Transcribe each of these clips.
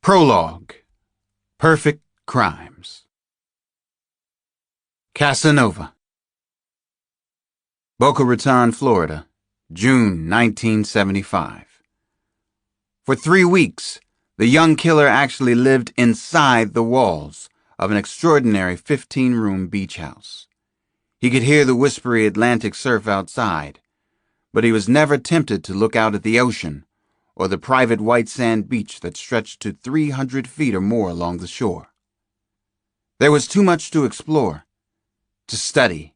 Prologue. Perfect Crimes. Casanova. Boca Raton, Florida, June 1975. For 3 weeks, the young killer actually lived inside the walls of an extraordinary 15-room beach house. He could hear the whispery Atlantic surf outside, but he was never tempted to look out at the ocean or the private white sand beach that stretched to 300 feet or more along the shore. There was too much to explore, to study,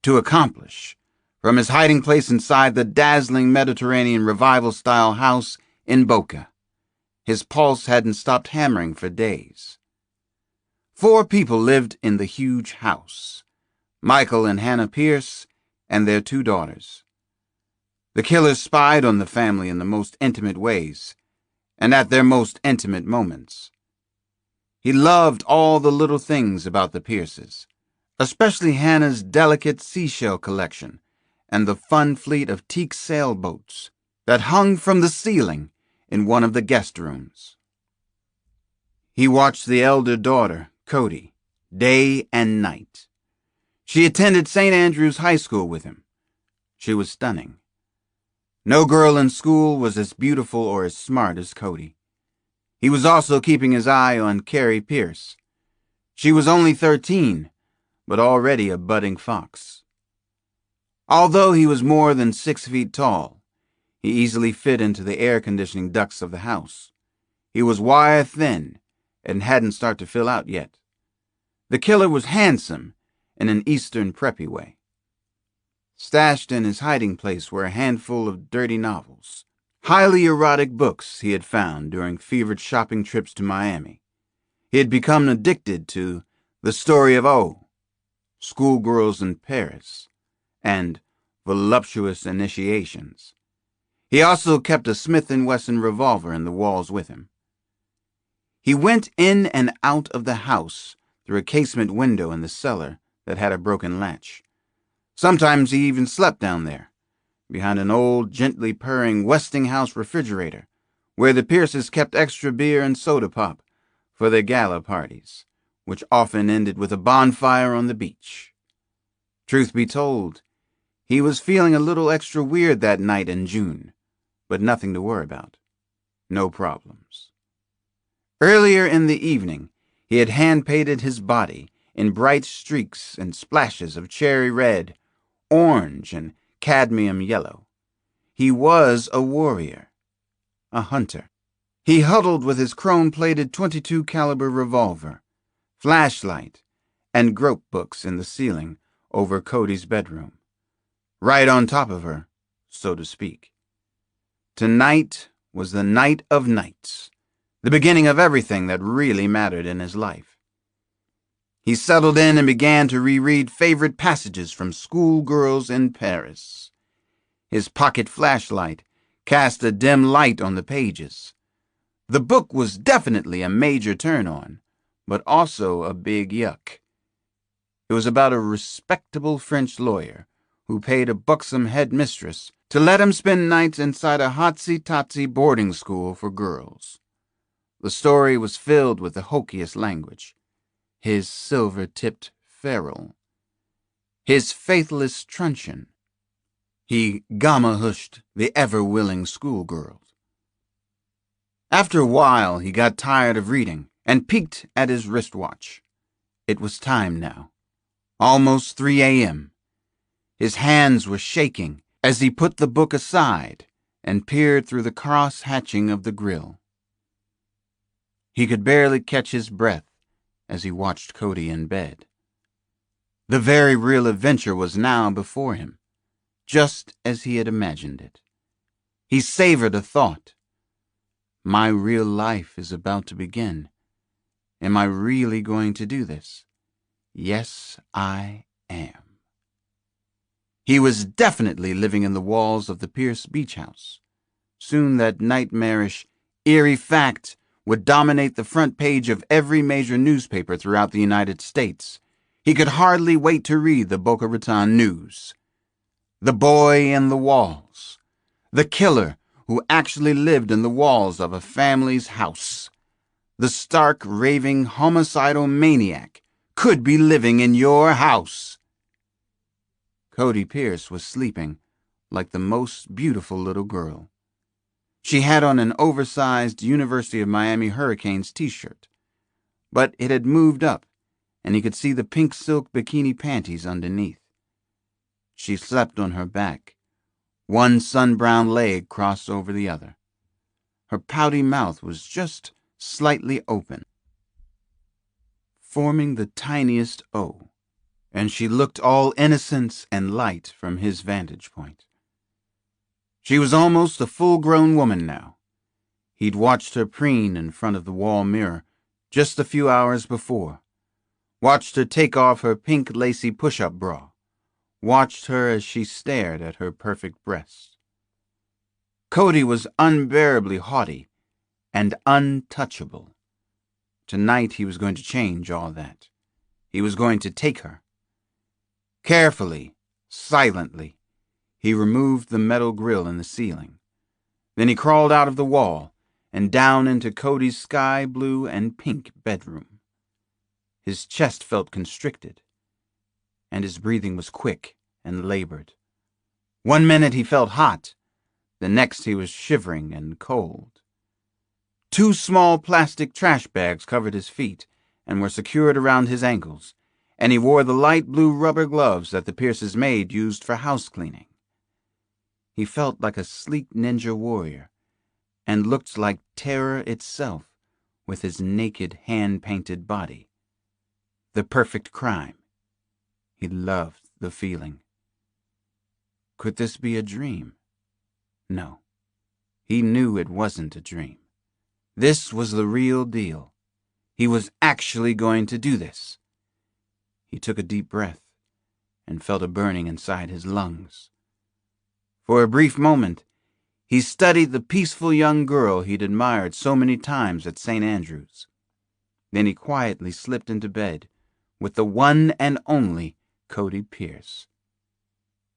to accomplish, from his hiding place inside the dazzling Mediterranean revival-style house in Boca. His pulse hadn't stopped hammering for days. 4 people lived in the huge house: Michael and Hannah Pierce and their 2 daughters. The killer spied on the family in the most intimate ways, and at their most intimate moments. He loved all the little things about the Pierces, especially Hannah's delicate seashell collection and the fun fleet of teak sailboats that hung from the ceiling in one of the guest rooms. He watched the elder daughter, Cody, day and night. She attended St. Andrew's High School with him. She was stunning. No girl in school was as beautiful or as smart as Cody. He was also keeping his eye on Carrie Pierce. She was only 13, but already a budding fox. Although he was more than 6 feet tall, he easily fit into the air conditioning ducts of the house. He was wire-thin and hadn't started to fill out yet. The killer was handsome in an Eastern preppy way. Stashed in his hiding place were a handful of dirty novels, highly erotic books he had found during fevered shopping trips to Miami. He had become addicted to The Story of O, Schoolgirls in Paris, and Voluptuous Initiations. He also kept a Smith & Wesson revolver in the walls with him. He went in and out of the house through a casement window in the cellar that had a broken latch. Sometimes he even slept down there, behind an old, gently purring Westinghouse refrigerator, where the Pierces kept extra beer and soda pop for their gala parties, which often ended with a bonfire on the beach. Truth be told, he was feeling a little extra weird that night in June, but nothing to worry about. No problems. Earlier in the evening, he had hand-painted his body in bright streaks and splashes of cherry red, orange, and cadmium yellow. He was a warrior, a hunter. He huddled with his chrome-plated .22 caliber revolver, flashlight, and grope books in the ceiling over Cody's bedroom, right on top of her, so to speak. Tonight was the night of nights, the beginning of everything that really mattered in his life. He settled in and began to reread favorite passages from Schoolgirls in Paris. His pocket flashlight cast a dim light on the pages. The book was definitely a major turn-on, but also a big yuck. It was about a respectable French lawyer who paid a buxom headmistress to let him spend nights inside a hotsy-totsy boarding school for girls. The story was filled with the hokiest language. His silver-tipped ferule, his faithless truncheon. He gamma-hushed the ever-willing schoolgirls. After a while, he got tired of reading and peeked at his wristwatch. It was time now. Almost 3 a.m. His hands were shaking as he put the book aside and peered through the cross-hatching of the grill. He could barely catch his breath as he watched Cody in bed. The very real adventure was now before him, just as he had imagined it. He savored a thought. My real life is about to begin. Am I really going to do this? Yes, I am. He was definitely living in the walls of the Pierce Beach House. Soon that nightmarish, eerie fact would dominate the front page of every major newspaper throughout the United States. He could hardly wait to read the Boca Raton news. The boy in the walls. The killer who actually lived in the walls of a family's house. the stark, raving, homicidal maniac, could be living in your house. Cody Pierce was sleeping like the most beautiful little girl. She had on an oversized University of Miami Hurricanes t-shirt, but it had moved up, and he could see the pink silk bikini panties underneath. She slept on her back, one sun-brown leg crossed over the other. Her pouty mouth was just slightly open, forming the tiniest O, and she looked all innocence and light from his vantage point. She was almost a full-grown woman now. He'd watched her preen in front of the wall mirror just a few hours before, watched her take off her pink lacy push-up bra, watched her as she stared at her perfect breasts. Cody was unbearably haughty and untouchable. Tonight he was going to change all that. He was going to take her. Carefully, silently, he removed the metal grill in the ceiling. Then he crawled out of the wall and down into Cody's sky blue and pink bedroom. His chest felt constricted, and his breathing was quick and labored. One minute he felt hot, the next he was shivering and cold. 2 small plastic trash bags covered his feet and were secured around his ankles, and he wore the light blue rubber gloves that the Pierce's maid used for house cleaning. He felt like a sleek ninja warrior, and looked like terror itself with his naked, hand-painted body. The perfect crime. He loved the feeling. Could this be a dream? No. He knew it wasn't a dream. This was the real deal. He was actually going to do this. He took a deep breath and felt a burning inside his lungs. For a brief moment, he studied the peaceful young girl he'd admired so many times at St. Andrews. Then he quietly slipped into bed with the one and only Cody Pierce.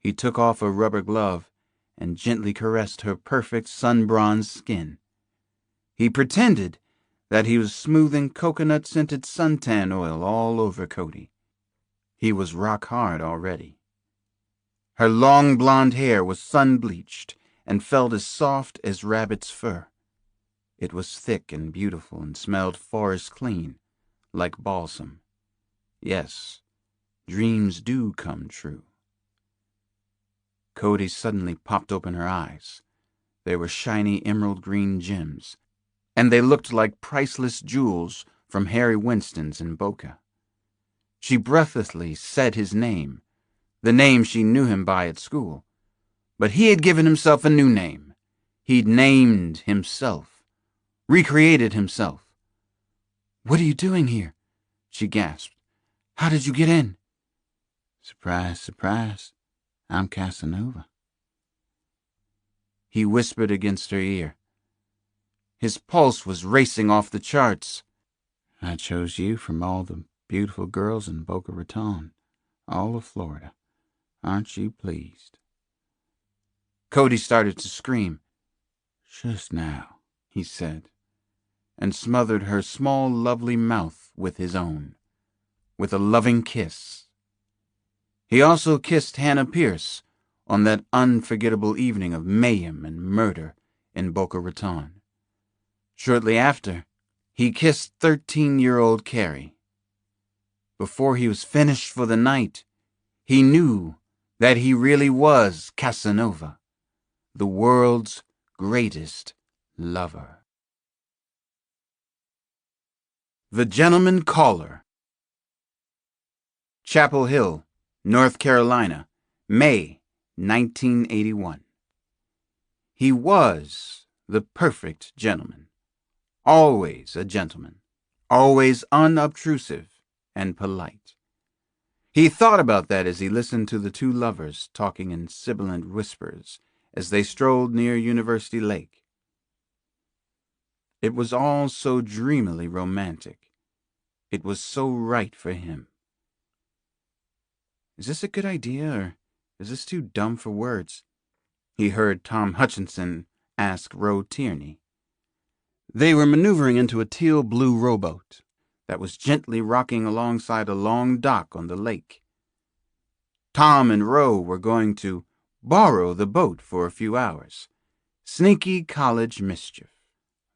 He took off a rubber glove and gently caressed her perfect sun-bronzed skin. He pretended that he was smoothing coconut-scented suntan oil all over Cody. He was rock hard already. Her long blonde hair was sun-bleached and felt as soft as rabbit's fur. It was thick and beautiful and smelled forest clean, like balsam. Yes, dreams do come true. Cody suddenly popped open her eyes. They were shiny emerald green gems, and they looked like priceless jewels from Harry Winston's in Boca. She breathlessly said his name, the name she knew him by at school. But he had given himself a new name. He'd named himself, recreated himself. "What are you doing here?" she gasped. "How did you get in?" "Surprise, surprise. I'm Casanova." He whispered against her ear. His pulse was racing off the charts. "I chose you from all the beautiful girls in Boca Raton, all of Florida. Aren't you pleased?" Cody started to scream. "Just now," he said, and smothered her small, lovely mouth with his own, with a loving kiss. He also kissed Hannah Pierce on that unforgettable evening of mayhem and murder in Boca Raton. Shortly after, he kissed 13-year-old Carrie. Before he was finished for the night, he knew that he really was Casanova, the world's greatest lover. The Gentleman Caller. Chapel Hill, North Carolina, May 1981. He was the perfect gentleman. Always a gentleman. Always unobtrusive and polite. He thought about that as he listened to the 2 lovers talking in sibilant whispers as they strolled near University Lake. It was all so dreamily romantic. It was so right for him. "Is this a good idea, or is this too dumb for words?" he heard Tom Hutchinson ask Ro Tierney. They were maneuvering into a teal-blue rowboat that was gently rocking alongside a long dock on the lake. Tom and Ro were going to borrow the boat for a few hours. Sneaky college mischief.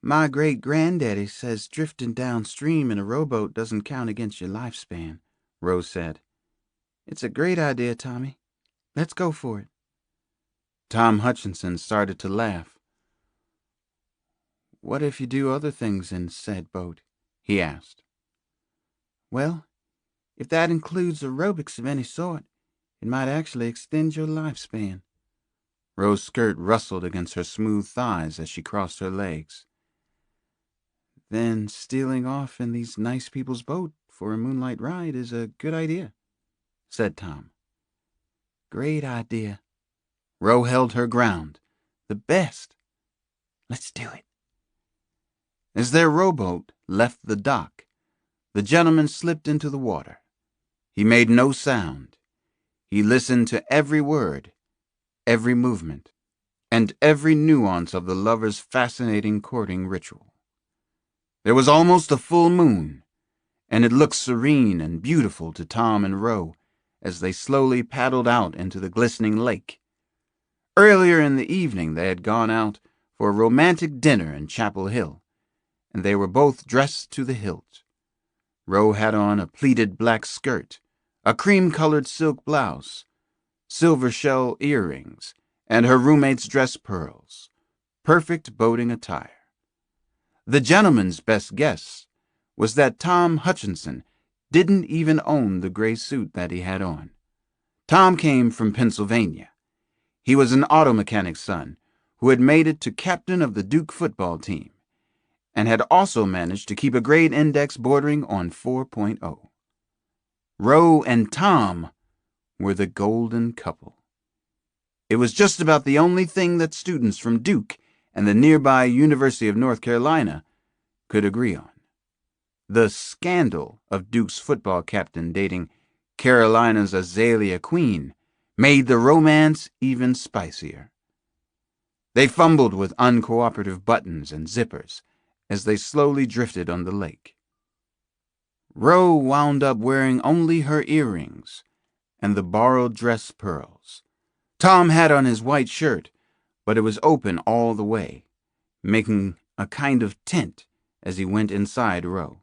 My great-granddaddy says drifting downstream in a rowboat doesn't count against your lifespan, Ro said. It's a great idea, Tommy. Let's go for it. Tom Hutchinson started to laugh. What if you do other things in said boat? He asked. Well, if that includes aerobics of any sort, it might actually extend your lifespan. Ro's skirt rustled against her smooth thighs as she crossed her legs. Then stealing off in these nice people's boat for a moonlight ride is a good idea, said Tom. Great idea. Ro held her ground. The best. Let's do it. As their rowboat left the dock, the gentleman slipped into the water. He made no sound. He listened to every word, every movement, and every nuance of the lovers' fascinating courting ritual. There was almost a full moon, and it looked serene and beautiful to Tom and Ro as they slowly paddled out into the glistening lake. Earlier in the evening they had gone out for a romantic dinner in Chapel Hill, and they were both dressed to the hilt. Ro had on a pleated black skirt, a cream-colored silk blouse, silver shell earrings, and her roommate's dress pearls. Perfect boating attire. The gentleman's best guess was that Tom Hutchinson didn't even own the gray suit that he had on. Tom came from Pennsylvania. He was an auto mechanic's son who had made it to captain of the Duke football team and had also managed to keep a grade index bordering on 4.0. Ro and Tom were the golden couple. It was just about the only thing that students from Duke and the nearby University of North Carolina could agree on. The scandal of Duke's football captain dating Carolina's Azalea Queen made the romance even spicier. They fumbled with uncooperative buttons and zippers as they slowly drifted on the lake. Ro wound up wearing only her earrings and the borrowed dress pearls. Tom had on his white shirt, but it was open all the way, making a kind of tent as he went inside Ro.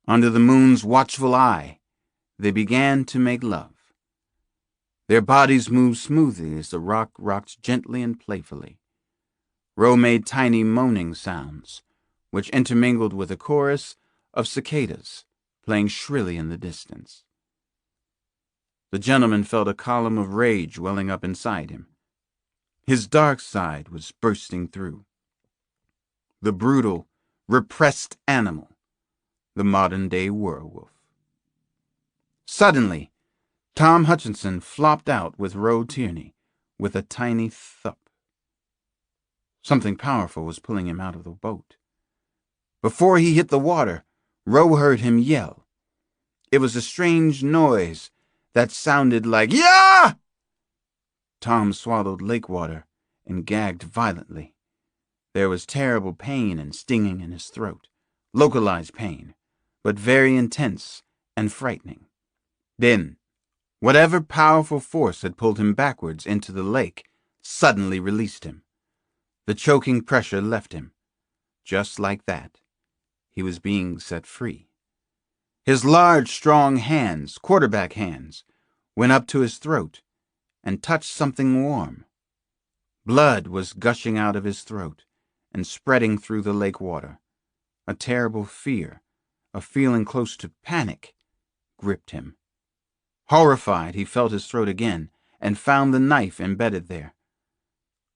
Under the moon's watchful eye, they began to make love. Their bodies moved smoothly as the rock rocked gently and playfully. Ro made tiny moaning sounds, which intermingled with a chorus of cicadas playing shrilly in the distance. The gentleman felt a column of rage welling up inside him. His dark side was bursting through. The brutal, repressed animal, the modern-day werewolf. Suddenly, Tom Hutchinson flopped out with Ro Tierney with a tiny thump. Something powerful was pulling him out of the boat. Before he hit the water, Ro heard him yell. It was a strange noise that sounded like, "Yeah!" Tom swallowed lake water and gagged violently. There was terrible pain and stinging in his throat, localized pain, but very intense and frightening. Then, whatever powerful force had pulled him backwards into the lake suddenly released him. The choking pressure left him. Just like that, he was being set free. His large, strong hands, quarterback hands, went up to his throat and touched something warm. Blood was gushing out of his throat and spreading through the lake water. A terrible fear, a feeling close to panic, gripped him. Horrified, he felt his throat again and found the knife embedded there.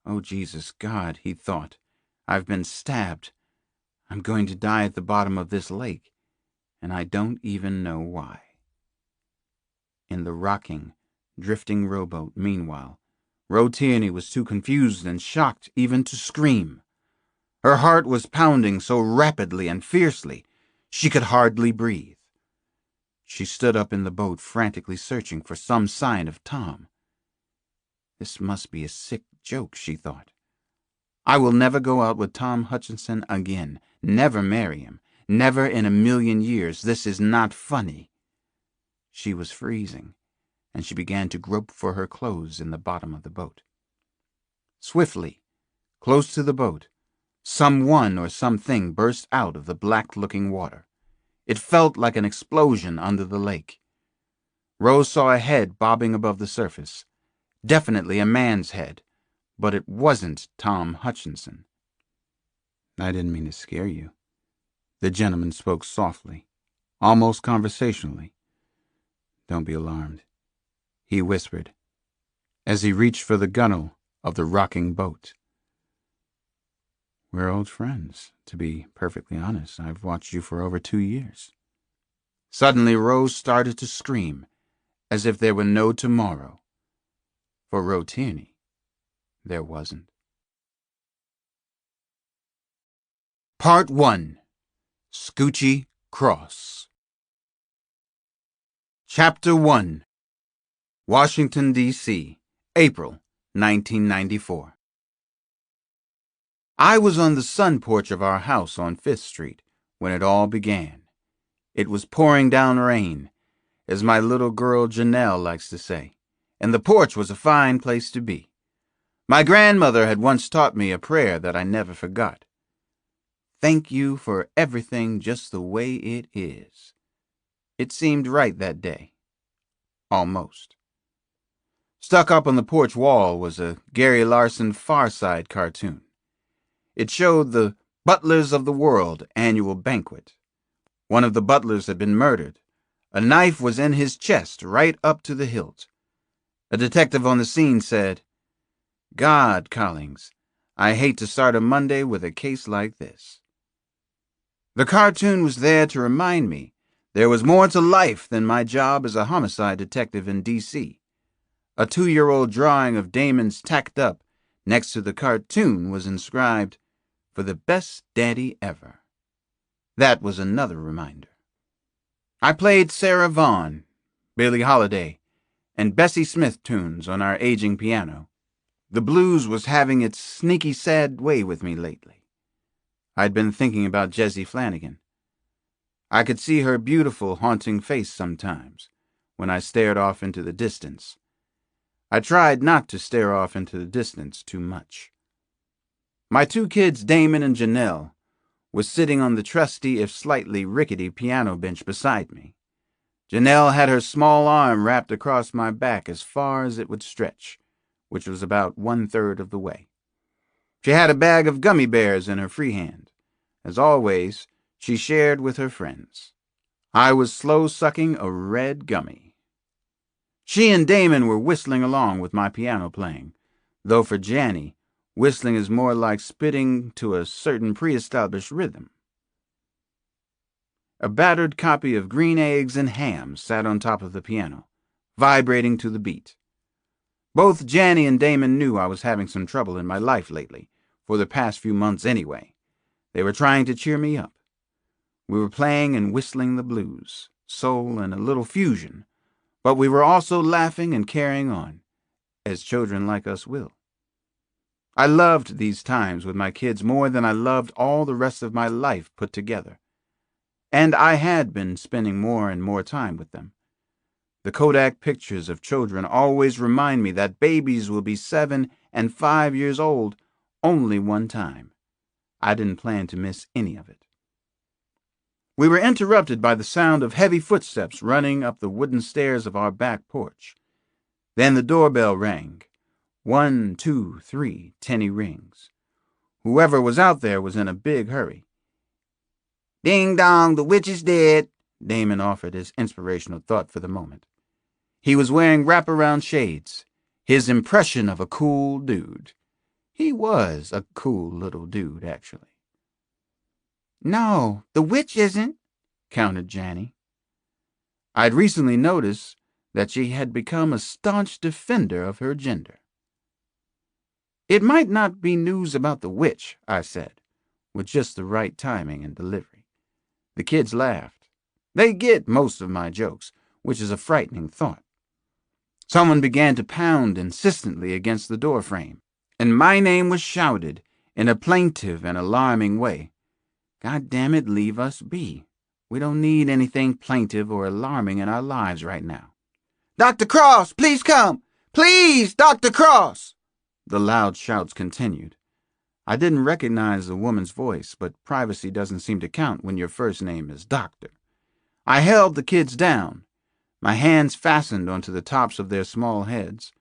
Oh, Jesus God, he thought, I've been stabbed. I'm going to die at the bottom of this lake, and I don't even know why. In the rocking, drifting rowboat, meanwhile, Ro Tierney was too confused and shocked even to scream. Her heart was pounding so rapidly and fiercely, she could hardly breathe. She stood up in the boat, frantically searching for some sign of Tom. This must be a sick joke, she thought. I will never go out with Tom Hutchinson again. Never marry him. Never in a million years. This is not funny. She was freezing, and she began to grope for her clothes in the bottom of the boat. Swiftly, close to the boat, someone or something burst out of the black-looking water. It felt like an explosion under the lake. Rose saw a head bobbing above the surface. Definitely a man's head, but it wasn't Tom Hutchinson. I didn't mean to scare you. The gentleman spoke softly, almost conversationally. Don't be alarmed, he whispered, as he reached for the gunwale of the rocking boat. We're old friends. To be perfectly honest, I've watched you for over 2 years. Suddenly, Rose started to scream, as if there were no tomorrow. For Ro Tierney, there wasn't. Part 1. Scoochie Cross. Chapter 1. Washington, D.C., April 1994. I was on the sun porch of our house on 5th Street when it all began. It was pouring down rain, as my little girl Janelle likes to say, and the porch was a fine place to be. My grandmother had once taught me a prayer that I never forgot. Thank you for everything just the way it is. It seemed right that day. Almost. Stuck up on the porch wall was a Gary Larson Far Side cartoon. It showed the Butlers of the World annual banquet. One of the butlers had been murdered. A knife was in his chest right up to the hilt. A detective on the scene said, God, Collings, I hate to start a Monday with a case like this. The cartoon was there to remind me there was more to life than my job as a homicide detective in D.C. A 2-year-old drawing of Damon's tacked up next to the cartoon was inscribed, for the best daddy ever. That was another reminder. I played Sarah Vaughan, Billie Holiday, and Bessie Smith tunes on our aging piano. The blues was having its sneaky sad way with me lately. I'd been thinking about Jessie Flanagan. I could see her beautiful, haunting face sometimes when I stared off into the distance. I tried not to stare off into the distance too much. My 2 kids, Damon and Janelle, were sitting on the trusty, if slightly rickety, piano bench beside me. Janelle had her small arm wrapped across my back as far as it would stretch, which was about 1/3 of the way. She had a bag of gummy bears in her free hand. As always, she shared with her friends. I was slow-sucking a red gummy. She and Damon were whistling along with my piano playing, though for Janny, whistling is more like spitting to a certain pre-established rhythm. A battered copy of Green Eggs and Ham sat on top of the piano, vibrating to the beat. Both Janny and Damon knew I was having some trouble in my life lately, for the past few months anyway. They were trying to cheer me up. We were playing and whistling the blues, soul, and a little fusion, but we were also laughing and carrying on, as children like us will. I loved these times with my kids more than I loved all the rest of my life put together. And I had been spending more and more time with them. The Kodak pictures of children always remind me that babies will be 7 and 5 years old only one time. I didn't plan to miss any of it. We were interrupted by the sound of heavy footsteps running up the wooden stairs of our back porch. Then the doorbell rang. 1, 2, 3 tinny rings. Whoever was out there was in a big hurry. Ding dong, the witch is dead, Damon offered his inspirational thought for the moment. He was wearing wraparound shades, his impression of a cool dude. He was a cool little dude, actually. No, the witch isn't, countered Janny. I'd recently noticed that she had become a staunch defender of her gender. It might not be news about the witch, I said, with just the right timing and delivery. The kids laughed. They get most of my jokes, which is a frightening thought. Someone began to pound insistently against the doorframe, and my name was shouted in a plaintive and alarming way. God damn it, leave us be. We don't need anything plaintive or alarming in our lives right now. Dr. Cross, please come! Please, Dr. Cross! The loud shouts continued. I didn't recognize the woman's voice, but privacy doesn't seem to count when your first name is Doctor. I held the kids down, my hands fastened onto the tops of their small heads.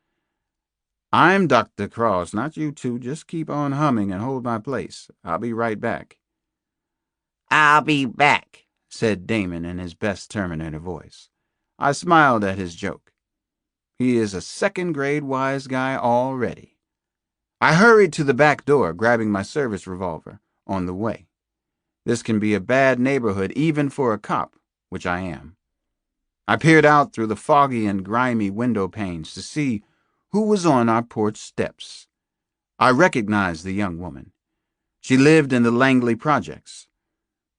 I'm Dr. Cross, not you two. Just keep on humming and hold my place. I'll be right back. I'll be back, said Damon in his best Terminator voice. I smiled at his joke. He is a second-grade wise guy already. I hurried to the back door, grabbing my service revolver on the way. This can be a bad neighborhood even for a cop, which I am. I peered out through the foggy and grimy window panes to see who was on our porch steps. I recognized the young woman. She lived in the Langley projects.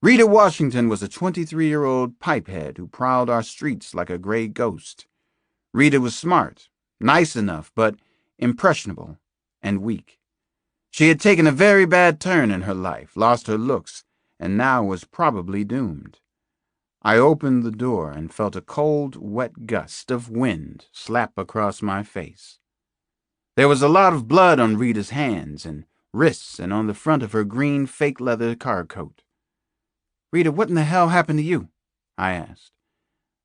Rita Washington was a 23-year-old pipehead who prowled our streets like a gray ghost. Rita was smart, nice enough, but impressionable and weak. She had taken a very bad turn in her life, lost her looks, and now was probably doomed. I opened the door and felt a cold, wet gust of wind slap across my face. There was a lot of blood on Rita's hands and wrists and on the front of her green fake leather car coat. Rita, what in the hell happened to you? I asked.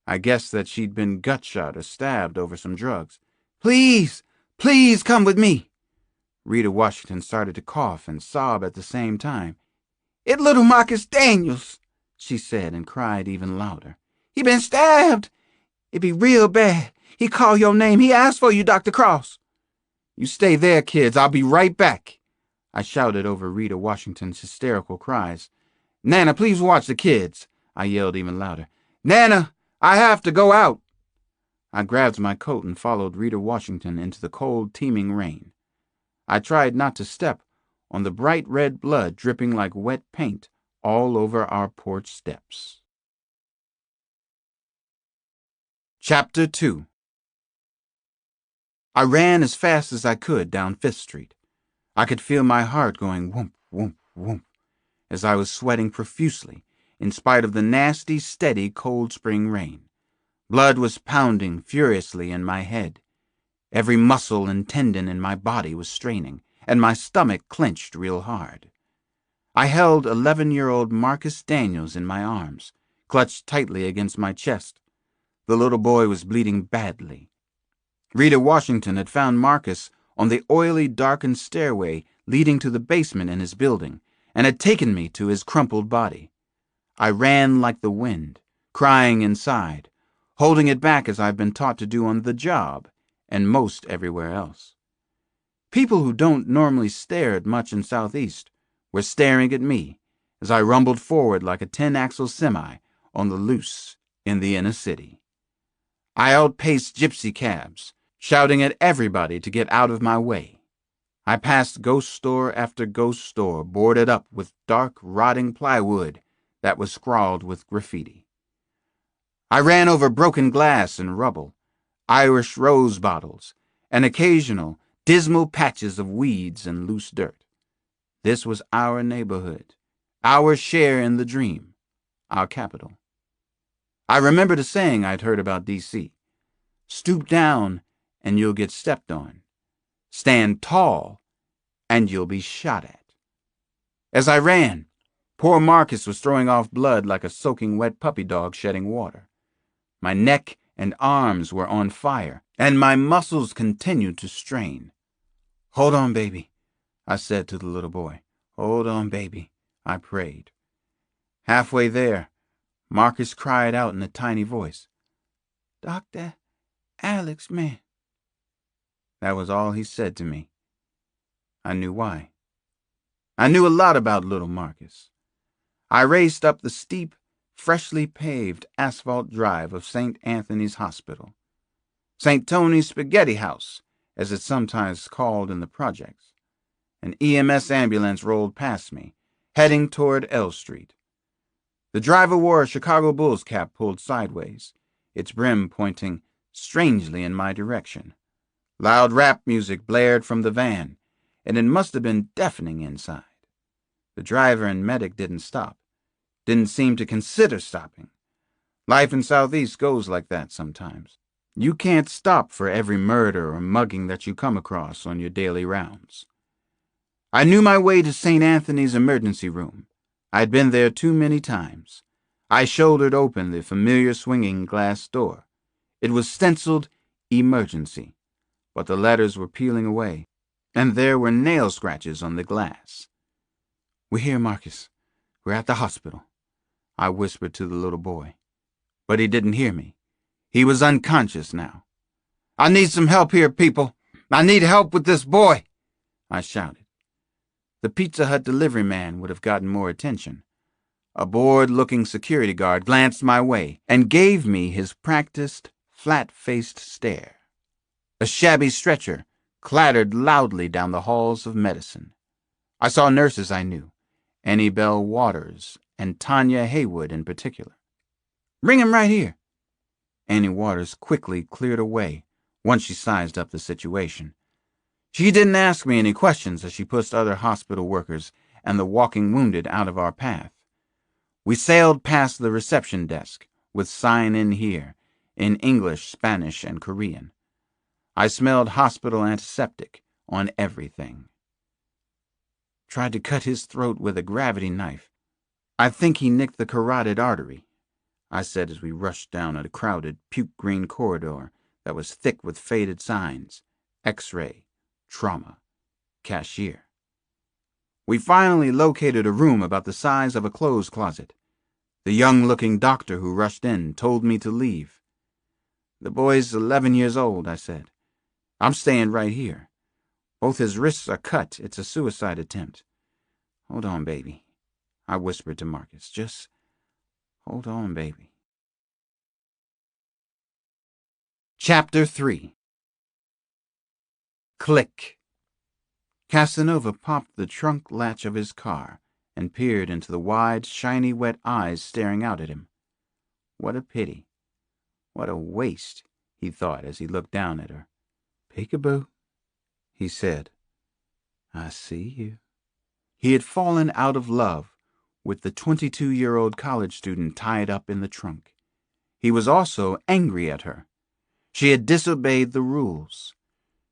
I guessed that she'd been gut-shot or stabbed over some drugs. Please, please come with me. Rita Washington started to cough and sob at the same time. It's little Marcus Daniels, she said and cried even louder. He been stabbed. It be real bad. He called your name. He asked for you, Dr. Cross. You stay there, kids. I'll be right back, I shouted over Rita Washington's hysterical cries. Nana, please watch the kids, I yelled even louder. Nana, I have to go out. I grabbed my coat and followed Rita Washington into the cold, teeming rain. I tried not to step on the bright red blood dripping like wet paint all over our porch steps. Chapter 2. I ran as fast as I could down Fifth Street. I could feel my heart going whoomp, whoomp, whoomp, as I was sweating profusely, in spite of the nasty, steady, cold spring rain. Blood was pounding furiously in my head. Every muscle and tendon in my body was straining, and my stomach clenched real hard. I held 11-year-old Marcus Daniels in my arms, clutched tightly against my chest. The little boy was bleeding badly. Rita Washington had found Marcus on the oily, darkened stairway leading to the basement in his building, and had taken me to his crumpled body. I ran like the wind, crying inside, holding it back as I've been taught to do on the job and most everywhere else. People who don't normally stare at much in Southeast were staring at me as I rumbled forward like a 10-axle semi on the loose in the inner city. I outpaced gypsy cabs, shouting at everybody to get out of my way. I passed ghost store after ghost store boarded up with dark, rotting plywood that was scrawled with graffiti. I ran over broken glass and rubble, Irish rose bottles, and occasional, dismal patches of weeds and loose dirt. This was our neighborhood, our share in the dream, our capital. I remembered a saying I'd heard about D.C. Stoop down and you'll get stepped on. Stand tall and you'll be shot at. As I ran, poor Marcus was throwing off blood like a soaking wet puppy dog shedding water. My neck and arms were on fire, and my muscles continued to strain. Hold on, baby, I said to the little boy. Hold on, baby, I prayed. Halfway there, Marcus cried out in a tiny voice, Dr. Alex, man. That was all he said to me. I knew why. I knew a lot about little Marcus. I raced up the steep, freshly paved asphalt drive of St. Anthony's Hospital, St. Tony's Spaghetti House, as it's sometimes called in the projects. An EMS ambulance rolled past me, heading toward L Street. The driver wore a Chicago Bulls cap pulled sideways, its brim pointing strangely in my direction. Loud rap music blared from the van, and it must have been deafening inside. The driver and medic didn't stop, didn't seem to consider stopping. Life in Southeast goes like that sometimes. You can't stop for every murder or mugging that you come across on your daily rounds. I knew my way to St. Anthony's emergency room. I'd been there too many times. I shouldered open the familiar swinging glass door. It was stenciled emergency, but the letters were peeling away, and there were nail scratches on the glass. "We're here, Marcus. We're at the hospital," I whispered to the little boy. But he didn't hear me. He was unconscious now. "I need some help here, people. I need help with this boy," I shouted. The Pizza Hut delivery man would have gotten more attention. A bored-looking security guard glanced my way and gave me his practiced, flat-faced stare. A shabby stretcher clattered loudly down the halls of medicine. I saw nurses I knew, Annie Bell Waters and Tanya Haywood in particular. "Bring him right here." Annie Waters quickly cleared away once she sized up the situation. She didn't ask me any questions as she pushed other hospital workers and the walking wounded out of our path. We sailed past the reception desk with "Sign in here" in English, Spanish, and Korean. I smelled hospital antiseptic on everything. "Tried to cut his throat with a gravity knife. I think he nicked the carotid artery," I said as we rushed down a crowded, puke-green corridor that was thick with faded signs: X-ray, trauma, cashier. We finally located a room about the size of a clothes closet. The young-looking doctor who rushed in told me to leave. "The boy's 11 years old," I said. "I'm staying right here. Both his wrists are cut. It's a suicide attempt. Hold on, baby," I whispered to Marcus. "Just hold on, baby." Chapter 3. Click. Casanova popped the trunk latch of his car and peered into the wide, shiny, wet eyes staring out at him. What a pity. What a waste, he thought as he looked down at her. "Peekaboo," he said. "I see you." He had fallen out of love with the 22-year-old college student tied up in the trunk. He was also angry at her. She had disobeyed the rules.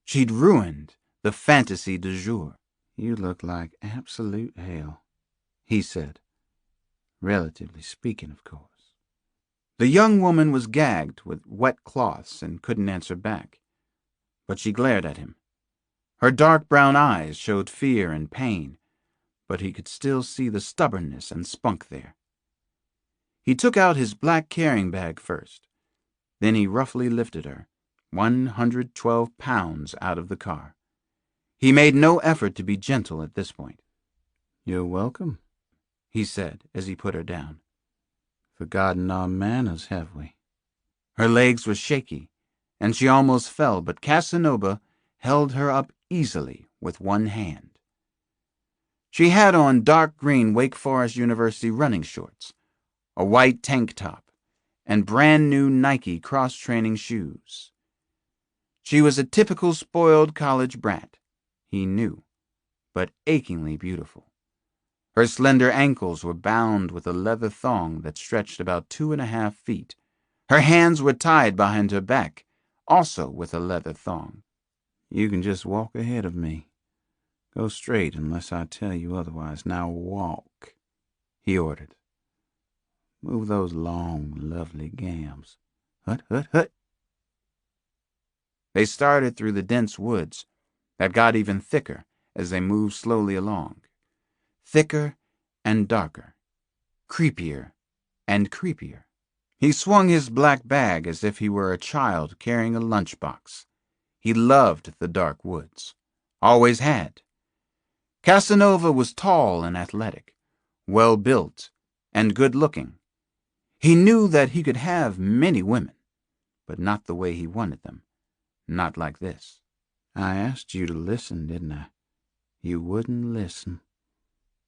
She'd ruined the fantasy du jour. "You look like absolute hell," he said. "Relatively speaking, of course." The young woman was gagged with wet cloths and couldn't answer back. But she glared at him. Her dark brown eyes showed fear and pain, but he could still see the stubbornness and spunk there. He took out his black carrying bag first. Then he roughly lifted her, 112 pounds, out of the car. He made no effort to be gentle at this point. "You're welcome," he said as he put her down. "Forgotten our manners, have we?" Her legs were shaky, and she almost fell, but Casanova held her up easily with one hand. She had on dark green Wake Forest University running shorts, a white tank top, and brand new Nike cross-training shoes. She was a typical spoiled college brat, he knew, but achingly beautiful. Her slender ankles were bound with a leather thong that stretched about 2.5 feet. Her hands were tied behind her back, also with a leather thong. "You can just walk ahead of me. Go straight unless I tell you otherwise. Now walk," he ordered. "Move those long, lovely gams. Hut, hut, hut." They started through the dense woods that got even thicker as they moved slowly along. Thicker and darker, creepier and creepier. He swung his black bag as if he were a child carrying a lunchbox. He loved the dark woods. Always had. Casanova was tall and athletic, well-built, and good-looking. He knew that he could have many women, but not the way he wanted them. Not like this. "I asked you to listen, didn't I? You wouldn't listen,"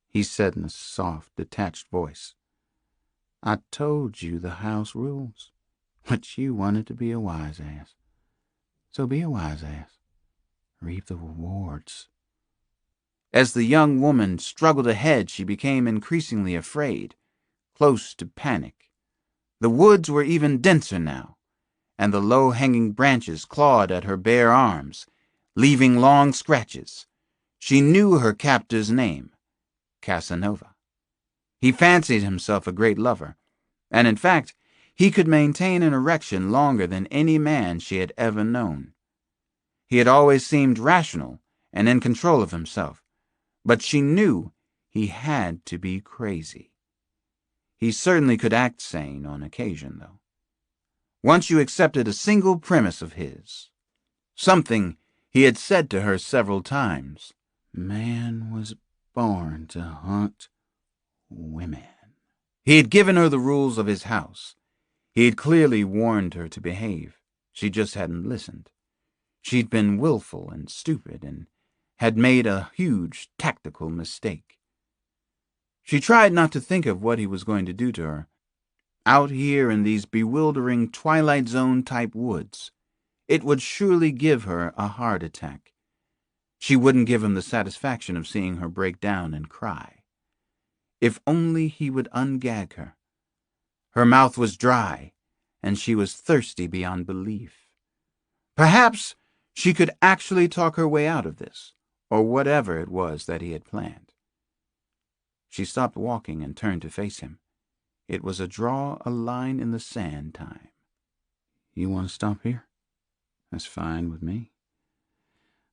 he said in a soft, detached voice. "I told you the house rules, but you wanted to be a wise ass. So be a wise ass. Reap the rewards. As the young woman struggled ahead, she became increasingly afraid, close to panic. The woods were even denser now, and the low-hanging branches clawed at her bare arms, leaving long scratches. She knew her captor's name, Casanova. He fancied himself a great lover, and in fact, he could maintain an erection longer than any man she had ever known. He had always seemed rational and in control of himself, but she knew he had to be crazy. He certainly could act sane on occasion, though. Once you accepted a single premise of his, something he had said to her several times. Man was born to hunt women. He had given her the rules of his house. He had clearly warned her to behave. She just hadn't listened. She'd been willful and stupid and had made a huge tactical mistake. She tried not to think of what he was going to do to her. Out here in these bewildering Twilight Zone-type woods, it would surely give her a heart attack. She wouldn't give him the satisfaction of seeing her break down and cry. If only he would ungag her. Her mouth was dry, and she was thirsty beyond belief. Perhaps she could actually talk her way out of this, or whatever it was that he had planned. She stopped walking and turned to face him. It was a draw a line in the sand time. You want to stop here? That's fine with me.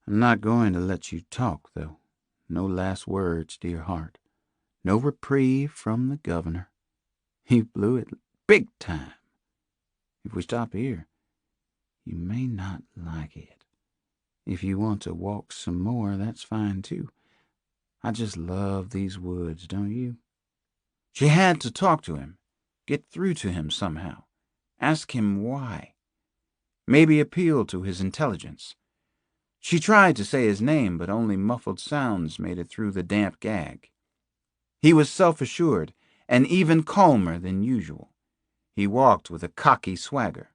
I'm not going to let you talk, though. No last words, dear heart. No reprieve from the governor. He blew it big time. If we stop here, you may not like it. If you want to walk some more, that's fine too. I just love these woods, don't you? She had to talk to him, get through to him somehow, ask him why, maybe appeal to his intelligence. She tried to say his name, but only muffled sounds made it through the damp gag. He was self-assured and even calmer than usual. He walked with a cocky swagger.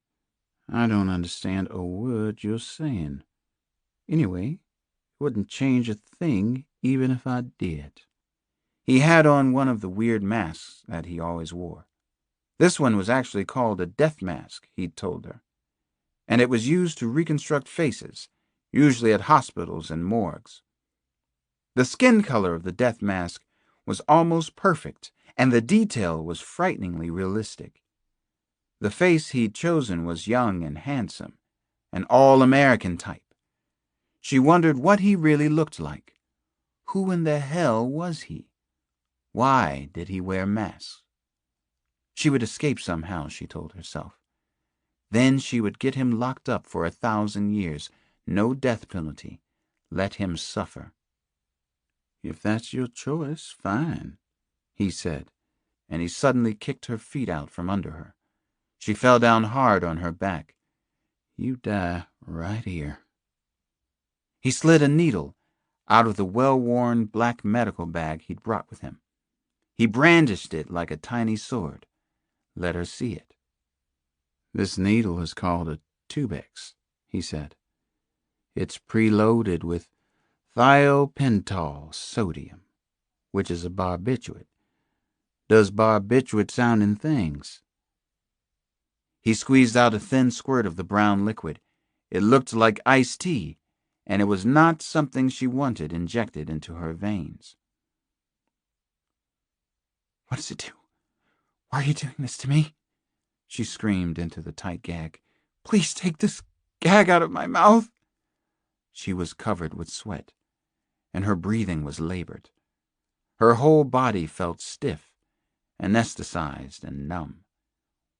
I don't understand a word you're saying. Anyway, it wouldn't change a thing even if I did. He had on one of the weird masks that he always wore. This one was actually called a death mask, he'd told her, and it was used to reconstruct faces, usually at hospitals and morgues. The skin color of the death mask was almost perfect, and the detail was frighteningly realistic. The face he'd chosen was young and handsome, an all-American type. She wondered what he really looked like. Who in the hell was he? Why did he wear masks? She would escape somehow, she told herself. Then she would get him locked up for 1,000 years. No death penalty. Let him suffer. If that's your choice, fine, he said, and he suddenly kicked her feet out from under her. She fell down hard on her back. You die right here. He slid a needle out of the well-worn black medical bag he'd brought with him. He brandished it like a tiny sword. Let her see it. This needle is called a tubex, he said. It's preloaded with thiopental sodium, which is a barbiturate. Does barbiturate-sounding things. He squeezed out a thin squirt of the brown liquid. It looked like iced tea, and it was not something she wanted injected into her veins. What does it do? Why are you doing this to me? She screamed into the tight gag. Please take this gag out of my mouth. She was covered with sweat, and her breathing was labored. Her whole body felt stiff, anesthetized and numb.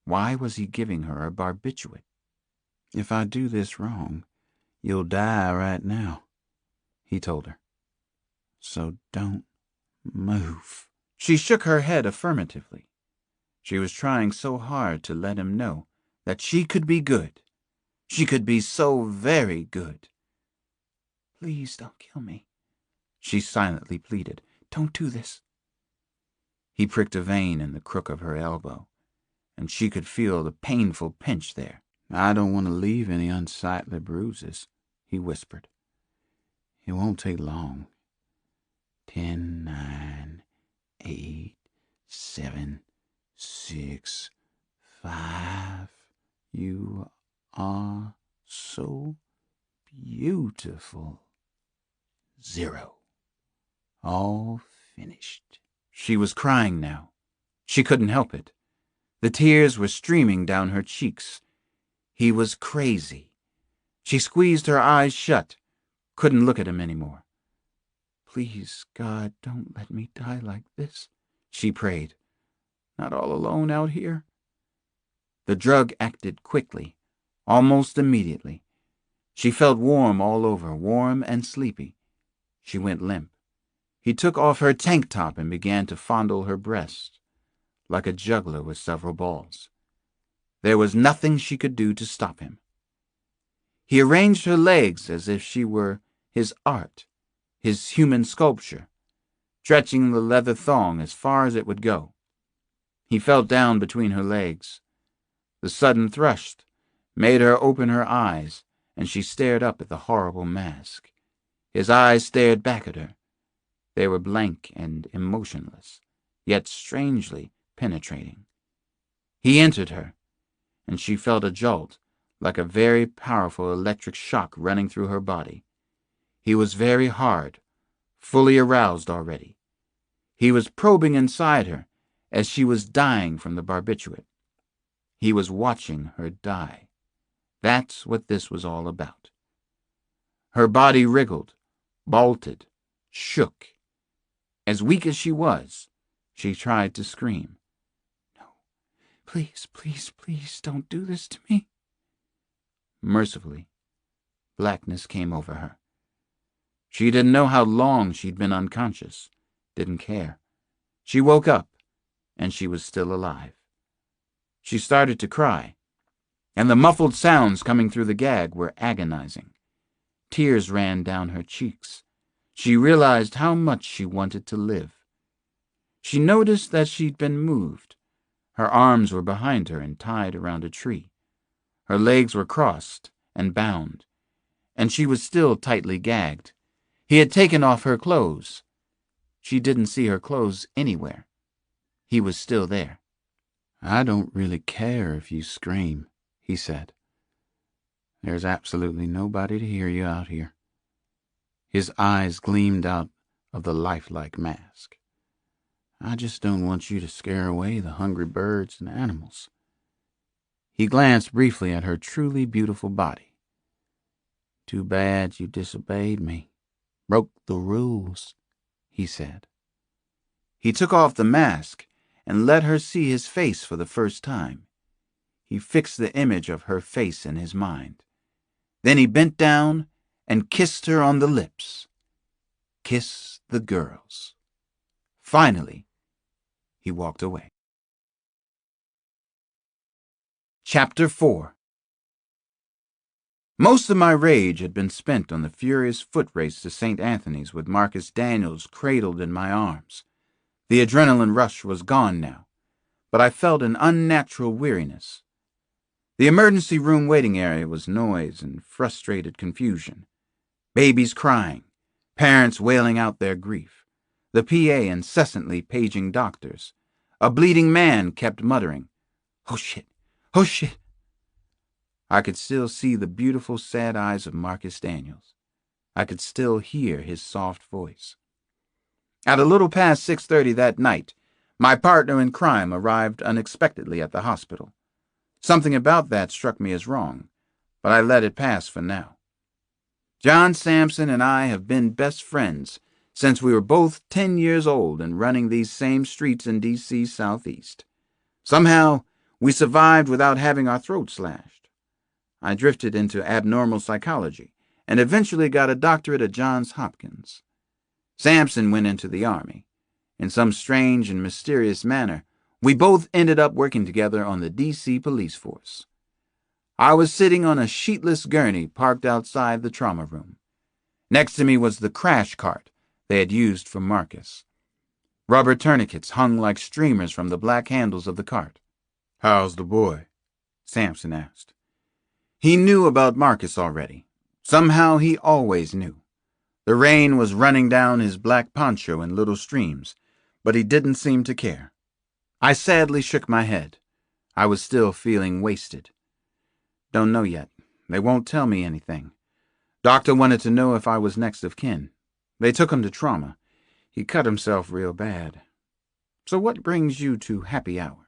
Why was he giving her a barbiturate? If I do this wrong, you'll die right now, he told her. So don't move. She shook her head affirmatively. She was trying so hard to let him know that she could be good. She could be so very good. Please don't kill me, she silently pleaded. Don't do this. He pricked a vein in the crook of her elbow, and she could feel the painful pinch there. I don't want to leave any unsightly bruises, he whispered. It won't take long. 10, 9, 8, 7, 6, 5. You are so beautiful. 0. All finished. She was crying now. She couldn't help it. The tears were streaming down her cheeks. He was crazy. She squeezed her eyes shut, couldn't look at him anymore. Please, God, don't let me die like this, she prayed. Not all alone out here. The drug acted quickly, almost immediately. She felt warm all over, warm and sleepy. She went limp. He took off her tank top and began to fondle her breast, like a juggler with several balls. There was nothing she could do to stop him. He arranged her legs as if she were his art, his human sculpture, stretching the leather thong as far as it would go. He felt down between her legs. The sudden thrust made her open her eyes, and she stared up at the horrible mask. His eyes stared back at her. They were blank and emotionless, yet strangely penetrating. He entered her, and she felt a jolt, like a very powerful electric shock running through her body. He was very hard, fully aroused already. He was probing inside her as she was dying from the barbiturate. He was watching her die. That's what this was all about. Her body wriggled, bolted, shook. As weak as she was, she tried to scream. No, please, please, please don't do this to me. Mercifully, blackness came over her. She didn't know how long she'd been unconscious, didn't care. She woke up, and she was still alive. She started to cry, and the muffled sounds coming through the gag were agonizing. Tears ran down her cheeks. She realized how much she wanted to live. She noticed that she'd been moved. Her arms were behind her and tied around a tree. Her legs were crossed and bound, and she was still tightly gagged. He had taken off her clothes. She didn't see her clothes anywhere. He was still there. I don't really care if you scream, he said. There's absolutely nobody to hear you out here. His eyes gleamed out of the lifelike mask. I just don't want you to scare away the hungry birds and animals. He glanced briefly at her truly beautiful body. Too bad you disobeyed me. Broke the rules, he said. He took off the mask and let her see his face for the first time. He fixed the image of her face in his mind. Then he bent down and kissed her on the lips. Kiss the girls. Finally, he walked away. Chapter 4. Most of my rage had been spent on the furious foot race to St. Anthony's with Marcus Daniels cradled in my arms. The adrenaline rush was gone now, but I felt an unnatural weariness. The emergency room waiting area was noise and frustrated confusion. Babies crying, parents wailing out their grief, the PA incessantly paging doctors. A bleeding man kept muttering, "Oh shit, oh shit." I could still see the beautiful, sad eyes of Marcus Daniels. I could still hear his soft voice. At a little past 6:30 that night, my partner in crime arrived unexpectedly at the hospital. Something about that struck me as wrong, but I let it pass for now. John Sampson and I have been best friends since we were both 10 years old and running these same streets in D.C. Southeast. Somehow, we survived without having our throats slashed. I drifted into abnormal psychology and eventually got a doctorate at Johns Hopkins. Sampson went into the Army. In some strange and mysterious manner, we both ended up working together on the D.C. police force. I was sitting on a sheetless gurney parked outside the trauma room. Next to me was the crash cart they had used for Marcus. Rubber tourniquets hung like streamers from the black handles of the cart. "How's the boy?" Sampson asked. He knew about Marcus already. Somehow he always knew. The rain was running down his black poncho in little streams, but he didn't seem to care. I sadly shook my head. I was still feeling wasted. Don't know yet. They won't tell me anything. Doctor wanted to know if I was next of kin. They took him to trauma. He cut himself real bad. So what brings you to happy hour?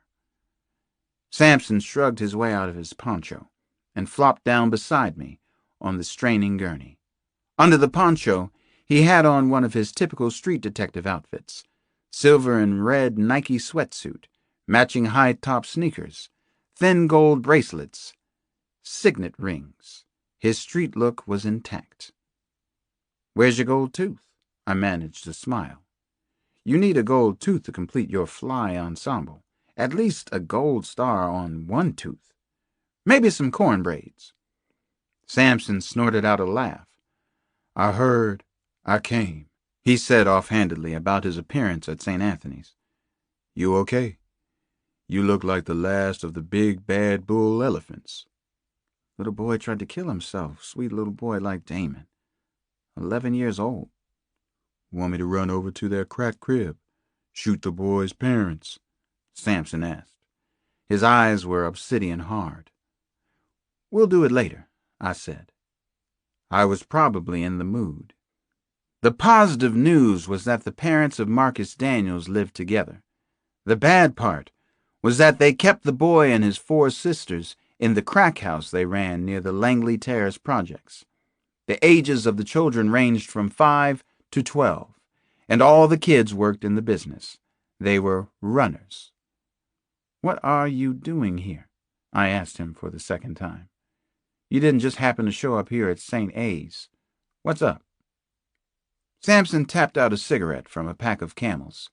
Samson shrugged his way out of his poncho and flopped down beside me on the straining gurney. Under the poncho, he had on one of his typical street detective outfits, silver and red Nike sweatsuit, matching high-top sneakers, thin gold bracelets, signet rings. His street look was intact. Where's your gold tooth? I managed to smile. You need a gold tooth to complete your fly ensemble. At least a gold star on one tooth. Maybe some corn braids. Samson snorted out a laugh. I heard, I came, he said offhandedly about his appearance at St. Anthony's. You okay? You look like the last of the big bad bull elephants. Little boy tried to kill himself, sweet little boy like Damon. 11 years old. Want me to run over to their crack crib? Shoot the boy's parents? Samson asked. His eyes were obsidian hard. We'll do it later, I said. I was probably in the mood. The positive news was that the parents of Marcus Daniels lived together. The bad part was that they kept the boy and his 4 sisters in the crack house they ran near the Langley Terrace projects. The ages of the children ranged from 5 to 12, and all the kids worked in the business. They were runners. What are you doing here? I asked him for the second time. You didn't just happen to show up here at St. A's. What's up? Samson tapped out a cigarette from a pack of Camels.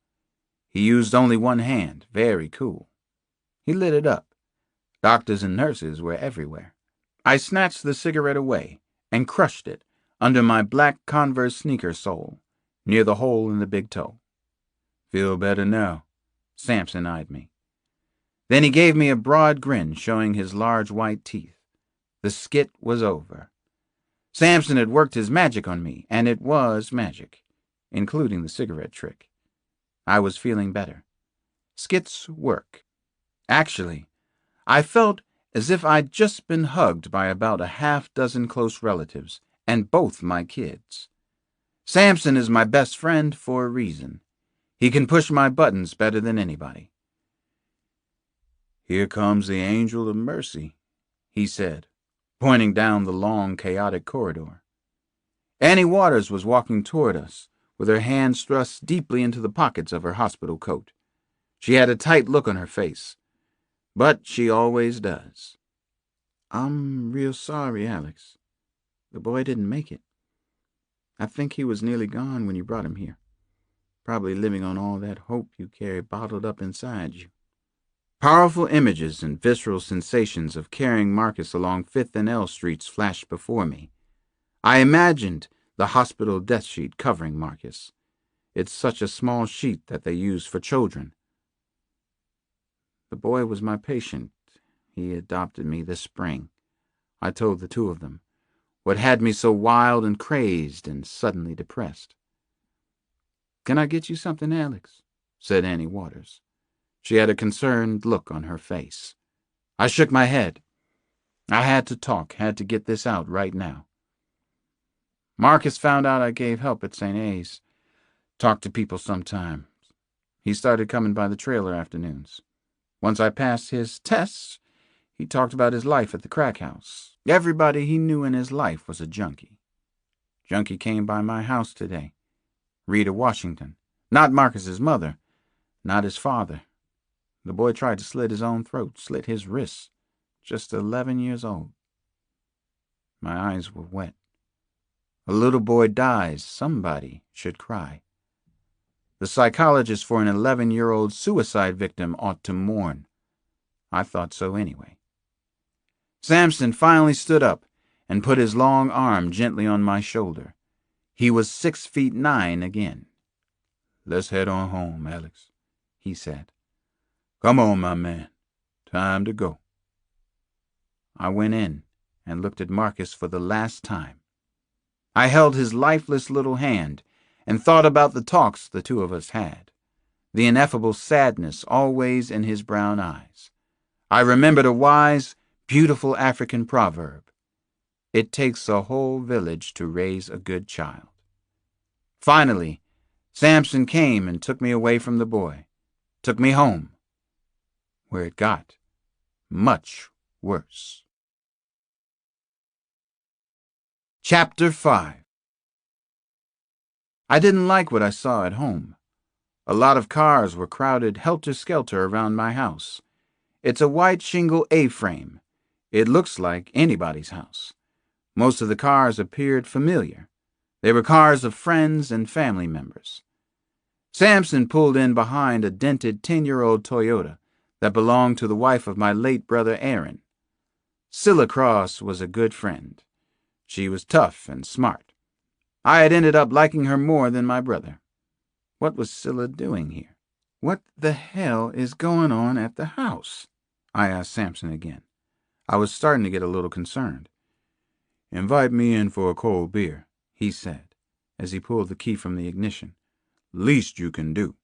He used only one hand, very cool. He lit it up. Doctors and nurses were everywhere. I snatched the cigarette away and crushed it under my black Converse sneaker sole, near the hole in the big toe. Feel better now? Samson eyed me. Then he gave me a broad grin, showing his large white teeth. The skit was over. Samson had worked his magic on me, and it was magic, including the cigarette trick. I was feeling better. Skits work. Actually, I felt as if I'd just been hugged by about a half-dozen close relatives, and both my kids. Samson is my best friend for a reason. He can push my buttons better than anybody. Here comes the angel of mercy, he said, pointing down the long, chaotic corridor. Annie Waters was walking toward us, with her hands thrust deeply into the pockets of her hospital coat. She had a tight look on her face, but she always does. I'm real sorry, Alex. The boy didn't make it. I think he was nearly gone when you brought him here, probably living on all that hope you carry bottled up inside you. Powerful images and visceral sensations of carrying Marcus along 5th and L Streets flashed before me. I imagined the hospital death sheet covering Marcus. It's such a small sheet that they use for children. The boy was my patient. He adopted me this spring. I told the 2 of them what had me so wild and crazed and suddenly depressed. Can I get you something, Alex? Said Annie Waters. She had a concerned look on her face. I shook my head. I had to talk, had to get this out right now. Marcus found out I gave help at St. A's. Talked to people sometimes. He started coming by the trailer afternoons. Once I passed his tests, he talked about his life at the crack house. Everybody he knew in his life was a junkie. Junkie came by my house today. Rita Washington. Not Marcus's mother. Not his father. The boy tried to slit his own throat, slit his wrists. Just 11 years old. My eyes were wet. A little boy dies. Somebody should cry. The psychologist for an 11-year-old suicide victim ought to mourn. I thought so anyway. Samson finally stood up and put his long arm gently on my shoulder. He was 6'9" again. Let's head on home, Alex, he said. Come on, my man. Time to go. I went in and looked at Marcus for the last time. I held his lifeless little hand and thought about the talks the two of us had, the ineffable sadness always in his brown eyes. I remembered a wise, beautiful African proverb: "It takes a whole village to raise a good child." Finally, Samson came and took me away from the boy, took me home, where it got much worse. Chapter 5. I didn't like what I saw at home. A lot of cars were crowded helter-skelter around my house. It's a white shingle A-frame. It looks like anybody's house. Most of the cars appeared familiar. They were cars of friends and family members. Samson pulled in behind a dented 10-year-old Toyota that belonged to the wife of my late brother Aaron. Scylla Cross was a good friend. She was tough and smart. I had ended up liking her more than my brother. What was Scylla doing here? "What the hell is going on at the house?" I asked Samson again. I was starting to get a little concerned. "Invite me in for a cold beer," he said, as he pulled the key from the ignition. "Least you can do."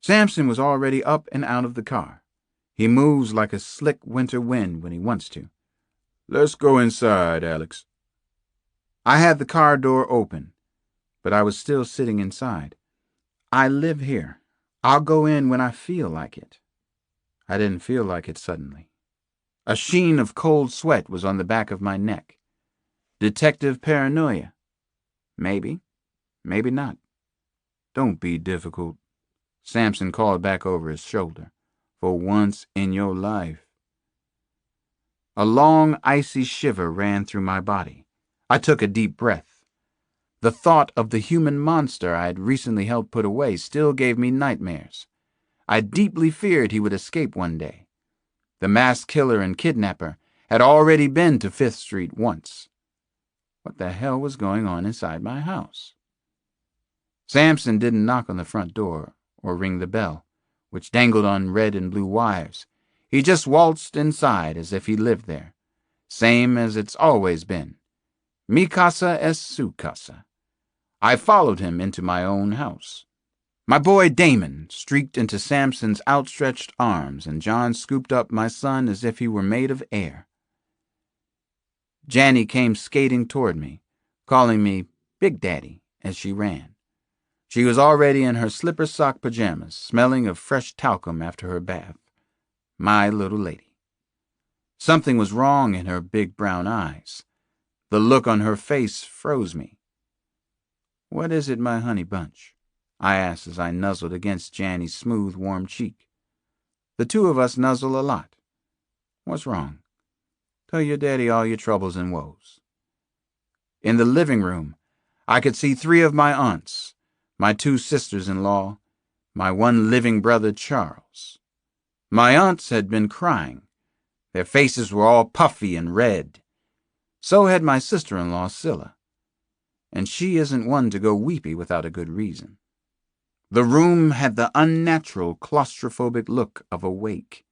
Samson was already up and out of the car. He moves like a slick winter wind when he wants to. "Let's go inside, Alex." I had the car door open, but I was still sitting inside. "I live here. I'll go in when I feel like it." I didn't feel like it suddenly. A sheen of cold sweat was on the back of my neck. Detective paranoia? Maybe. Maybe not. "Don't be difficult," Samson called back over his shoulder. "For once in your life." A long, icy shiver ran through my body. I took a deep breath. The thought of the human monster I had recently helped put away still gave me nightmares. I deeply feared he would escape one day. The masked killer and kidnapper had already been to 5th Street once. What the hell was going on inside my house? Samson didn't knock on the front door or ring the bell, which dangled on red and blue wires. He just waltzed inside as if he lived there, same as it's always been. Mi casa es su casa. I followed him into my own house. My boy Damon streaked into Samson's outstretched arms, and John scooped up my son as if he were made of air. Janny came skating toward me, calling me Big Daddy as she ran. She was already in her slipper-sock pajamas, smelling of fresh talcum after her bath. My little lady. Something was wrong in her big brown eyes. The look on her face froze me. "What is it, my honey bunch?" I asked as I nuzzled against Janny's smooth, warm cheek. The two of us nuzzle a lot. "What's wrong? Tell your daddy all your troubles and woes." In the living room, I could see 3 of my aunts, my 2 sisters-in-law, my 1 living brother Charles. My aunts had been crying. Their faces were all puffy and red. So had my sister-in-law Scylla. And she isn't one to go weepy without a good reason. The room had the unnatural, claustrophobic look of a wake.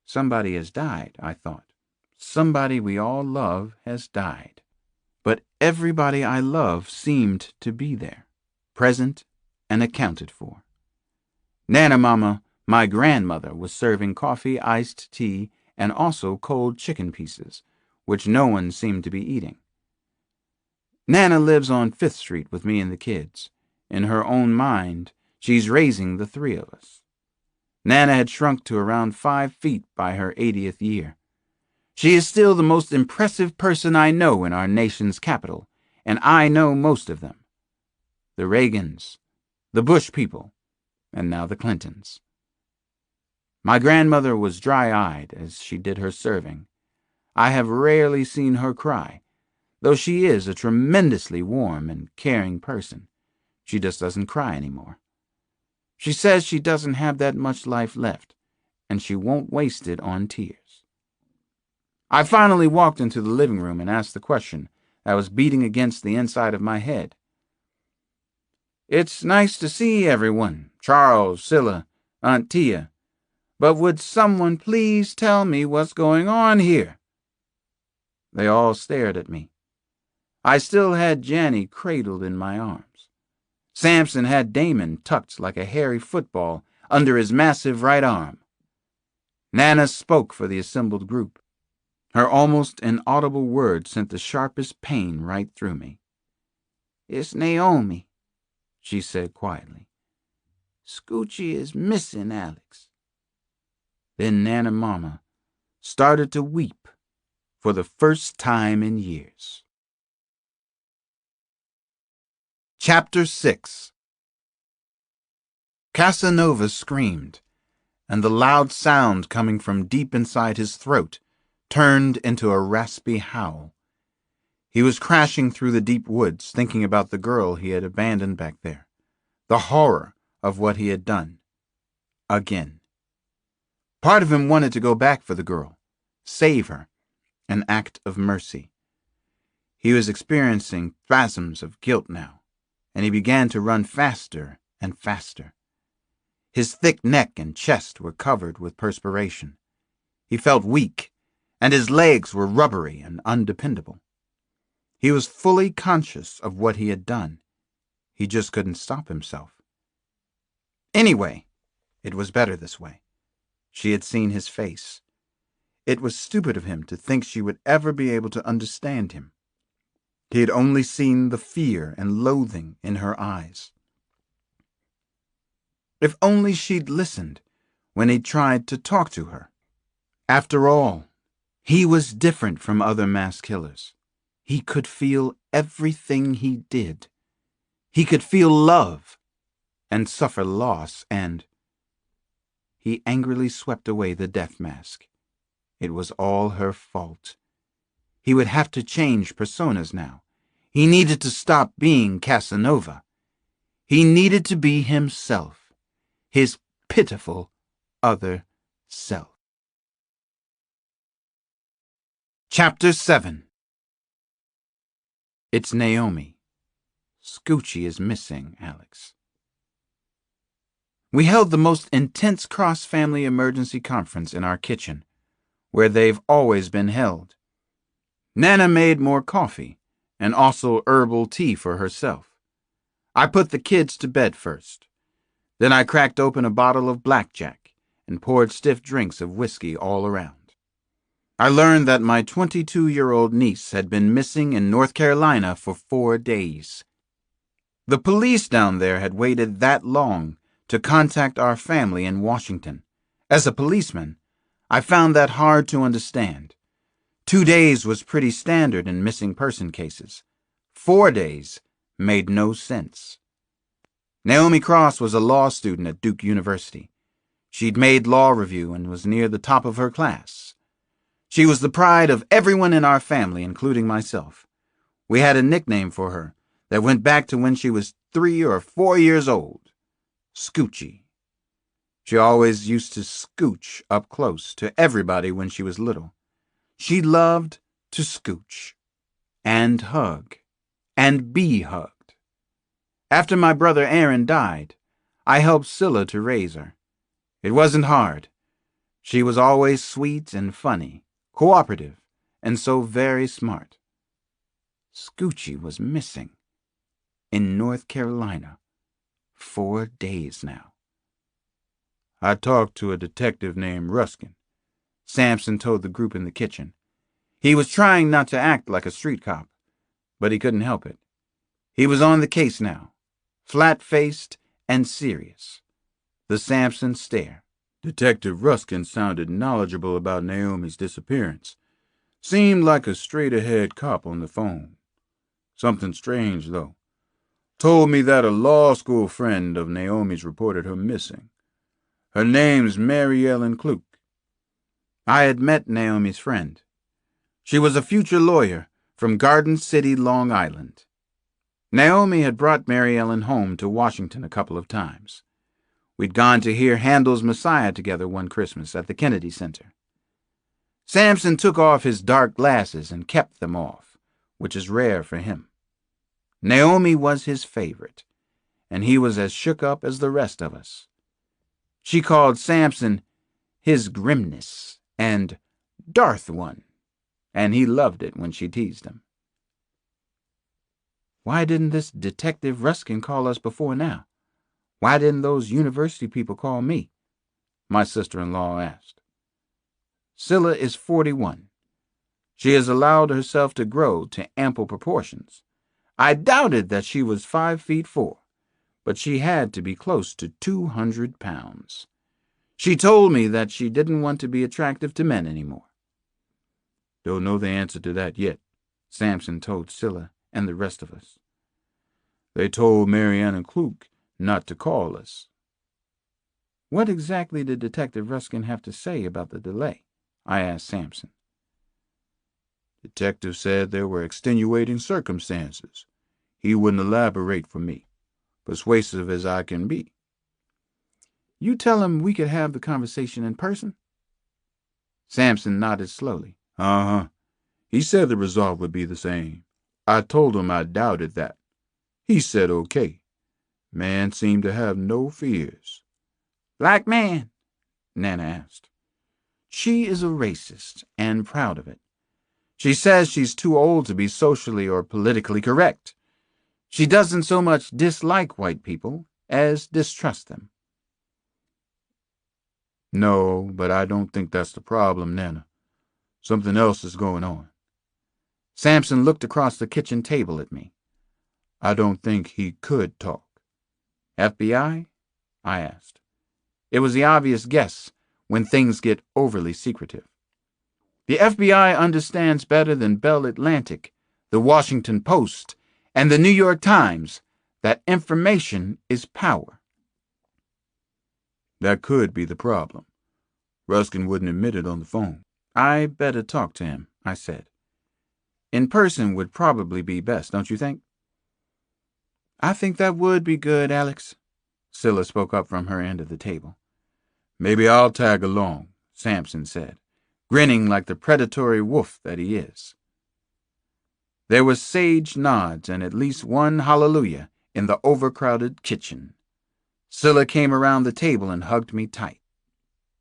Somebody has died, I thought. Somebody we all love has died. But everybody I love seemed to be there, present and accounted for. Nana Mama, my grandmother, was serving coffee, iced tea, and also cold chicken pieces, which no one seemed to be eating. Nana lives on 5th Street with me and the kids. In her own mind, she's raising the 3 of us. Nana had shrunk to around 5 feet by her 80th year. She is still the most impressive person I know in our nation's capital, and I know most of them. The Reagans, the Bush people, and now the Clintons. My grandmother was dry-eyed as she did her serving. I have rarely seen her cry, though she is a tremendously warm and caring person. She just doesn't cry anymore. She says she doesn't have that much life left, and she won't waste it on tears. I finally walked into the living room and asked the question that was beating against the inside of my head. "It's nice to see everyone, Charles, Scylla, Aunt Tia, but would someone please tell me what's going on here?" They all stared at me. I still had Janny cradled in my arms. Samson had Damon tucked like a hairy football under his massive right arm. Nana spoke for the assembled group. Her almost inaudible words sent the sharpest pain right through me. "It's Naomi," she said quietly. "Scoochie is missing, Alex." Then Nana Mama started to weep for the first time in years. Chapter 6. Casanova screamed, and the loud sound coming from deep inside his throat turned into a raspy howl. He was crashing through the deep woods, thinking about the girl he had abandoned back there, the horror of what he had done. Again. Part of him wanted to go back for the girl, save her, an act of mercy. He was experiencing spasms of guilt now, and he began to run faster and faster. His thick neck and chest were covered with perspiration. He felt weak, and his legs were rubbery and undependable. He was fully conscious of what he had done. He just couldn't stop himself. Anyway, it was better this way. She had seen his face. It was stupid of him to think she would ever be able to understand him. He had only seen the fear and loathing in her eyes. If only she'd listened when he tried to talk to her. After all, he was different from other mass killers. He could feel everything he did. He could feel love and suffer loss, and he angrily swept away the death mask. It was all her fault. He would have to change personas now. He needed to stop being Casanova. He needed to be himself. His pitiful other self. Chapter 7. It's Naomi. Scoochie is missing, Alex. We held the most intense cross-family emergency conference in our kitchen, where they've always been held. Nana made more coffee, and also herbal tea for herself. I put the kids to bed first. Then I cracked open a bottle of blackjack and poured stiff drinks of whiskey all around. I learned that my 22-year-old niece had been missing in North Carolina for 4 days. The police down there had waited that long to contact our family in Washington. As a policeman, I found that hard to understand. 2 days was pretty standard in missing person cases. 4 days made no sense. Naomi Cross was a law student at Duke University. She'd made law review and was near the top of her class. She was the pride of everyone in our family, including myself. We had a nickname for her that went back to when she was 3 or 4 years old. Scoochie. She always used to scooch up close to everybody when she was little. She loved to scooch and hug and be hugged. After my brother Aaron died, I helped Scylla to raise her. It wasn't hard. She was always sweet and funny, cooperative, and so very smart. Scoochie was missing. In North Carolina. 4 days now. I talked to a detective named Ruskin, Samson told the group in the kitchen. He was trying not to act like a street cop, but he couldn't help it. He was on the case now, flat-faced and serious. The Samson stare. Detective Ruskin sounded knowledgeable about Naomi's disappearance. Seemed like a straight-ahead cop on the phone. Something strange, though. Told me that a law school friend of Naomi's reported her missing. Her name's Mary Ellen Kluke. I had met Naomi's friend. She was a future lawyer from Garden City, Long Island. Naomi had brought Mary Ellen home to Washington a couple of times. We'd gone to hear Handel's Messiah together one Christmas at the Kennedy Center. Samson took off his dark glasses and kept them off, which is rare for him. Naomi was his favorite, and he was as shook up as the rest of us. She called Samson his grimness and Darth One, and he loved it when she teased him. Why didn't this Detective Ruskin call us before now? Why didn't those university people call me? My sister-in-law asked. Scylla is 41. She has allowed herself to grow to ample proportions. I doubted that she was 5'4", but she had to be close to 200 pounds. She told me that she didn't want to be attractive to men anymore. Don't know the answer to that yet, Sampson told Scylla and the rest of us. They told Marianne and Klug not to call us. What exactly did Detective Ruskin have to say about the delay? I asked Sampson. Detective said there were extenuating circumstances. He wouldn't elaborate for me, persuasive as I can be. You tell him we could have the conversation in person? Sampson nodded slowly. Uh-huh. He said the result would be the same. I told him I doubted that. He said okay. Man seemed to have no fears. Black man? Nana asked. She is a racist and proud of it. She says she's too old to be socially or politically correct. She doesn't so much dislike white people as distrust them. No, but I don't think that's the problem, Nana. Something else is going on. Sampson looked across the kitchen table at me. I don't think he could talk. FBI? I asked. It was the obvious guess when things get overly secretive. The FBI understands better than Bell Atlantic, the Washington Post, and the New York Times that information is power. That could be the problem. Ruskin wouldn't admit it on the phone. I better talk to him, I said. In person would probably be best, don't you think? I think that would be good, Alex. Scylla spoke up from her end of the table. Maybe I'll tag along, Sampson said, grinning like the predatory wolf that he is. There was sage nods and at least one hallelujah in the overcrowded kitchen. Scylla came around the table and hugged me tight.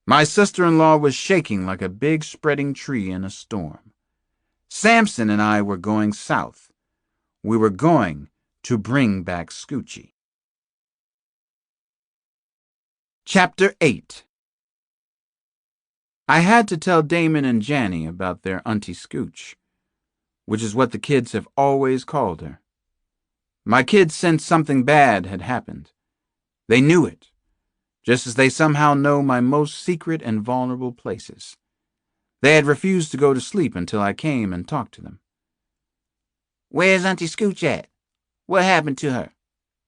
My sister-in-law was shaking like a big spreading tree in a storm. Sampson and I were going south. We were going to bring back Scoochie. Chapter 8. I had to tell Damon and Janny about their Auntie Scooch, which is what the kids have always called her. My kids sensed something bad had happened. They knew it, just as they somehow know my most secret and vulnerable places. They had refused to go to sleep until I came and talked to them. Where's Auntie Scooch at? What happened to her?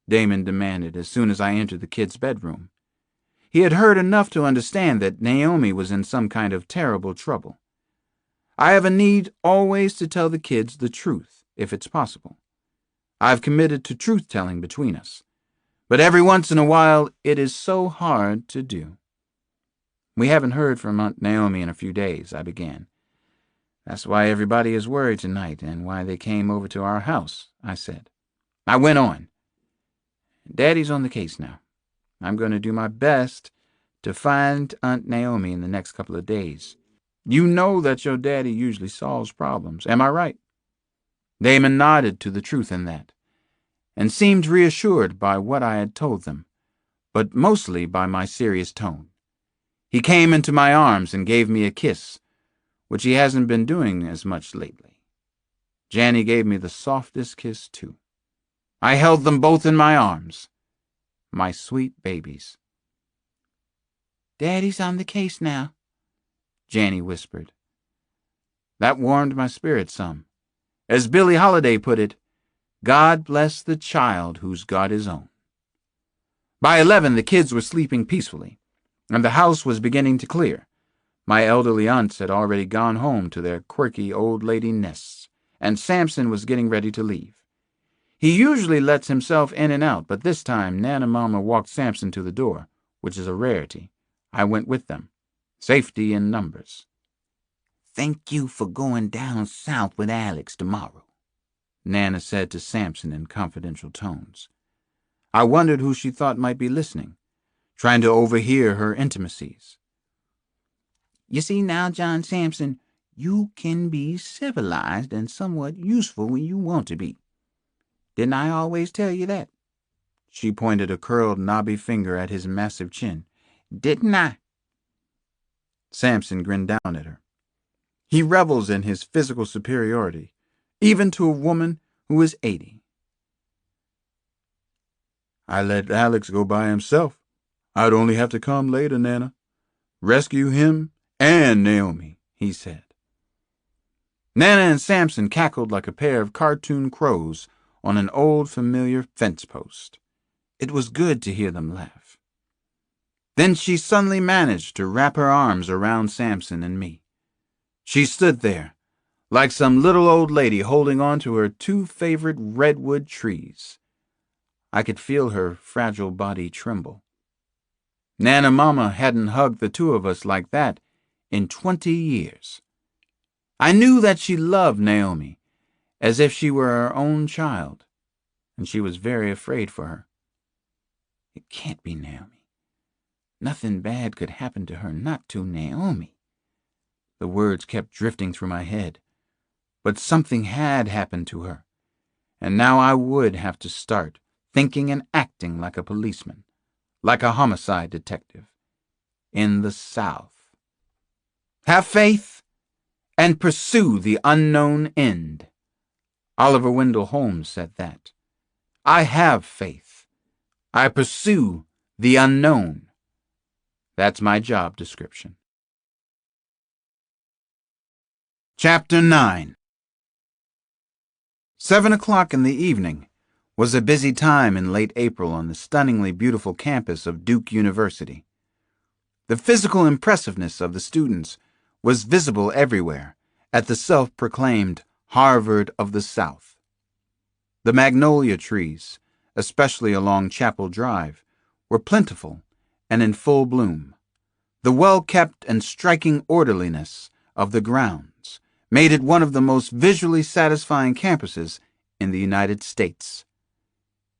Damon demanded as soon as I entered the kids' bedroom. He had heard enough to understand that Naomi was in some kind of terrible trouble. I have a need always to tell the kids the truth, if it's possible. I've committed to truth-telling between us, but every once in a while it is so hard to do. We haven't heard from Aunt Naomi in a few days, I began. That's why everybody is worried tonight and why they came over to our house, I said. I went on. Daddy's on the case now. I'm going to do my best to find Aunt Naomi in the next couple of days. You know that your daddy usually solves problems, am I right? Damon nodded to the truth in that, and seemed reassured by what I had told them, but mostly by my serious tone. He came into my arms and gave me a kiss, which he hasn't been doing as much lately. Janny gave me the softest kiss, too. I held them both in my arms. My sweet babies. Daddy's on the case now, Janny whispered. That warmed my spirit some. As Billie Holiday put it, God bless the child who's got his own. By 11, the kids were sleeping peacefully, and the house was beginning to clear. My elderly aunts had already gone home to their quirky old lady nests, and Sampson was getting ready to leave. He usually lets himself in and out, but this time Nana Mama walked Sampson to the door, which is a rarity. I went with them. Safety in numbers. Thank you for going down south with Alex tomorrow, Nana said to Sampson in confidential tones. I wondered who she thought might be listening, trying to overhear her intimacies. You see now, John Sampson, you can be civilized and somewhat useful when you want to be. Didn't I always tell you that? She pointed a curled, knobby finger at his massive chin. Didn't I? Samson grinned down at her. He revels in his physical superiority, even to a woman who is 80. I let Alex go by himself. I'd only have to come later, Nana. Rescue him and Naomi, he said. Nana and Samson cackled like a pair of cartoon crows on an old familiar fence post. It was good to hear them laugh. Then she suddenly managed to wrap her arms around Samson and me. She stood there, like some little old lady holding on to her two favorite redwood trees. I could feel her fragile body tremble. Nana Mama hadn't hugged the two of us like that in 20 years. I knew that she loved Naomi, as if she were her own child, and she was very afraid for her. It can't be Naomi. Nothing bad could happen to her, not to Naomi. The words kept drifting through my head, but something had happened to her, and now I would have to start thinking and acting like a policeman, like a homicide detective, in the South. Have faith and pursue the unknown end. Oliver Wendell Holmes said that. I have faith. I pursue the unknown. That's my job description. Chapter 9. 7 o'clock in the evening was a busy time in late April on the stunningly beautiful campus of Duke University. The physical impressiveness of the students was visible everywhere at the self-proclaimed Harvard of the South. The magnolia trees, especially along Chapel Drive, were plentiful and in full bloom. The well-kept and striking orderliness of the grounds made it one of the most visually satisfying campuses in the United States.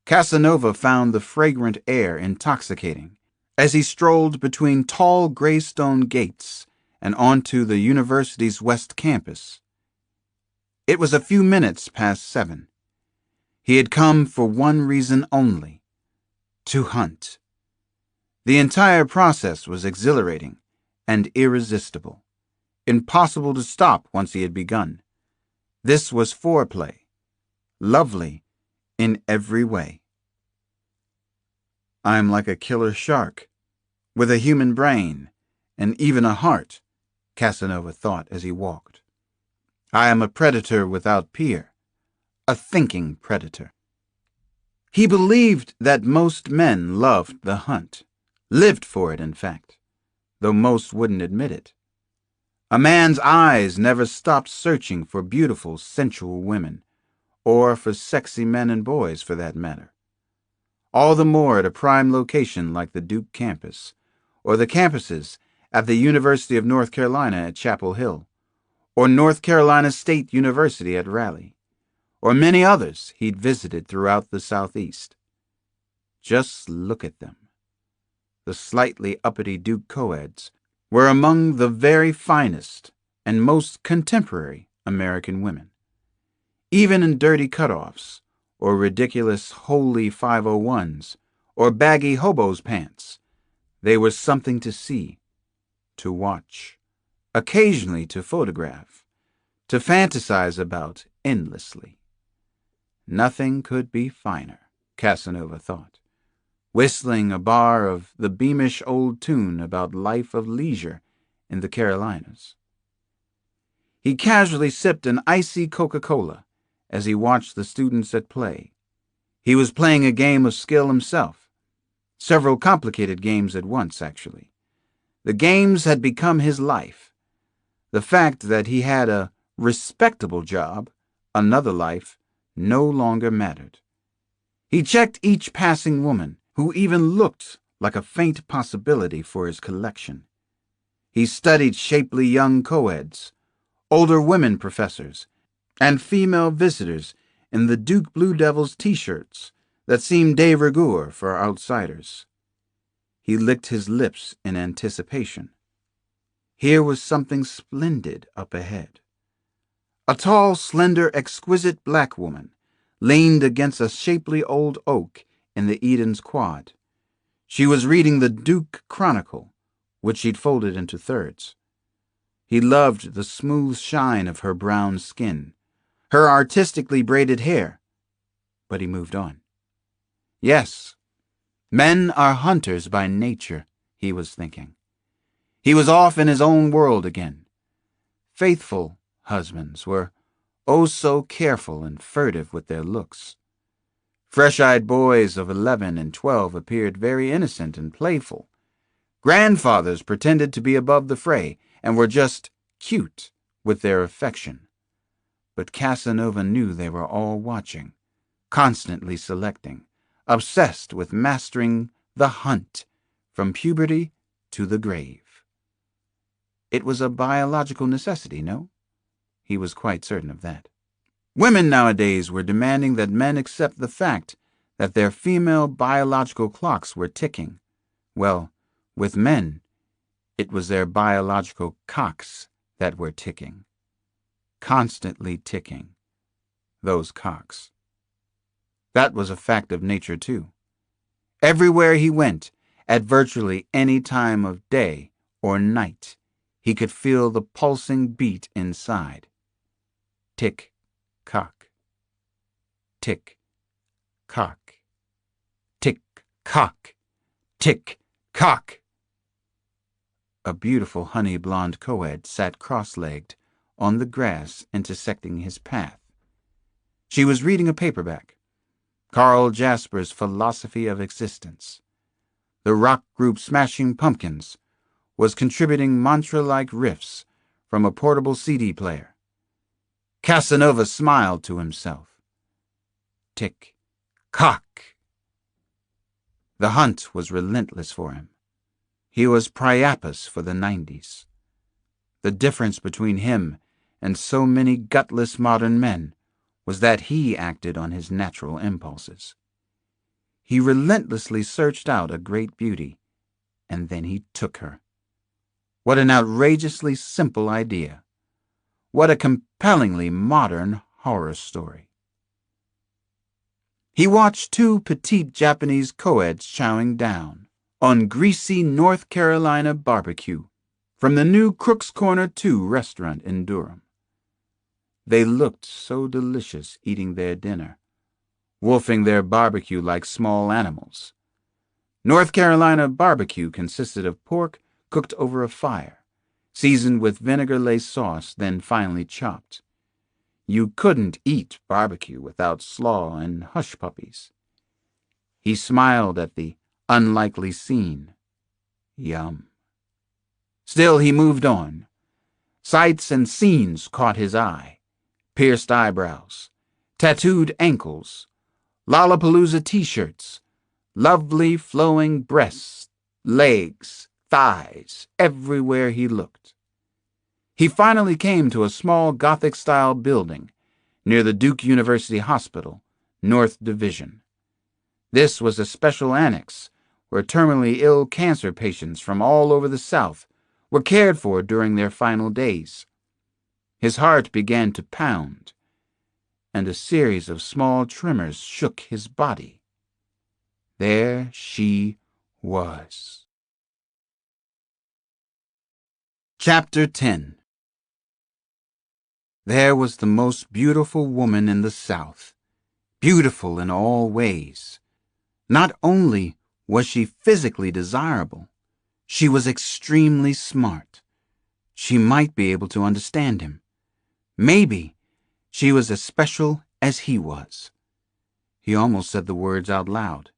Casanova found the fragrant air intoxicating as he strolled between tall gray stone gates and onto the university's west campus. It was a few minutes past 7. He had come for one reason only: to hunt. The entire process was exhilarating and irresistible, impossible to stop once he had begun. This was foreplay, lovely in every way. I'm like a killer shark, with a human brain and even a heart, Casanova thought as he walked. I am a predator without peer, a thinking predator. He believed that most men loved the hunt, lived for it in fact, though most wouldn't admit it. A man's eyes never stopped searching for beautiful, sensual women, or for sexy men and boys for that matter. All the more at a prime location like the Duke campus, or the campuses at the University of North Carolina at Chapel Hill, or North Carolina State University at Raleigh, or many others he'd visited throughout the Southeast. Just look at them. The slightly uppity Duke co-eds were among the very finest and most contemporary American women. Even in dirty cutoffs, or ridiculous holy 501s, or baggy hobo's pants, they were something to see, to watch, occasionally to photograph, to fantasize about endlessly. Nothing could be finer, Casanova thought, whistling a bar of the beamish old tune about life of leisure in the Carolinas. He casually sipped an icy Coca-Cola as he watched the students at play. He was playing a game of skill himself, several complicated games at once, actually. The games had become his life. The fact that he had a respectable job, another life, no longer mattered. He checked each passing woman, who even looked like a faint possibility for his collection. He studied shapely young co-eds, older women professors, and female visitors in the Duke Blue Devils t-shirts that seemed de rigueur for outsiders. He licked his lips in anticipation. Here was something splendid up ahead. A tall, slender, exquisite black woman, leaned against a shapely old oak in the Eden's quad. She was reading the Duke Chronicle, which she'd folded into thirds. He loved the smooth shine of her brown skin, her artistically braided hair, but he moved on. Yes, men are hunters by nature, he was thinking. He was off in his own world again. Faithful husbands were oh so careful and furtive with their looks. Fresh-eyed boys of 11 and 12 appeared very innocent and playful. Grandfathers pretended to be above the fray and were just cute with their affection. But Casanova knew they were all watching, constantly selecting, obsessed with mastering the hunt from puberty to the grave. It was a biological necessity, no? He was quite certain of that. Women nowadays were demanding that men accept the fact that their female biological clocks were ticking. Well, with men, it was their biological cocks that were ticking. Constantly ticking. Those cocks. That was a fact of nature, too. Everywhere he went, at virtually any time of day or night, he could feel the pulsing beat inside. Tick, cock. Tick, cock. Tick, cock. Tick, cock. A beautiful honey-blonde co-ed sat cross-legged on the grass intersecting his path. She was reading a paperback, Carl Jasper's Philosophy of Existence. The rock group Smashing Pumpkins was contributing mantra-like riffs from a portable CD player. Casanova smiled to himself. Tick, cock. The hunt was relentless for him. He was Priapus for the 90s. The difference between him and so many gutless modern men was that he acted on his natural impulses. He relentlessly searched out a great beauty, and then he took her. What an outrageously simple idea. What a compellingly modern horror story. He watched two petite Japanese co-eds chowing down on greasy North Carolina barbecue from the new Crook's Corner 2 restaurant in Durham. They looked so delicious eating their dinner, wolfing their barbecue like small animals. North Carolina barbecue consisted of pork cooked over a fire, seasoned with vinegar-laced sauce, then finely chopped. You couldn't eat barbecue without slaw and hush puppies. He smiled at the unlikely scene. Yum. Still he moved on. Sights and scenes caught his eye. Pierced eyebrows, tattooed ankles, Lollapalooza t-shirts, lovely flowing breasts, legs, thighs, everywhere he looked. He finally came to a small Gothic-style building near the Duke University Hospital, North Division. This was a special annex where terminally ill cancer patients from all over the South were cared for during their final days. His heart began to pound, and a series of small tremors shook his body. There she was. Chapter 10. There was the most beautiful woman in the South, beautiful in all ways. Not only was she physically desirable, she was extremely smart. She might be able to understand him. Maybe she was as special as he was. He almost said the words out loud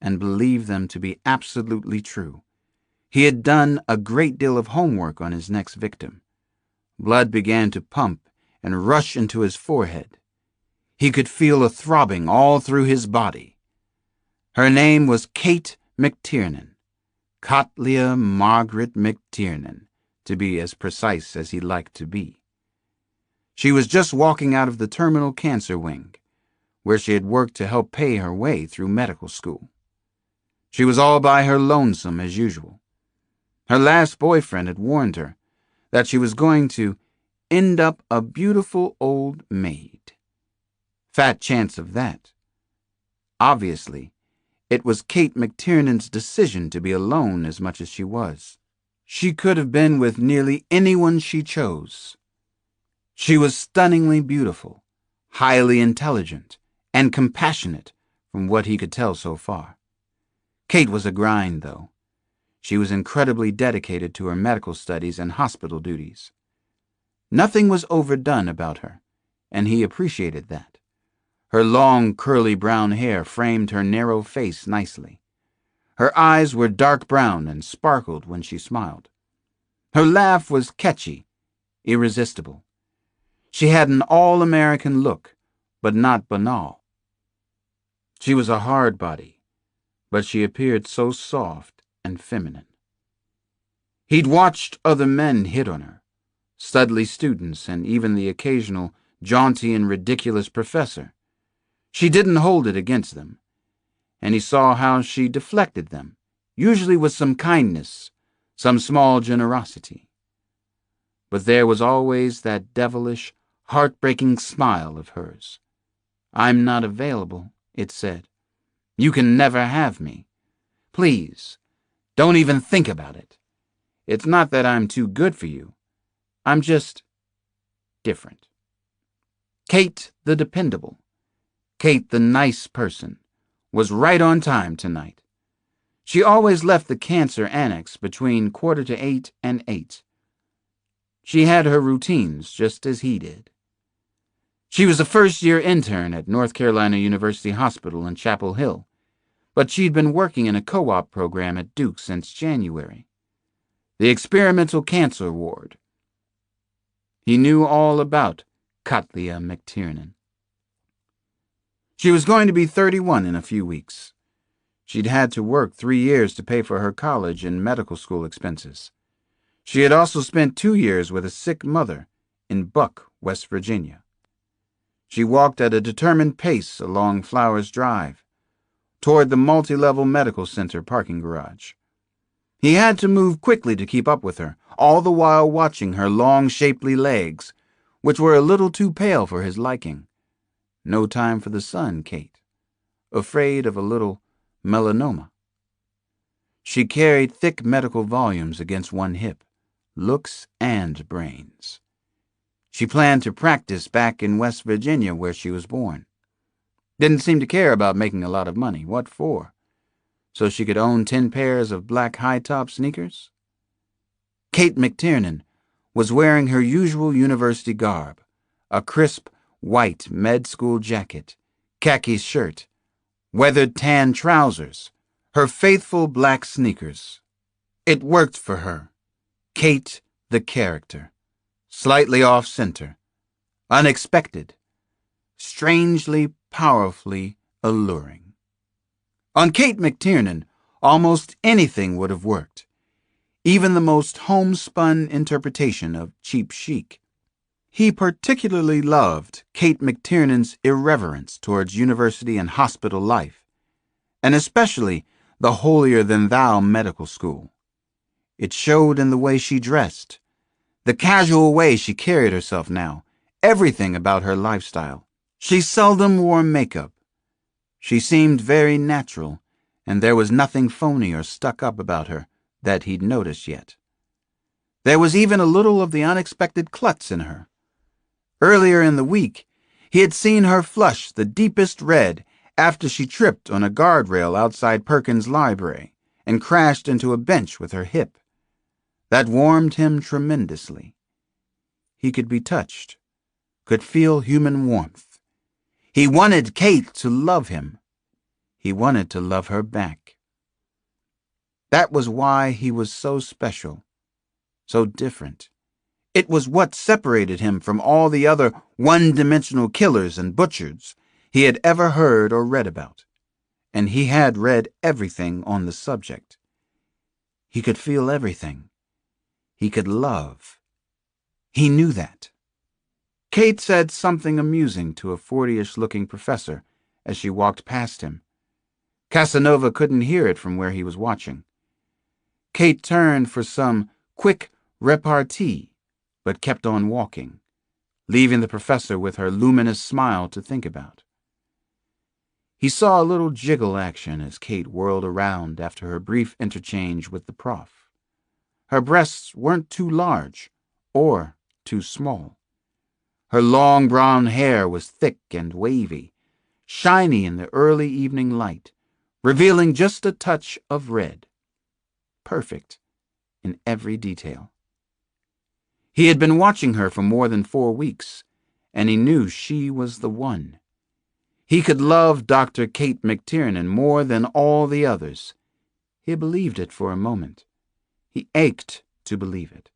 and believed them to be absolutely true. He had done a great deal of homework on his next victim. Blood began to pump and rush into his forehead. He could feel a throbbing all through his body. Her name was Kate McTiernan. Cotlia Margaret McTiernan, to be as precise as he liked to be. She was just walking out of the terminal cancer wing, where she had worked to help pay her way through medical school. She was all by her lonesome as usual. Her last boyfriend had warned her that she was going to end up a beautiful old maid. Fat chance of that. Obviously, it was Kate McTiernan's decision to be alone as much as she was. She could have been with nearly anyone she chose. She was stunningly beautiful, highly intelligent, and compassionate from what he could tell so far. Kate was a grind, though. She was incredibly dedicated to her medical studies and hospital duties. Nothing was overdone about her, and he appreciated that. Her long, curly brown hair framed her narrow face nicely. Her eyes were dark brown and sparkled when she smiled. Her laugh was catchy, irresistible. She had an all-American look, but not banal. She was a hard body, but she appeared so soft and feminine. He'd watched other men hit on her, studly students and even the occasional jaunty and ridiculous professor. She didn't hold it against them, and he saw how she deflected them, usually with some kindness, some small generosity. But there was always that devilish, heartbreaking smile of hers. "I'm not available," it said. "You can never have me. Please, don't even think about it. It's not that I'm too good for you. I'm just different." Kate the dependable, Kate the nice person, was right on time tonight. She always left the cancer annex between 7:45 and 8. She had her routines just as he did. She was a first-year intern at North Carolina University Hospital in Chapel Hill, but she'd been working in a co-op program at Duke since January. The experimental cancer ward. He knew all about Katlia McTiernan. She was going to be 31 in a few weeks. She'd had to work 3 years to pay for her college and medical school expenses. She had also spent 2 years with a sick mother in Buck, West Virginia. She walked at a determined pace along Flowers Drive, toward the multi-level medical center parking garage. He had to move quickly to keep up with her, all the while watching her long, shapely legs, which were a little too pale for his liking. No time for the sun, Kate. Afraid of a little melanoma. She carried thick medical volumes against one hip, looks and brains. She planned to practice back in West Virginia where she was born. Didn't seem to care about making a lot of money. What for? So she could own 10 pairs of black high-top sneakers? Kate McTiernan was wearing her usual university garb, a crisp white med school jacket, khaki shirt, weathered tan trousers, her faithful black sneakers. It worked for her. Kate the character, slightly off-center, unexpected, strangely, powerfully alluring. On Kate McTiernan, almost anything would have worked, even the most homespun interpretation of cheap chic. He particularly loved Kate McTiernan's irreverence towards university and hospital life, and especially the holier-than-thou medical school. It showed in the way she dressed, the casual way she carried herself now, everything about her lifestyle. She seldom wore makeup. She seemed very natural, and there was nothing phony or stuck up about her that he'd noticed yet. There was even a little of the unexpected klutz in her. Earlier in the week, he had seen her flush the deepest red after she tripped on a guardrail outside Perkins' library and crashed into a bench with her hip. That warmed him tremendously. He could be touched, could feel human warmth. He wanted Kate to love him. He wanted to love her back. That was why he was so special, so different. It was what separated him from all the other one-dimensional killers and butchers he had ever heard or read about. And he had read everything on the subject. He could feel everything. He could love. He knew that. Kate said something amusing to a 40-ish-looking professor as she walked past him. Casanova couldn't hear it from where he was watching. Kate turned for some quick repartee, but kept on walking, leaving the professor with her luminous smile to think about. He saw a little jiggle action as Kate whirled around after her brief interchange with the prof. Her breasts weren't too large or too small. Her long brown hair was thick and wavy, shiny in the early evening light, revealing just a touch of red. Perfect in every detail. He had been watching her for more than 4 weeks, and he knew she was the one. He could love Dr. Kate McTiernan more than all the others. He believed it for a moment. He ached to believe it.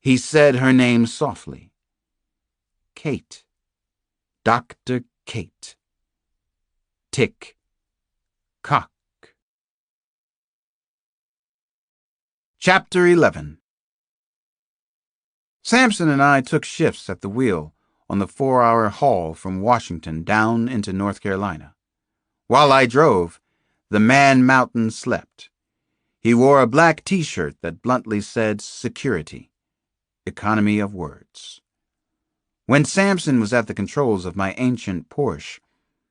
He said her name softly. Kate. Dr. Kate. Tick. Cock. Chapter 11. Sampson and I took shifts at the wheel on the 4-hour haul from Washington down into North Carolina. While I drove, the Man Mountain slept. He wore a black t-shirt that bluntly said security, economy of words. When Sampson was at the controls of my ancient Porsche,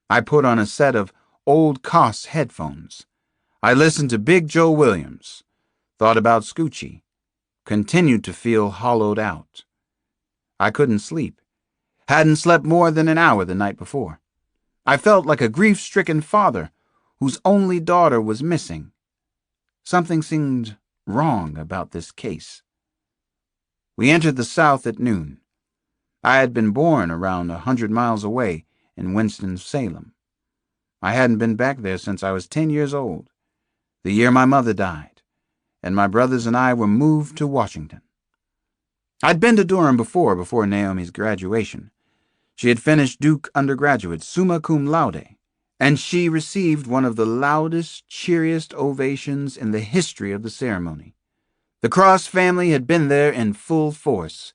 I put on a set of old Koss headphones. I listened to Big Joe Williams, thought about Scoochie, continued to feel hollowed out. I couldn't sleep. Hadn't slept more than an hour the night before. I felt like a grief-stricken father whose only daughter was missing. Something seemed wrong about this case. We entered the South at noon. I had been born around 100 miles away in Winston-Salem. I hadn't been back there since I was 10 years old, the year my mother died, and my brothers and I were moved to Washington. I'd been to Durham before Naomi's graduation. She had finished Duke undergraduate summa cum laude, and she received one of the loudest, cheeriest ovations in the history of the ceremony. The Cross family had been there in full force.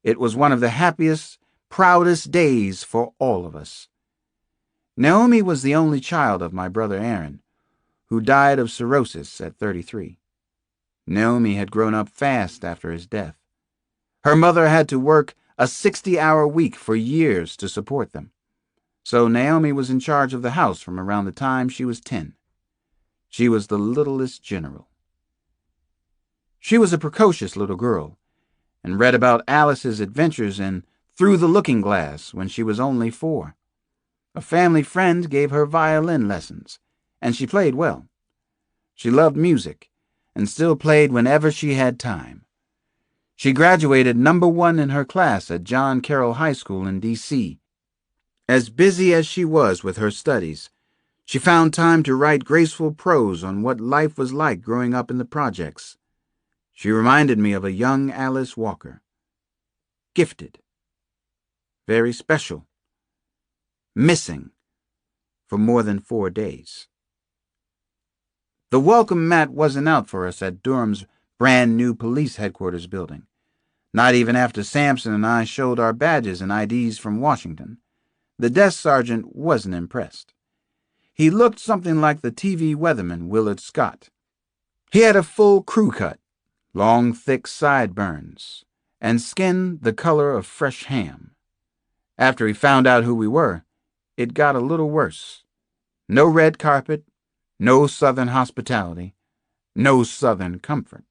It was one of the happiest, proudest days for all of us. Naomi was the only child of my brother Aaron, who died of cirrhosis at 33. Naomi had grown up fast after his death. Her mother had to work a 60-hour week for years to support them. So Naomi was in charge of the house from around the time she was 10. She was the littlest general. She was a precocious little girl, and read about Alice's adventures in Through the Looking Glass when she was only 4. A family friend gave her violin lessons, and she played well. She loved music, and still played whenever she had time. She graduated number 1 in her class at John Carroll High School in D.C. As busy as she was with her studies, she found time to write graceful prose on what life was like growing up in the projects. She reminded me of a young Alice Walker. Gifted. Very special. Missing for more than 4 days. The welcome mat wasn't out for us at Durham's brand new police headquarters building. Not even after Sampson and I showed our badges and IDs from Washington. The desk sergeant wasn't impressed. He looked something like the TV weatherman Willard Scott. He had a full crew cut, long thick sideburns, and skin the color of fresh ham. After he found out who we were, it got a little worse. No red carpet, no Southern hospitality, no Southern comfort.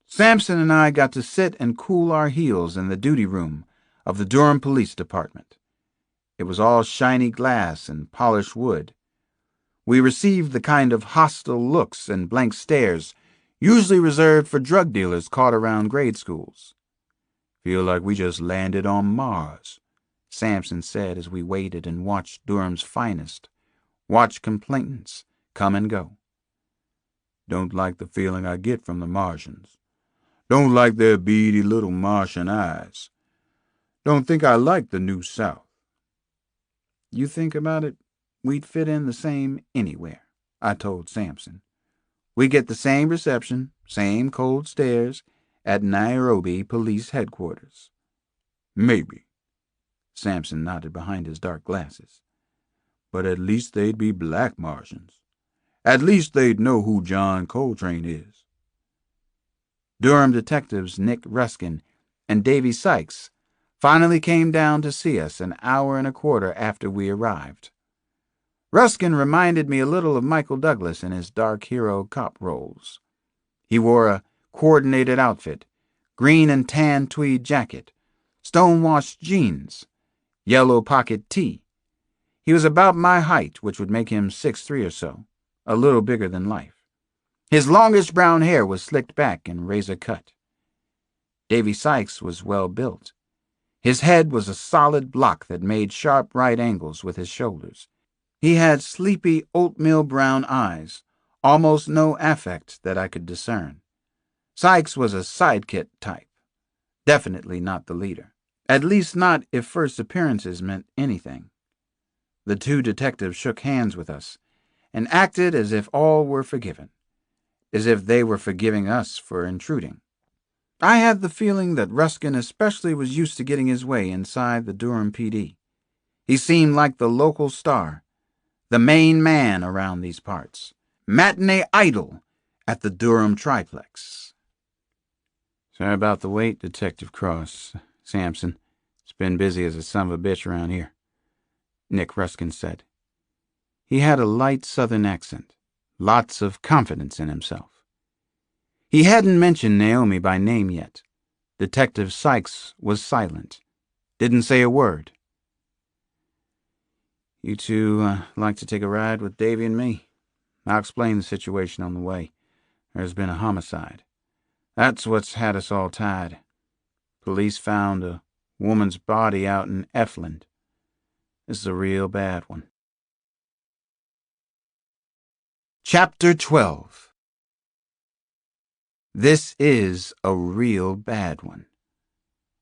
Sampson and I got to sit and cool our heels in the duty room of the Durham Police Department. It was all shiny glass and polished wood. We received the kind of hostile looks and blank stares usually reserved for drug dealers caught around grade schools. "Feel like we just landed on Mars," Sampson said as we waited and watched Durham's finest, watched complainants come and go. "Don't like the feeling I get from the Martians. Don't like their beady little Martian eyes. Don't think I like the New South." "You think about it, we'd fit in the same anywhere," I told Sampson. "We get the same reception, same cold stares at Nairobi Police Headquarters." "Maybe," Sampson nodded behind his dark glasses. "But at least they'd be black Martians. At least they'd know who John Coltrane is." Durham detectives Nick Ruskin and Davy Sykes finally came down to see us an hour and a quarter after we arrived. Ruskin reminded me a little of Michael Douglas in his dark hero cop roles. He wore a coordinated outfit, green and tan tweed jacket, stone-washed jeans, yellow pocket tee. He was about my height, which would make him 6'3" or so, a little bigger than life. His longish brown hair was slicked back and razor-cut. Davy Sykes was well built. His head was a solid block that made sharp right angles with his shoulders. He had sleepy oatmeal brown eyes, almost no affect that I could discern. Sykes was a sidekick type, definitely not the leader. At least not if first appearances meant anything. The two detectives shook hands with us and acted as if all were forgiven, as if they were forgiving us for intruding. I had the feeling that Ruskin especially was used to getting his way inside the Durham PD. He seemed like the local star, the main man around these parts, matinee idol at the Durham triplex. Sorry about the wait, Detective Cross. Sampson. It's been busy as a son of a bitch around here, Nick Ruskin said. He had a light southern accent, lots of confidence in himself. He hadn't mentioned Naomi by name yet. Detective Sykes was silent, didn't say a word. You two like to take a ride with Davy and me? I'll explain the situation on the way. There's been a homicide. That's what's had us all tied. Police found a woman's body out in Effland. This is a real bad one. Chapter 12. This is a real bad one.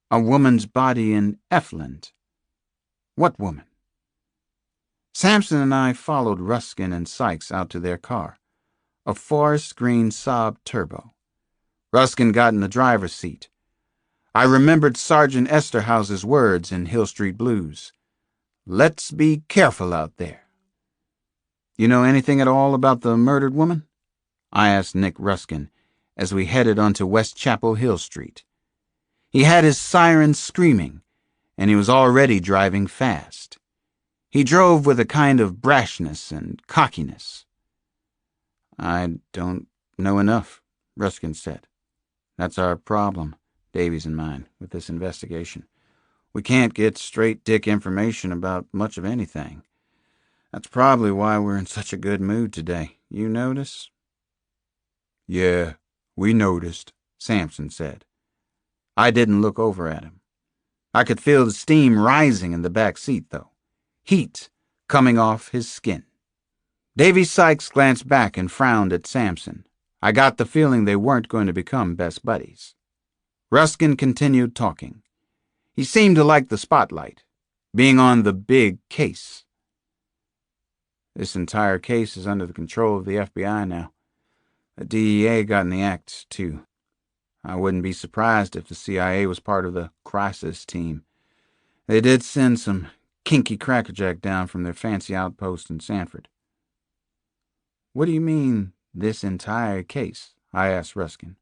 A woman's body in Effland. What woman? Sampson and I followed Ruskin and Sykes out to their car, a forest green Saab Turbo. Ruskin got in the driver's seat. I remembered Sergeant Esterhouse's words in Hill Street Blues. Let's be careful out there. You know anything at all about the murdered woman? I asked Nick Ruskin as we headed onto West Chapel Hill Street. He had his sirens screaming, and he was already driving fast. He drove with a kind of brashness and cockiness. I don't know enough, Ruskin said. That's our problem, Davies and mine, with this investigation. We can't get straight dick information about much of anything. That's probably why we're in such a good mood today. You notice? Yeah, we noticed, Sampson said. I didn't look over at him. I could feel the steam rising in the back seat, though. Heat coming off his skin. Davy Sykes glanced back and frowned at Sampson. I got the feeling they weren't going to become best buddies. Ruskin continued talking. He seemed to like the spotlight, being on the big case. This entire case is under the control of the FBI now. The DEA got in the act, too. I wouldn't be surprised if the CIA was part of the crisis team. They did send some kinky crackerjack down from their fancy outpost in Sanford. What do you mean, this entire case? I asked Ruskin.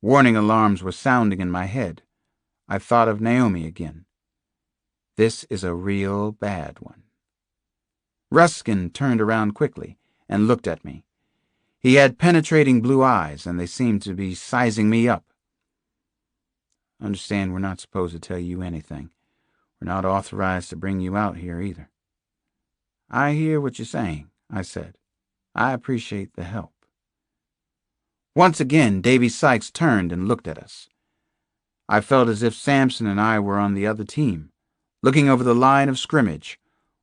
Warning alarms were sounding in my head. I thought of Naomi again. This is a real bad one. Ruskin turned around quickly and looked at me. He had penetrating blue eyes, and they seemed to be sizing me up. Understand we're not supposed to tell you anything. We're not authorized to bring you out here either. I hear what you're saying, I said. I appreciate the help. Once again, Davy Sykes turned and looked at us. I felt as if Sampson and I were on the other team, looking over the line of scrimmage,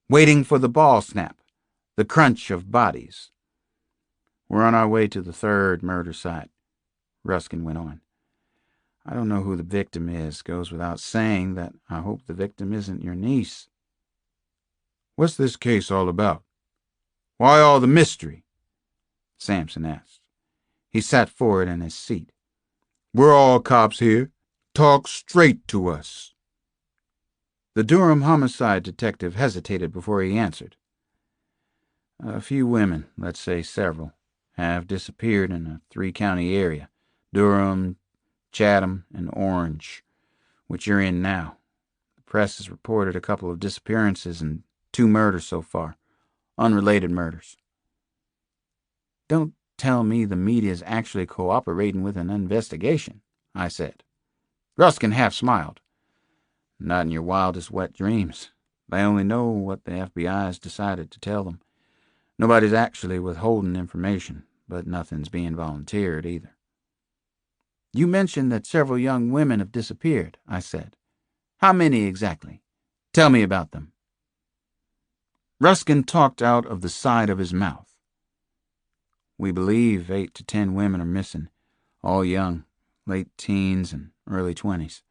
waiting for the ball snap, the crunch of bodies. We're on our way to the third murder site, Ruskin went on. I don't know who the victim is. Goes without saying that I hope the victim isn't your niece. What's this case all about? Why all the mystery? Sampson asked. He sat forward in his seat. We're all cops here. Talk straight to us. The Durham homicide detective hesitated before he answered. A few women, let's say several, have disappeared in a 3-county area. Durham, Chatham, and Orange, which you're in now. The press has reported a couple of disappearances and 2 murders so far, unrelated murders. Don't tell me the media's actually cooperating with an investigation, I said. Ruskin half smiled. Not in your wildest wet dreams. They only know what the FBI has decided to tell them. Nobody's actually withholding information, but nothing's being volunteered either. You mentioned that several young women have disappeared, I said. How many exactly? Tell me about them. Ruskin talked out of the side of his mouth. We believe 8 to 10 women are missing, all young, late teens and early 20s.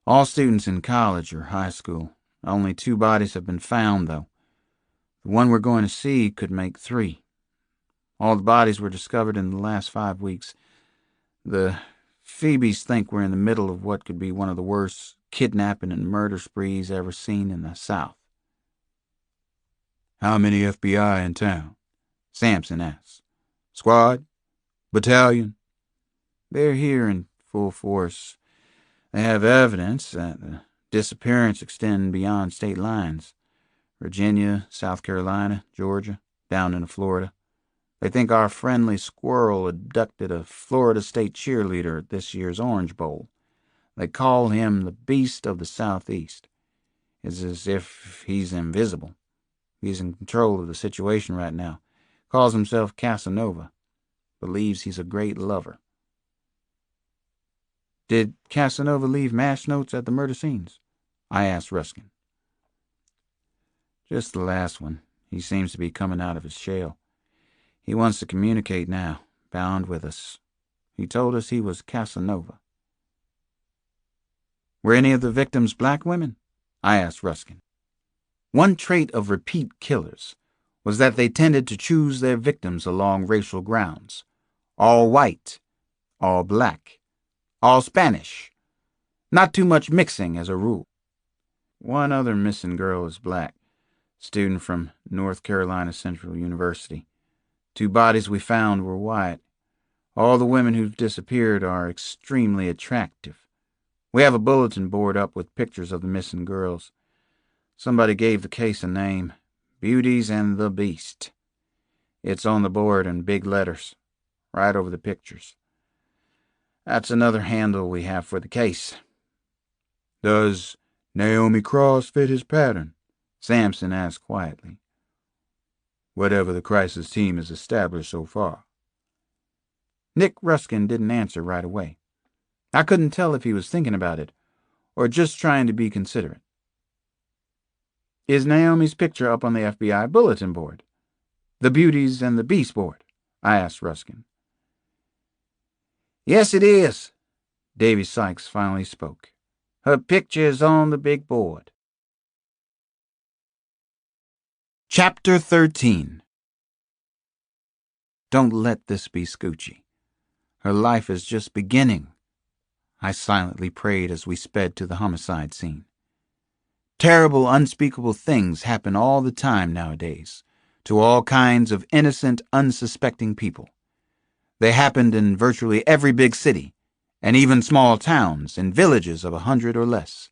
All students in college or high school. Only 2 bodies have been found, though. The one we're going to see could make 3. All the bodies were discovered in the last 5 weeks. The Phoebes think we're in the middle of what could be one of the worst kidnapping and murder sprees ever seen in the South. How many FBI in town? Sampson asked. Squad? Battalion? They're here in full force. They have evidence that the disappearance extends beyond state lines. Virginia, South Carolina, Georgia, down into Florida. They think our friendly squirrel abducted a Florida State cheerleader at this year's Orange Bowl. They call him the Beast of the Southeast. It's as if he's invisible. He's in control of the situation right now. Calls himself Casanova. Believes he's a great lover. Did Casanova leave mash notes at the murder scenes? I asked Ruskin. Just the last one. He seems to be coming out of his shell. He wants to communicate now, bound with us. He told us he was Casanova. Were any of the victims black women? I asked Ruskin. One trait of repeat killers was that they tended to choose their victims along racial grounds. All white, all black, all Spanish. Not too much mixing as a rule. One other missing girl is black, student from North Carolina Central University. 2 bodies we found were white. All the women who've disappeared are extremely attractive. We have a bulletin board up with pictures of the missing girls. Somebody gave the case a name, Beauties and the Beast. It's on the board in big letters, right over the pictures. That's another handle we have for the case. Does Naomi Cross fit his pattern? Sampson asked quietly. Whatever the crisis team has established so far. Nick Ruskin didn't answer right away. I couldn't tell if he was thinking about it or just trying to be considerate. Is Naomi's picture up on the FBI bulletin board? The Beauties and the Beast board? I asked Ruskin. Yes, it is. Davy Sykes finally spoke. Her picture is on the big board. Chapter 13. Don't let this be Scoochie. Her life is just beginning, I silently prayed as we sped to the homicide scene. Terrible, unspeakable things happen all the time nowadays, to all kinds of innocent, unsuspecting people. They happened in virtually every big city, and even small towns and villages of 100 or less.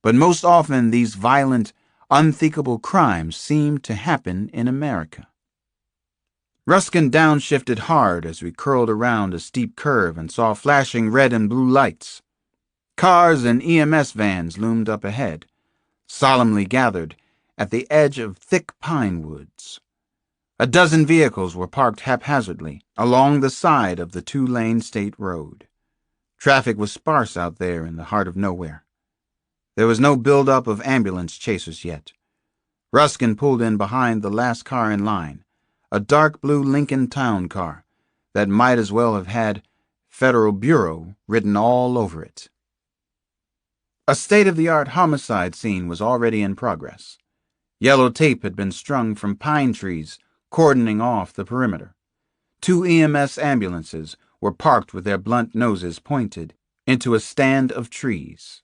But most often these violent, unthinkable crimes seem to happen in America. Ruskin downshifted hard as we curled around a steep curve and saw flashing red and blue lights. Cars and EMS vans loomed up ahead, solemnly gathered at the edge of thick pine woods. A dozen vehicles were parked haphazardly along the side of the 2-lane state road. Traffic was sparse out there in the heart of nowhere. There was no buildup of ambulance chasers yet. Ruskin pulled in behind the last car in line, a dark blue Lincoln Town car that might as well have had Federal Bureau written all over it. A state-of-the-art homicide scene was already in progress. Yellow tape had been strung from pine trees, cordoning off the perimeter. 2 EMS ambulances were parked with their blunt noses pointed into a stand of trees.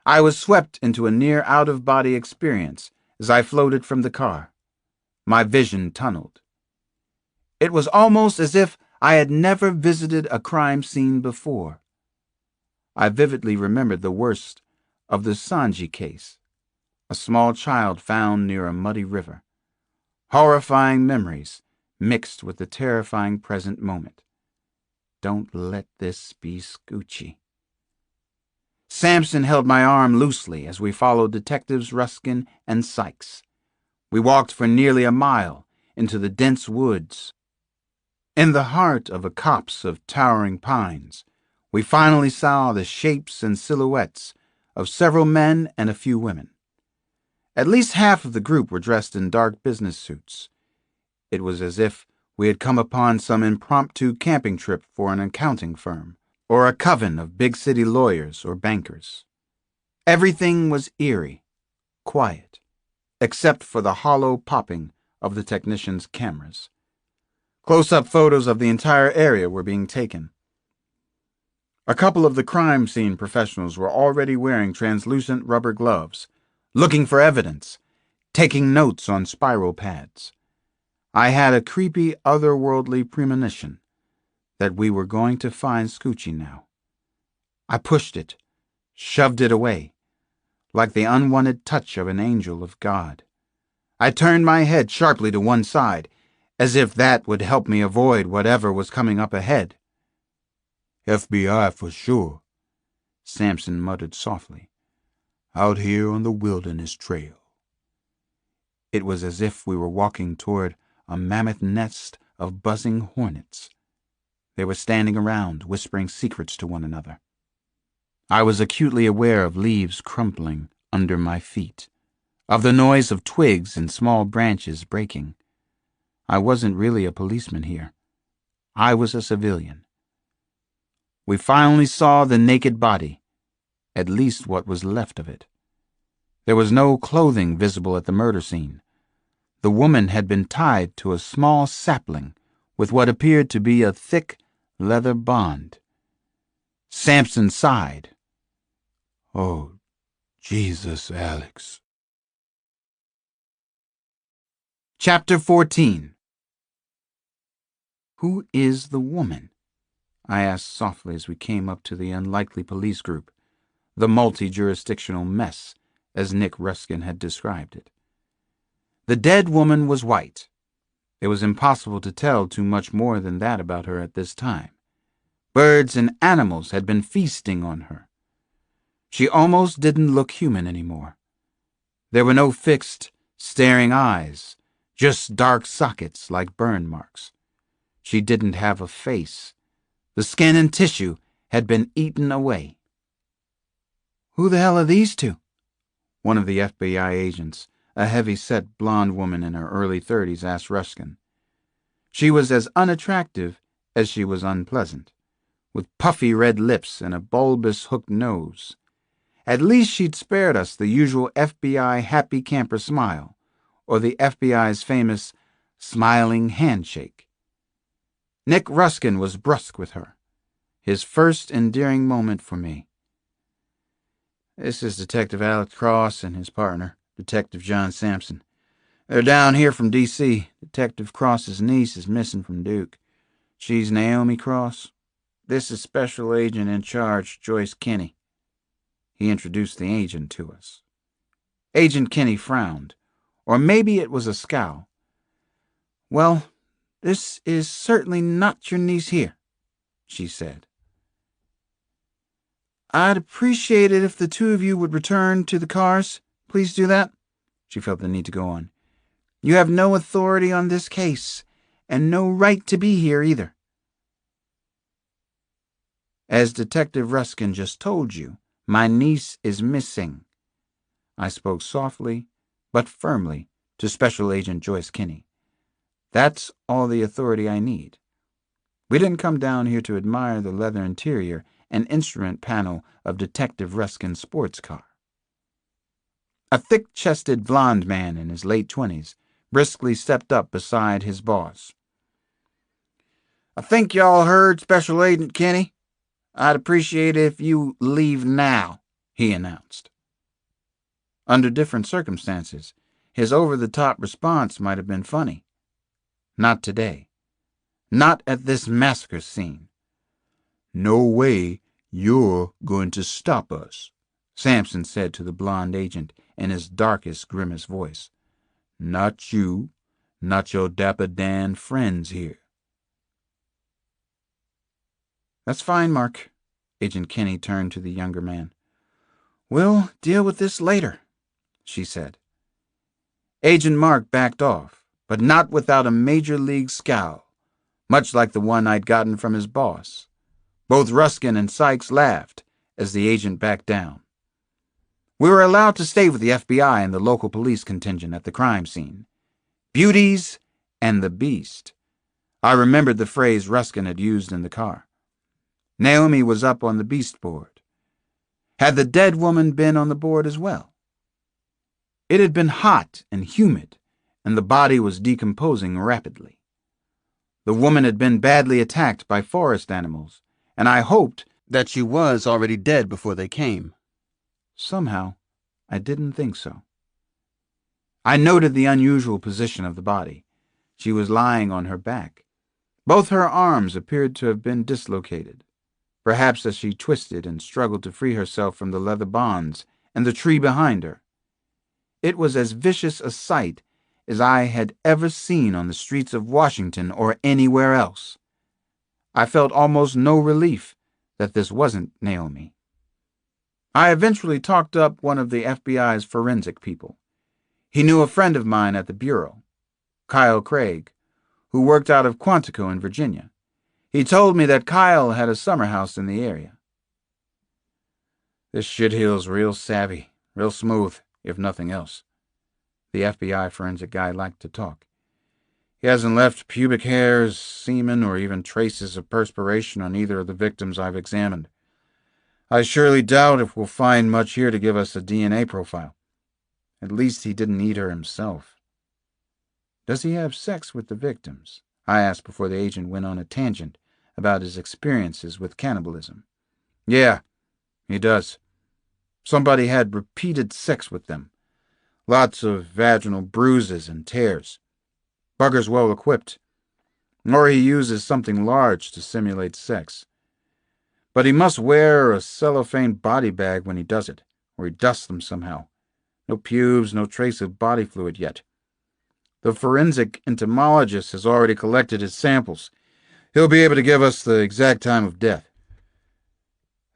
I was swept into a near out-of-body experience as I floated from the car. My vision tunneled. It was almost as if I had never visited a crime scene before. I vividly remembered the worst of the Sanji case, a small child found near a muddy river. Horrifying memories mixed with the terrifying present moment. Don't let this be Scoochie. Sampson held my arm loosely as we followed Detectives Ruskin and Sykes. We walked for nearly a mile into the dense woods. In the heart of a copse of towering pines, we finally saw the shapes and silhouettes of several men and a few women. At least half of the group were dressed in dark business suits. It was as if we had come upon some impromptu camping trip for an accounting firm, or a coven of big city lawyers or bankers. Everything was eerie, quiet, except for the hollow popping of the technicians' cameras. Close-up photos of the entire area were being taken. A couple of the crime scene professionals were already wearing translucent rubber gloves, looking for evidence, taking notes on spiral pads. I had a creepy, otherworldly premonition that we were going to find Scoochie now. I pushed it, shoved it away, like the unwanted touch of an angel of God. I turned my head sharply to one side, as if that would help me avoid whatever was coming up ahead. FBI for sure, Sampson muttered softly. Out here on the Wilderness Trail. It was as if we were walking toward a mammoth nest of buzzing hornets. They were standing around, whispering secrets to one another. I was acutely aware of leaves crumpling under my feet, of the noise of twigs and small branches breaking. I wasn't really a policeman here. I was a civilian. We finally saw the naked body, at least what was left of it. There was no clothing visible at the murder scene. The woman had been tied to a small sapling with what appeared to be a thick leather bond. Sampson sighed. Oh, Jesus, Alex. Chapter 14. Who is the woman? I asked softly as we came up to the unlikely police group, the multi-jurisdictional mess, as Nick Ruskin had described it. The dead woman was white. It was impossible to tell too much more than that about her at this time. Birds and animals had been feasting on her. She almost didn't look human anymore. There were no fixed, staring eyes, just dark sockets like burn marks. She didn't have a face. The skin and tissue had been eaten away. "Who the hell are these two?" One of the FBI agents, a heavy-set blonde woman in her early 30s, asked Ruskin. She was as unattractive as she was unpleasant, with puffy red lips and a bulbous hooked nose. At least she'd spared us the usual FBI happy camper smile, or the FBI's famous smiling handshake. Nick Ruskin was brusque with her, his first endearing moment for me. "This is Detective Alex Cross and his partner, Detective John Sampson. They're down here from D.C. Detective Cross's niece is missing from Duke. She's Naomi Cross. This is Special Agent in Charge, Joyce Kinney." He introduced the agent to us. Agent Kinney frowned, or maybe it was a scowl. "Well, this is certainly not your niece here," she said. "I'd appreciate it if the two of you would return to the cars. Please do that." She felt the need to go on. "You have no authority on this case, and no right to be here either." "As Detective Ruskin just told you, my niece is missing." I spoke softly, but firmly, to Special Agent Joyce Kinney. "That's all the authority I need. We didn't come down here to admire the leather interior and instrument panel of Detective Ruskin's sports car." A thick-chested blond man in his late 20s briskly stepped up beside his boss. "I think y'all heard Special Agent Kinney. I'd appreciate it if you leave now," he announced. Under different circumstances, his over-the-top response might have been funny. Not today. Not at this massacre scene. "No way you're going to stop us," Sampson said to the blonde agent in his darkest, grimmest voice. "Not you, Not your Dapper Dan friends here. That's fine, Mark. Agent Kinney turned to the younger man. We'll deal with this later, she said. Agent Mark backed off, but not without a major league scowl, much like the one I'd gotten from his boss. Both Ruskin and Sykes laughed as the agent backed down. We were allowed to stay with the FBI and the local police contingent at the crime scene. Beauties and the Beast. I remembered the phrase Ruskin had used in the car. Naomi was up on the Beast board. Had the dead woman been on the board as well? It had been hot and humid, and the body was decomposing rapidly. The woman had been badly attacked by forest animals, and I hoped that she was already dead before they came. Somehow, I didn't think so. I noted the unusual position of the body. She was lying on her back. Both her arms appeared to have been dislocated, perhaps as she twisted and struggled to free herself from the leather bonds and the tree behind her. It was as vicious a sight as I had ever seen on the streets of Washington or anywhere else. I felt almost no relief that this wasn't Naomi. I eventually talked up one of the FBI's forensic people. He knew a friend of mine at the Bureau, Kyle Craig, who worked out of Quantico in Virginia. He told me that Kyle had a summer house in the area. This shithill's real savvy, real smooth, if nothing else. The FBI forensic guy liked to talk. He hasn't left pubic hairs, semen, or even traces of perspiration on either of the victims I've examined. I surely doubt if we'll find much here to give us a DNA profile. At least he didn't eat her himself. Does he have sex with the victims? I asked before the agent went on a tangent about his experiences with cannibalism. Yeah, he does. Somebody had repeated sex with them. Lots of vaginal bruises and tears. Bugger's well equipped. Or he uses something large to simulate sex. But he must wear a cellophane body bag when he does it, or he dusts them somehow. No pubes, no trace of body fluid yet. The forensic entomologist has already collected his samples. He'll be able to give us the exact time of death.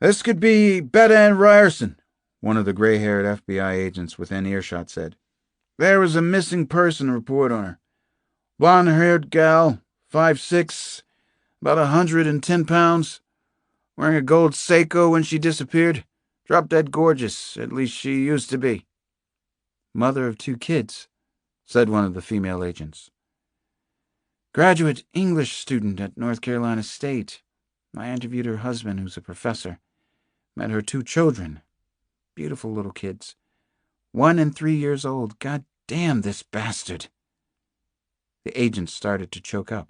This could be Betta and Ryerson, one of the gray-haired FBI agents within earshot said. There was a missing person report on her. Blonde-haired gal, 5'6", about 110 pounds, wearing a gold Seiko when she disappeared. Drop-dead gorgeous, at least she used to be. Mother of 2 kids, said one of the female agents. Graduate English student at North Carolina State. I interviewed her husband, who's a professor. Met her 2 children. Beautiful little kids. 1 and 3 years old. God damn this bastard. The agent started to choke up.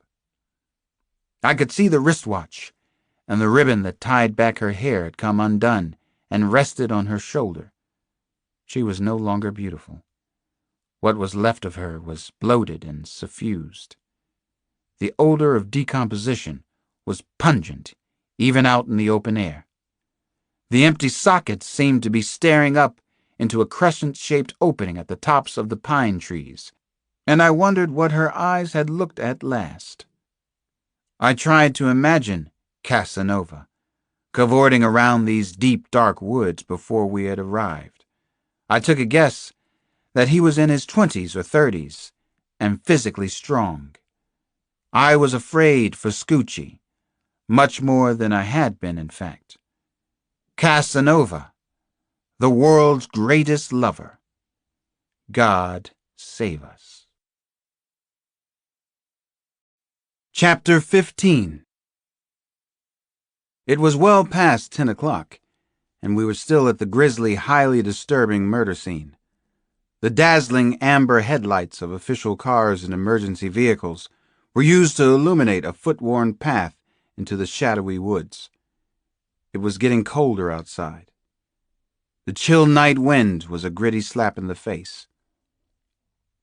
I could see the wristwatch, and the ribbon that tied back her hair had come undone and rested on her shoulder. She was no longer beautiful. What was left of her was bloated and suffused. The odor of decomposition was pungent, even out in the open air. The empty sockets seemed to be staring up into a crescent-shaped opening at the tops of the pine trees, and I wondered what her eyes had looked at last. I tried to imagine Casanova, cavorting around these deep, dark woods before we had arrived. I took a guess that he was in his 20s or 30s, and physically strong. I was afraid for Scoochie, much more than I had been, in fact. Casanova, the world's greatest lover. God save us. Chapter 15. It was well past 10 o'clock, and we were still at the grisly, highly disturbing murder scene. The dazzling amber headlights of official cars and emergency vehicles were used to illuminate a foot-worn path into the shadowy woods. It was getting colder outside. The chill night wind was a gritty slap in the face.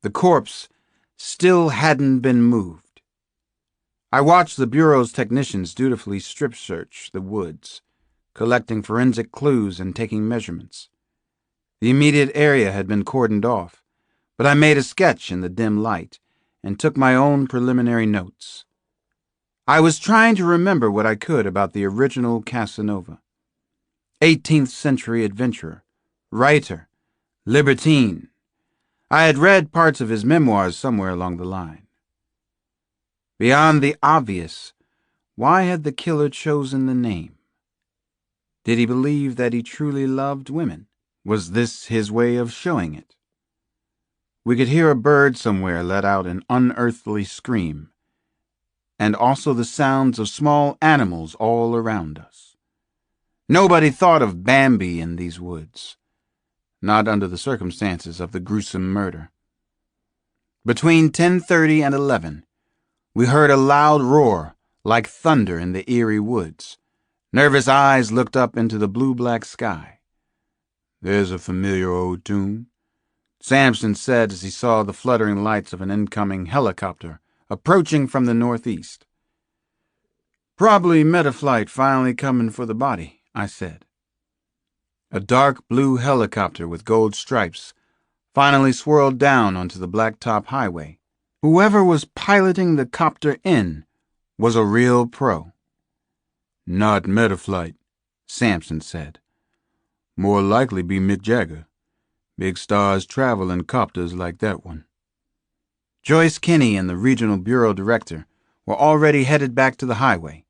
The corpse still hadn't been moved. I watched the Bureau's technicians dutifully strip-search the woods, collecting forensic clues and taking measurements. The immediate area had been cordoned off, but I made a sketch in the dim light and took my own preliminary notes. I was trying to remember what I could about the original Casanova. 18th century adventurer, writer, libertine. I had read parts of his memoirs somewhere along the line. Beyond the obvious, why had the killer chosen the name? Did he believe that he truly loved women? Was this his way of showing it? We could hear a bird somewhere let out an unearthly scream, and also the sounds of small animals all around us. Nobody thought of Bambi in these woods, not under the circumstances of the gruesome murder. Between 10:30 and 11, we heard a loud roar like thunder in the eerie woods. Nervous eyes looked up into the blue-black sky. "There's a familiar old tune," Samson said as he saw the fluttering lights of an incoming helicopter approaching from the northeast. "Probably Metaflight finally coming for the body," I said. A dark blue helicopter with gold stripes finally swirled down onto the blacktop highway. Whoever was piloting the copter in was a real pro. "Not Metaflight," Samson said. "More likely be Mick Jagger. Big stars travel in copters like that one." Joyce Kinney and the regional bureau director were already headed back to the highway.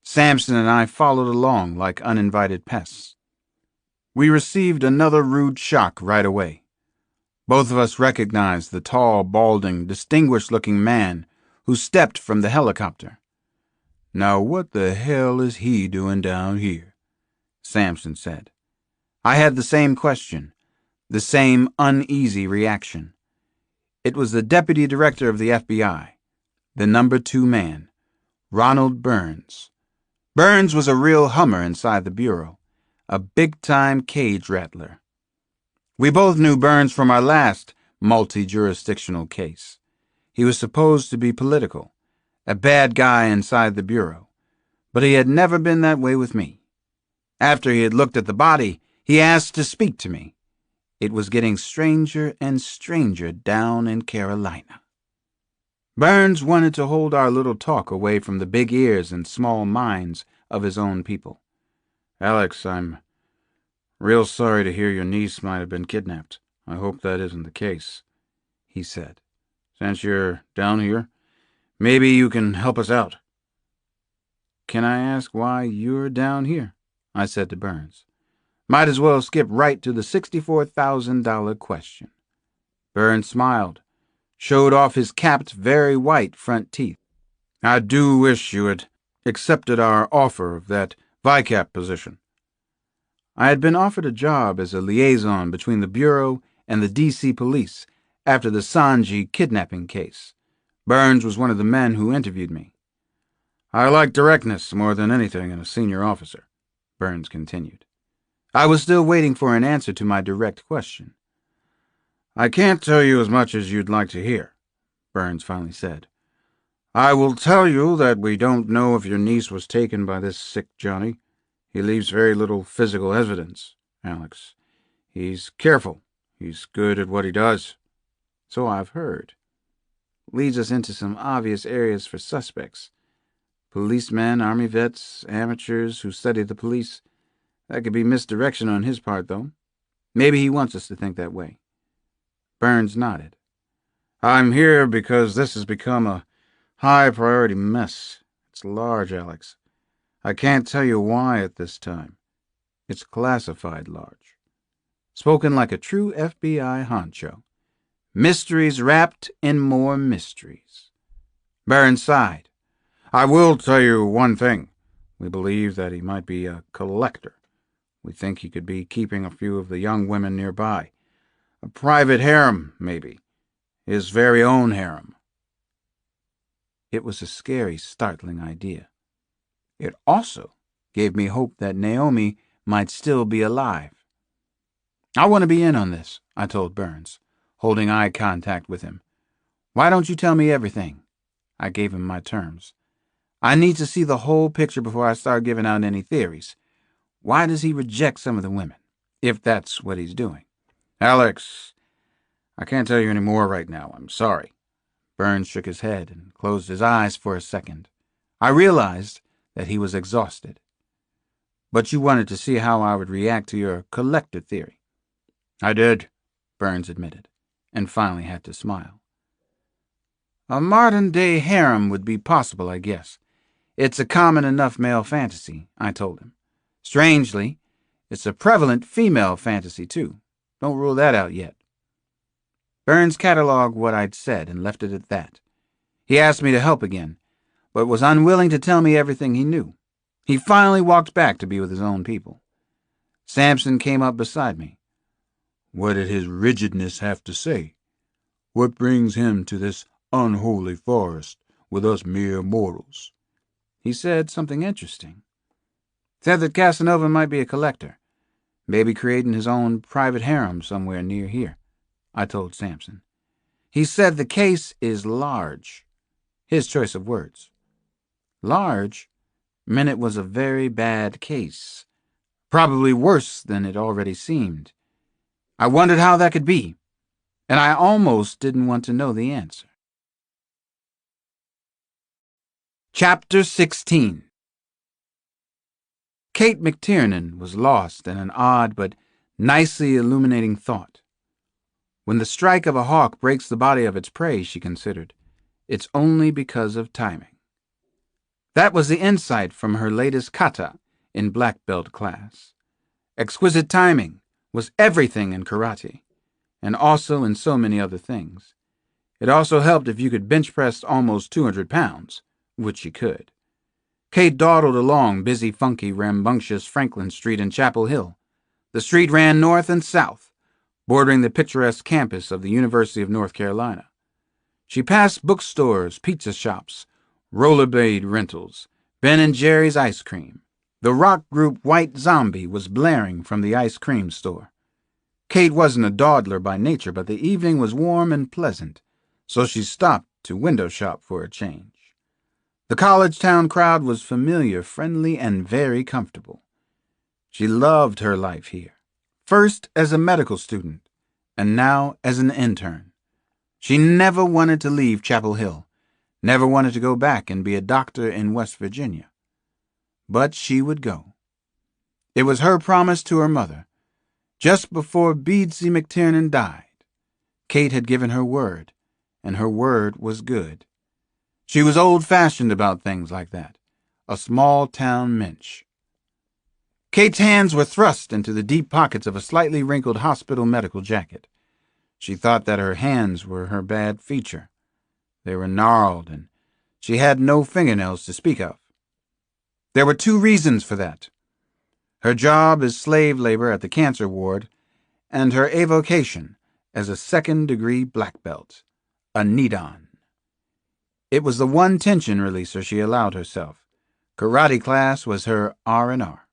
Samson and I followed along like uninvited pests. We received another rude shock right away. Both of us recognized the tall, balding, distinguished-looking man who stepped from the helicopter. "Now what the hell is he doing down here?" Samson said. I had the same question, the same uneasy reaction. It was the deputy director of the FBI, the number 2 man, Ronald Burns. Burns was a real hummer inside the bureau, a big-time cage rattler. We both knew Burns from our last multi-jurisdictional case. He was supposed to be political, a bad guy inside the bureau, but he had never been that way with me. After he had looked at the body, he asked to speak to me. It was getting stranger and stranger down in Carolina. Burns wanted to hold our little talk away from the big ears and small minds of his own people. "Alex, I'm real sorry to hear your niece might have been kidnapped. I hope that isn't the case," he said. "Since you're down here, maybe you can help us out." "Can I ask why you're down here?" I said to Burns. Might as well skip right to the $64,000 question. Burns smiled, showed off his capped, very white front teeth. "I do wish you had accepted our offer of that VICAP position." I had been offered a job as a liaison between the Bureau and the D.C. police after the Sanji kidnapping case. Burns was one of the men who interviewed me. "I like directness more than anything in a senior officer," Burns continued. I was still waiting for an answer to my direct question. "I can't tell you as much as you'd like to hear," Burns finally said. "I will tell you that we don't know if your niece was taken by this sick Johnny. He leaves very little physical evidence, Alex. He's careful. He's good at what he does." "So I've heard." Leads us into some obvious areas for suspects. Policemen, army vets, amateurs who study the police. That could be misdirection on his part, though. Maybe he wants us to think that way. Burns nodded. "I'm here because this has become a high-priority mess. It's large, Alex. I can't tell you why at this time. It's classified large." Spoken like a true FBI honcho. Mysteries wrapped in more mysteries. Burns sighed. "I will tell you one thing. We believe that he might be a collector. We think he could be keeping a few of the young women nearby. A private harem, maybe. His very own harem." It was a scary, startling idea. It also gave me hope that Naomi might still be alive. "I want to be in on this," I told Burns, holding eye contact with him. "Why don't you tell me everything?" I gave him my terms. "I need to see the whole picture before I start giving out any theories. Why does he reject some of the women, if that's what he's doing?" "Alex, I can't tell you any more right now. I'm sorry." Burns shook his head and closed his eyes for a second. I realized that he was exhausted. But you wanted to see how I would react to your collector theory. I did, Burns admitted, and finally had to smile. A modern-day harem would be possible, I guess. It's a common enough male fantasy, I told him. Strangely, it's a prevalent female fantasy, too. Don't rule that out yet. Burns cataloged what I'd said and left it at that. He asked me to help again, but was unwilling to tell me everything he knew. He finally walked back to be with his own people. Sampson came up beside me. What did his rigidness have to say? What brings him to this unholy forest with us mere mortals? He said something interesting. Said that Casanova might be a collector, maybe creating his own private harem somewhere near here, I told Sampson. He said the case is large. His choice of words. Large meant it was a very bad case, probably worse than it already seemed. I wondered how that could be, and I almost didn't want to know the answer. Chapter 16. Kate McTiernan was lost in an odd but nicely illuminating thought. When the strike of a hawk breaks the body of its prey, she considered, it's only because of timing. That was the insight from her latest kata in black belt class. Exquisite timing was everything in karate, and also in so many other things. It also helped if you could bench press almost 200 pounds, which she could. Kate dawdled along busy, funky, rambunctious Franklin Street in Chapel Hill. The street ran north and south, bordering the picturesque campus of the University of North Carolina. She passed bookstores, pizza shops, rollerblade rentals, Ben & Jerry's ice cream. The rock group White Zombie was blaring from the ice cream store. Kate wasn't a dawdler by nature, but the evening was warm and pleasant, so she stopped to window shop for a change. The college town crowd was familiar, friendly, and very comfortable. She loved her life here, first as a medical student, and now as an intern. She never wanted to leave Chapel Hill, never wanted to go back and be a doctor in West Virginia. But she would go. It was her promise to her mother. Just before Beadsy McTiernan died, Kate had given her word, and her word was good. She was old-fashioned about things like that, a small-town mensch. Kate's hands were thrust into the deep pockets of a slightly wrinkled hospital medical jacket. She thought that her hands were her bad feature. They were gnarled, and she had no fingernails to speak of. There were two reasons for that. Her job as slave labor at the cancer ward, and her avocation as a second-degree black belt, a Nidan. It was the one tension releaser she allowed herself. Karate class was her R&R.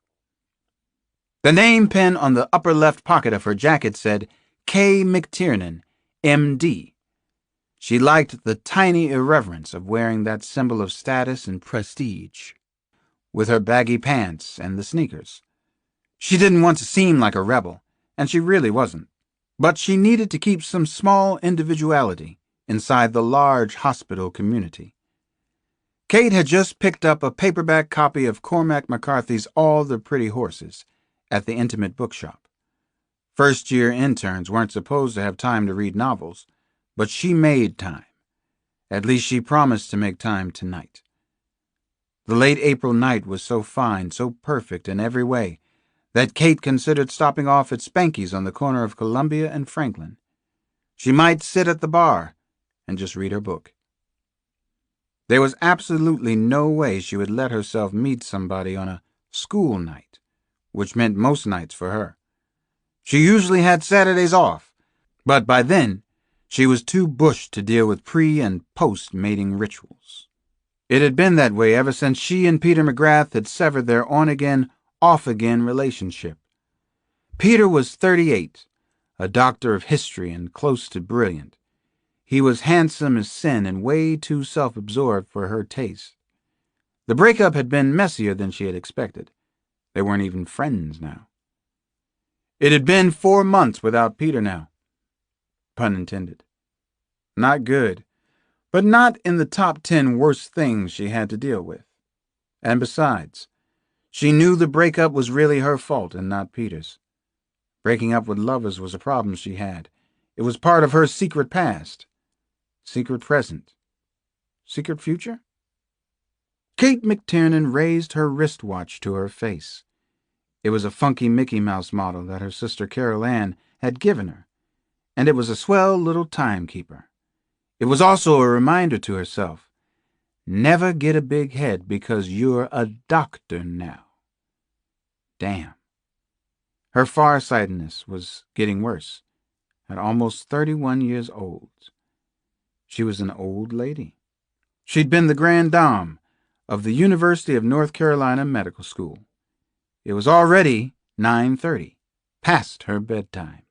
The name pen on the upper left pocket of her jacket said K. McTiernan, M.D. She liked the tiny irreverence of wearing that symbol of status and prestige, with her baggy pants and the sneakers. She didn't want to seem like a rebel, and she really wasn't. But she needed to keep some small individuality inside the large hospital community. Kate had just picked up a paperback copy of Cormac McCarthy's All the Pretty Horses at the Intimate Bookshop. First-year interns weren't supposed to have time to read novels, but she made time. At least she promised to make time tonight. The late April night was so fine, so perfect in every way, that Kate considered stopping off at Spanky's on the corner of Columbia and Franklin. She might sit at the bar and just read her book. There was absolutely no way she would let herself meet somebody on a school night, which meant most nights for her. She usually had Saturdays off, but by then she was too bushed to deal with pre- and post-mating rituals. It had been that way ever since she and Peter McGrath had severed their on-again, off-again relationship. Peter was 38, a doctor of history and close to brilliant. He was handsome as sin and way too self-absorbed for her taste. The breakup had been messier than she had expected. They weren't even friends now. It had been 4 months without Peter now. Pun intended. Not good. but not in the top 10 worst things she had to deal with. And besides, she knew the breakup was really her fault and not Peter's. Breaking up with lovers was a problem she had. It was part of her secret past, secret present, secret future. Kate McTiernan raised her wristwatch to her face. It was a funky Mickey Mouse model that her sister Carol Ann had given her, and it was a swell little timekeeper. It was also a reminder to herself, never get a big head because you're a doctor now. Damn. Her farsightedness was getting worse. At almost 31 years old, she was an old lady. She'd been the grande dame of the University of North Carolina Medical School. It was already 9:30, past her bedtime.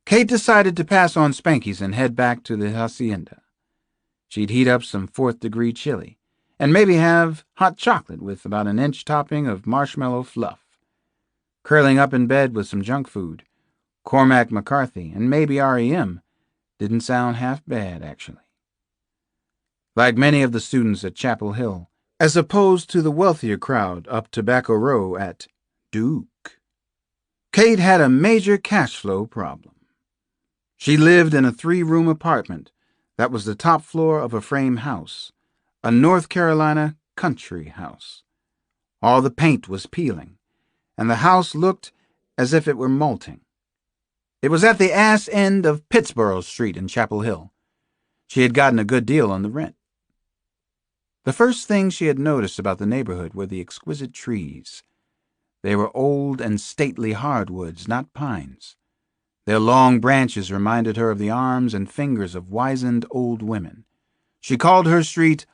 Kate decided to pass on Spankies and head back to the hacienda. She'd heat up some 4th-degree chili, and maybe have hot chocolate with about an inch topping of marshmallow fluff. Curling up in bed with some junk food, Cormac McCarthy, and maybe R.E.M. didn't sound half bad, actually. Like many of the students at Chapel Hill, as opposed to the wealthier crowd up Tobacco Row at Duke, Kate had a major cash flow problem. She lived in a 3-room apartment that was the top floor of a frame house, a North Carolina country house. All the paint was peeling, and the house looked as if it were molting. It was at the ass end of Pittsboro Street in Chapel Hill. She had gotten a good deal on the rent. The first thing she had noticed about the neighborhood were the exquisite trees. They were old and stately hardwoods, not pines. Their long branches reminded her of the arms and fingers of wizened old women. She called her street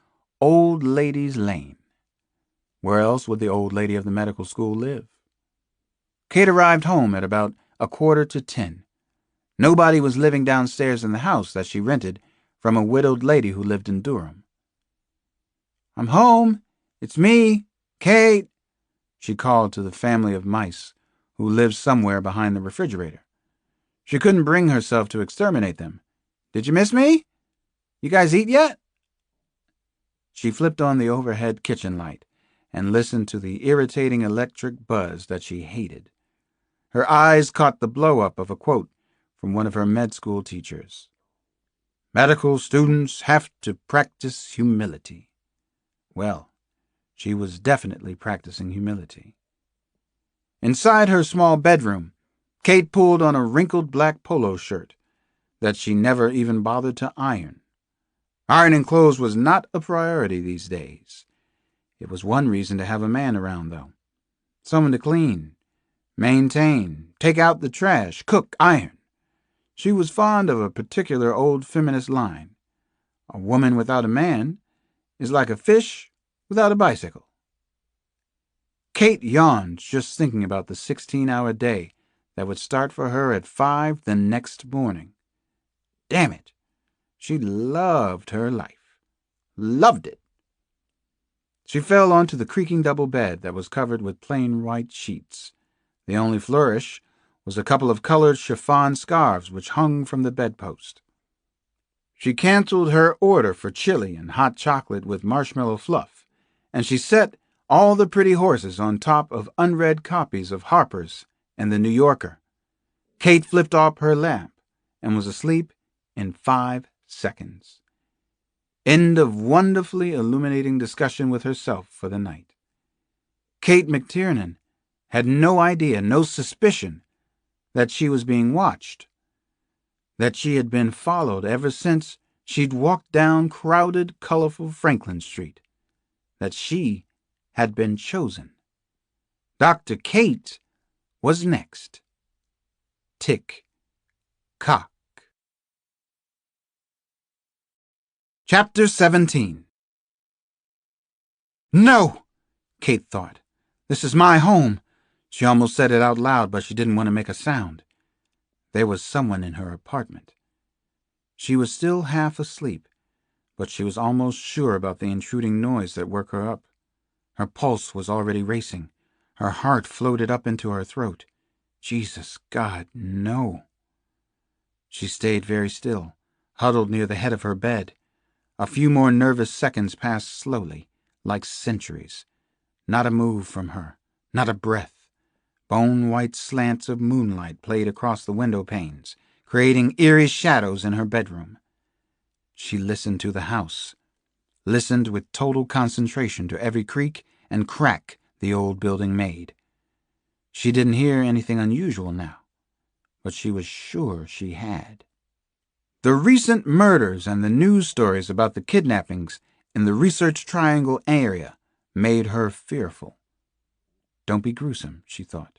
Old Ladies' Lane. Where else would the old lady of the medical school live? Kate arrived home at about 9:45. Nobody was living downstairs in the house that she rented from a widowed lady who lived in Durham. "I'm home. It's me, Kate," she called to the family of mice who lived somewhere behind the refrigerator. She couldn't bring herself to exterminate them. "Did you miss me? You guys eat yet?" She flipped on the overhead kitchen light and listened to the irritating electric buzz that she hated. Her eyes caught the blow-up of a quote from one of her med school teachers. "Medical students have to practice humility." Well, she was definitely practicing humility. Inside her small bedroom, Kate pulled on a wrinkled black polo shirt that she never even bothered to iron. Ironing clothes was not a priority these days. It was one reason to have a man around, though. Someone to clean, maintain, take out the trash, cook, iron. She was fond of a particular old feminist line. A woman without a man is like a fish without a bicycle. Kate yawned just thinking about the 16-hour day that would start for her at 5 the next morning. Damn it! She loved her life. Loved it. She fell onto the creaking double bed that was covered with plain white sheets. The only flourish was a couple of colored chiffon scarves which hung from the bedpost. She canceled her order for chili and hot chocolate with marshmallow fluff, and she set all the pretty horses on top of unread copies of Harper's and the New Yorker. Kate flipped off her lamp and was asleep in 5 seconds. End of wonderfully illuminating discussion with herself for the night. Kate McTiernan had no idea, no suspicion that she was being watched, that she had been followed ever since she'd walked down crowded, colorful Franklin Street, that she had been chosen. Dr. Kate was next. Tick, cock. Chapter 17. No, Kate thought. This is my home. She almost said it out loud, but she didn't want to make a sound. There was someone in her apartment. She was still half asleep, but she was almost sure about the intruding noise that woke her up. Her pulse was already racing. Her heart floated up into her throat. Jesus, God, no. She stayed very still, huddled near the head of her bed, A few more nervous seconds passed slowly, like centuries. Not a move from her, not a breath. Bone-white slants of moonlight played across the window panes, creating eerie shadows in her bedroom. She listened to the house, listened with total concentration to every creak and crack the old building made. She didn't hear anything unusual now, but she was sure she had. The recent murders and the news stories about the kidnappings in the Research Triangle area made her fearful. Don't be gruesome, she thought.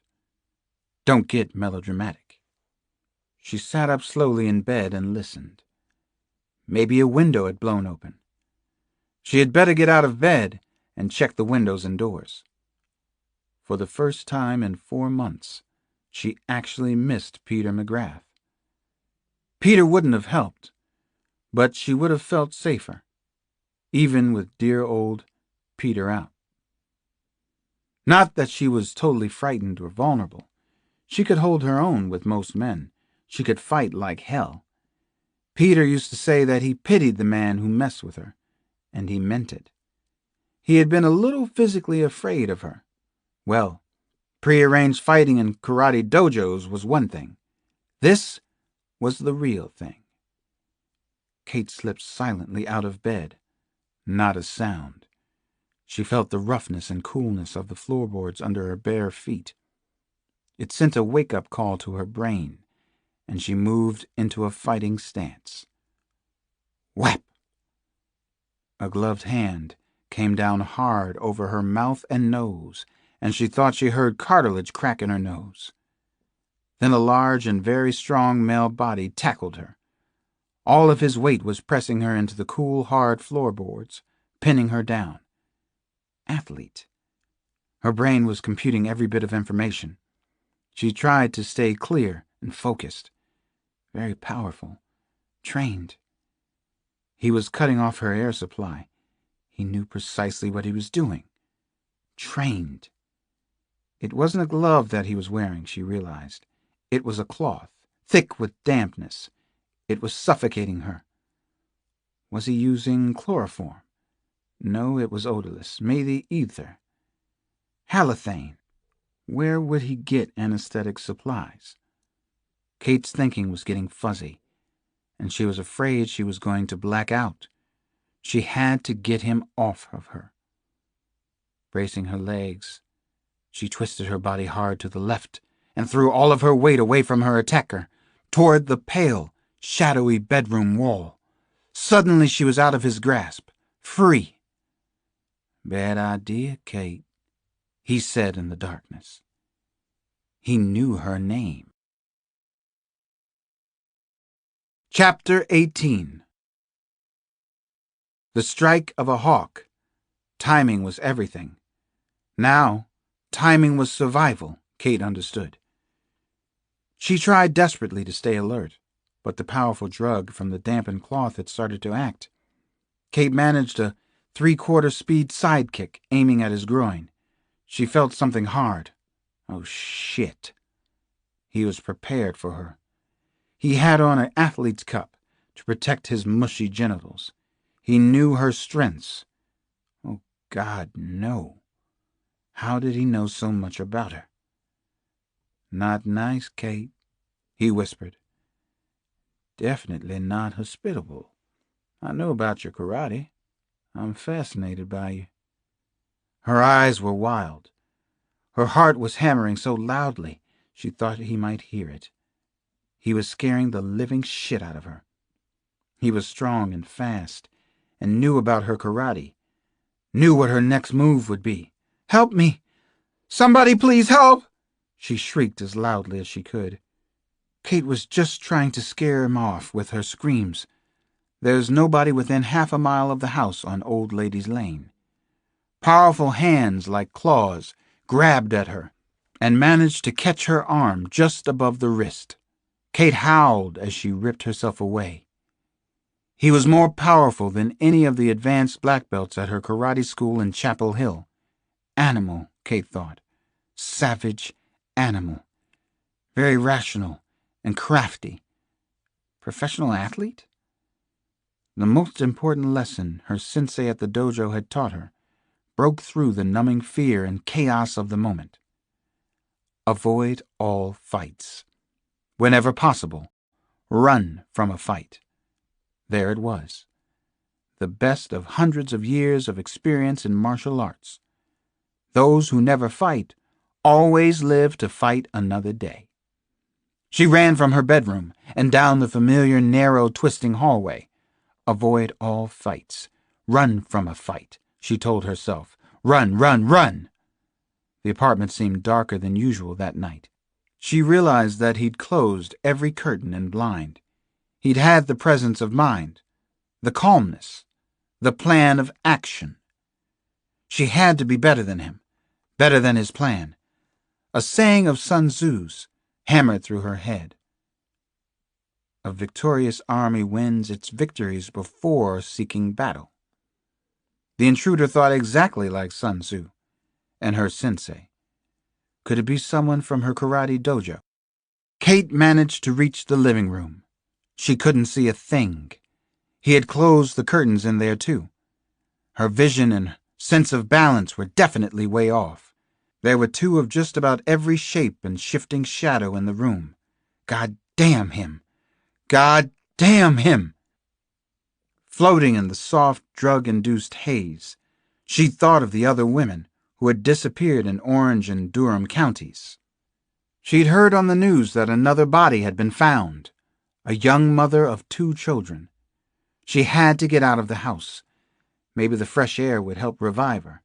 Don't get melodramatic. She sat up slowly in bed and listened. Maybe a window had blown open. She had better get out of bed and check the windows and doors. For the first time in 4 months, she actually missed Peter McGrath. Peter wouldn't have helped, but she would have felt safer, even with dear old Peter out. Not that she was totally frightened or vulnerable. She could hold her own with most men. She could fight like hell. Peter used to say that he pitied the man who messed with her, and he meant it. He had been a little physically afraid of her. Well, prearranged fighting in karate dojos was one thing. This was the real thing. Kate slipped silently out of bed. Not a sound. She felt the roughness and coolness of the floorboards under her bare feet. It sent a wake-up call to her brain, and she moved into a fighting stance. Whap! A gloved hand came down hard over her mouth and nose, and she thought she heard cartilage crack in her nose. Then a large and very strong male body tackled her. All of his weight was pressing her into the cool, hard floorboards, pinning her down. Athlete. Her brain was computing every bit of information. She tried to stay clear and focused. Very powerful. Trained. He was cutting off her air supply. He knew precisely what he was doing. Trained. It wasn't a glove that he was wearing, she realized. It was a cloth, thick with dampness. It was suffocating her. Was he using chloroform? No, it was odorless. Maybe ether. Halothane. Where would he get anesthetic supplies? Kate's thinking was getting fuzzy, and she was afraid she was going to black out. She had to get him off of her. Bracing her legs, she twisted her body hard to the left and threw all of her weight away from her attacker, toward the pale, shadowy bedroom wall. Suddenly she was out of his grasp, free. "Bad idea, Kate," he said in the darkness. He knew her name. Chapter 18. The strike of a hawk. Timing was everything. Now, timing was survival, Kate understood. She tried desperately to stay alert, but the powerful drug from the dampened cloth had started to act. Kate managed a 3/4 speed sidekick, aiming at his groin. She felt something hard. Oh, shit. He was prepared for her. He had on an athlete's cup to protect his mushy genitals. He knew her strengths. Oh, God, no. How did he know so much about her? "Not nice, Kate," he whispered. "Definitely not hospitable. I know about your karate. I'm fascinated by you." Her eyes were wild. Her heart was hammering so loudly she thought he might hear it. He was scaring the living shit out of her. He was strong and fast, and knew about her karate, knew what her next move would be. "Help me! Somebody please help!" she shrieked as loudly as she could. Kate was just trying to scare him off with her screams. There's nobody within half a mile of the house on Old Lady's Lane. Powerful hands like claws grabbed at her and managed to catch her arm just above the wrist. Kate howled as she ripped herself away. He was more powerful than any of the advanced black belts at her karate school in Chapel Hill. Animal, Kate thought. Savage animal. Very rational and crafty. Professional athlete? The most important lesson her sensei at the dojo had taught her broke through the numbing fear and chaos of the moment. Avoid all fights. Whenever possible, run from a fight. There it was. The best of hundreds of years of experience in martial arts. Those who never fight always live to fight another day. She ran from her bedroom and down the familiar, narrow, twisting hallway. Avoid all fights. Run from a fight, she told herself. Run, run, run! The apartment seemed darker than usual that night. She realized that he'd closed every curtain and blind. He'd had the presence of mind, the calmness, the plan of action. She had to be better than him, better than his plan. A saying of Sun Tzu's hammered through her head. A victorious army wins its victories before seeking battle. The intruder thought exactly like Sun Tzu and her sensei. Could it be someone from her karate dojo? Kate managed to reach the living room. She couldn't see a thing. He had closed the curtains in there too. Her vision and sense of balance were definitely way off. There were two of just about every shape and shifting shadow in the room. God damn him! God damn him! Floating in the soft, drug-induced haze, she thought of the other women who had disappeared in Orange and Durham counties. She'd heard on the news that another body had been found, a young mother of 2 children. She had to get out of the house. Maybe the fresh air would help revive her.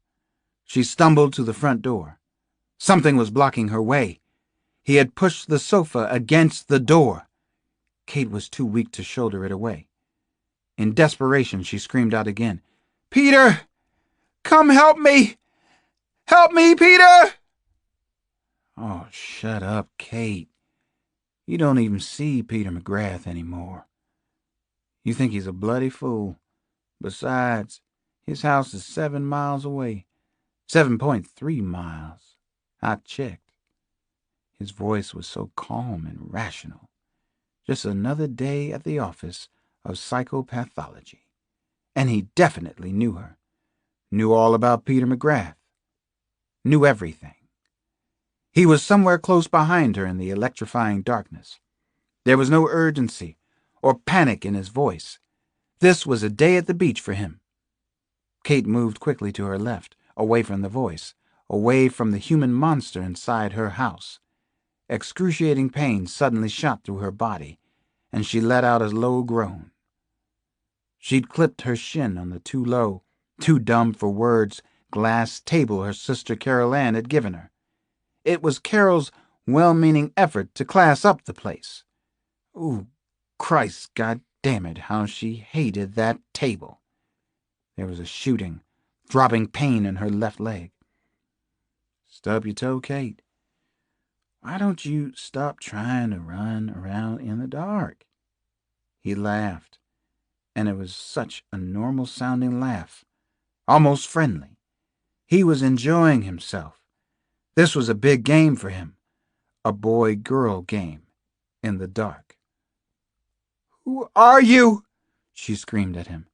She stumbled to the front door. Something was blocking her way. He had pushed the sofa against the door. Kate was too weak to shoulder it away. In desperation, she screamed out again, "Peter! Come help me! Help me, Peter!" Oh, shut up, Kate. You don't even see Peter McGrath anymore. You think he's a bloody fool. Besides, his house is 7 miles away. 7.3 miles. I checked. His voice was so calm and rational. Just another day at the office of psychopathology. And he definitely knew her. Knew all about Peter McGrath. Knew everything. He was somewhere close behind her in the electrifying darkness. There was no urgency or panic in his voice. This was a day at the beach for him. Kate moved quickly to her left, away from the voice, away from the human monster inside her house. Excruciating pain suddenly shot through her body, and she let out a low groan. She'd clipped her shin on the too low, too dumb for words, glass table her sister Carol Ann had given her. It was Carol's well-meaning effort to class up the place. Ooh, Christ, God damn it, how she hated that table. There was a shooting, throbbing pain in her left leg. Stub your toe, Kate. Why don't you stop trying to run around in the dark? He laughed, and it was such a normal-sounding laugh, almost friendly. He was enjoying himself. This was a big game for him, a boy-girl game in the dark. "Who are you?" she screamed at him.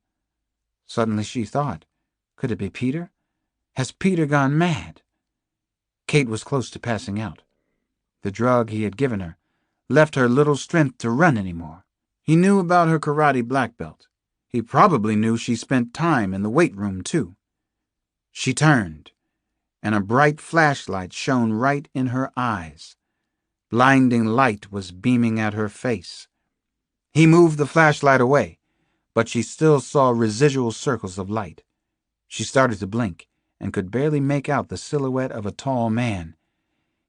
Suddenly she thought, could it be Peter? Has Peter gone mad? Kate was close to passing out. The drug he had given her left her little strength to run anymore. He knew about her karate black belt. He probably knew she spent time in the weight room, too. She turned, and a bright flashlight shone right in her eyes. Blinding light was beaming at her face. He moved the flashlight away, but she still saw residual circles of light. She started to blink and could barely make out the silhouette of a tall man.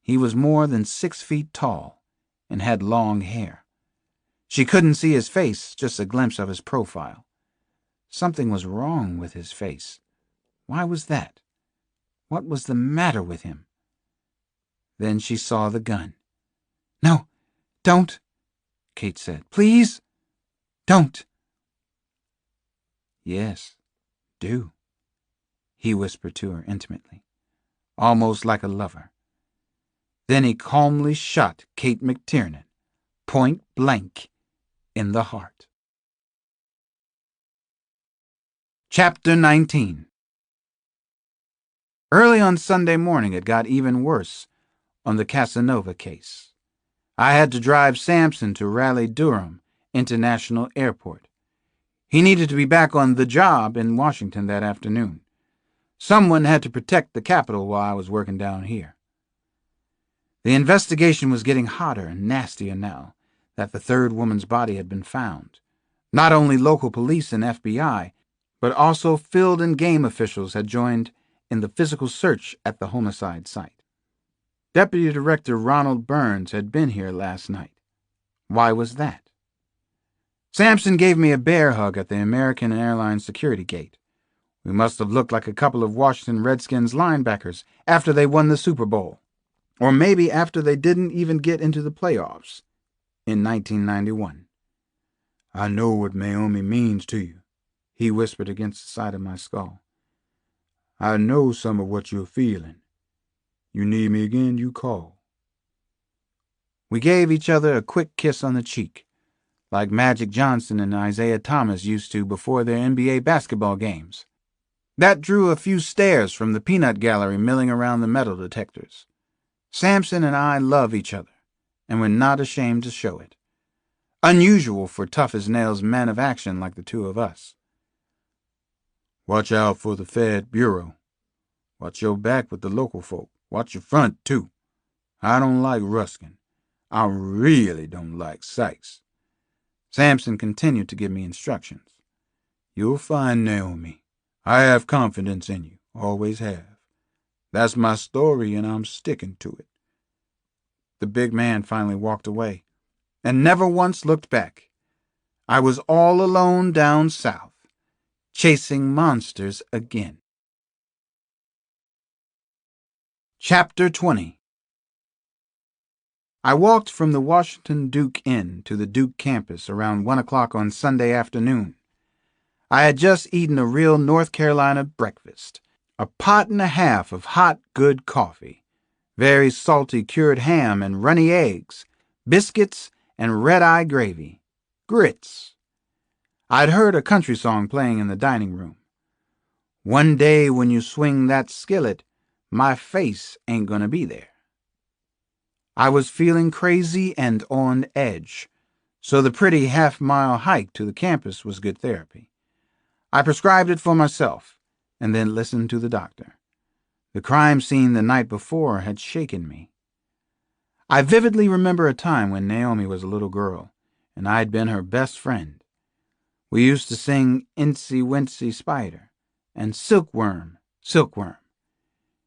He was more than 6 feet tall and had long hair. She couldn't see his face, just a glimpse of his profile. Something was wrong with his face. Why was that? What was the matter with him? Then she saw the gun. "No, don't," Kate said. "Please, don't." "Yes, do," he whispered to her intimately, almost like a lover. Then he calmly shot Kate McTiernan, point blank, in the heart. Chapter 19. Early on Sunday morning, it got even worse on the Casanova case. I had to drive Sampson to Raleigh-Durham International Airport. He needed to be back on the job in Washington that afternoon. Someone had to protect the Capitol while I was working down here. The investigation was getting hotter and nastier now that the third woman's body had been found. Not only local police and FBI, but also field and game officials had joined in the physical search at the homicide site. Deputy Director Ronald Burns had been here last night. Why was that? Sampson gave me a bear hug at the American Airlines security gate. We must have looked like a couple of Washington Redskins linebackers after they won the Super Bowl. Or maybe after they didn't even get into the playoffs in 1991. I know what Naomi means to you, he whispered against the side of my skull. I know some of what you're feeling. You need me again, you call. We gave each other a quick kiss on the cheek, like Magic Johnson and Isaiah Thomas used to before their NBA basketball games. That drew a few stares from the peanut gallery milling around the metal detectors. Sampson and I love each other, and we're not ashamed to show it. Unusual for tough-as-nails men of action like the two of us. Watch out for the Fed Bureau. Watch your back with the local folk. Watch your front, too. I don't like Ruskin. I really don't like Sykes. Sampson continued to give me instructions. You'll find Naomi. I have confidence in you. Always have. That's my story, and I'm sticking to it. The big man finally walked away, and never once looked back. I was all alone down south, chasing monsters again. Chapter 20. I walked from the Washington Duke Inn to the Duke campus around 1 o'clock on Sunday afternoon. I had just eaten a real North Carolina breakfast, a pot and a half of hot, good coffee, very salty cured ham and runny eggs, biscuits and red-eye gravy, grits. I'd heard a country song playing in the dining room. One day when you swing that skillet, my face ain't gonna be there. I was feeling crazy and on edge, so the pretty half-mile hike to the campus was good therapy. I prescribed it for myself, and then listened to the doctor. The crime scene the night before had shaken me. I vividly remember a time when Naomi was a little girl, and I'd been her best friend. We used to sing Incy Wincy Spider and Silkworm, Silkworm.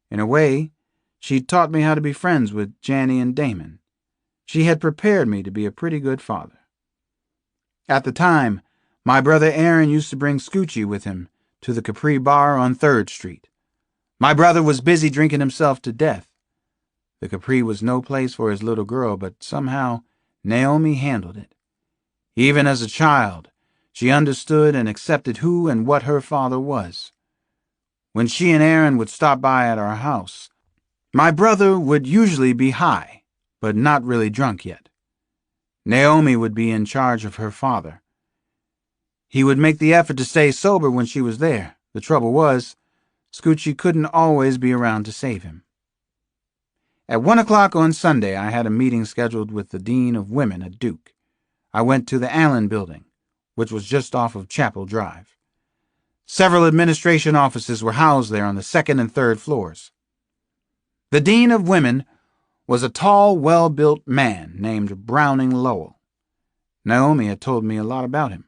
In a way, she'd taught me how to be friends with Janny and Damon. She had prepared me to be a pretty good father. At the time, my brother Aaron used to bring Scoochie with him to the Capri Bar on 3rd Street. My brother was busy drinking himself to death. The Capri was no place for his little girl, but somehow Naomi handled it. Even as a child, she understood and accepted who and what her father was. When she and Aaron would stop by at our house, my brother would usually be high, but not really drunk yet. Naomi would be in charge of her father. He would make the effort to stay sober when she was there. The trouble was, Scoochie couldn't always be around to save him. At 1 o'clock on Sunday, I had a meeting scheduled with the Dean of Women at Duke. I went to the Allen Building, which was just off of Chapel Drive. Several administration offices were housed there on the 2nd and 3rd floors. The Dean of Women was a tall, well-built man named Browning Lowell. Naomi had told me a lot about him.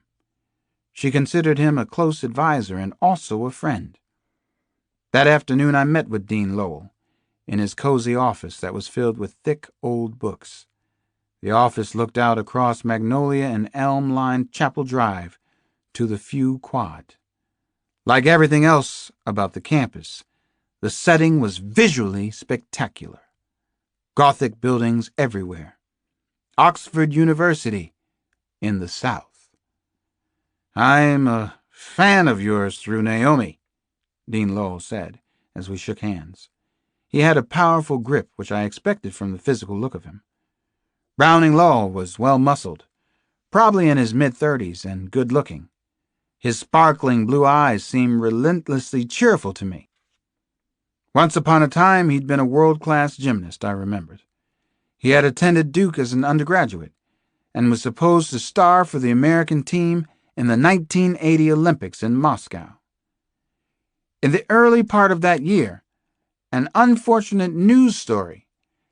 She considered him a close advisor and also a friend. That afternoon I met with Dean Lowell in his cozy office that was filled with thick old books. The office looked out across Magnolia and elm-lined Chapel Drive to the Few Quad. Like everything else about the campus, the setting was visually spectacular. Gothic buildings everywhere. Oxford University in the South. "I'm a fan of yours through Naomi," Dean Lowell said as we shook hands. He had a powerful grip, which I expected from the physical look of him. Browning Lowell was well-muscled, probably in his mid-30s and good-looking. His sparkling blue eyes seemed relentlessly cheerful to me. Once upon a time, he'd been a world-class gymnast, I remembered. He had attended Duke as an undergraduate and was supposed to star for the American team in the 1980 Olympics in Moscow. In the early part of that year, an unfortunate news story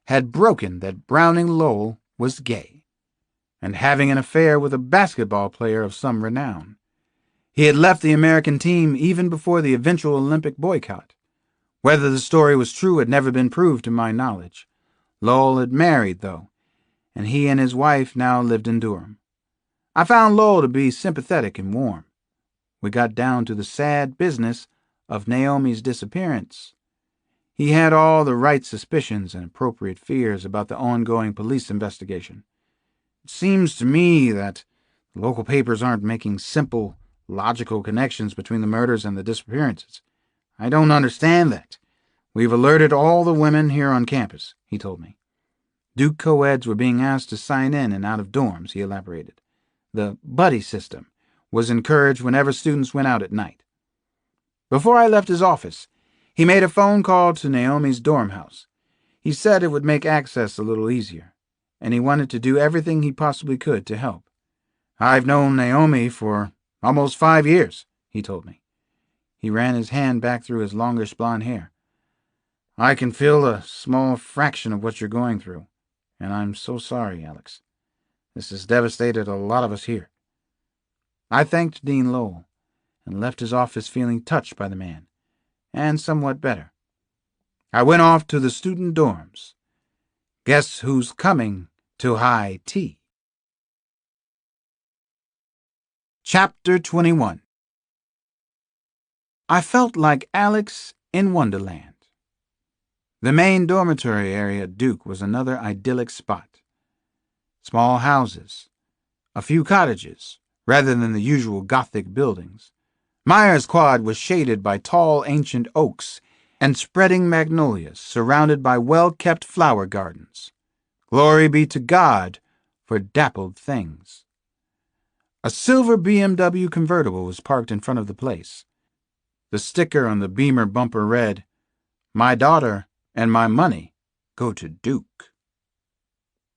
had broken that Browning Lowell was gay and having an affair with a basketball player of some renown. He had left the American team even before the eventual Olympic boycott. Whether the story was true had never been proved to my knowledge. Lowell had married, though, and he and his wife now lived in Durham. I found Lowell to be sympathetic and warm. We got down to the sad business of Naomi's disappearance. He had all the right suspicions and appropriate fears about the ongoing police investigation. It seems to me that the local papers aren't making simple, logical connections between the murders and the disappearances. I don't understand that. We've alerted all the women here on campus, he told me. Duke co-eds were being asked to sign in and out of dorms, he elaborated. The buddy system was encouraged whenever students went out at night. Before I left his office, he made a phone call to Naomi's dorm house. He said it would make access a little easier, and he wanted to do everything he possibly could to help. I've known Naomi for almost 5 years, he told me. He ran his hand back through his longish blonde hair. I can feel a small fraction of what you're going through, and I'm so sorry, Alex. This has devastated a lot of us here. I thanked Dean Lowell and left his office feeling touched by the man, and somewhat better. I went off to the student dorms. Guess who's coming to high tea? Chapter 21. I felt like Alex in Wonderland. The main dormitory area at Duke was another idyllic spot. Small houses, a few cottages, rather than the usual Gothic buildings. Myers Quad was shaded by tall ancient oaks and spreading magnolias, surrounded by well-kept flower gardens. Glory be to God for dappled things. A silver BMW convertible was parked in front of the place. The sticker on the Beamer bumper read, "My daughter and my money go to Duke."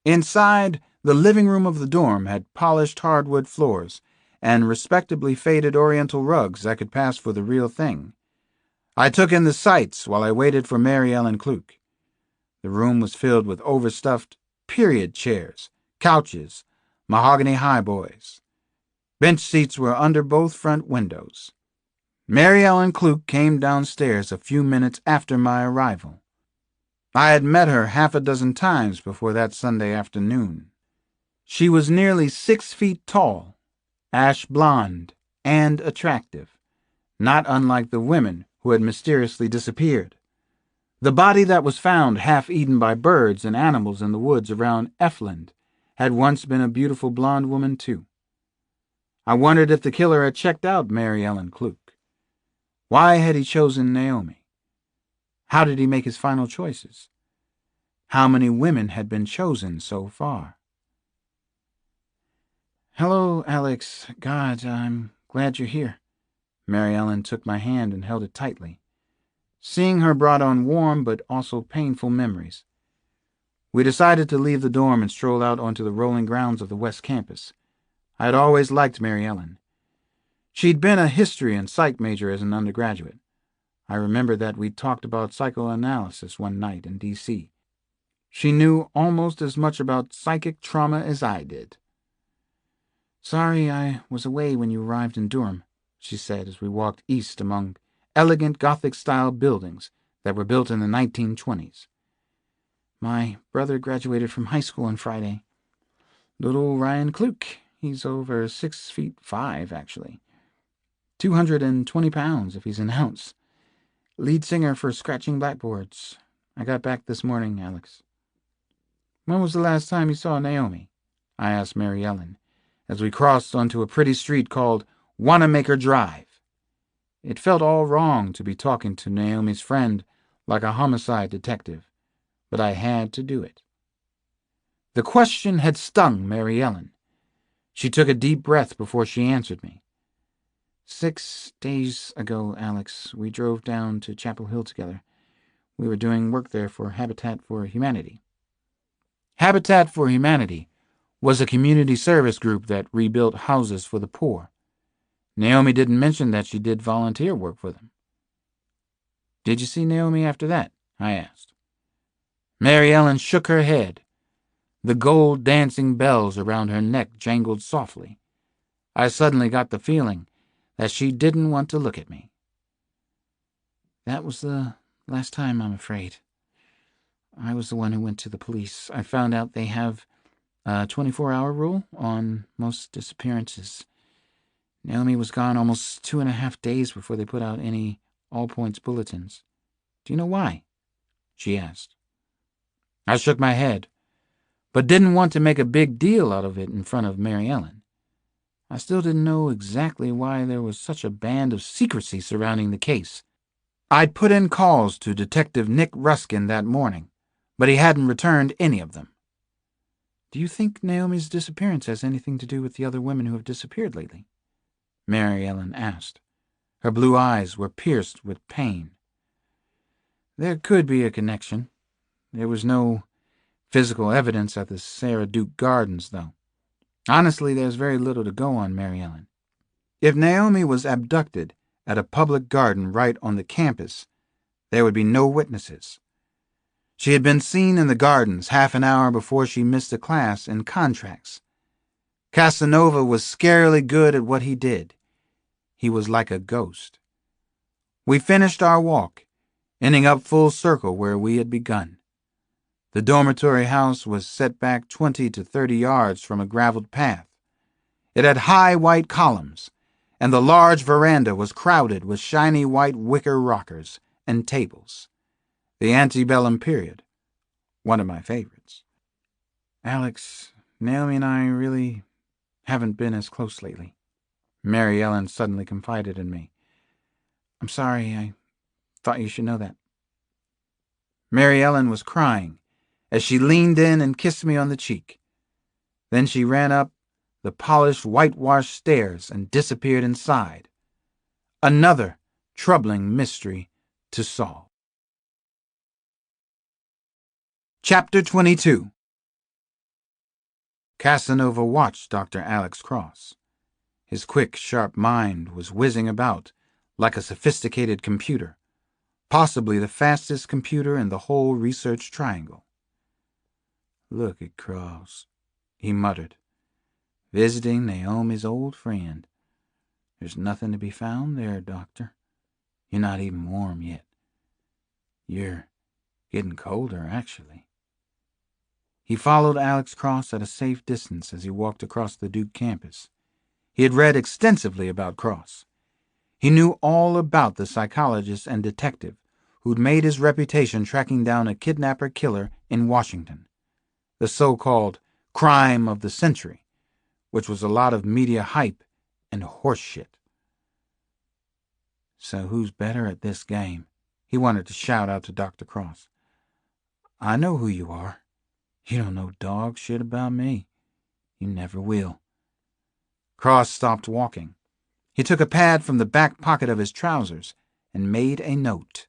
Inside, the living room of the dorm had polished hardwood floors and respectably faded oriental rugs that could pass for the real thing. I took in the sights while I waited for Mary Ellen Kluke. The room was filled with overstuffed period chairs, couches, mahogany highboys. Bench seats were under both front windows. Mary Ellen Kluke came downstairs a few minutes after my arrival. I had met her half a dozen times before that Sunday afternoon. She was nearly 6 feet tall, ash blonde, and attractive, not unlike the women who had mysteriously disappeared. The body that was found half eaten by birds and animals in the woods around Effland had once been a beautiful blonde woman too. I wondered if the killer had checked out Mary Ellen Kluke. Why had he chosen Naomi? How did he make his final choices? How many women had been chosen so far? "Hello, Alex. God, I'm glad you're here." Mary Ellen took my hand and held it tightly. Seeing her brought on warm but also painful memories. We decided to leave the dorm and stroll out onto the rolling grounds of the West Campus. I had always liked Mary Ellen. She'd been a history and psych major as an undergraduate. I remember that we talked about psychoanalysis one night in D.C. She knew almost as much about psychic trauma as I did. "Sorry I was away when you arrived in Durham," she said as we walked east among elegant Gothic-style buildings that were built in the 1920s. "My brother graduated from high school on Friday. Little Ryan Kluke. He's over 6'5", actually. 220 pounds if he's an ounce. Lead singer for Scratching Blackboards. I got back this morning, Alex." "When was the last time you saw Naomi?" I asked Mary Ellen, as we crossed onto a pretty street called Wanamaker Drive. It felt all wrong to be talking to Naomi's friend like a homicide detective, but I had to do it. The question had stung Mary Ellen. She took a deep breath before she answered me. 6 days ago, Alex, we drove down to Chapel Hill together. We were doing work there for Habitat for Humanity. Habitat for Humanity was a community service group that rebuilt houses for the poor. Naomi didn't mention that she did volunteer work for them. Did you see Naomi after that? I asked. Mary Ellen shook her head. The gold dancing bells around her neck jangled softly. I suddenly got the feeling that she didn't want to look at me. That was the last time, I'm afraid. I was the one who went to the police. I found out they have a 24-hour rule on most disappearances. Naomi was gone almost 2.5 days before they put out any all-points bulletins. Do you know why? She asked. I shook my head, but didn't want to make a big deal out of it in front of Mary Ellen. I still didn't know exactly why there was such a band of secrecy surrounding the case. I'd put in calls to Detective Nick Ruskin that morning, but he hadn't returned any of them. Do you think Naomi's disappearance has anything to do with the other women who have disappeared lately? Mary Ellen asked. Her blue eyes were pierced with pain. There could be a connection. There was no physical evidence at the Sarah Duke Gardens, though. Honestly, there's very little to go on, Mary Ellen. If Naomi was abducted at a public garden right on the campus, there would be no witnesses. She had been seen in the gardens half an hour before she missed a class in contracts. Casanova was scarily good at what he did. He was like a ghost. We finished our walk, ending up full circle where we had begun. The dormitory house was set back 20 to 30 yards from a graveled path. It had high white columns, and the large veranda was crowded with shiny white wicker rockers and tables. The antebellum period, one of my favorites. Alex, Naomi and I really haven't been as close lately. Mary Ellen suddenly confided in me. I'm sorry, I thought you should know that. Mary Ellen was crying as she leaned in and kissed me on the cheek. Then she ran up the polished whitewashed stairs and disappeared inside. Another troubling mystery to solve. Chapter 22. Casanova watched Dr. Alex Cross. His quick, sharp mind was whizzing about like a sophisticated computer, possibly the fastest computer in the whole research triangle. Look at Cross, he muttered. Visiting Naomi's old friend. There's nothing to be found there, Doctor. You're not even warm yet. You're getting colder, actually. He followed Alex Cross at a safe distance as he walked across the Duke campus. He had read extensively about Cross. He knew all about the psychologist and detective who'd made his reputation tracking down a kidnapper-killer in Washington. The so-called crime of the century, which was a lot of media hype and horse shit. So who's better at this game? He wanted to shout out to Dr. Cross. I know who you are. You don't know dog shit about me. You never will. Cross stopped walking. He took a pad from the back pocket of his trousers and made a note.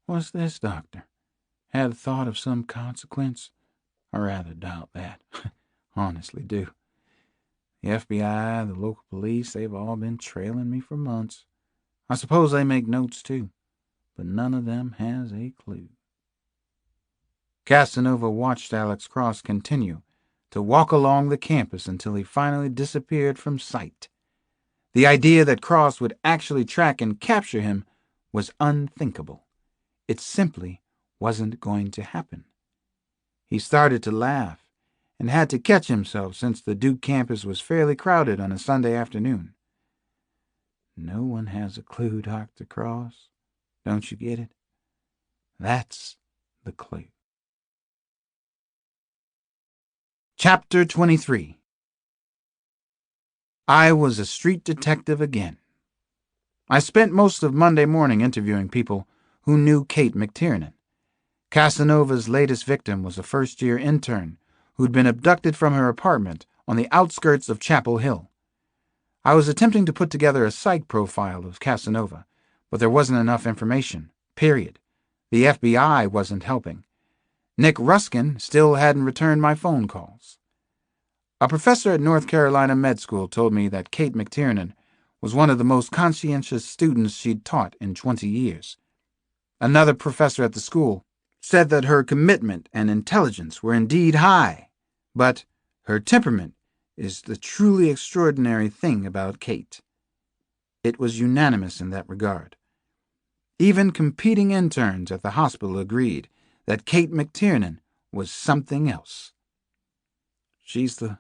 What's this, Doctor? Had a thought of some consequence? I rather doubt that. Honestly do. The FBI, the local police, they've all been trailing me for months. I suppose they make notes too, but none of them has a clue. Casanova watched Alex Cross continue to walk along the campus until he finally disappeared from sight. The idea that Cross would actually track and capture him was unthinkable. It simply wasn't going to happen. He started to laugh and had to catch himself since the Duke campus was fairly crowded on a Sunday afternoon. No one has a clue, Dr. Cross. Don't you get it? That's the clue. Chapter 23. I was a street detective again. I spent most of Monday morning interviewing people who knew Kate McTiernan. Casanova's latest victim was a first-year intern who'd been abducted from her apartment on the outskirts of Chapel Hill. I was attempting to put together a psych profile of Casanova, but there wasn't enough information, period. The FBI wasn't helping. Nick Ruskin still hadn't returned my phone calls. A professor at North Carolina Med School told me that Kate McTiernan was one of the most conscientious students she'd taught in 20 years. Another professor at the school said that her commitment and intelligence were indeed high, but her temperament is the truly extraordinary thing about Kate. It was unanimous in that regard. Even competing interns at the hospital agreed that Kate McTiernan was something else. She's the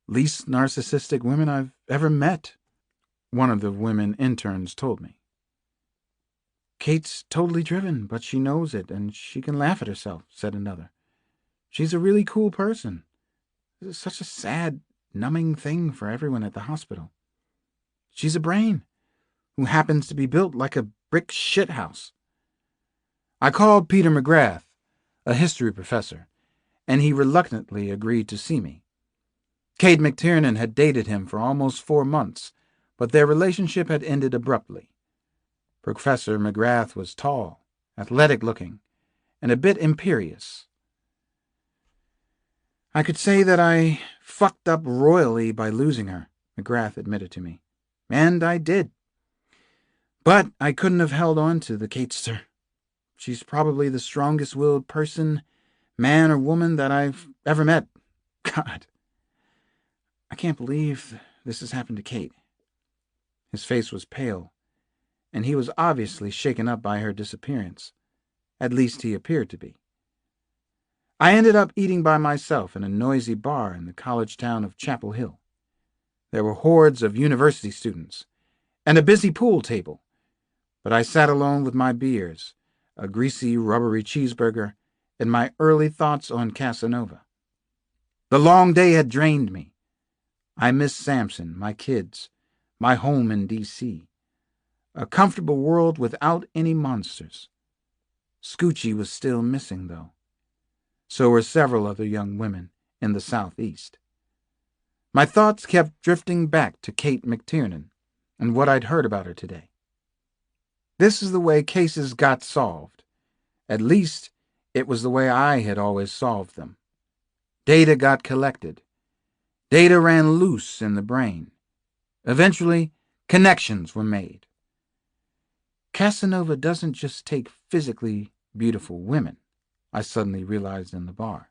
least narcissistic woman I've ever met, one of the women interns told me. Kate's totally driven, but she knows it, and she can laugh at herself, said another. She's a really cool person. It's such a sad, numbing thing for everyone at the hospital. She's a brain who happens to be built like a brick shithouse. I called Peter McGrath, a history professor, and he reluctantly agreed to see me. Kate McTiernan had dated him for almost 4 months, but their relationship had ended abruptly. Professor McGrath was tall, athletic-looking, and a bit imperious. I could say that I fucked up royally by losing her, McGrath admitted to me. And I did. But I couldn't have held on to the Katester. She's probably the strongest-willed person, man or woman, that I've ever met. God, I can't believe this has happened to Kate. His face was pale, and he was obviously shaken up by her disappearance. At least he appeared to be. I ended up eating by myself in a noisy bar in the college town of Chapel Hill. There were hordes of university students, and a busy pool table, but I sat alone with my beers, a greasy, rubbery cheeseburger, and my early thoughts on Casanova. The long day had drained me. I missed Samson, my kids, my home in D.C., a comfortable world without any monsters. Scoochie was still missing, though. So were several other young women in the southeast. My thoughts kept drifting back to Kate McTiernan and what I'd heard about her today. This is the way cases got solved. At least, it was the way I had always solved them. Data got collected. Data ran loose in the brain. Eventually, connections were made. Casanova doesn't just take physically beautiful women, I suddenly realized in the bar.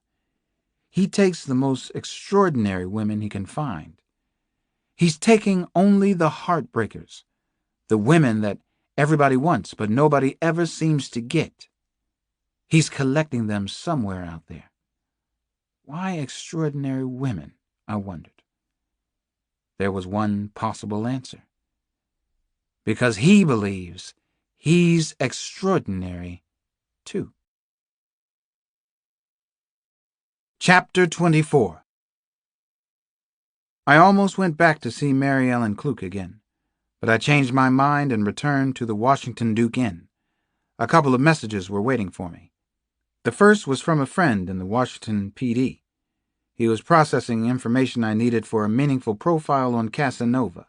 He takes the most extraordinary women he can find. He's taking only the heartbreakers, the women that everybody wants but nobody ever seems to get. He's collecting them somewhere out there. Why extraordinary women, I wondered. There was one possible answer. Because he believes he's extraordinary, too. Chapter 24. I almost went back to see Mary Ellen Kluke again, but I changed my mind and returned to the Washington Duke Inn. A couple of messages were waiting for me. The first was from a friend in the Washington PD. He was processing information I needed for a meaningful profile on Casanova.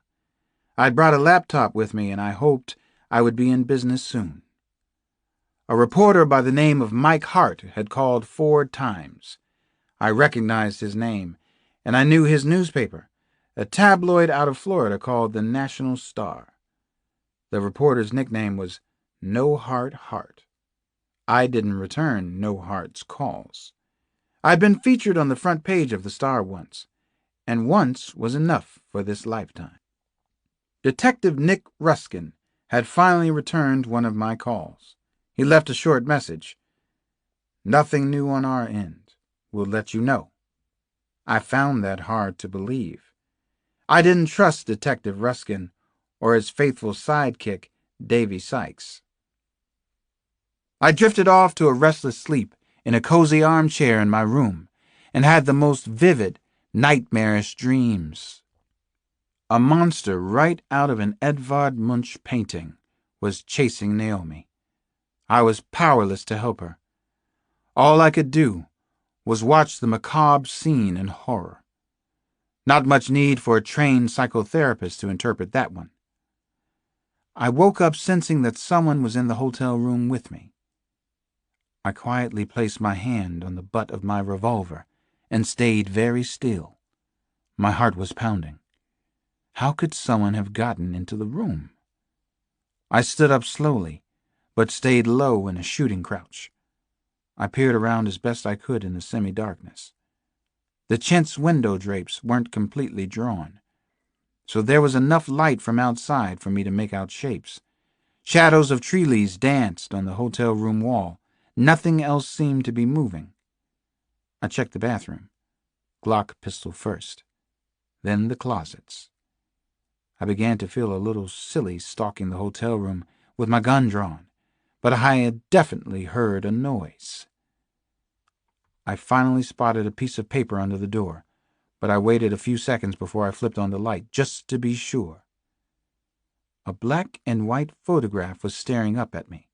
I'd brought a laptop with me, and I hoped I would be in business soon. A reporter by the name of Mike Hart had called 4 times. I recognized his name, and I knew his newspaper, a tabloid out of Florida called the National Star. The reporter's nickname was No Heart Hart. I didn't return No Heart's calls. I'd been featured on the front page of the Star once, and once was enough for this lifetime. Detective Nick Ruskin had finally returned one of my calls. He left a short message. Nothing new on our end. We'll let you know. I found that hard to believe. I didn't trust Detective Ruskin or his faithful sidekick, Davy Sykes. I drifted off to a restless sleep in a cozy armchair in my room and had the most vivid, nightmarish dreams. A monster right out of an Edvard Munch painting was chasing Naomi. I was powerless to help her. All I could do was watch the macabre scene in horror. Not much need for a trained psychotherapist to interpret that one. I woke up sensing that someone was in the hotel room with me. I quietly placed my hand on the butt of my revolver and stayed very still. My heart was pounding. How could someone have gotten into the room? I stood up slowly, but stayed low in a shooting crouch. I peered around as best I could in the semi-darkness. The chintz window drapes weren't completely drawn, so there was enough light from outside for me to make out shapes. Shadows of tree leaves danced on the hotel room wall. Nothing else seemed to be moving. I checked the bathroom. Glock pistol first. Then the closets. I began to feel a little silly stalking the hotel room with my gun drawn, but I had definitely heard a noise. I finally spotted a piece of paper under the door, but I waited a few seconds before I flipped on the light, just to be sure. A black and white photograph was staring up at me.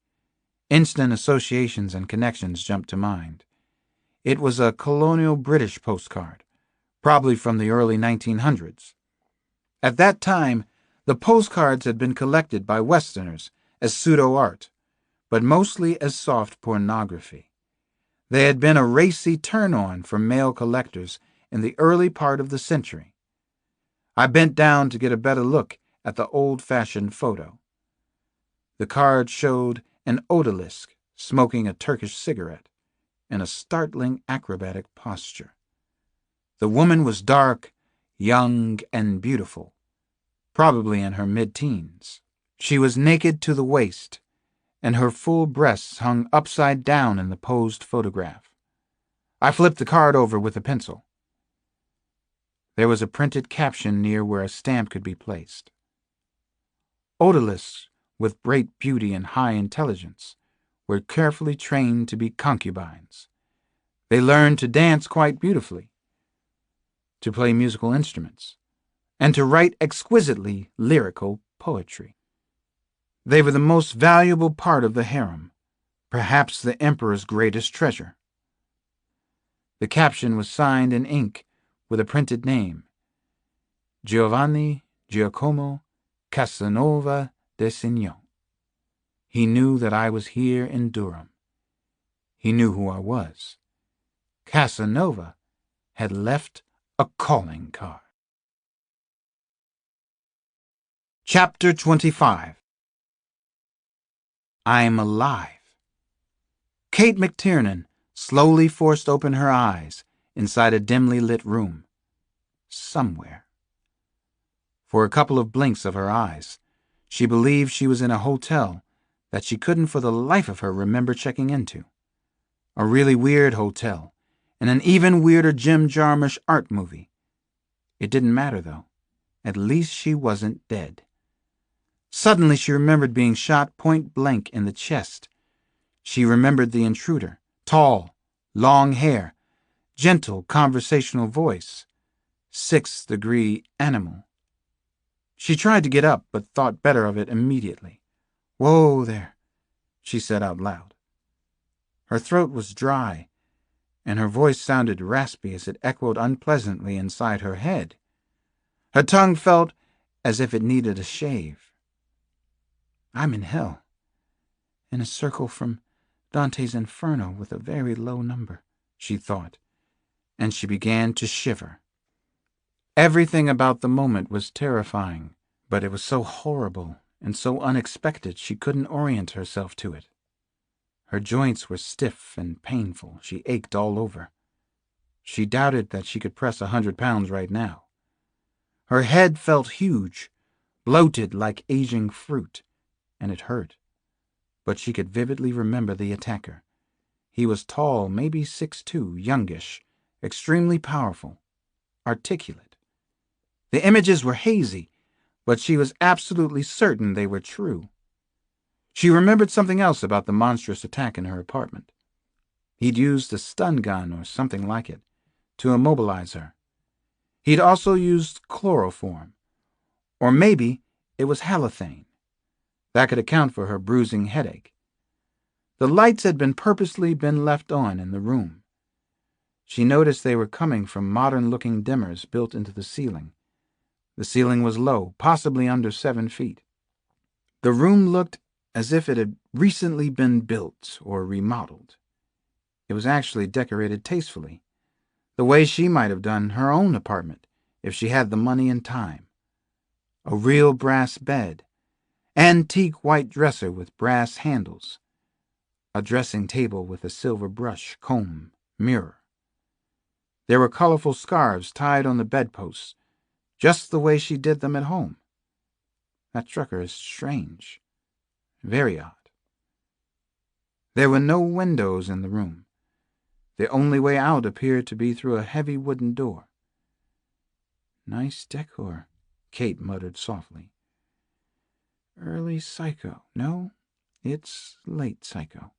Instant associations and connections jumped to mind. It was a colonial British postcard, probably from the early 1900s. At that time, the postcards had been collected by Westerners as pseudo-art, but mostly as soft pornography. They had been a racy turn-on for male collectors in the early part of the century. I bent down to get a better look at the old-fashioned photo. The card showed an odalisque smoking a Turkish cigarette in a startling acrobatic posture. The woman was dark, young, and beautiful, probably in her mid-teens. She was naked to the waist, and her full breasts hung upside down in the posed photograph. I flipped the card over with a pencil. There was a printed caption near where a stamp could be placed. Odalisques with great beauty and high intelligence were carefully trained to be concubines. They learned to dance quite beautifully, to play musical instruments, and to write exquisitely lyrical poetry. They were the most valuable part of the harem, perhaps the emperor's greatest treasure. The caption was signed in ink with a printed name, Giovanni Giacomo Casanova de Signon. He knew that I was here in Durham. He knew who I was. Casanova had left a calling card. Chapter 25. I'm alive. Kate McTiernan slowly forced open her eyes inside a dimly lit room. Somewhere. For a couple of blinks of her eyes, she believed she was in a hotel that she couldn't for the life of her remember checking into. A really weird hotel, in an even weirder Jim Jarmusch art movie. It didn't matter, though. At least she wasn't dead. Suddenly she remembered being shot point blank in the chest. She remembered the intruder, tall, long hair, gentle conversational voice, 6th-degree animal. She tried to get up, but thought better of it immediately. "Whoa there," she said out loud. Her throat was dry, and her voice sounded raspy as it echoed unpleasantly inside her head. Her tongue felt as if it needed a shave. "I'm in hell, in a circle from Dante's Inferno with a very low number," she thought, and she began to shiver. Everything about the moment was terrifying, but it was so horrible and so unexpected she couldn't orient herself to it. Her joints were stiff and painful. She ached all over. She doubted that she could press 100 pounds right now. Her head felt huge, bloated like aging fruit, and it hurt. But she could vividly remember the attacker. He was tall, maybe 6'2", youngish, extremely powerful, articulate. The images were hazy, but she was absolutely certain they were true. She remembered something else about the monstrous attack in her apartment. He'd used a stun gun or something like it to immobilize her. He'd also used chloroform, or maybe it was halothane. That could account for her bruising headache. The lights had been purposely left on in the room. She noticed they were coming from modern-looking dimmers built into the ceiling. The ceiling was low, possibly under 7 feet. The room looked as if it had recently been built or remodeled. It was actually decorated tastefully, the way she might have done her own apartment if she had the money and time. A real brass bed, antique white dresser with brass handles, a dressing table with a silver brush, comb, mirror. There were colorful scarves tied on the bedposts, just the way she did them at home. That struck her as strange, very odd. There were no windows in the room. The only way out appeared to be through a heavy wooden door. "Nice decor," Kate muttered softly. "Early Psycho. No, it's late Psycho."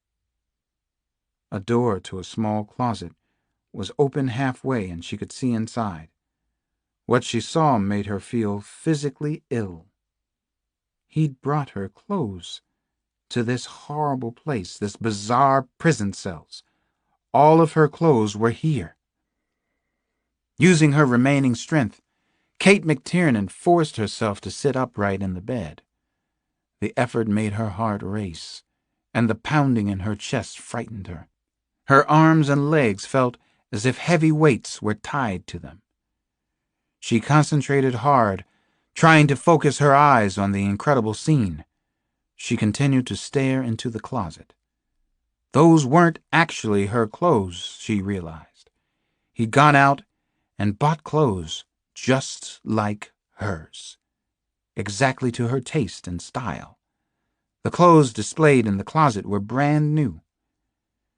A door to a small closet was open halfway and she could see inside. What she saw made her feel physically ill. He'd brought her clothes to this horrible place, this bizarre prison cells. All of her clothes were here. Using her remaining strength, Kate McTiernan forced herself to sit upright in the bed. The effort made her heart race, and the pounding in her chest frightened her. Her arms and legs felt as if heavy weights were tied to them. She concentrated hard, trying to focus her eyes on the incredible scene. She continued to stare into the closet. Those weren't actually her clothes, she realized. He'd gone out and bought clothes just like hers, exactly to her taste and style. The clothes displayed in the closet were brand new.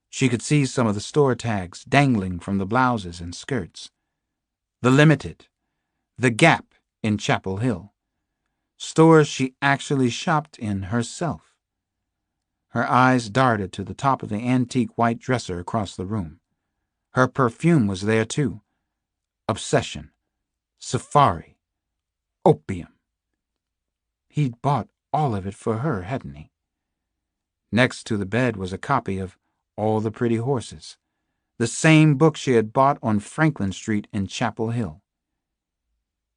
She could see some of the store tags dangling from the blouses and skirts. The Limited, the Gap in Chapel Hill, stores she actually shopped in herself. Her eyes darted to the top of the antique white dresser across the room. Her perfume was there too. Obsession, Safari, Opium. He'd bought all of it for her, hadn't he? Next to the bed was a copy of All the Pretty Horses, the same book she had bought on Franklin Street in Chapel Hill.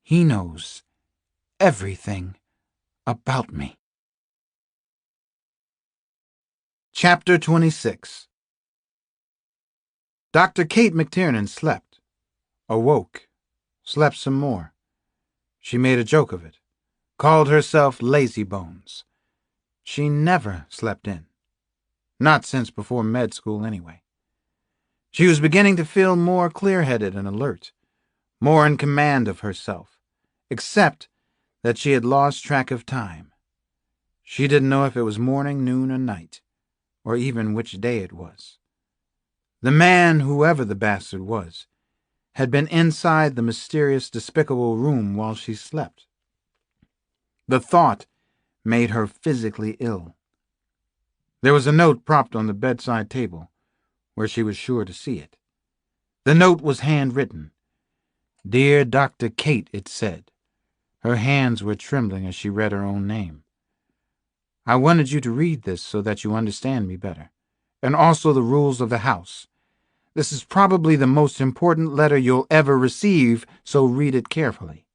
He knows everything about me. Chapter 26. Dr. Kate McTiernan slept, awoke, slept some more. She made a joke of it, called herself Lazy Bones. She never slept in. Not since before med school, anyway. She was beginning to feel more clear-headed and alert, more in command of herself, except that she had lost track of time. She didn't know if it was morning, noon, or night, or even which day it was. The man, whoever the bastard was, had been inside the mysterious, despicable room while she slept. The thought made her physically ill. There was a note propped on the bedside table, where she was sure to see it. The note was handwritten. "Dear Dr. Kate," it said. Her hands were trembling as she read her own name. "I wanted you to read this so that you understand me better, and also the rules of the house. This is probably the most important letter you'll ever receive, so read it carefully.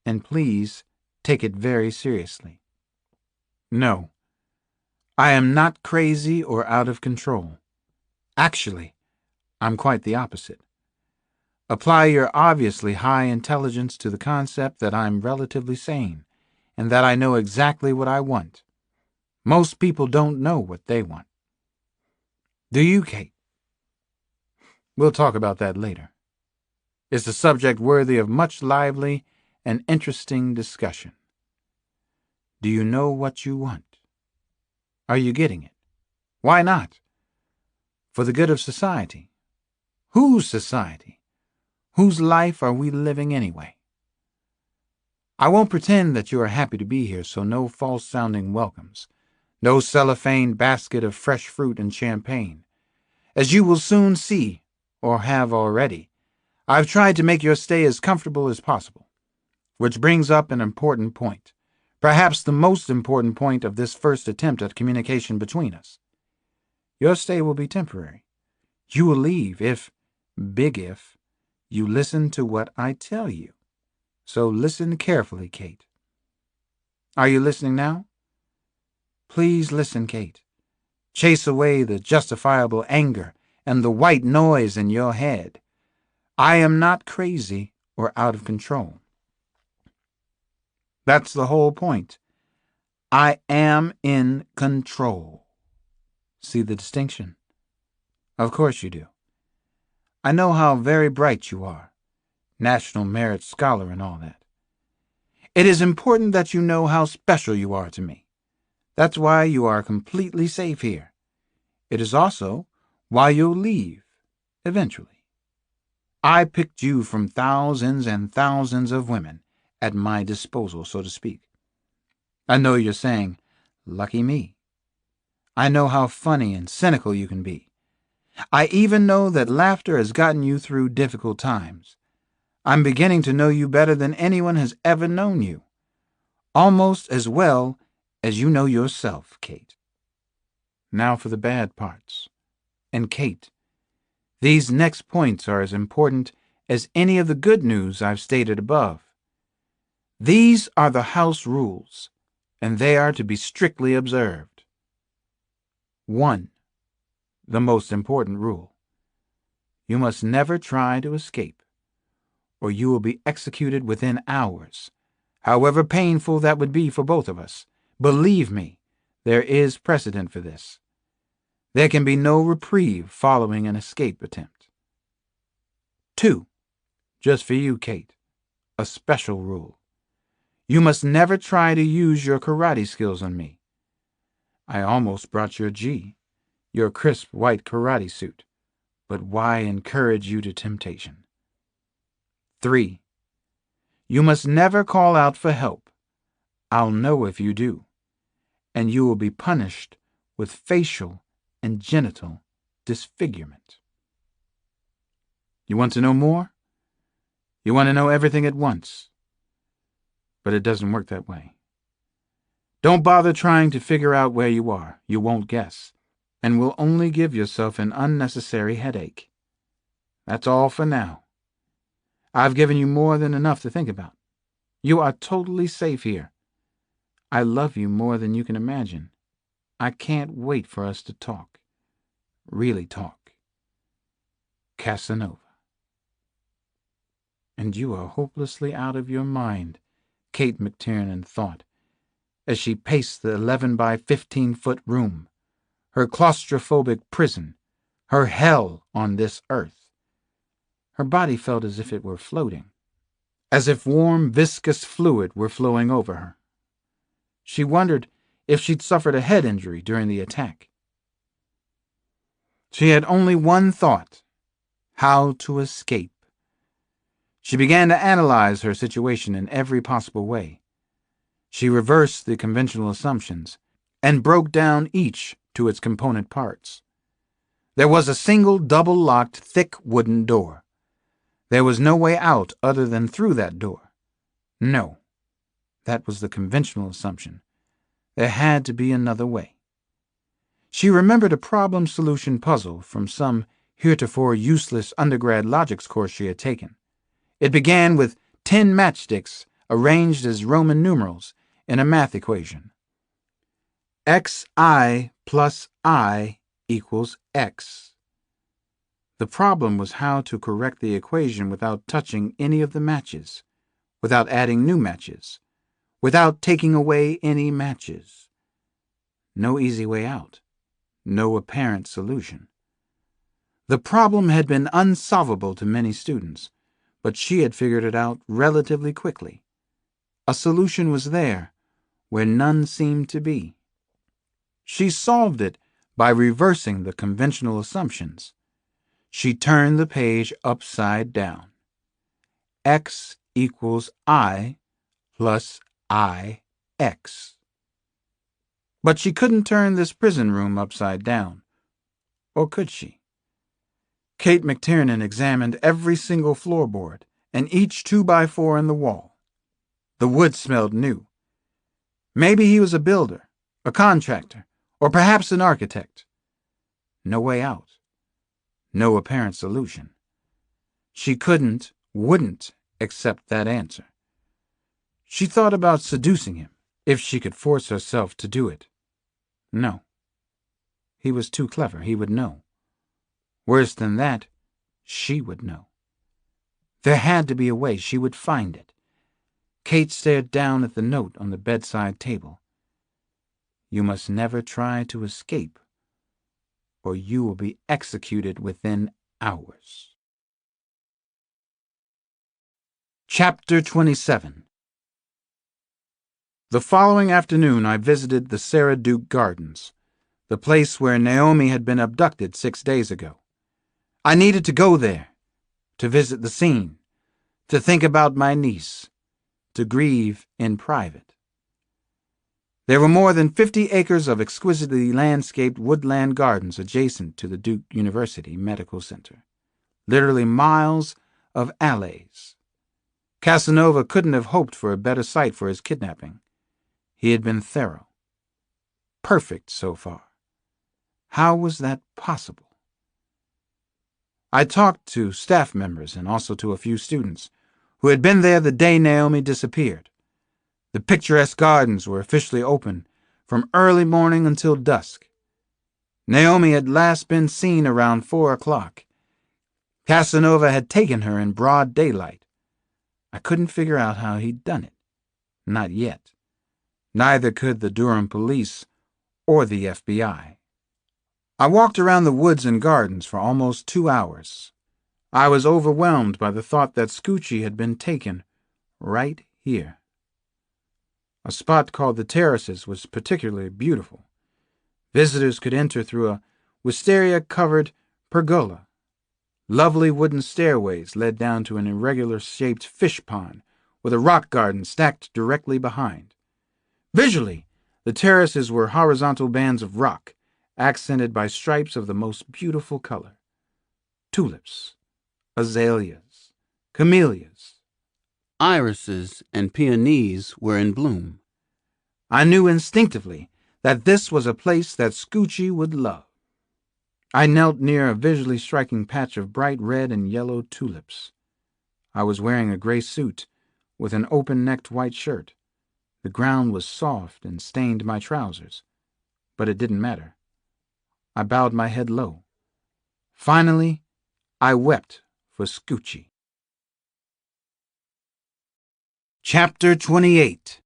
And please take it very seriously. No, I am not crazy or out of control. Actually, I'm quite the opposite. Apply your obviously high intelligence to the concept that I'm relatively sane, and that I know exactly what I want. Most people don't know what they want. Do you, Kate? We'll talk about that later. It's a subject worthy of much lively and interesting discussion. Do you know what you want? Are you getting it? Why not? For the good of society. Whose society? Whose life are we living anyway? I won't pretend that you are happy to be here, so no false-sounding welcomes. No cellophane basket of fresh fruit and champagne. As you will soon see, or have already, I've tried to make your stay as comfortable as possible. Which brings up an important point. Perhaps the most important point of this first attempt at communication between us. Your stay will be temporary. You will leave, if big if, you listen to what I tell you. So listen carefully, Kate. Are you listening now? Please listen, Kate. Chase away the justifiable anger and the white noise in your head. I am not crazy or out of control. That's the whole point. I am in control. See the distinction? Of course you do. I know how very bright you are, National Merit Scholar and all that. It is important that you know how special you are to me. That's why you are completely safe here. It is also why you'll leave, eventually. I picked you from thousands and thousands of women at my disposal, so to speak. I know you're saying, lucky me. I know how funny and cynical you can be. I even know that laughter has gotten you through difficult times. I'm beginning to know you better than anyone has ever known you. Almost as well as you know yourself, Kate. Now for the bad parts. And Kate, these next points are as important as any of the good news I've stated above. These are the house rules, and they are to be strictly observed. 1. The most important rule. You must never try to escape, or you will be executed within hours, however painful that would be for both of us. Believe me, there is precedent for this. There can be no reprieve following an escape attempt. 2. Just for you, Kate, a special rule. You must never try to use your karate skills on me. I almost brought your G, your crisp white karate suit, but why encourage you to temptation? 3. You must never call out for help. I'll know if you do, and you will be punished with facial and genital disfigurement. You want to know more? You want to know everything at once. But it doesn't work that way. Don't bother trying to figure out where you are. You won't guess, and will only give yourself an unnecessary headache. That's all for now. I've given you more than enough to think about. You are totally safe here. I love you more than you can imagine. I can't wait for us to talk. Really talk. Casanova. And you are hopelessly out of your mind, Kate McTiernan thought, as she paced the 11 by 15-foot room, her claustrophobic prison, her hell on this earth. Her body felt as if it were floating, as if warm, viscous fluid were flowing over her. She wondered if she'd suffered a head injury during the attack. She had only one thought: how to escape. She began to analyze her situation in every possible way. She reversed the conventional assumptions and broke down each to its component parts. There was a single double-locked, thick wooden door. There was no way out other than through that door. No, that was the conventional assumption. There had to be another way. She remembered a problem-solution puzzle from some heretofore useless undergrad logics course she had taken. It began with 10 matchsticks arranged as Roman numerals in a math equation. xi plus I equals x. The problem was how to correct the equation without touching any of the matches, without adding new matches, without taking away any matches. No easy way out. No apparent solution. The problem had been unsolvable to many students, but she had figured it out relatively quickly. A solution was there, where none seemed to be. She solved it by reversing the conventional assumptions. She turned the page upside down. X equals I plus IX. But she couldn't turn this prison room upside down. Or could she? Kate McTiernan examined every single floorboard and each 2x4 in the wall. The wood smelled new. Maybe he was a builder, a contractor, or perhaps an architect. No way out. No apparent solution. She wouldn't accept that answer. She thought about seducing him, if she could force herself to do it. No. He was too clever. He would know. Worse than that, she would know. There had to be a way. She would find it. Kate stared down at the note on the bedside table. You must never try to escape, or you will be executed within hours. Chapter 27. The following afternoon I visited the Sarah Duke Gardens, the place where Naomi had been abducted 6 days ago. I needed to go there, to visit the scene, to think about my niece, to grieve in private. There were more than 50 acres of exquisitely landscaped woodland gardens adjacent to the Duke University Medical Center. Literally miles of alleys. Casanova couldn't have hoped for a better site for his kidnapping. He had been thorough. Perfect so far. How was that possible? I talked to staff members and also to a few students who had been there the day Naomi disappeared. The picturesque gardens were officially open from early morning until dusk. Naomi had last been seen around 4 o'clock. Casanova had taken her in broad daylight. I couldn't figure out how he'd done it. Not yet. Neither could the Durham police or the FBI. I walked around the woods and gardens for almost 2 hours. I was overwhelmed by the thought that Scoochie had been taken right here. A spot called the Terraces was particularly beautiful. Visitors could enter through a wisteria-covered pergola. Lovely wooden stairways led down to an irregular-shaped fish pond with a rock garden stacked directly behind. Visually, the terraces were horizontal bands of rock, accented by stripes of the most beautiful color. Tulips, azaleas, camellias. Irises and peonies were in bloom. I knew instinctively that this was a place that Scoochie would love. I knelt near a visually striking patch of bright red and yellow tulips. I was wearing a gray suit with an open-necked white shirt. The ground was soft and stained my trousers, but it didn't matter. I bowed my head low. Finally, I wept for Scoochie. Chapter 28.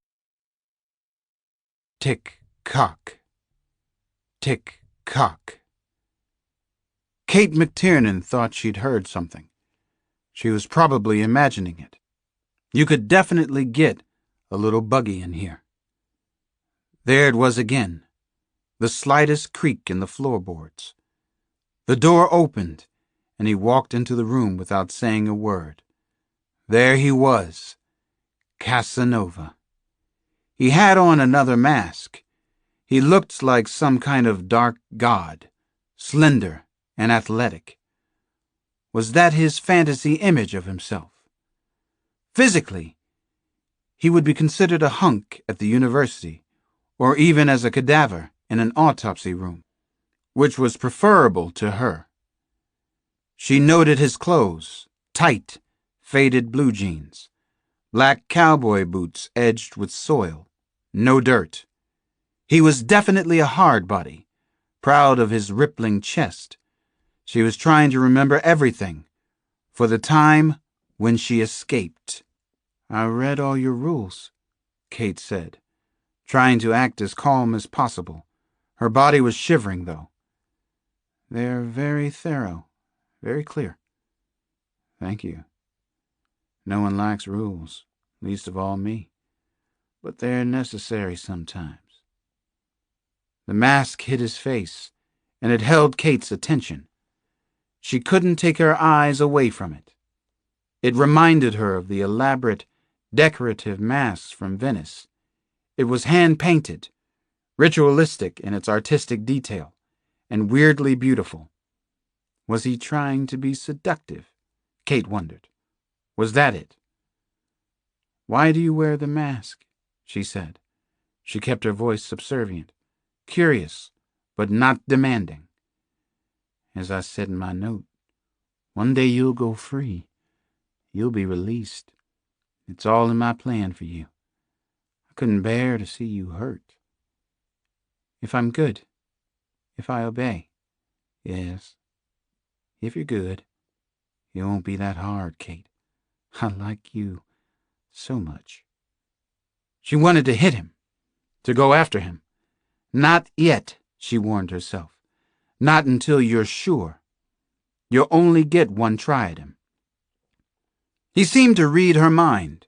Tick-cock. Tick-cock. Kate McTiernan thought she'd heard something. She was probably imagining it. You could definitely get a little buggy in here. There it was again, the slightest creak in the floorboards. The door opened, and he walked into the room without saying a word. There he was, Casanova. He had on another mask. He looked like some kind of dark god, slender and athletic. Was that his fantasy image of himself? Physically, he would be considered a hunk at the university, or even as a cadaver in an autopsy room, which was preferable to her. She noted his clothes, tight, faded blue jeans, black cowboy boots edged with soil, no dirt. He was definitely a hard body, proud of his rippling chest. She was trying to remember everything, for the time when she escaped. I read all your rules, Kate said, trying to act as calm as possible. Her body was shivering, though. They're very thorough, very clear. Thank you. No one likes rules, least of all me. But they're necessary sometimes. The mask hid his face, and it held Kate's attention. She couldn't take her eyes away from it. It reminded her of the elaborate, decorative masks from Venice. It was hand-painted, ritualistic in its artistic detail, and weirdly beautiful. Was he trying to be seductive? Kate wondered. Was that it? Why do you wear the mask? She said. She kept her voice subservient, curious, but not demanding. As I said in my note, one day you'll go free, You'll be released. It's all in my plan for you. I couldn't bear to see you hurt. If I'm good, if I obey, yes, if you're good, it won't be that hard, Kate. I like you so much. She wanted to hit him, to go after him. Not yet, she warned herself. Not until you're sure. You'll only get one try at him. He seemed to read her mind.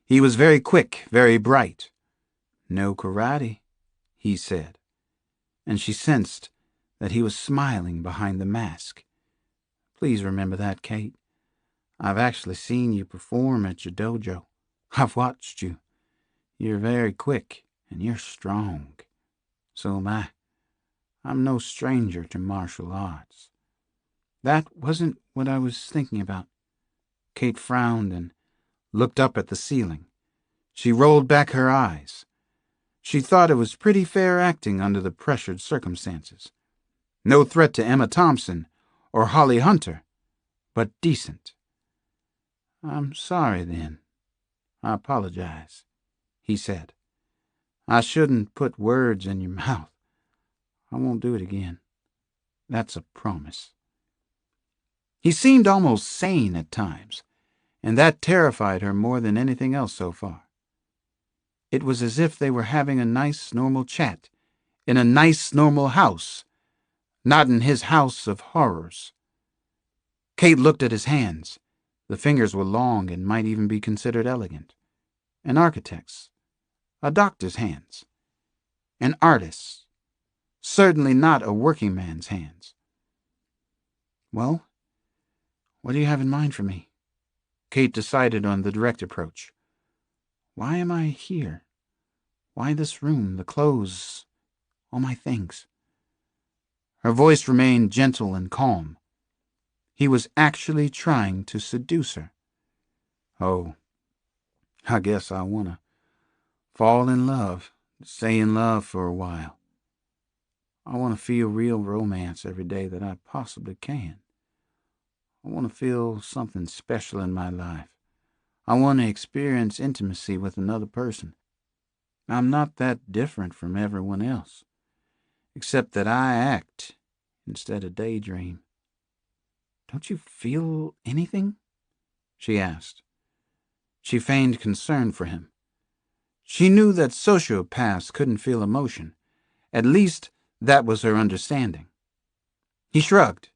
He was very quick, very bright. No karate, he said, and she sensed that he was smiling behind the mask. Please remember that, Kate. I've actually seen you perform at your dojo. I've watched you. You're very quick, and you're strong. So am I. I'm no stranger to martial arts. That wasn't what I was thinking about. Kate frowned and looked up at the ceiling. She rolled back her eyes. She thought it was pretty fair acting under the pressured circumstances. No threat to Emma Thompson or Holly Hunter, but decent. I'm sorry, then. I apologize, he said. I shouldn't put words in your mouth. I won't do it again. That's a promise. He seemed almost sane at times, and that terrified her more than anything else so far. It was as if they were having a nice, normal chat in a nice, normal house, not in his house of horrors. Kate looked at his hands. The fingers were long and might even be considered elegant. An architect's, a doctor's hands, an artist's, certainly not a working man's hands. Well, what do you have in mind for me? Kate decided on the direct approach. Why am I here? Why this room, the clothes, all my things? Her voice remained gentle and calm. He was actually trying to seduce her. Oh, I guess I want to fall in love, stay in love for a while. I want to feel real romance every day that I possibly can. I want to feel something special in my life. I want to experience intimacy with another person. I'm not that different from everyone else, except that I act instead of daydream. Don't you feel anything? She asked. She feigned concern for him. She knew that sociopaths couldn't feel emotion. At least that was her understanding. He shrugged.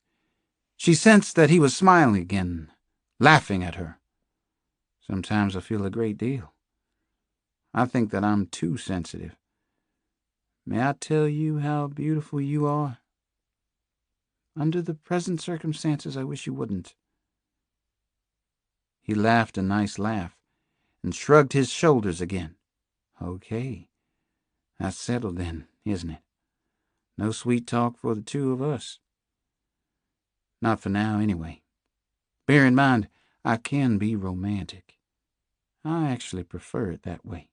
She sensed that he was smiling again, laughing at her. Sometimes I feel a great deal. I think that I'm too sensitive. May I tell you how beautiful you are? Under the present circumstances, I wish you wouldn't. He laughed a nice laugh and shrugged his shoulders again. Okay, that's settled then, isn't it? No sweet talk for the two of us. Not for now, anyway. Bear in mind, I can be romantic. I actually prefer it that way.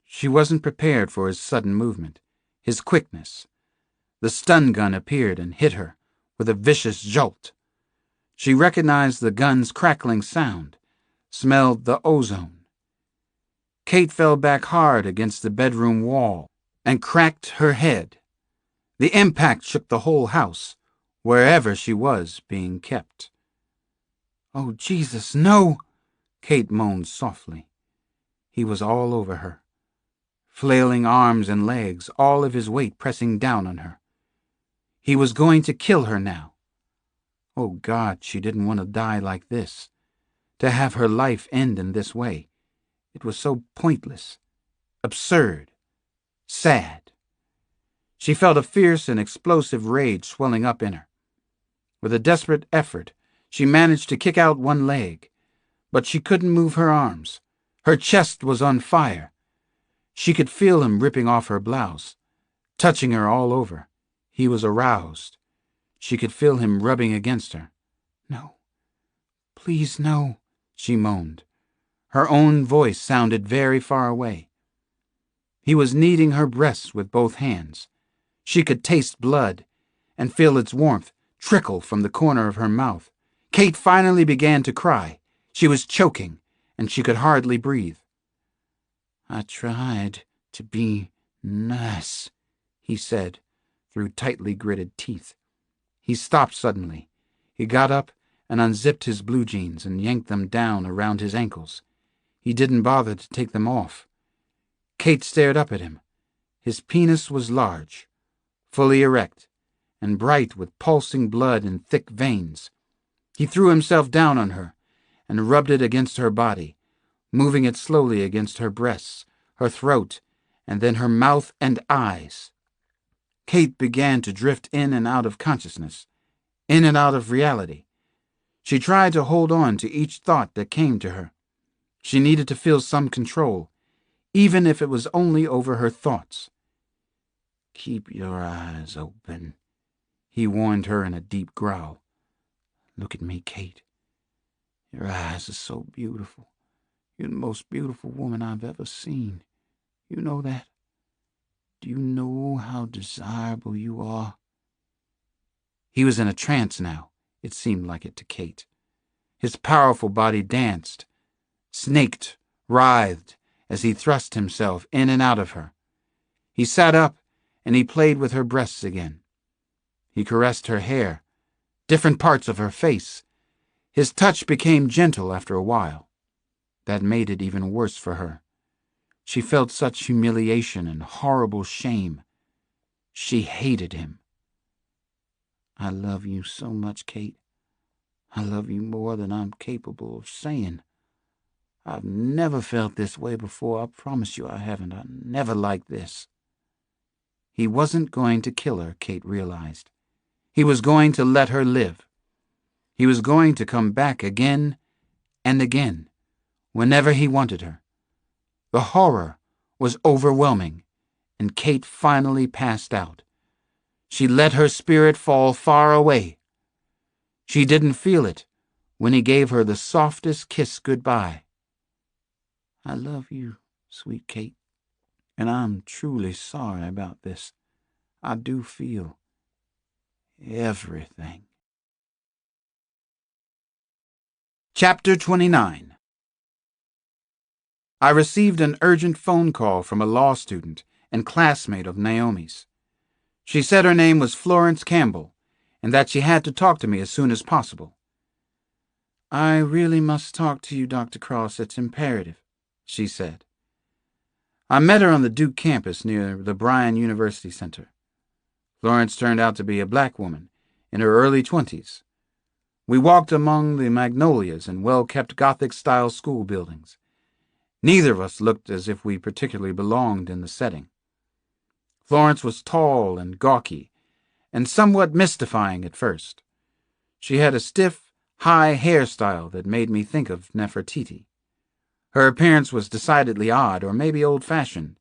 She wasn't prepared for his sudden movement, his quickness. The stun gun appeared and hit her with a vicious jolt. She recognized the gun's crackling sound, smelled the ozone. Kate fell back hard against the bedroom wall and cracked her head. The impact shook the whole house, wherever she was being kept. Oh, Jesus, no! Kate moaned softly. He was all over her, flailing arms and legs, all of his weight pressing down on her. He was going to kill her now. Oh, God, she didn't want to die like this, to have her life end in this way. It was so pointless, absurd, sad. She felt a fierce and explosive rage swelling up in her. With a desperate effort, she managed to kick out one leg, but she couldn't move her arms. Her chest was on fire. She could feel him ripping off her blouse, touching her all over. He was aroused. She could feel him rubbing against her. No, please no, she moaned. Her own voice sounded very far away. He was kneading her breasts with both hands. She could taste blood and feel its warmth trickle from the corner of her mouth. Kate finally began to cry. She was choking, and she could hardly breathe. "I tried to be nice," he said, through tightly gritted teeth. He stopped suddenly. He got up and unzipped his blue jeans and yanked them down around his ankles. He didn't bother to take them off. Kate stared up at him. His penis was large, fully erect, and bright with pulsing blood and thick veins. He threw himself down on her and rubbed it against her body, moving it slowly against her breasts, her throat, and then her mouth and eyes. Kate began to drift in and out of consciousness, in and out of reality. She tried to hold on to each thought that came to her. She needed to feel some control, even if it was only over her thoughts. "Keep your eyes open," he warned her in a deep growl. "Look at me, Kate. Your eyes are so beautiful. You're the most beautiful woman I've ever seen. You know that? Do you know how desirable you are?" He was in a trance now. It seemed like it to Kate. His powerful body danced, snaked, writhed, as he thrust himself in and out of her. He sat up, and he played with her breasts again. He caressed her hair, different parts of her face. His touch became gentle after a while. That made it even worse for her. She felt such humiliation and horrible shame. She hated him. "I love you so much, Kate. I love you more than I'm capable of saying. I've never felt this way before. I promise you I haven't. I never liked this." He wasn't going to kill her, Kate realized. He was going to let her live. He was going to come back again and again, whenever he wanted her. The horror was overwhelming, and Kate finally passed out. She let her spirit fall far away. She didn't feel it when he gave her the softest kiss goodbye. "I love you, sweet Kate, and I'm truly sorry about this. I do feel everything." Chapter 29. I received an urgent phone call from a law student and classmate of Naomi's. She said her name was Florence Campbell, and that she had to talk to me as soon as possible. "I really must talk to you, Dr. Cross. It's imperative," she said. I met her on the Duke campus near the Bryan University Center. Florence turned out to be a black woman in her early 20s. We walked among the magnolias and well-kept Gothic-style school buildings. Neither of us looked as if we particularly belonged in the setting. Florence was tall and gawky, and somewhat mystifying at first. She had a stiff, high hairstyle that made me think of Nefertiti. Her appearance was decidedly odd, or maybe old-fashioned,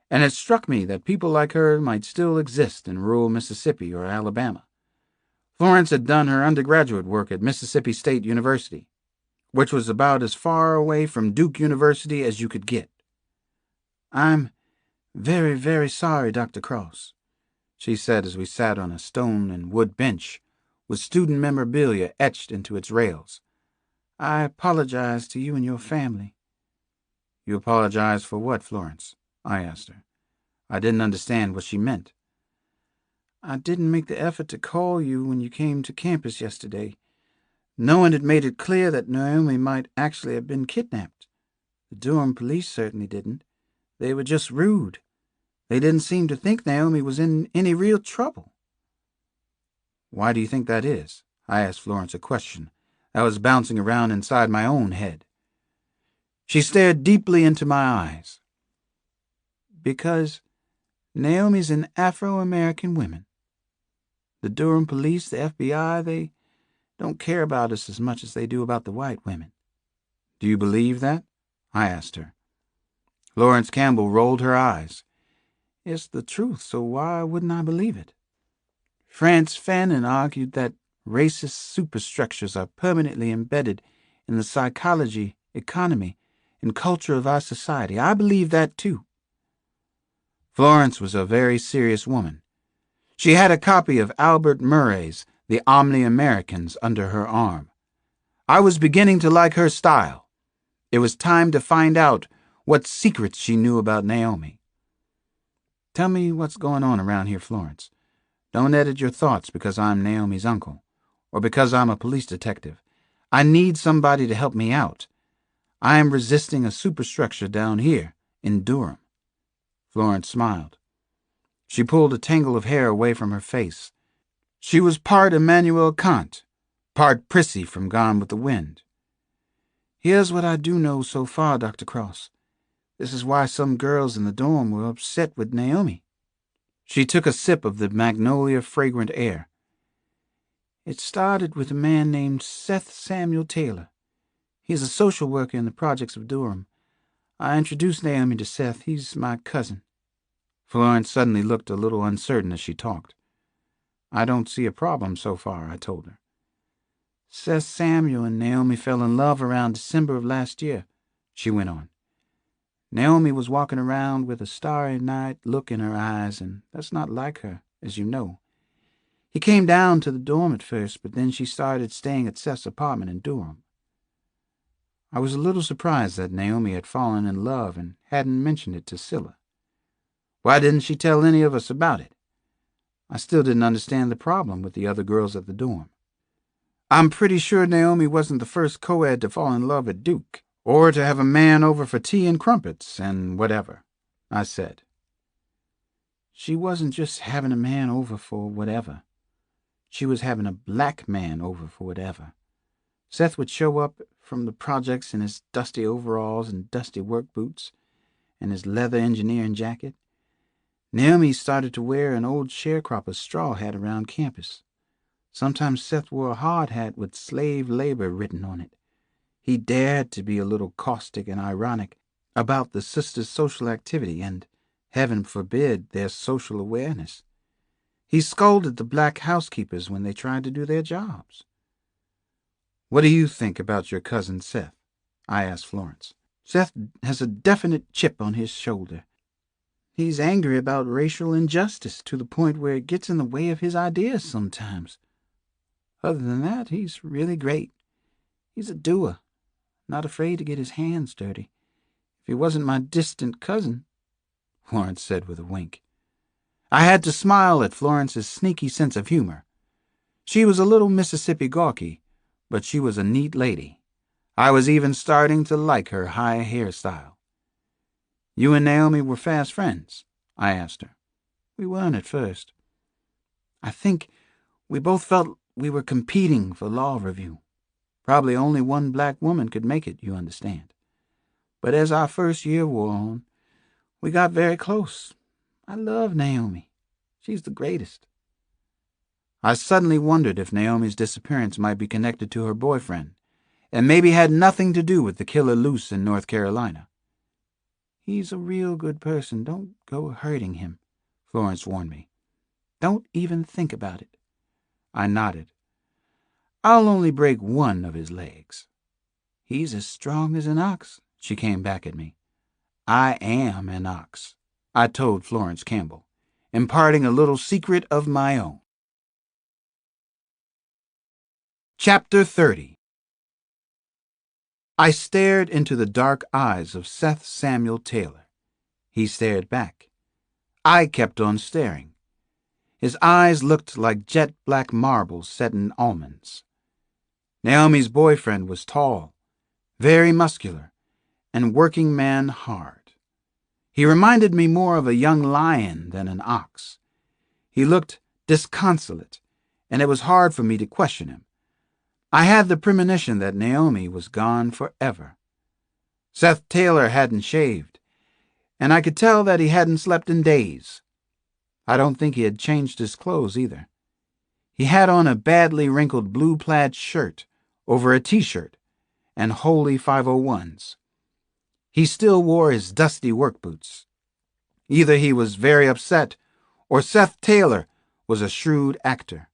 and it struck me that people like her might still exist in rural Mississippi or Alabama. Florence had done her undergraduate work at Mississippi State University, which was about as far away from Duke University as you could get. "I'm very, very sorry, Dr. Cross," she said as we sat on a stone and wood bench with student memorabilia etched into its rails. "I apologize to you and your family." "You apologize for what, Florence?" I asked her. I didn't understand what she meant. "I didn't make the effort to call you when you came to campus yesterday. No one had made it clear that Naomi might actually have been kidnapped. The Durham police certainly didn't. They were just rude. They didn't seem to think Naomi was in any real trouble." "Why do you think that is?" I asked Florence a question that was bouncing around inside my own head. She stared deeply into my eyes. "Because Naomi's an Afro-American woman. The Durham police, the FBI, they don't care about us as much as they do about the white women." "Do you believe that?" I asked her. Florence Campbell rolled her eyes. "It's the truth, so why wouldn't I believe it? Frantz Fanon argued that racist superstructures are permanently embedded in the psychology, economy, and culture of our society. I believe that too." Florence was a very serious woman. She had a copy of Albert Murray's the Omni-Americans under her arm. I was beginning to like her style. It was time to find out what secrets she knew about Naomi. Tell me what's going on around here, Florence. Don't edit your thoughts because I'm Naomi's uncle, or because I'm a police detective. I need somebody to help me out. I am resisting a superstructure down here in Durham. Florence smiled. She pulled a tangle of hair away from her face. She was part Immanuel Kant, part Prissy from Gone with the Wind. Here's what I do know so far, Dr. Cross. This is why some girls in the dorm were upset with Naomi. She took a sip of the magnolia-fragrant air. It started with a man named Seth Samuel Taylor. He's a social worker in the projects of Durham. I introduced Naomi to Seth. He's my cousin. Florence suddenly looked a little uncertain as she talked. I don't see a problem so far, I told her. Seth Samuel and Naomi fell in love around December of last year, she went on. Naomi was walking around with a starry night look in her eyes, and that's not like her, as you know. He came down to the dorm at first, but then she started staying at Seth's apartment in Durham. I was a little surprised that Naomi had fallen in love and hadn't mentioned it to Scylla. Why didn't she tell any of us about it? I still didn't understand the problem with the other girls at the dorm. I'm pretty sure Naomi wasn't the first co-ed to fall in love at Duke, or to have a man over for tea and crumpets and whatever, I said. She wasn't just having a man over for whatever. She was having a black man over for whatever. Seth would show up from the projects in his dusty overalls and dusty work boots and his leather engineering jacket. Naomi started to wear an old sharecropper's straw hat around campus. Sometimes Seth wore a hard hat with slave labor written on it. He dared to be a little caustic and ironic about the sisters' social activity and, heaven forbid, their social awareness. He scolded the black housekeepers when they tried to do their jobs. What do you think about your cousin Seth? I asked Florence. Seth has a definite chip on his shoulder. He's angry about racial injustice to the point where it gets in the way of his ideas sometimes. Other than that, he's really great. He's a doer, not afraid to get his hands dirty. If he wasn't my distant cousin, Florence said with a wink. I had to smile at Florence's sneaky sense of humor. She was a little Mississippi gawky, but she was a neat lady. I was even starting to like her high hairstyle. You and Naomi were fast friends? I asked her. We weren't at first. I think we both felt we were competing for law review. Probably only one black woman could make it, you understand. But as our first year wore on, we got very close. I love Naomi. She's the greatest. I suddenly wondered if Naomi's disappearance might be connected to her boyfriend, and maybe had nothing to do with the killer loose in North Carolina. He's a real good person. Don't go hurting him, Florence warned me. Don't even think about it. I nodded. I'll only break one of his legs. He's as strong as an ox, she came back at me. I am an ox, I told Florence Campbell, imparting a little secret of my own. Chapter 30. I stared into the dark eyes of Seth Samuel Taylor. He stared back. I kept on staring. His eyes looked like jet-black marbles set in almonds. Naomi's boyfriend was tall, very muscular, and working man hard. He reminded me more of a young lion than an ox. He looked disconsolate, and it was hard for me to question him. I had the premonition that Naomi was gone forever. Seth Taylor hadn't shaved, and I could tell that he hadn't slept in days. I don't think he had changed his clothes either. He had on a badly wrinkled blue plaid shirt over a t-shirt and holey 501s. He still wore his dusty work boots. Either he was very upset or Seth Taylor was a shrewd actor.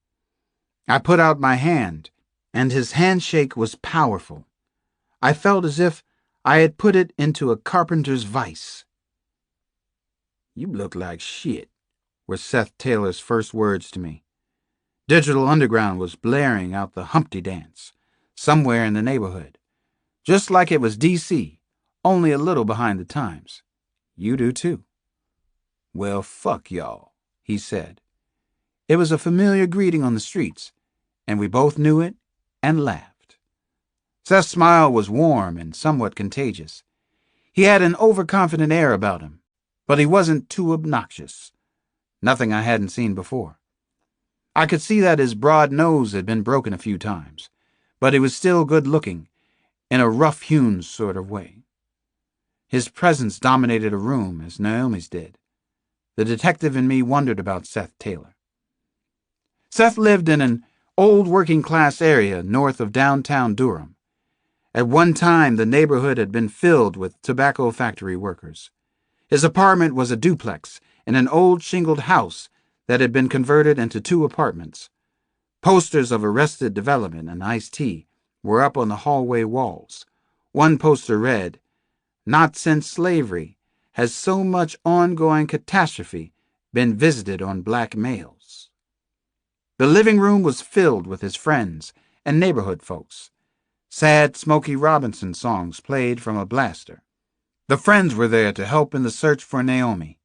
I put out my hand, and his handshake was powerful. I felt as if I had put it into a carpenter's vise. You look like shit, were Seth Taylor's first words to me. Digital Underground was blaring out the Humpty Dance, somewhere in the neighborhood, just like it was D.C., only a little behind the times. You do too. Well, fuck y'all, he said. It was a familiar greeting on the streets, and we both knew it and laughed. Seth's smile was warm and somewhat contagious. He had an overconfident air about him, but he wasn't too obnoxious. Nothing I hadn't seen before. I could see that his broad nose had been broken a few times, but he was still good-looking, in a rough-hewn sort of way. His presence dominated a room, as Naomi's did. The detective in me wondered about Seth Taylor. Seth lived in an old working-class area north of downtown Durham. At one time, the neighborhood had been filled with tobacco factory workers. His apartment was a duplex in an old shingled house that had been converted into 2 apartments. Posters of Arrested Development and Ice-T were up on the hallway walls. One poster read, "Not since slavery has so much ongoing catastrophe been visited on black males." The living room was filled with his friends and neighborhood folks. Sad Smokey Robinson songs played from a blaster. The friends were there to help in the search for Naomi.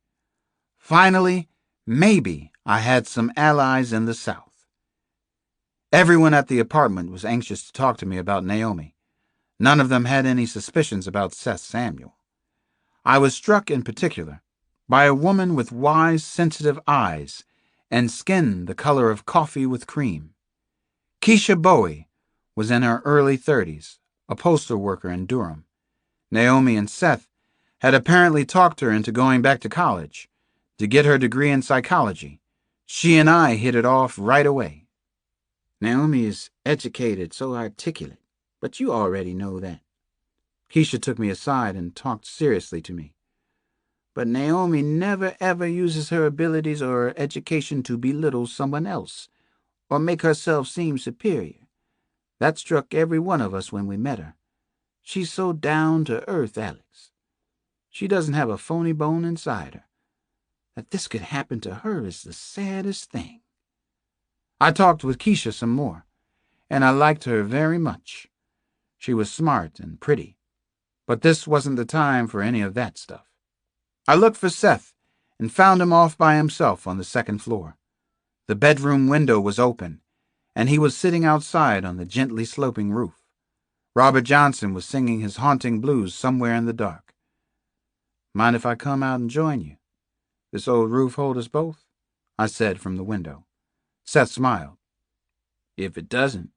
Finally, maybe I had some allies in the South. Everyone at the apartment was anxious to talk to me about Naomi. None of them had any suspicions about Seth Samuel. I was struck in particular by a woman with wise, sensitive eyes and skin the color of coffee with cream. Keisha Bowie was in her early 30s, a postal worker in Durham. Naomi and Seth had apparently talked her into going back to college to get her degree in psychology. She and I hit it off right away. Naomi is educated, so articulate, but you already know that. Keisha took me aside and talked seriously to me. But Naomi never ever uses her abilities or her education to belittle someone else or make herself seem superior. That struck every one of us when we met her. She's so down to earth, Alex. She doesn't have a phony bone inside her. That this could happen to her is the saddest thing. I talked with Keisha some more, and I liked her very much. She was smart and pretty, but this wasn't the time for any of that stuff. I looked for Seth and found him off by himself on the 2nd floor. The bedroom window was open, and he was sitting outside on the gently sloping roof. Robert Johnson was singing his haunting blues somewhere in the dark. "Mind if I come out and join you? This old roof hold us both?" I said from the window. Seth smiled. "If it doesn't,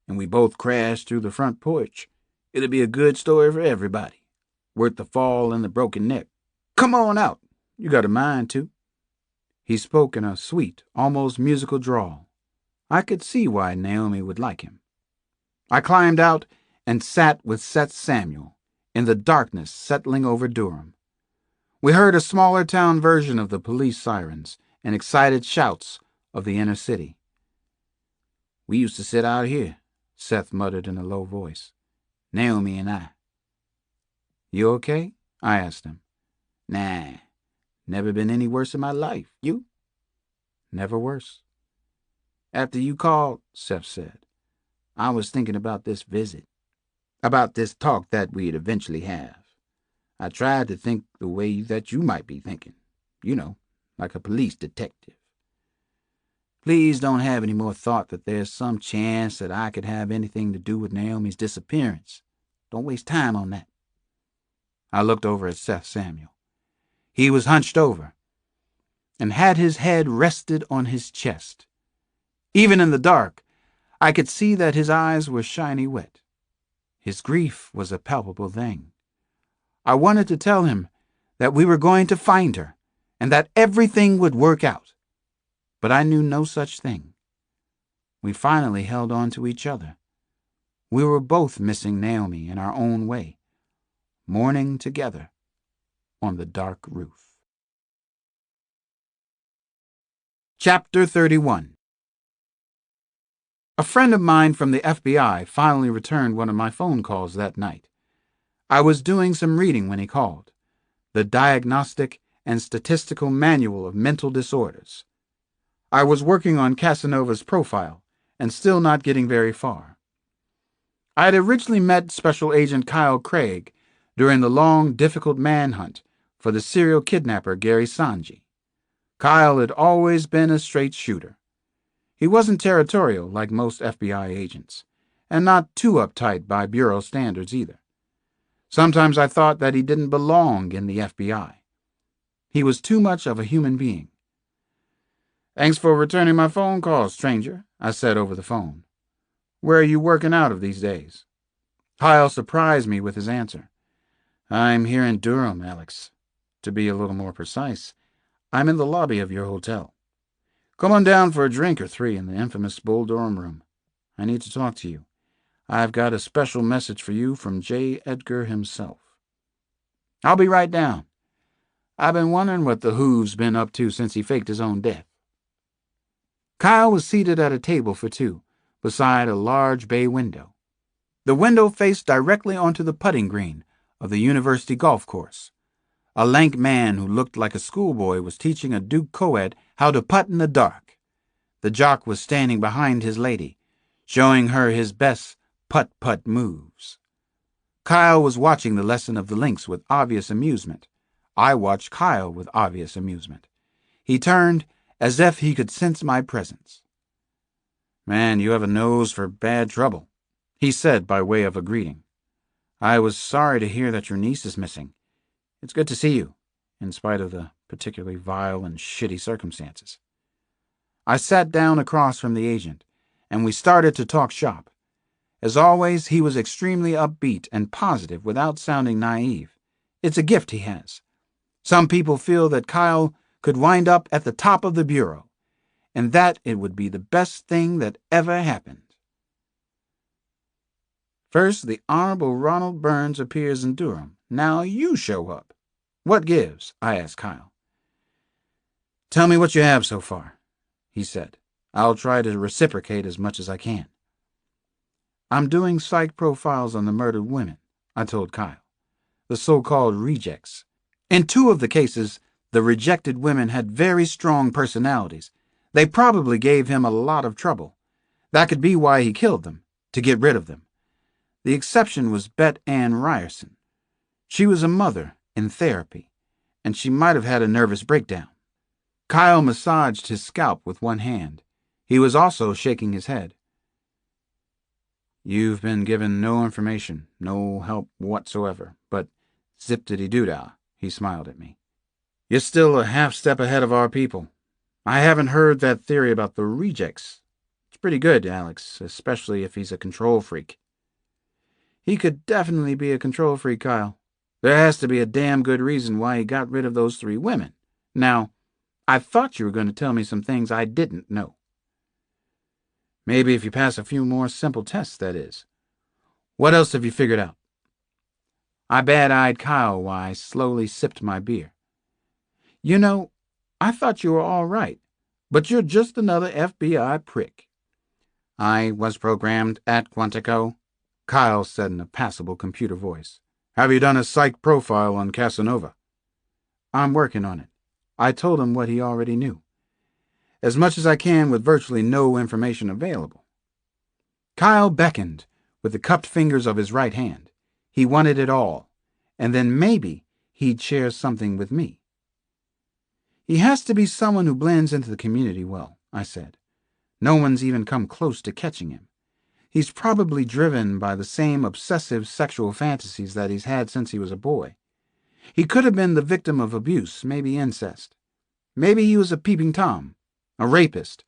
and we both crash through the front porch, it'll be a good story for everybody. Worth the fall and the broken neck. Come on out. You got a mind to." He spoke in a sweet, almost musical drawl. I could see why Naomi would like him. I climbed out and sat with Seth Samuel in the darkness settling over Durham. We heard a smaller town version of the police sirens and excited shouts of the inner city. "We used to sit out here," Seth muttered in a low voice. "Naomi and I." "You okay?" I asked him. "Nah, never been any worse in my life. You?" "Never worse." "After you called," Seth said, "I was thinking about this visit, about this talk that we'd eventually have. I tried to think the way that you might be thinking, like a police detective. Please don't have any more thought that there's some chance that I could have anything to do with Naomi's disappearance. Don't waste time on that." I looked over at Seth Samuel. He was hunched over and had his head rested on his chest. Even in the dark, I could see that his eyes were shiny wet. His grief was a palpable thing. I wanted to tell him that we were going to find her and that everything would work out, but I knew no such thing. We finally held on to each other. We were both missing Naomi in our own way, mourning together on the dark roof. Chapter 31. A friend of mine from the FBI finally returned one of my phone calls that night. I was doing some reading when he called. The Diagnostic and Statistical Manual of Mental Disorders. I was working on Casanova's profile and still not getting very far. I had originally met Special Agent Kyle Craig during the long, difficult manhunt for the serial kidnapper Gary Sanji. Kyle had always been a straight shooter. He wasn't territorial like most FBI agents, and not too uptight by Bureau standards either. Sometimes I thought that he didn't belong in the FBI. He was too much of a human being. "Thanks for returning my phone call, stranger," I said over the phone. "Where are you working out of these days?" Kyle surprised me with his answer. "I'm here in Durham, Alex. To be a little more precise, I'm in the lobby of your hotel. Come on down for a drink or three in the infamous Bull Durham room. I need to talk to you. I've got a special message for you from J. Edgar himself." "I'll be right down. I've been wondering what the Who's been up to since he faked his own death." Kyle was seated at a table for two, beside a large bay window. The window faced directly onto the putting green of the university golf course. A lank man who looked like a schoolboy was teaching a Duke co-ed how to putt in the dark. The jock was standing behind his lady, showing her his best putt-putt moves. Kyle was watching the lesson of the links with obvious amusement. I watched Kyle with obvious amusement. He turned as if he could sense my presence. "Man, you have a nose for bad trouble," he said by way of a greeting. "I was sorry to hear that your niece is missing. It's good to see you, in spite of the particularly vile and shitty circumstances." I sat down across from the agent, and we started to talk shop. As always, he was extremely upbeat and positive without sounding naive. It's a gift he has. Some people feel that Kyle could wind up at the top of the Bureau, and that it would be the best thing that ever happened. First, the Honorable Ronald Burns appears in Durham. Now you show up. What gives? I asked Kyle. "Tell me what you have so far," he said. "I'll try to reciprocate as much as I can." "I'm doing psych profiles on the murdered women," I told Kyle. "The so-called rejects. In 2 of the cases, the rejected women had very strong personalities. They probably gave him a lot of trouble. That could be why he killed them, to get rid of them. The exception was Bette Ann Ryerson. She was a mother in therapy, and she might have had a nervous breakdown." Kyle massaged his scalp with one hand. He was also shaking his head. "You've been given no information, no help whatsoever, but zip-diddy-doo-dah," he smiled at me. "You're still a half-step ahead of our people. I haven't heard that theory about the rejects. It's pretty good, Alex, especially if he's a control freak." "He could definitely be a control freak, Kyle. There has to be a damn good reason why he got rid of those 3 women. Now, I thought you were going to tell me some things I didn't know." "Maybe if you pass a few more simple tests, that is. What else have you figured out?" I bad-eyed Kyle while I slowly sipped my beer. "You know, I thought you were all right, but you're just another FBI prick." "I was programmed at Quantico," Kyle said in a passable computer voice. "Have you done a psych profile on Casanova?" "I'm working on it." I told him what he already knew. As much as I can with virtually no information available. Kyle beckoned with the cupped fingers of his right hand. He wanted it all, and then maybe he'd share something with me. "He has to be someone who blends into the community well," I said. "No one's even come close to catching him. He's probably driven by the same obsessive sexual fantasies that he's had since he was a boy. He could have been the victim of abuse, maybe incest. Maybe he was a peeping Tom, a rapist,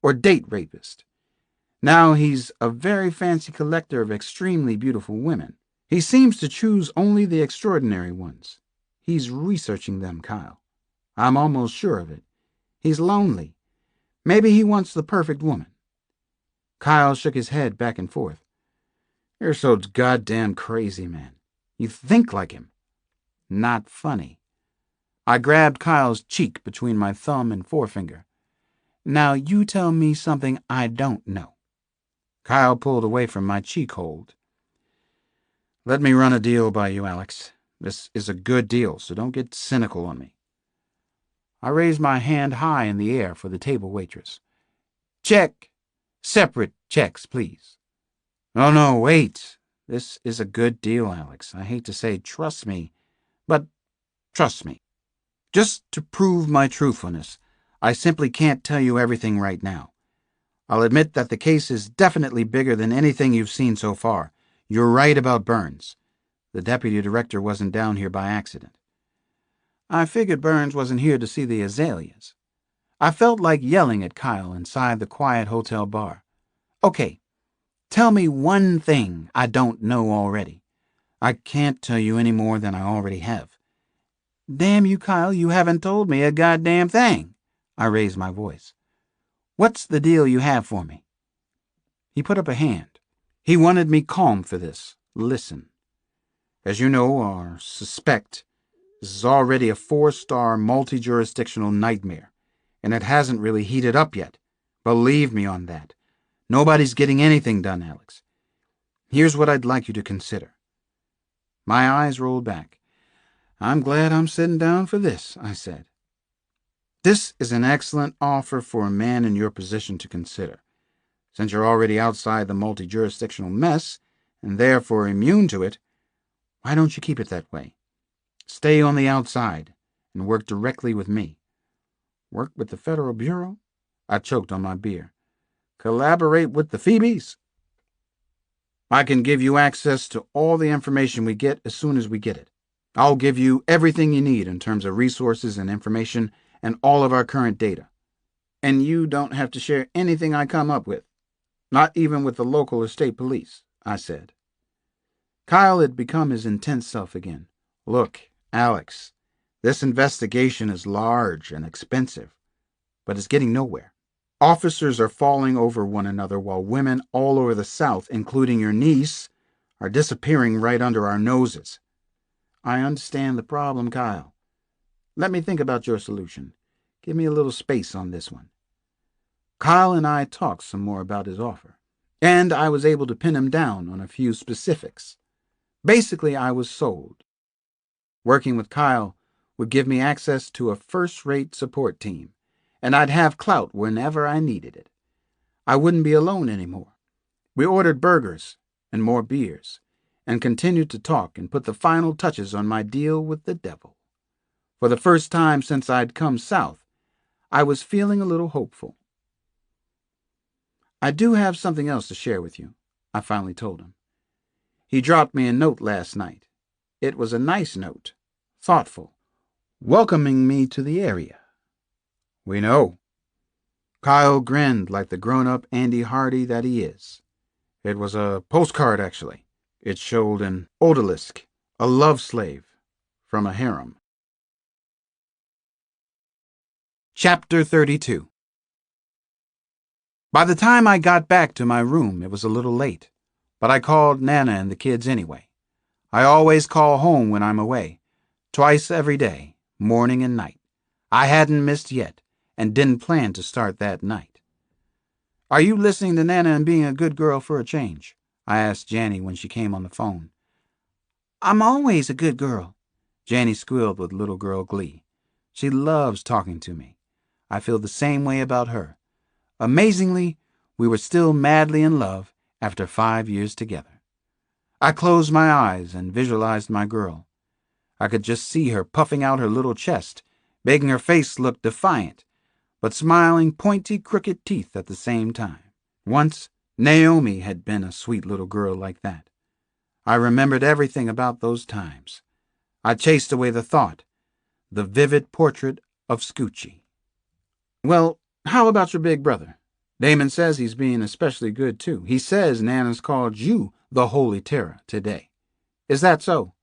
or date rapist. Now he's a very fancy collector of extremely beautiful women. He seems to choose only the extraordinary ones. He's researching them, Kyle. I'm almost sure of it. He's lonely. Maybe he wants the perfect woman." Kyle shook his head back and forth. "You're so goddamn crazy, man. You think like him." Not funny. I grabbed Kyle's cheek between my thumb and forefinger. "Now you tell me something I don't know." Kyle pulled away from my cheek hold. "Let me run a deal by you, Alex. This is a good deal, so don't get cynical on me." I raised my hand high in the air for the table waitress. Check. Separate checks, please. Oh, no, wait. This is a good deal, Alex. I hate to say trust me, but trust me. Just to prove my truthfulness, I simply can't tell you everything right now. I'll admit that the case is definitely bigger than anything you've seen so far. You're right about Burns. The deputy director wasn't down here by accident. I figured Burns wasn't here to see the azaleas. I felt like yelling at Kyle inside the quiet hotel bar. Okay, tell me one thing I don't know already. I can't tell you any more than I already have. Damn you, Kyle, you haven't told me a goddamn thing. I raised my voice. What's the deal you have for me? He put up a hand. He wanted me calm for this. Listen. As you know or suspect, this is already a 4-star multi-jurisdictional nightmare, and it hasn't really heated up yet. Believe me on that. Nobody's getting anything done, Alex. Here's what I'd like you to consider. My eyes rolled back. I'm glad I'm sitting down for this, I said. This is an excellent offer for a man in your position to consider. Since you're already outside the multi-jurisdictional mess, and therefore immune to it, why don't you keep it that way? Stay on the outside and work directly with me. Work with the Federal Bureau? I choked on my beer. Collaborate with the Phoebes? I can give you access to all the information we get as soon as we get it. I'll give you everything you need in terms of resources and information and all of our current data. And you don't have to share anything I come up with, not even with the local or state police, I said. Kyle had become his intense self again. Look, Alex, this investigation is large and expensive, but it's getting nowhere. Officers are falling over one another while women all over the South, including your niece, are disappearing right under our noses. I understand the problem, Kyle. Let me think about your solution. Give me a little space on this one. Kyle and I talked some more about his offer, and I was able to pin him down on a few specifics. Basically, I was sold. Working with Kyle would give me access to a first-rate support team, and I'd have clout whenever I needed it. I wouldn't be alone anymore. We ordered burgers and more beers, and continued to talk and put the final touches on my deal with the devil. For the first time since I'd come south, I was feeling a little hopeful. I do have something else to share with you, I finally told him. He dropped me a note last night. It was a nice note, thoughtful, welcoming me to the area. We know. Kyle grinned like the grown-up Andy Hardy that he is. It was a postcard, actually. It showed an odalisque, a love slave, from a harem. Chapter 32. By the time I got back to my room, it was a little late, but I called Nana and the kids anyway. I always call home when I'm away, twice every day, morning and night. I hadn't missed yet, and didn't plan to start that night. Are you listening to Nana and being a good girl for a change? I asked Janny when she came on the phone. I'm always a good girl, Janny squealed with little girl glee. She loves talking to me. I feel the same way about her. Amazingly, we were still madly in love after 5 years together. I closed my eyes and visualized my girl. I could just see her puffing out her little chest, making her face look defiant, but smiling pointy, crooked teeth at the same time. Once, Naomi had been a sweet little girl like that. I remembered everything about those times. I chased away the thought, the vivid portrait of Scoochie. Well, how about your big brother? Damon says he's being especially good, too. He says Nana's called you the Holy Terror today. Is that so?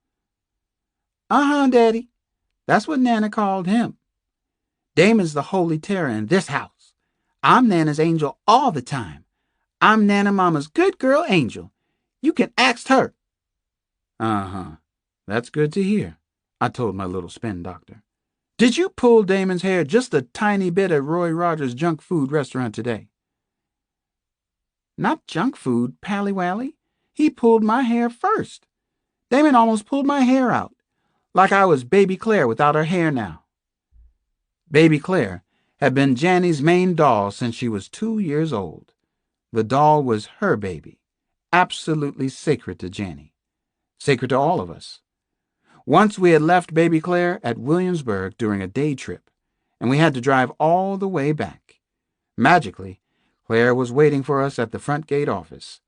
Uh-huh, Daddy. That's what Nana called him. Damon's the Holy Terror in this house. I'm Nana's angel all the time. I'm Nana Mama's good girl angel. You can ask her. Uh-huh. That's good to hear, I told my little spin doctor. Did you pull Damon's hair just a tiny bit at Roy Rogers' junk food restaurant today? Not junk food, Pally-Wally. He pulled my hair first. Damon almost pulled my hair out, like I was baby Claire without her hair now. Baby Claire had been Janny's main doll since she was 2 years old. The doll was her baby, absolutely sacred to Janny, sacred to all of us. Once we had left Baby Claire at Williamsburg during a day trip, and we had to drive all the way back. Magically, Claire was waiting for us at the front gate office,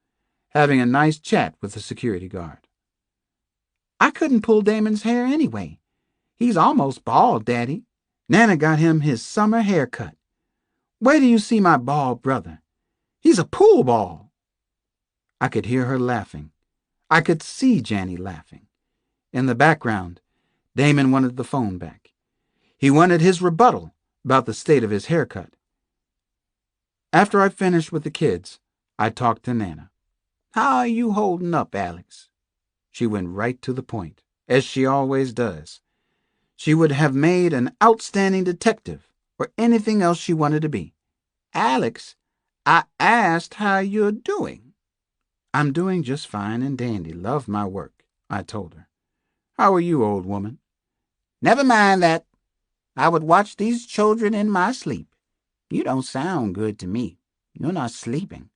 having a nice chat with the security guard. "I couldn't pull Damon's hair anyway. He's almost bald, Daddy. Nana got him his summer haircut. Where do you see my bald brother? He's a pool ball." I could hear her laughing. I could see Janny laughing. In the background, Damon wanted the phone back. He wanted his rebuttal about the state of his haircut. After I finished with the kids, I talked to Nana. "How are you holding up, Alex?" She went right to the point, as she always does. She would have made an outstanding detective or anything else she wanted to be. "Alex, I asked how you're doing." "I'm doing just fine and dandy. Love my work," I told her. "How are you, old woman?" "Never mind that. I would watch these children in my sleep. You don't sound good to me. You're not sleeping,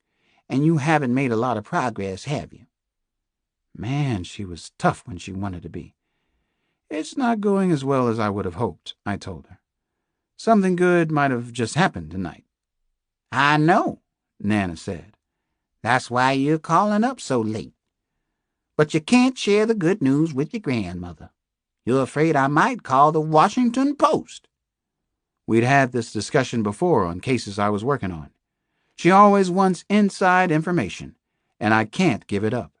and you haven't made a lot of progress, have you?" Man, she was tough when she wanted to be. "It's not going as well as I would have hoped," I told her. "Something good might have just happened tonight." "I know," Nana said. "That's why you're calling up so late. But you can't share the good news with your grandmother. You're afraid I might call the Washington Post." We'd had this discussion before on cases I was working on. She always wants inside information, and I can't give it up.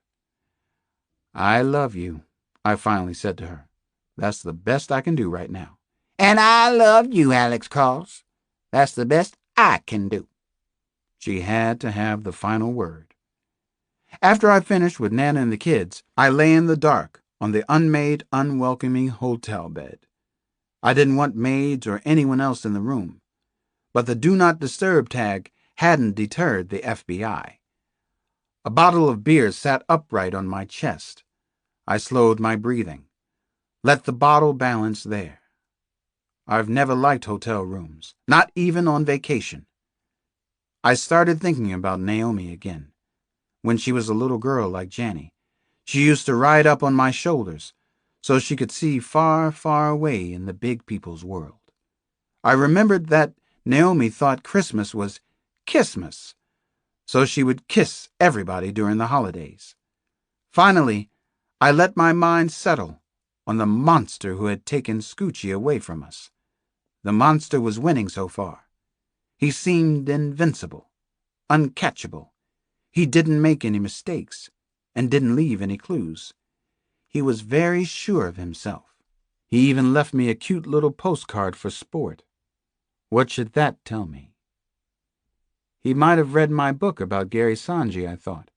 "I love you," I finally said to her. "That's the best I can do right now." "And I love you, Alex Cross. That's the best I can do." She had to have the final word. After I finished with Nana and the kids, I lay in the dark on the unmade, unwelcoming hotel bed. I didn't want maids or anyone else in the room, but the Do Not Disturb tag hadn't deterred the FBI. A bottle of beer sat upright on my chest. I slowed my breathing. Let the bottle balance there. I've never liked hotel rooms, not even on vacation. I started thinking about Naomi again. When she was a little girl like Janny, she used to ride up on my shoulders so she could see far, far away in the big people's world. I remembered that Naomi thought Christmas was Kissmas, so she would kiss everybody during the holidays. Finally, I let my mind settle on the monster who had taken Scoochie away from us. The monster was winning so far. He seemed invincible, uncatchable. He didn't make any mistakes and didn't leave any clues. He was very sure of himself. He even left me a cute little postcard for sport. What should that tell me? He might have read my book about Gary Sanji, I thought.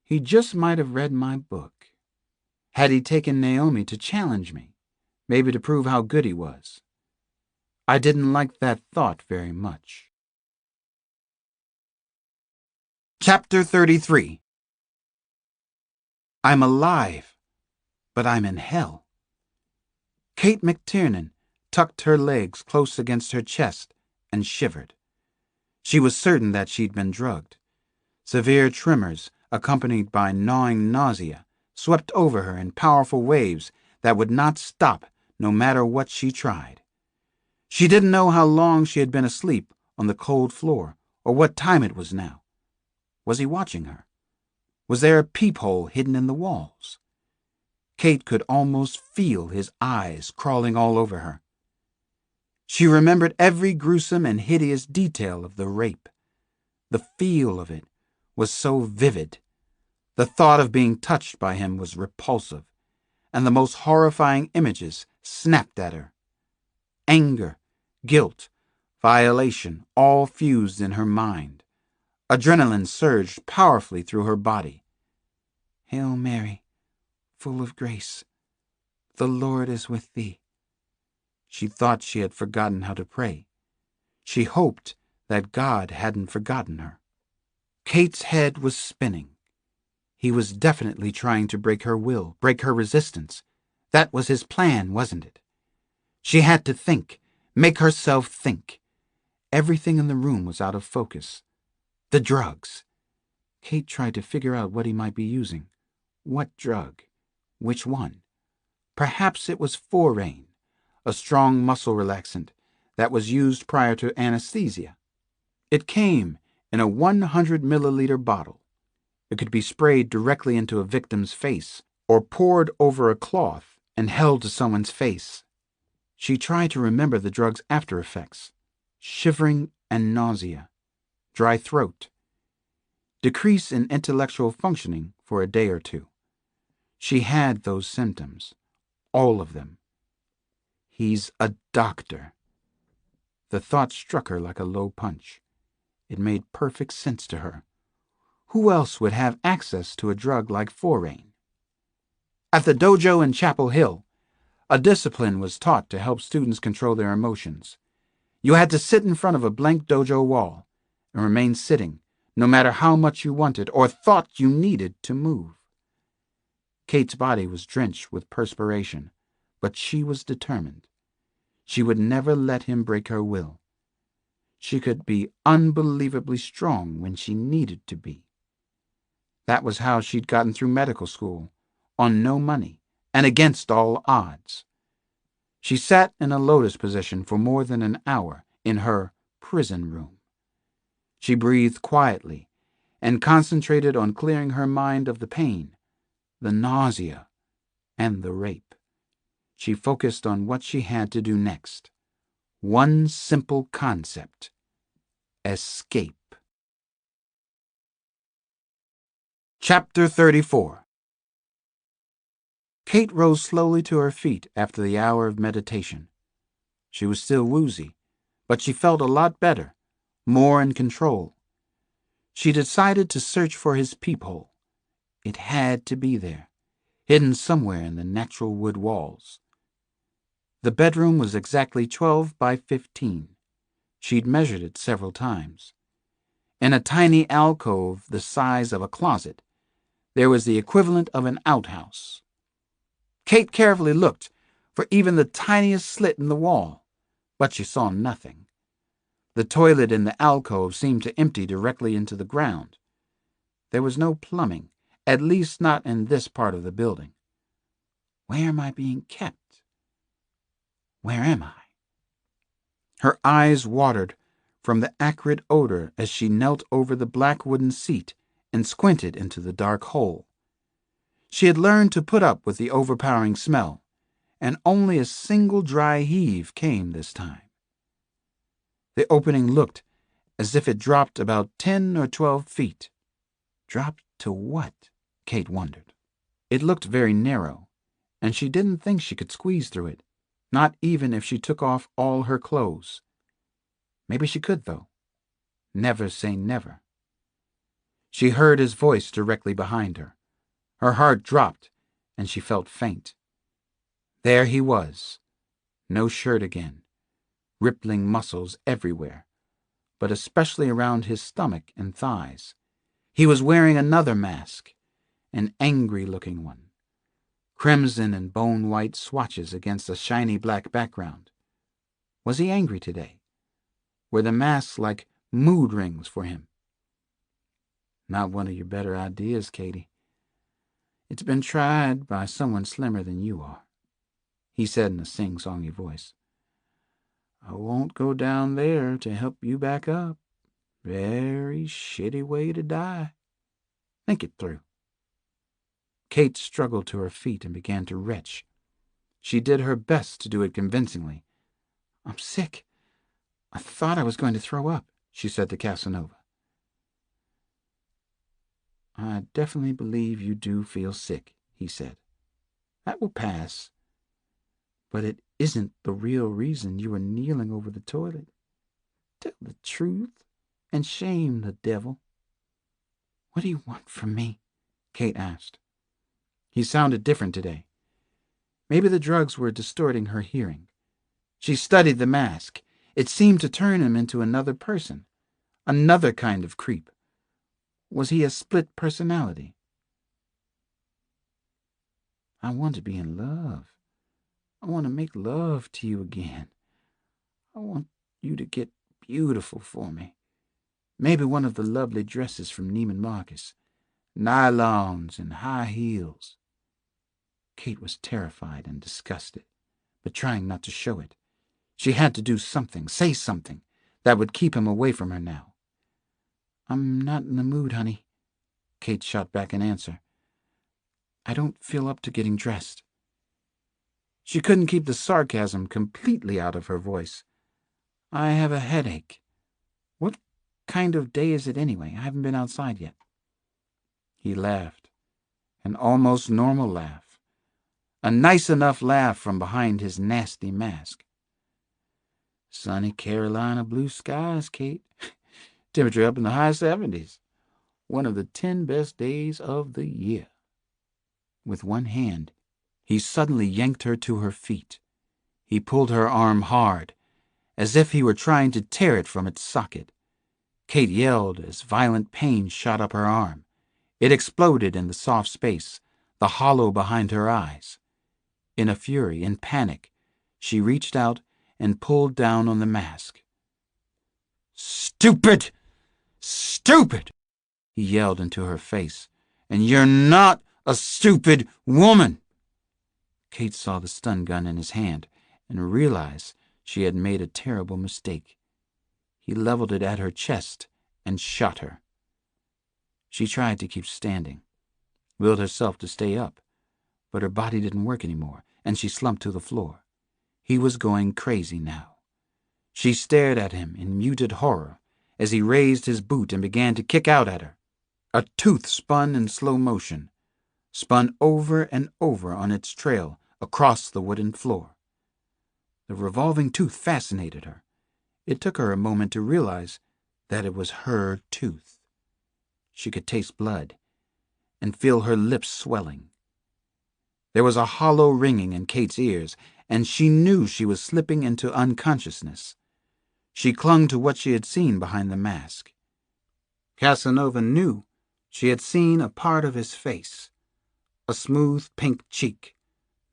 He just might have read my book. Had he taken Naomi to challenge me, maybe to prove how good he was? I didn't like that thought very much. Chapter 33. I'm alive, but I'm in hell. Kate McTiernan tucked her legs close against her chest and shivered. She was certain that she'd been drugged. Severe tremors, accompanied by gnawing nausea, swept over her in powerful waves that would not stop no matter what she tried. She didn't know how long she had been asleep on the cold floor or what time it was now. Was he watching her? Was there a peephole hidden in the walls? Kate could almost feel his eyes crawling all over her. She remembered every gruesome and hideous detail of the rape. The feel of it was so vivid. The thought of being touched by him was repulsive, and the most horrifying images snapped at her. Anger, guilt, violation, all fused in her mind. Adrenaline surged powerfully through her body. Hail Mary, full of grace, the Lord is with thee. She thought she had forgotten how to pray. She hoped that God hadn't forgotten her. Kate's head was spinning. He was definitely trying to break her will, break her resistance. That was his plan, wasn't it? She had to think, make herself think. Everything in the room was out of focus. The drugs. Kate tried to figure out what he might be using. What drug? Which one? Perhaps it was Forain, a strong muscle relaxant that was used prior to anesthesia. It came in a 100-milliliter bottle. It could be sprayed directly into a victim's face or poured over a cloth and held to someone's face. She tried to remember the drug's after effects: shivering and nausea, dry throat, decrease in intellectual functioning for a day or two. She had those symptoms, all of them. He's a doctor. The thought struck her like a low punch. It made perfect sense to her. Who else would have access to a drug like Forain? At the dojo in Chapel Hill, a discipline was taught to help students control their emotions. You had to sit in front of a blank dojo wall and remain sitting, no matter how much you wanted or thought you needed to move. Kate's body was drenched with perspiration, but she was determined. She would never let him break her will. She could be unbelievably strong when she needed to be. That was how she'd gotten through medical school, on no money and against all odds. She sat in a lotus position for more than an hour in her prison room. She breathed quietly and concentrated on clearing her mind of the pain, the nausea, and the rape. She focused on what she had to do next. One simple concept: escape. Chapter 34. Kate rose slowly to her feet after the hour of meditation. She was still woozy, but she felt a lot better, more in control. She decided to search for his peephole. It had to be there, hidden somewhere in the natural wood walls. The bedroom was exactly 12 by 15. She'd measured it several times. In a tiny alcove the size of a closet, there was the equivalent of an outhouse. Kate carefully looked for even the tiniest slit in the wall, but she saw nothing. The toilet in the alcove seemed to empty directly into the ground. There was no plumbing, at least not in this part of the building. Where am I being kept? Where am I? Her eyes watered from the acrid odor as she knelt over the black wooden seat and squinted into the dark hole. She had learned to put up with the overpowering smell, and only a single dry heave came this time. The opening looked as if it dropped about 10 or 12 feet. Dropped to what? Kate wondered. It looked very narrow, and she didn't think she could squeeze through it, not even if she took off all her clothes. Maybe she could, though. Never say never. She heard his voice directly behind her. Her heart dropped, and she felt faint. There he was. No shirt again. Rippling muscles everywhere, but especially around his stomach and thighs. He was wearing another mask, an angry-looking one. Crimson and bone-white swatches against a shiny black background. Was he angry today? Were the masks like mood rings for him? Not one of your better ideas, Katie. It's been tried by someone slimmer than you are, he said in a sing-songy voice. I won't go down there to help you back up. Very shitty way to die. Think it through. Kate struggled to her feet and began to retch. She did her best to do it convincingly. I'm sick. I thought I was going to throw up, she said to Casanova. I definitely believe you do feel sick, he said. That will pass. But it isn't the real reason you were kneeling over the toilet. Tell the truth and shame the devil. What do you want from me? Kate asked. He sounded different today. Maybe the drugs were distorting her hearing. She studied the mask. It seemed to turn him into another person, another kind of creep. Was he a split personality? I want to be in love. I want to make love to you again. I want you to get beautiful for me. Maybe one of the lovely dresses from Neiman Marcus. Nylons and high heels." Kate was terrified and disgusted, but trying not to show it. She had to do something, say something, that would keep him away from her now. "I'm not in the mood, honey," Kate shot back in answer. "I don't feel up to getting dressed." She couldn't keep the sarcasm completely out of her voice. "I have a headache. What kind of day is it anyway? I haven't been outside yet." He laughed, an almost normal laugh, a nice enough laugh from behind his nasty mask. "Sunny Carolina blue skies, Kate. Temperature up in the high 70s. One of the 10 best days of the year." With one hand, he suddenly yanked her to her feet. He pulled her arm hard, as if he were trying to tear it from its socket. Kate yelled as violent pain shot up her arm. It exploded in the soft space, the hollow behind her eyes. In a fury, in panic, she reached out and pulled down on the mask. "Stupid! Stupid!" he yelled into her face. "And you're not a stupid woman!" Kate saw the stun gun in his hand and realized she had made a terrible mistake. He leveled it at her chest and shot her. She tried to keep standing, willed herself to stay up, but her body didn't work anymore, and she slumped to the floor. He was going crazy now. She stared at him in muted horror as he raised his boot and began to kick out at her. A tooth spun in slow motion, spun over and over on its trail across the wooden floor. The revolving tooth fascinated her. It took her a moment to realize that it was her tooth. She could taste blood and feel her lips swelling. There was a hollow ringing in Kate's ears, and she knew she was slipping into unconsciousness. She clung to what she had seen behind the mask. Casanova knew she had seen a part of his face, a smooth pink cheek,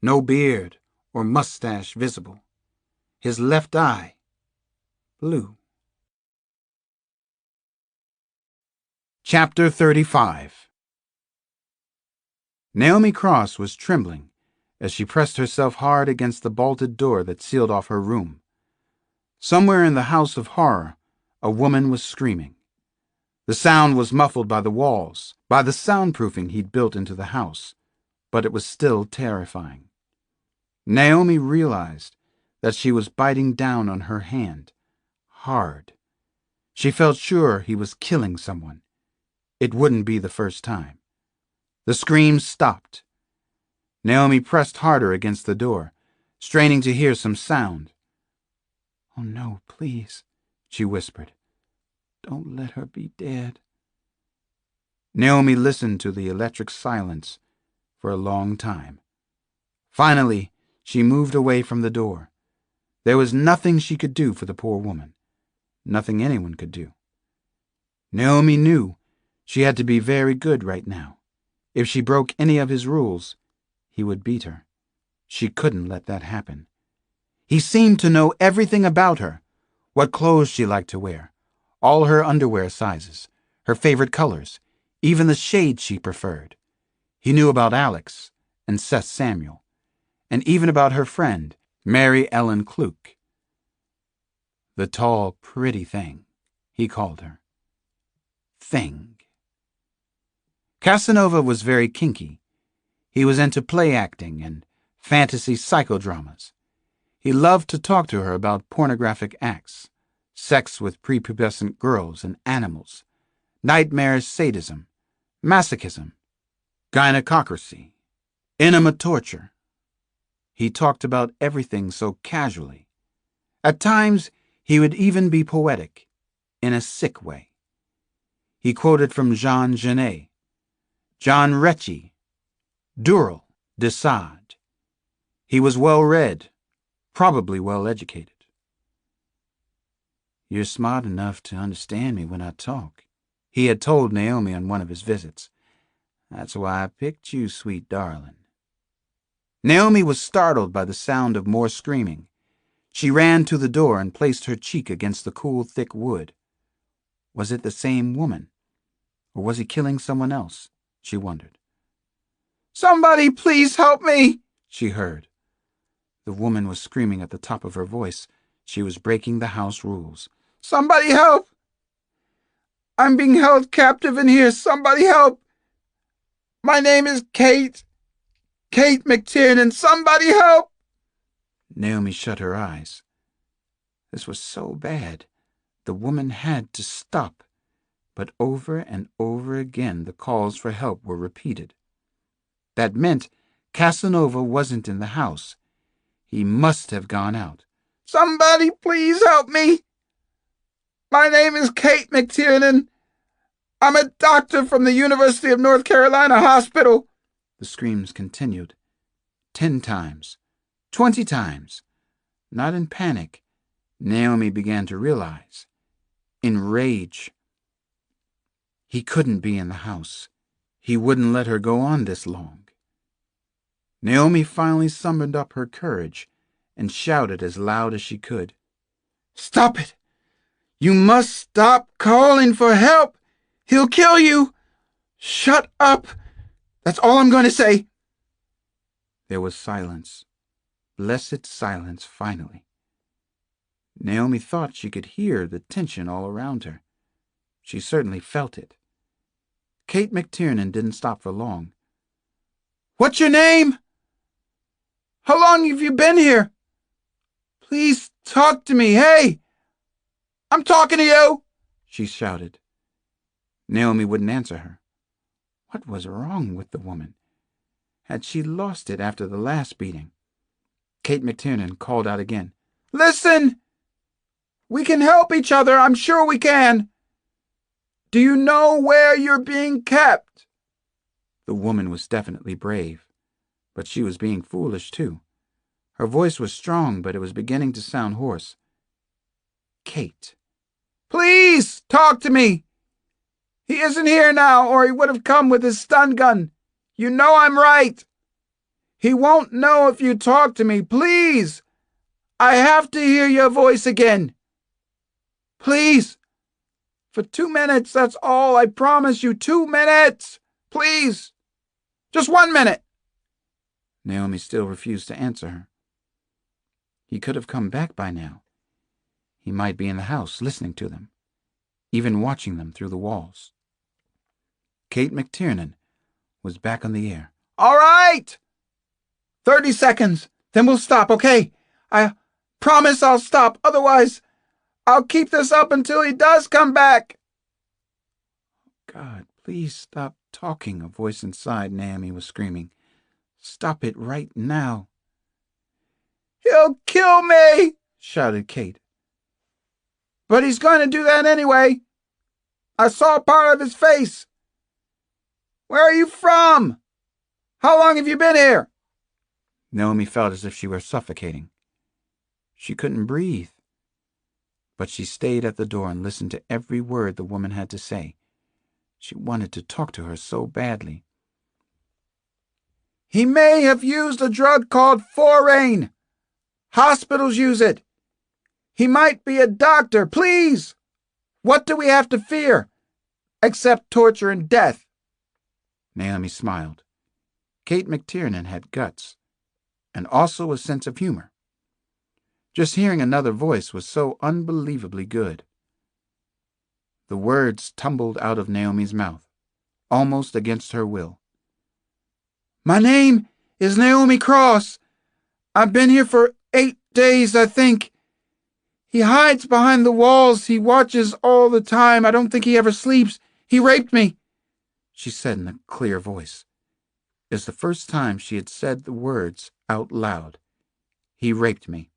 no beard or mustache visible. His left eye, blue. Chapter 35. Naomi Cross was trembling as she pressed herself hard against the bolted door that sealed off her room. Somewhere in the house of horror, a woman was screaming. The sound was muffled by the walls, by the soundproofing he'd built into the house, but it was still terrifying. Naomi realized that she was biting down on her hand, hard. She felt sure he was killing someone. It wouldn't be the first time. The screams stopped. Naomi pressed harder against the door, straining to hear some sound. "Oh no, please," she whispered. "Don't let her be dead." Naomi listened to the electric silence for a long time. Finally, she moved away from the door. There was nothing she could do for the poor woman. Nothing anyone could do. Naomi knew she had to be very good right now. If she broke any of his rules, he would beat her. She couldn't let that happen. He seemed to know everything about her, what clothes she liked to wear, all her underwear sizes, her favorite colors, even the shades she preferred. He knew about Alex and Seth Samuel, and even about her friend, Mary Ellen Kluke. The tall, pretty thing, he called her. Thing. Casanova was very kinky. He was into play acting and fantasy psychodramas. He loved to talk to her about pornographic acts, sex with prepubescent girls and animals, nightmare sadism, masochism, gynecocracy, enema torture. He talked about everything so casually. At times, he would even be poetic, in a sick way. He quoted from Jean Genet, John Recchi, Durrell, de Sade. He was well-read, probably well-educated. "You're smart enough to understand me when I talk," he had told Naomi on one of his visits. "That's why I picked you, sweet darling." Naomi was startled by the sound of more screaming. She ran to the door and placed her cheek against the cool, thick wood. Was it the same woman? Or was he killing someone else? She wondered. "Somebody please help me," she heard. The woman was screaming at the top of her voice. She was breaking the house rules. "Somebody help! I'm being held captive in here. Somebody help! My name is Kate McTiernan. Somebody help!" Naomi shut her eyes. This was so bad. The woman had to stop. But over and over again the calls for help were repeated. That meant Casanova wasn't in the house. He must have gone out. "Somebody please help me! My name is Kate McTiernan. I'm a doctor from the University of North Carolina Hospital." The screams continued. 10 times. 20 times. Not in panic. Naomi began to realize. In rage. He couldn't be in the house. He wouldn't let her go on this long. Naomi finally summoned up her courage and shouted as loud as she could. "Stop it! You must stop calling for help! He'll kill you! Shut up! That's all I'm going to say." There was silence. Blessed silence, finally. Naomi thought she could hear the tension all around her. She certainly felt it. Kate McTiernan didn't stop for long. "What's your name? How long have you been here? Please talk to me. Hey! I'm talking to you!" she shouted. Naomi wouldn't answer her. What was wrong with the woman? Had she lost it after the last beating? Kate McTiernan called out again. "Listen! We can help each other. I'm sure we can. Do you know where you're being kept?" The woman was definitely brave, but she was being foolish too. Her voice was strong, but it was beginning to sound hoarse. "Kate." "Please talk to me. He isn't here now, or he would have come with his stun gun. You know I'm right. He won't know if you talk to me. Please! I have to hear your voice again. Please! For 2 minutes, that's all. I promise you, 2 minutes! Please! Just 1 minute!" Naomi still refused to answer her. He could have come back by now. He might be in the house listening to them, even watching them through the walls. Kate McTiernan was back on the air. "All right! 30 seconds, then we'll stop, okay? I promise I'll stop. Otherwise, I'll keep this up until he does come back." "God, please stop talking," a voice inside Naomi was screaming. "Stop it right now." "He'll kill me!" shouted Kate. "But he's going to do that anyway. I saw part of his face. Where are you from? How long have you been here?" Naomi felt as if she were suffocating. She couldn't breathe. But she stayed at the door and listened to every word the woman had to say. She wanted to talk to her so badly. "He may have used a drug called Forain. Hospitals use it. He might be a doctor. Please! What do we have to fear? Except torture and death." Naomi smiled. Kate McTiernan had guts, and also a sense of humor. Just hearing another voice was so unbelievably good. The words tumbled out of Naomi's mouth, almost against her will. "My name is Naomi Cross. I've been here for 8 days, I think. He hides behind the walls. He watches all the time. I don't think he ever sleeps. He raped me," she said in a clear voice. It was the first time she had said the words out loud. "He raped me."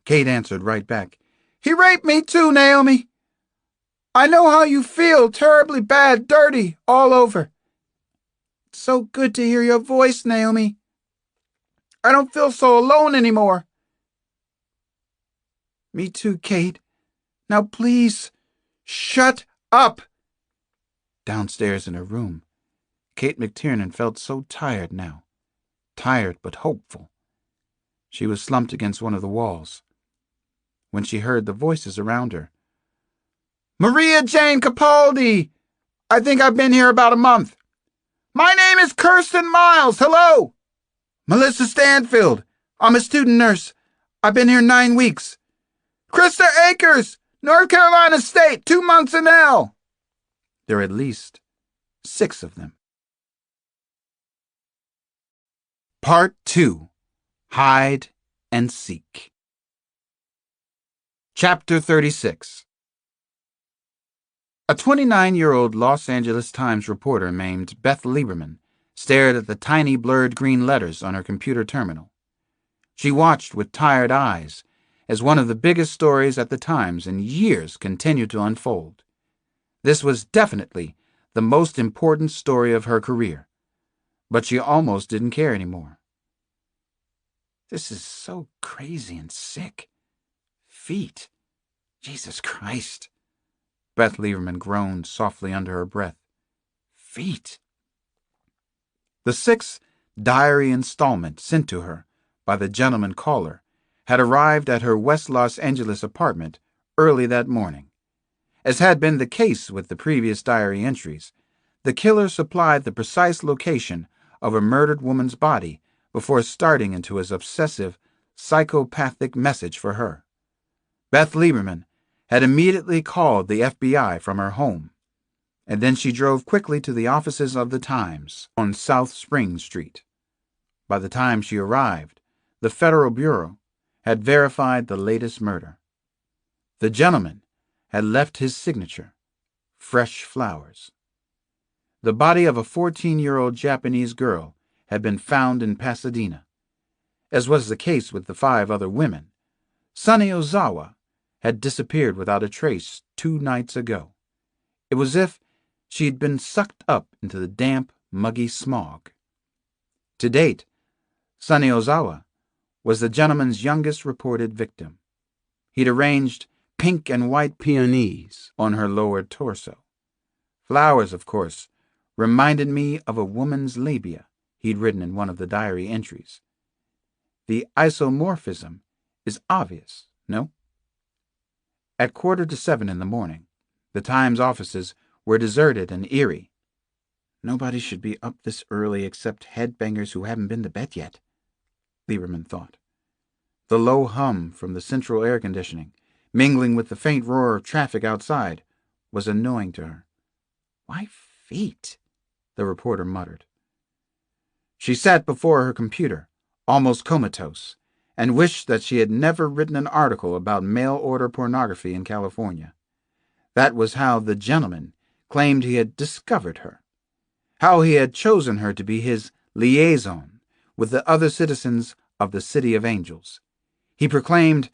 Kate answered right back. "He raped me too, Naomi. I know how you feel, terribly bad, dirty, all over. It's so good to hear your voice, Naomi. I don't feel so alone anymore." "Me too, Kate. Now please, shut up." Downstairs in her room, Kate McTiernan felt so tired now. Tired but hopeful. She was slumped against one of the walls when she heard the voices around her. "Maria Jane Capaldi! I think I've been here about a month. My name is Kirsten Miles. Hello! Melissa Stanfield. I'm a student nurse. I've been here 9 weeks. Krista Akers, North Carolina State, 2 months in hell." There are at least 6 of them. Part 2. Hide and Seek. Chapter 36. A 29-year-old Los Angeles Times reporter named Beth Lieberman stared at the tiny blurred green letters on her computer terminal. She watched with tired eyes as one of the biggest stories at the Times in years continued to unfold. This was definitely the most important story of her career, but she almost didn't care anymore. This is so crazy and sick. Feet. Jesus Christ. Beth Lieberman groaned softly under her breath. Feet. The 6th diary installment sent to her by the gentleman caller had arrived at her West Los Angeles apartment early that morning. As had been the case with the previous diary entries, the killer supplied the precise location of a murdered woman's body before starting into his obsessive, psychopathic message for her. Beth Lieberman had immediately called the FBI from her home, and then she drove quickly to the offices of the Times on South Spring Street. By the time she arrived, the Federal Bureau had verified the latest murder. The gentleman had left his signature, fresh flowers. The body of a 14-year-old Japanese girl had been found in Pasadena. As was the case with the 5 other women, Sunny Ozawa had disappeared without a trace 2 nights ago. It was as if she had been sucked up into the damp, muggy smog. To date, Sunny Ozawa was the gentleman's youngest reported victim. He'd arranged pink and white peonies on her lower torso. Flowers, of course, reminded me of a woman's labia, he'd written in one of the diary entries. The isomorphism is obvious, no? At 6:45 in the morning, the Times offices were deserted and eerie. Nobody should be up this early except headbangers who haven't been to bed yet, Lieberman thought. The low hum from the central air conditioning, mingling with the faint roar of traffic outside, was annoying to her. "Why feet?" the reporter muttered. She sat before her computer, almost comatose, and wished that she had never written an article about mail-order pornography in California. That was how the gentleman claimed he had discovered her, how he had chosen her to be his liaison with the other citizens of the City of Angels. He proclaimed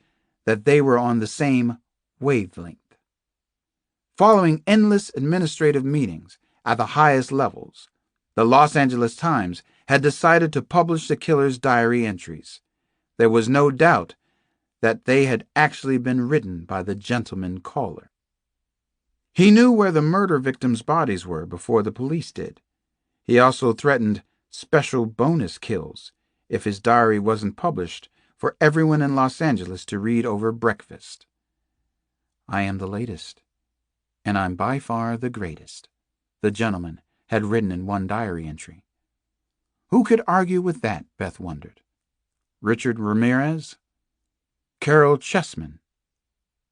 that they were on the same wavelength. Following endless administrative meetings at the highest levels, the Los Angeles Times had decided to publish the killer's diary entries. There was no doubt that they had actually been written by the gentleman caller. He knew where the murder victims' bodies were before the police did. He also threatened special bonus kills if his diary wasn't published for everyone in Los Angeles to read over breakfast. "I am the latest, and I'm by far the greatest," the gentleman had written in one diary entry. Who could argue with that, Beth wondered? Richard Ramirez? Carol Chessman?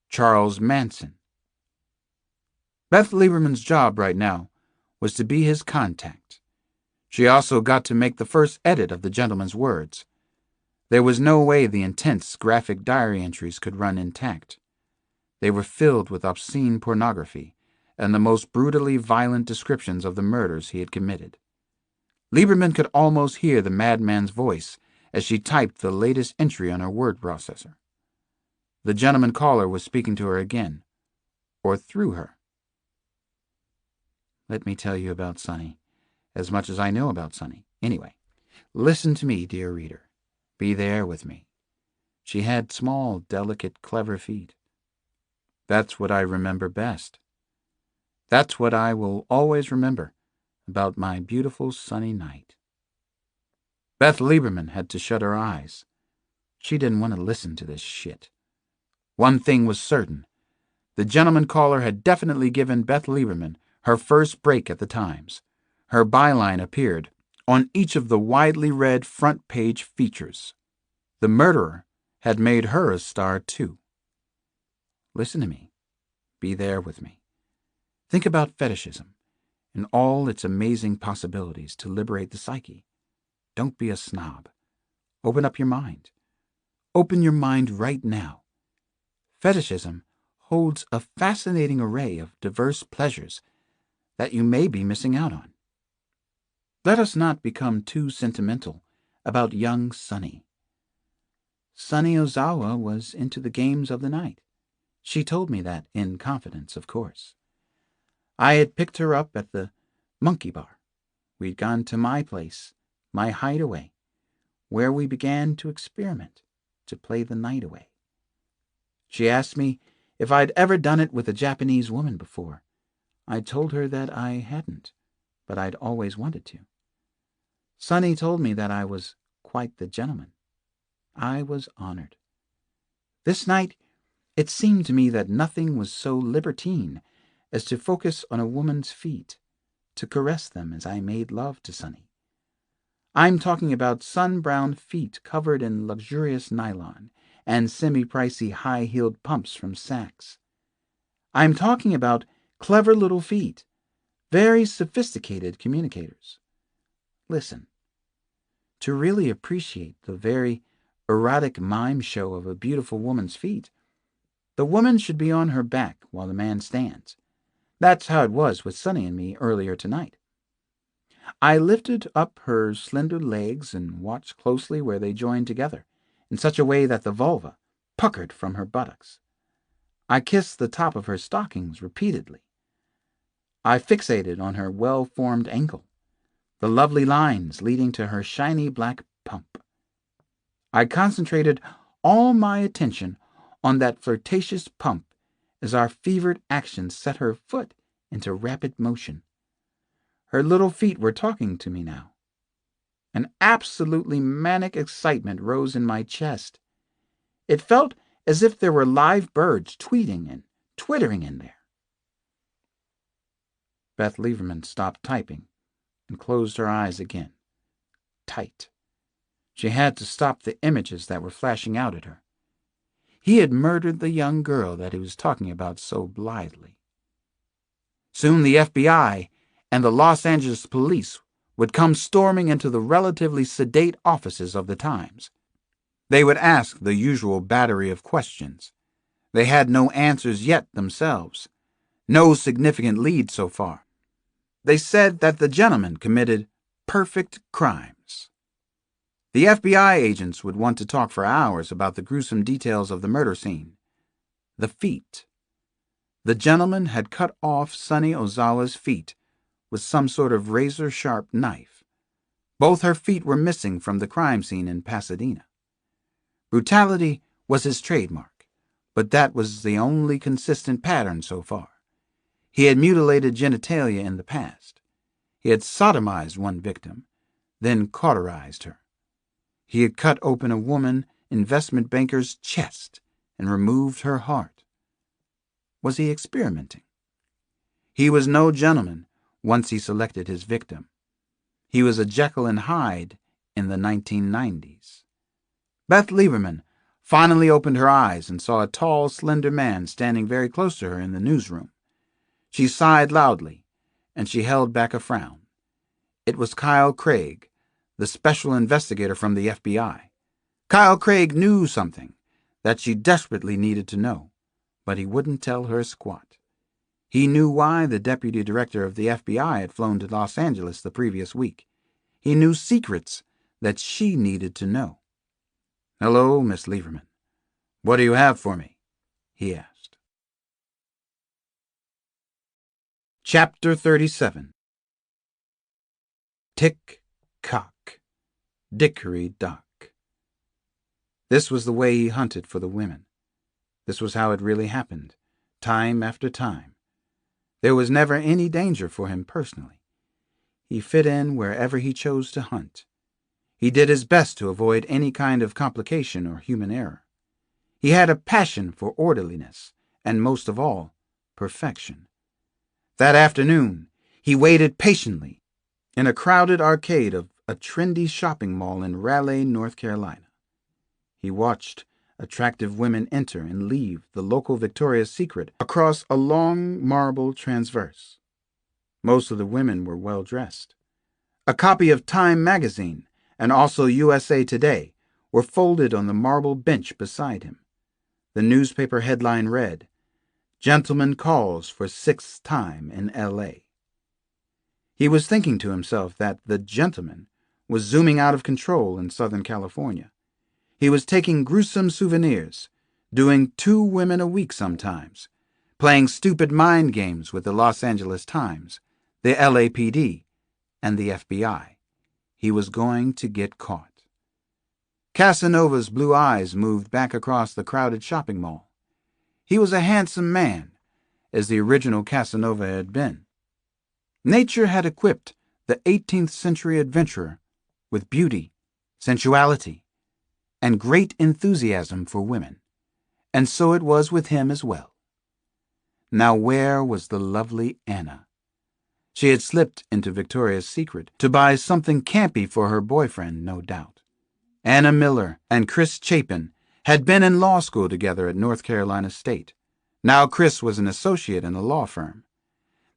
Charles Manson? Beth Lieberman's job right now was to be his contact. She also got to make the first edit of the gentleman's words. There was no way the intense, graphic diary entries could run intact. They were filled with obscene pornography and the most brutally violent descriptions of the murders he had committed. Lieberman could almost hear the madman's voice as she typed the latest entry on her word processor. The gentleman caller was speaking to her again, or through her. "Let me tell you about Sunny, as much as I know about Sunny. Anyway, listen to me, dear reader. Be there with me. She had small, delicate, clever feet. That's what I remember best. That's what I will always remember about my beautiful sunny night." Beth Lieberman had to shut her eyes. She didn't want to listen to this shit. One thing was certain. The gentleman caller had definitely given Beth Lieberman her first break at the Times. Her byline appeared on each of the widely read front-page features. The murderer had made her a star, too. Listen to me. Be there with me. Think about fetishism and all its amazing possibilities to liberate the psyche. Don't be a snob. Open up your mind. Open your mind right now. Fetishism holds a fascinating array of diverse pleasures that you may be missing out on. Let us not become too sentimental about young Sunny. Sunny Ozawa was into the games of the night. She told me that in confidence, of course. I had picked her up at the Monkey Bar. We'd gone to my place, my hideaway, where we began to experiment, to play the night away. She asked me if I'd ever done it with a Japanese woman before. I told her that I hadn't, but I'd always wanted to. Sunny told me that I was quite the gentleman. I was honored. This night, it seemed to me that nothing was so libertine as to focus on a woman's feet, to caress them as I made love to Sunny. I'm talking about sun-browned feet covered in luxurious nylon and semi-pricey high-heeled pumps from Saks. I'm talking about clever little feet, very sophisticated communicators. Listen. To really appreciate the very erotic mime show of a beautiful woman's feet, the woman should be on her back while the man stands. That's how it was with Sunny and me earlier tonight. I lifted up her slender legs and watched closely where they joined together, in such a way that the vulva puckered from her buttocks. I kissed the top of her stockings repeatedly. I fixated on her well-formed ankle, the lovely lines leading to her shiny black pump. I concentrated all my attention on that flirtatious pump as our fevered actions set her foot into rapid motion. Her little feet were talking to me now. An absolutely manic excitement rose in my chest. It felt as if there were live birds tweeting and twittering in there. Beth Lieberman stopped typing and closed her eyes again. Tight. She had to stop the images that were flashing out at her. He had murdered the young girl that he was talking about so blithely. Soon the FBI and the Los Angeles police would come storming into the relatively sedate offices of the Times. They would ask the usual battery of questions. They had no answers yet themselves, no significant lead so far. They said that the gentleman committed perfect crimes. The FBI agents would want to talk for hours about the gruesome details of the murder scene. The feet. The gentleman had cut off Sunny Ozawa's feet with some sort of razor-sharp knife. Both her feet were missing from the crime scene in Pasadena. Brutality was his trademark, but that was the only consistent pattern so far. He had mutilated genitalia in the past. He had sodomized one victim, then cauterized her. He had cut open a woman investment banker's chest and removed her heart. Was he experimenting? He was no gentleman once he selected his victim. He was a Jekyll and Hyde in the 1990s. Beth Lieberman finally opened her eyes and saw a tall, slender man standing very close to her in the newsroom. She sighed loudly, and she held back a frown. It was Kyle Craig, the special investigator from the FBI. Kyle Craig knew something that she desperately needed to know, but he wouldn't tell her squat. He knew why the deputy director of the FBI had flown to Los Angeles the previous week. He knew secrets that she needed to know. "Hello, Miss Lieberman. What do you have for me?" he asked. Chapter 37. Tick-cock. Dickory-dock. This was the way he hunted for the women. This was how it really happened, time after time. There was never any danger for him personally. He fit in wherever he chose to hunt. He did his best to avoid any kind of complication or human error. He had a passion for orderliness and, most of all, perfection. That afternoon, he waited patiently in a crowded arcade of a trendy shopping mall in Raleigh, North Carolina. He watched attractive women enter and leave the local Victoria's Secret across a long marble transverse. Most of the women were well dressed. A copy of Time magazine and also USA Today were folded on the marble bench beside him. The newspaper headline read, "Gentleman calls for sixth time in L.A." He was thinking to himself that the gentleman was zooming out of control in Southern California. He was taking gruesome souvenirs, doing 2 women a week sometimes, playing stupid mind games with the Los Angeles Times, the LAPD, and the FBI. He was going to get caught. Casanova's blue eyes moved back across the crowded shopping mall. He was a handsome man, as the original Casanova had been. Nature had equipped the 18th century adventurer with beauty, sensuality, and great enthusiasm for women, and so it was with him as well. Now where was the lovely Anna? She had slipped into Victoria's Secret to buy something campy for her boyfriend, no doubt. Anna Miller and Chris Chapin had been in law school together at North Carolina State. Now Chris was an associate in a law firm.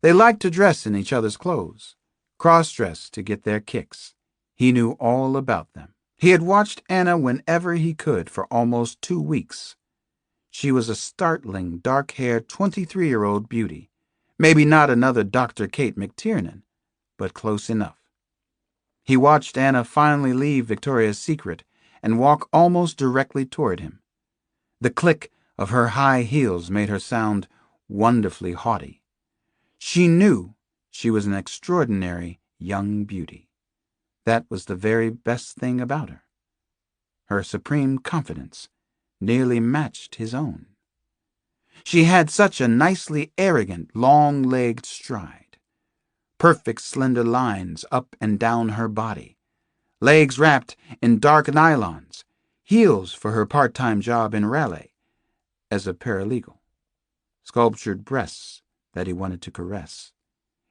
They liked to dress in each other's clothes, cross-dress to get their kicks. He knew all about them. He had watched Anna whenever he could for almost 2 weeks. She was a startling, dark-haired 23-year-old beauty. Maybe not another Dr. Kate McTiernan, but close enough. He watched Anna finally leave Victoria's Secret and walk almost directly toward him. The click of her high heels made her sound wonderfully haughty. She knew she was an extraordinary young beauty. That was the very best thing about her. Her supreme confidence nearly matched his own. She had such a nicely arrogant, long-legged stride, perfect slender lines up and down her body, legs wrapped in dark nylons, heels for her part-time job in Raleigh as a paralegal, sculptured breasts that he wanted to caress.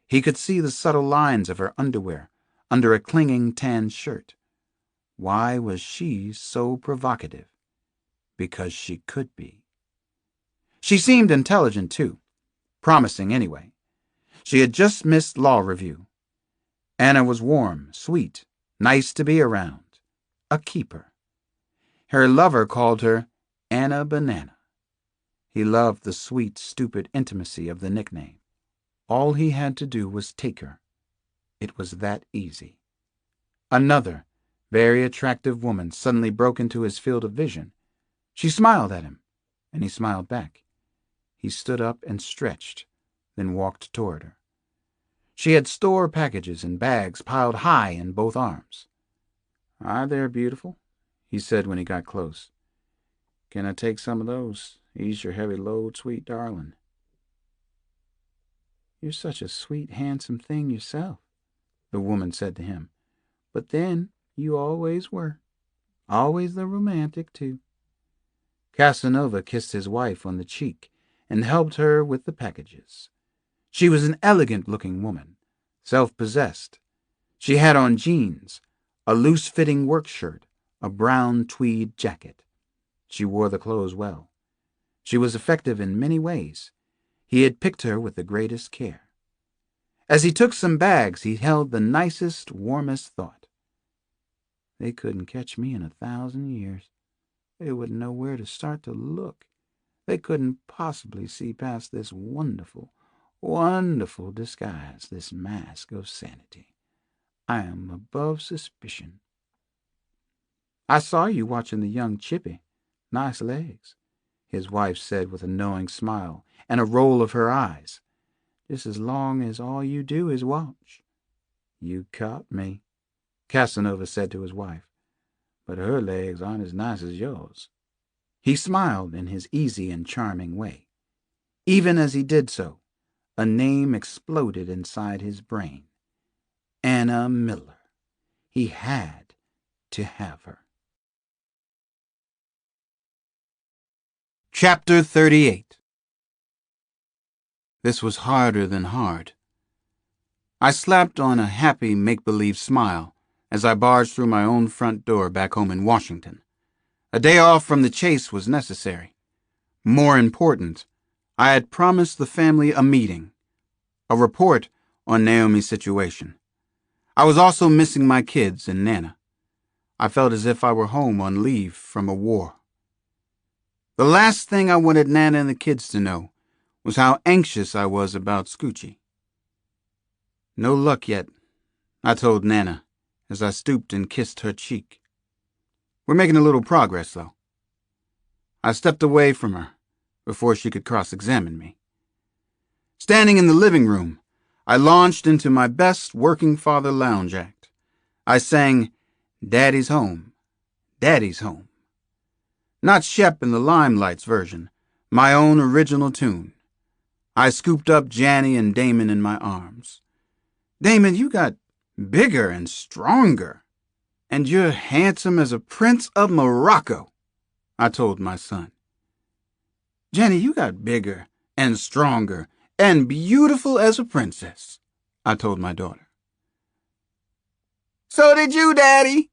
He could see the subtle lines of her underwear under a clinging tan shirt. Why was she so provocative? Because she could be. She seemed intelligent, too. Promising, anyway. She had just missed law review. Anna was warm, sweet, nice to be around. A keeper. Her lover called her Anna Banana. He loved the sweet, stupid intimacy of the nickname. All he had to do was take her. It was that easy. Another, very attractive woman suddenly broke into his field of vision. She smiled at him, and he smiled back. He stood up and stretched, then walked toward her. She had store packages and bags piled high in both arms. "Hi there, beautiful," he said when he got close. "Can I take some of those? Ease your heavy load, sweet darling." "You're such a sweet, handsome thing yourself," the woman said to him. "But then, you always were. Always the romantic, too." Casanova kissed his wife on the cheek and helped her with the packages. She was an elegant-looking woman, self-possessed. She had on jeans, a loose-fitting work shirt, a brown tweed jacket. She wore the clothes well. She was effective in many ways. He had picked her with the greatest care. As he took some bags, he held the nicest, warmest thought. They couldn't catch me in 1,000 years. They wouldn't know where to start to look. They couldn't possibly see past this wonderful, wonderful disguise, this mask of sanity. I am above suspicion. "I saw you watching the young chippy. Nice legs," his wife said with a knowing smile and a roll of her eyes. "Just as long as all you do is watch." "You caught me," Casanova said to his wife. "But her legs aren't as nice as yours." He smiled in his easy and charming way. Even as he did so, a name exploded inside his brain. Anna Miller. He had to have her. Chapter 38. This was harder than hard. I slapped on a happy make-believe smile as I barged through my own front door back home in Washington. A day off from the chase was necessary. More important, I had promised the family a meeting, a report on Naomi's situation. I was also missing my kids and Nana. I felt as if I were home on leave from a war. The last thing I wanted Nana and the kids to know was how anxious I was about Scoochie. No luck yet, I told Nana as I stooped and kissed her cheek. We're making a little progress, though. I stepped away from her before she could cross-examine me. Standing in the living room, I launched into my best working father lounge act. I sang, "Daddy's Home, Daddy's Home." Not Shep in the Limelight's version, my own original tune. I scooped up Janny and Damon in my arms. "Damon, you got bigger and stronger, and you're handsome as a prince of Morocco," I told my son. "Janny, you got bigger and stronger and beautiful as a princess," I told my daughter. "So did you, Daddy,"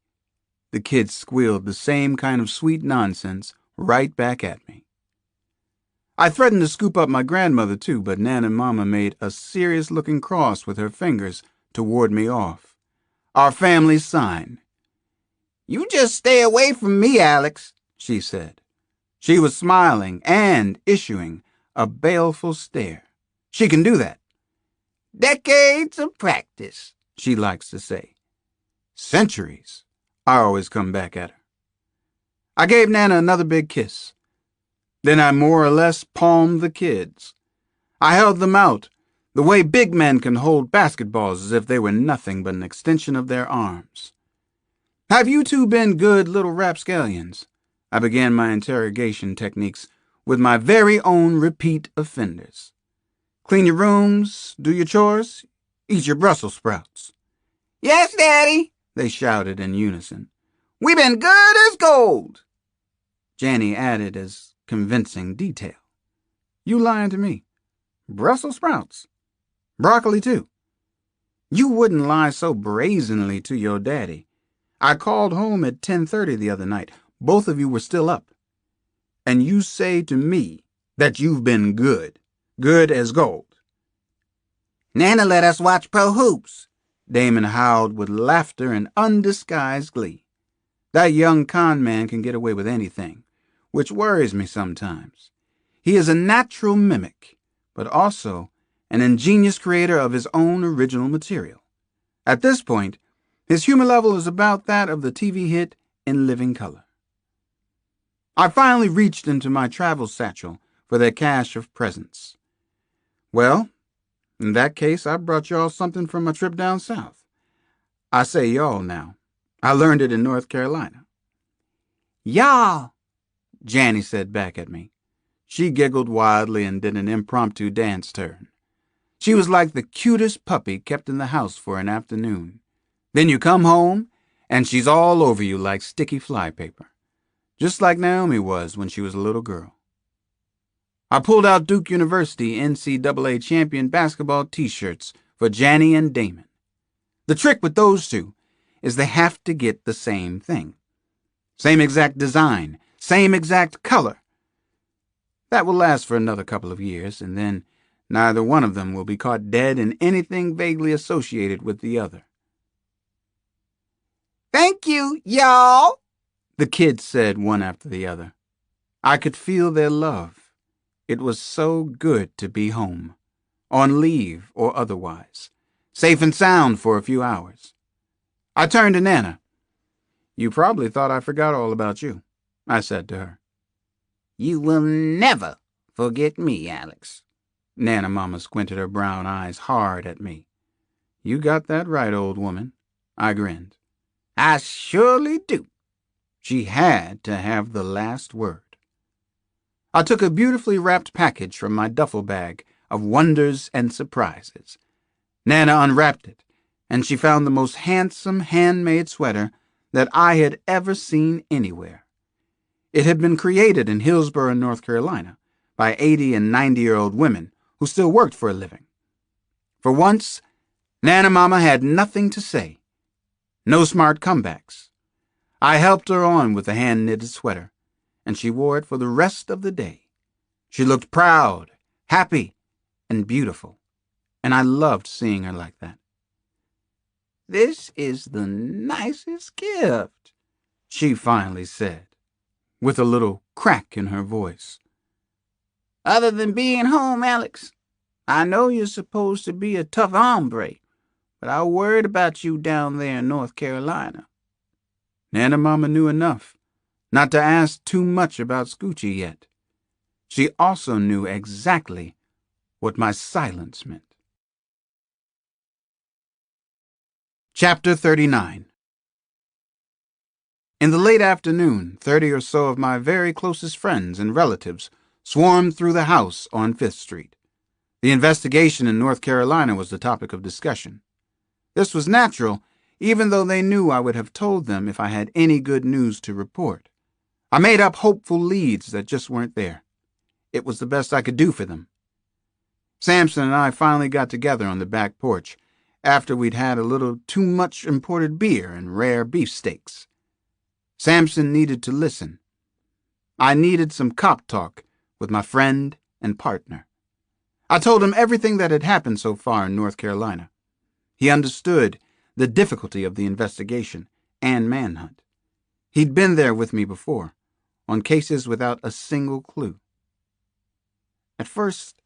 the kids squealed the same kind of sweet nonsense right back at me. I threatened to scoop up my grandmother, too, but Nan and Mama made a serious-looking cross with her fingers to ward me off. Our family sign. "You just stay away from me, Alex," she said. She was smiling and issuing a baleful stare. She can do that. "Decades of practice," she likes to say. "Centuries," I always come back at her. I gave Nana another big kiss. Then I more or less palmed the kids. I held them out, the way big men can hold basketballs as if they were nothing but an extension of their arms. "Have you two been good little rapscallions?" I began my interrogation techniques with my very own repeat offenders. "Clean your rooms, do your chores, eat your Brussels sprouts." "Yes, Daddy," they shouted in unison. "We been good as gold." Janny added as convincing detail. "You lying to me? Brussels sprouts? Broccoli, too? You wouldn't lie so brazenly to your daddy. I called home at 10:30 the other night. Both of you were still up. And you say to me that you've been good as gold." "Nana let us watch pro hoops," Damon howled with laughter and undisguised glee. That young con man can get away with anything, which worries me sometimes. He is a natural mimic, but also an ingenious creator of his own original material. At this point, his humor level is about that of the TV hit In Living Color. I finally reached into my travel satchel for their cache of presents. "Well, in that case, I brought y'all something from my trip down south. I say y'all now. I learned it in North Carolina." "Y'all," Janny said back at me. She giggled wildly and did an impromptu dance turn. She was like the cutest puppy kept in the house for an afternoon. Then you come home, and she's all over you like sticky flypaper, just like Naomi was when she was a little girl. I pulled out Duke University NCAA champion basketball t-shirts for Janny and Damon. The trick with those two is they have to get the same thing. Same exact design, same exact color. That will last for another couple of years, and then neither one of them will be caught dead in anything vaguely associated with the other. "Thank you, y'all," the kids said one after the other. I could feel their love. It was so good to be home, on leave or otherwise, safe and sound for a few hours. I turned to Nana. "You probably thought I forgot all about you," I said to her. "You will never forget me, Alex." Nana Mama squinted her brown eyes hard at me. "You got that right, old woman," I grinned. "I surely do." She had to have the last word. I took a beautifully wrapped package from my duffel bag of wonders and surprises. Nana unwrapped it, and she found the most handsome handmade sweater that I had ever seen anywhere. It had been created in Hillsborough, North Carolina, by 80 and 90-year-old women who still worked for a living. For once, Nana Mama had nothing to say. No smart comebacks. I helped her on with the hand-knitted sweater, and she wore it for the rest of the day. She looked proud, happy, and beautiful, and I loved seeing her like that. "This is the nicest gift," she finally said, with a little crack in her voice. "Other than being home, Alex. I know you're supposed to be a tough hombre, but I worried about you down there in North Carolina." Nana Mama knew enough not to ask too much about Scoochie yet. She also knew exactly what my silence meant. Chapter 39. In the late afternoon, 30 or so of my very closest friends and relatives swarmed through the house on 5th Street. The investigation in North Carolina was the topic of discussion. This was natural, even though they knew I would have told them if I had any good news to report. I made up hopeful leads that just weren't there. It was the best I could do for them. Samson and I finally got together on the back porch after we'd had a little too much imported beer and rare beefsteaks. Samson needed to listen. I needed some cop talk with my friend and partner. I told him everything that had happened so far in North Carolina. He understood the difficulty of the investigation and manhunt. He'd been there with me before, on cases without a single clue. At first,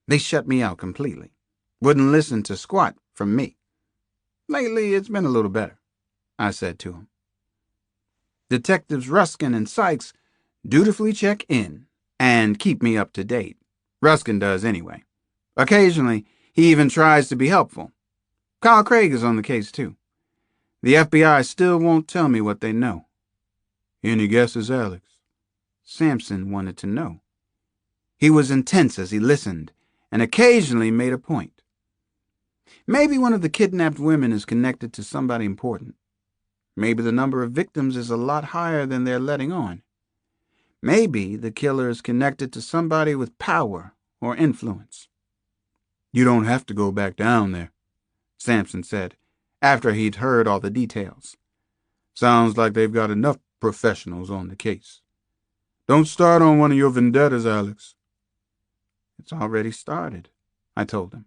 they shut me out completely. Wouldn't listen to squat from me. "Lately, it's been a little better," I said to him. Detectives Ruskin and Sykes dutifully check in and keep me up to date. Ruskin does anyway. Occasionally, he even tries to be helpful. Kyle Craig is on the case too. The FBI still won't tell me what they know. Any guesses, Alex? Samson wanted to know. He was intense as he listened and occasionally made a point. Maybe one of the kidnapped women is connected to somebody important. Maybe the number of victims is a lot higher than they're letting on. Maybe the killer is connected to somebody with power or influence. "You don't have to go back down there," Samson said, after he'd heard all the details. "Sounds like they've got enough professionals on the case. Don't start on one of your vendettas, Alex." "It's already started," I told him.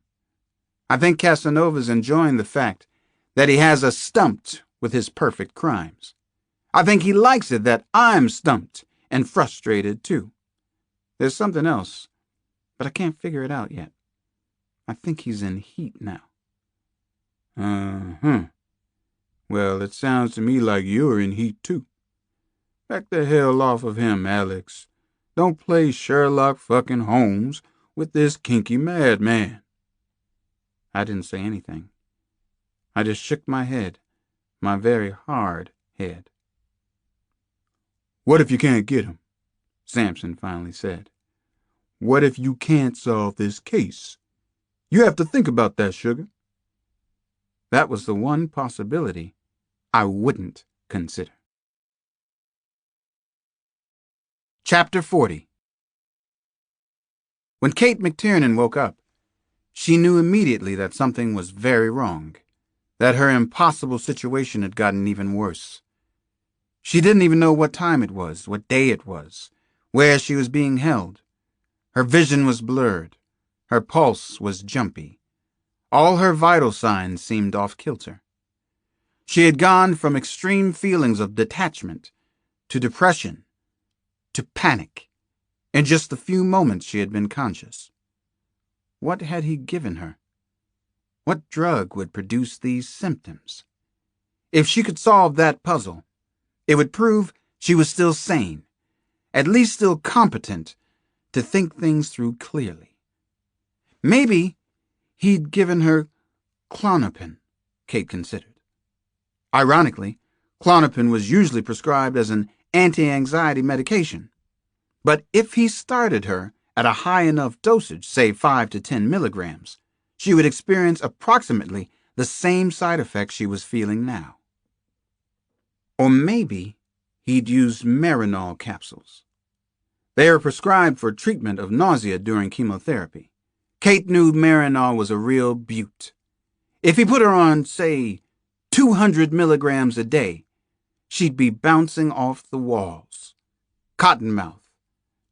"I think Casanova's enjoying the fact that he has us stumped with his perfect crimes. I think he likes it that I'm stumped and frustrated too. There's something else, but I can't figure it out yet. I think he's in heat now." Well, it sounds to me like you're in heat too. Back the hell off of him, Alex. Don't play Sherlock fucking Holmes with this kinky madman. I didn't say anything. I just shook my head, my very hard head. "What if you can't get him?" Samson finally said. "What if you can't solve this case? You have to think about that, sugar." That was the one possibility I wouldn't consider. Chapter 40. When Kate McTiernan woke up, she knew immediately that something was very wrong, that her impossible situation had gotten even worse. She didn't even know what time it was, what day it was, where she was being held. Her vision was blurred. Her pulse was jumpy. All her vital signs seemed off-kilter. She had gone from extreme feelings of detachment to depression to panic in just the few moments she had been conscious. What had he given her? What drug would produce these symptoms? If she could solve that puzzle, it would prove she was still sane, at least still competent to think things through clearly. Maybe he'd given her Klonopin, Kate considered. Ironically, Klonopin was usually prescribed as an anti-anxiety medication. But if he started her at a high enough dosage, say 5 to 10 milligrams, she would experience approximately the same side effects she was feeling now. Or maybe he'd used Marinol capsules. They are prescribed for treatment of nausea during chemotherapy. Kate knew Marinol was a real beaut. If he put her on, say, 200 milligrams a day, she'd be bouncing off the walls. Cottonmouth,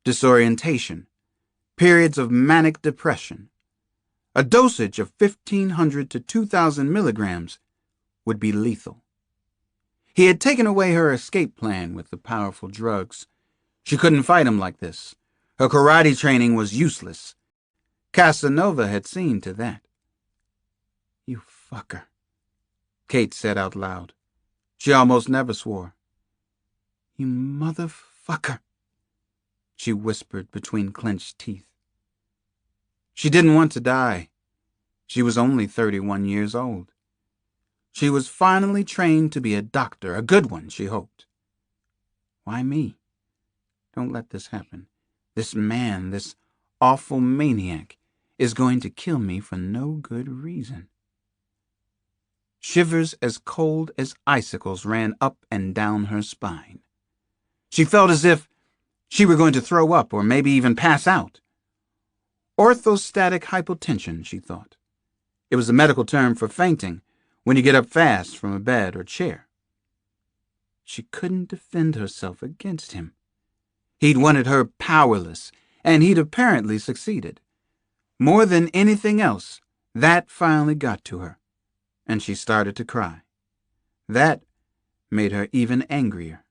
disorientation, periods of manic depression. A dosage of 1,500 to 2,000 milligrams would be lethal. He had taken away her escape plan with the powerful drugs. She couldn't fight him like this. Her karate training was useless. Casanova had seen to that. "You fucker," Kate said out loud. She almost never swore. "You motherfucker," she whispered between clenched teeth. She didn't want to die. She was only 31 years old. She was finally trained to be a doctor, a good one, she hoped. Why me? Don't let this happen. This man, this awful maniac, is going to kill me for no good reason. Shivers as cold as icicles ran up and down her spine. She felt as if she were going to throw up or maybe even pass out. Orthostatic hypotension, she thought. It was a medical term for fainting, when you get up fast from a bed or chair. She couldn't defend herself against him. He'd wanted her powerless, and he'd apparently succeeded. More than anything else, that finally got to her, and she started to cry. That made her even angrier.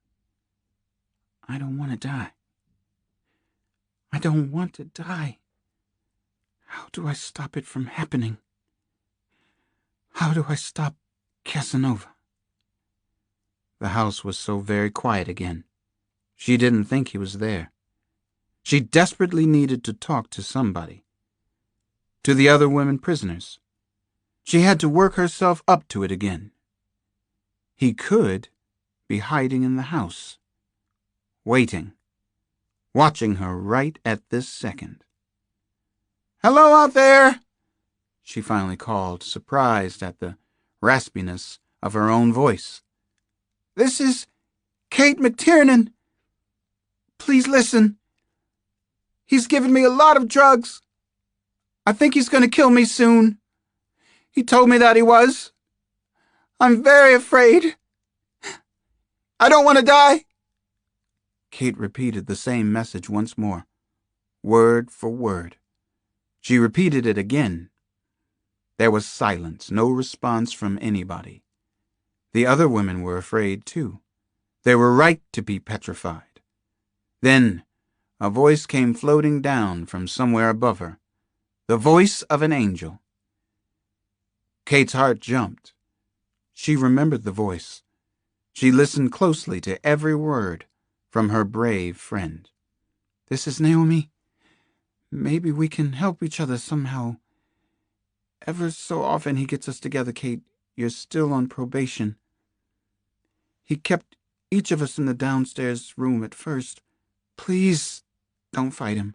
I don't want to die. I don't want to die. How do I stop it from happening? How do I stop Casanova? The house was so very quiet again. She didn't think he was there. She desperately needed to talk to somebody. To the other women prisoners. She had to work herself up to it again. He could be hiding in the house, waiting, watching her right at this second. "Hello out there," she finally called, surprised at the raspiness of her own voice. "This is Kate McTiernan. Please listen. He's given me a lot of drugs. I think he's going to kill me soon. He told me that he was. I'm very afraid. I don't want to die." Kate repeated the same message once more, word for word. She repeated it again. There was silence, no response from anybody. The other women were afraid, too. They were right to be petrified. Then a voice came floating down from somewhere above her, the voice of an angel. Kate's heart jumped. She remembered the voice. She listened closely to every word from her brave friend. "This is Naomi. Maybe we can help each other somehow. Ever so often he gets us together, Kate. You're still on probation. He kept each of us in the downstairs room at first. Please don't fight him.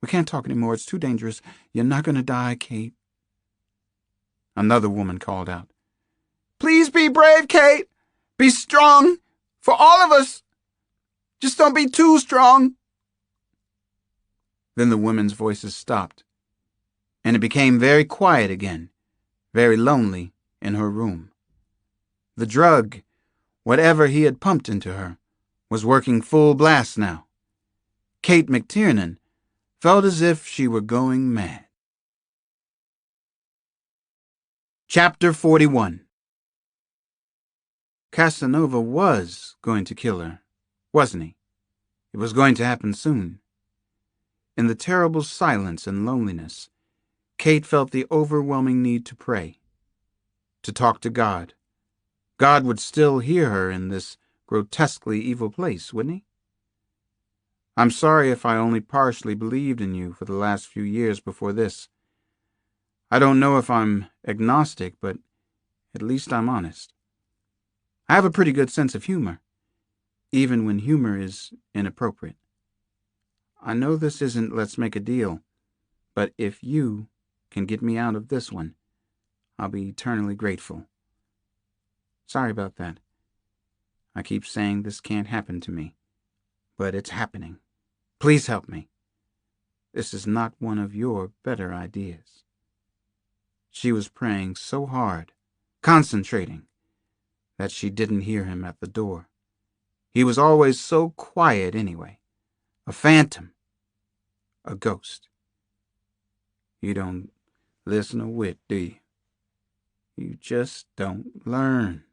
We can't talk anymore. It's too dangerous. You're not going to die, Kate." Another woman called out, "Please be brave, Kate. Be strong. For all of us. Just don't be too strong." Then the women's voices stopped, and it became very quiet again, very lonely in her room. The drug, whatever he had pumped into her, was working full blast now. Kate McTiernan felt as if she were going mad. Chapter 41. Casanova was going to kill her, wasn't he? It was going to happen soon. In the terrible silence and loneliness, Kate felt the overwhelming need to pray, to talk to God. God would still hear her in this grotesquely evil place, wouldn't he? "I'm sorry if I only partially believed in you for the last few years before this. I don't know if I'm agnostic, but at least I'm honest. I have a pretty good sense of humor, even when humor is inappropriate. I know this isn't let's make a deal, but if you can get me out of this one, I'll be eternally grateful. Sorry about that. I keep saying this can't happen to me, but it's happening. Please help me. This is not one of your better ideas." She was praying so hard, concentrating, that she didn't hear him at the door. He was always so quiet anyway. A phantom. A ghost. "You don't listen a whit, do you? You just don't learn,"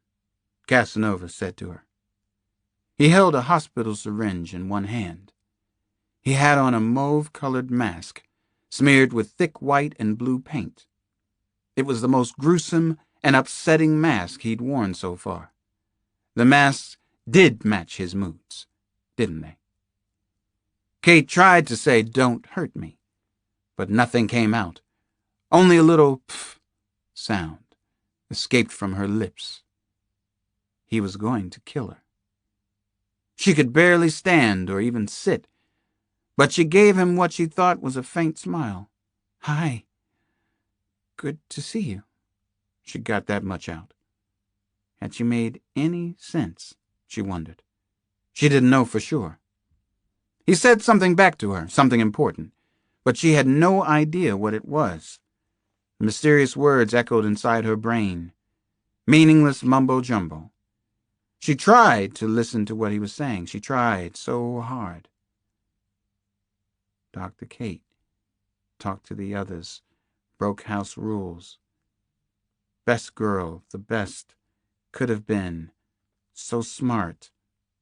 Casanova said to her. He held a hospital syringe in one hand. He had on a mauve-colored mask, smeared with thick white and blue paint. It was the most gruesome and upsetting mask he'd worn so far. The masks did match his moods, didn't they? Kate tried to say, "Don't hurt me," but nothing came out. Only a little pff sound escaped from her lips. He was going to kill her. She could barely stand or even sit, but she gave him what she thought was a faint smile. "Hi. Good to see you." She got that much out. Had she made any sense, she wondered. She didn't know for sure. He said something back to her, something important, but she had no idea what it was. The mysterious words echoed inside her brain. Meaningless mumbo-jumbo. She tried to listen to what he was saying. She tried so hard. Dr. Kate talked to the others, broke house rules. Best girl, the best, could have been so smart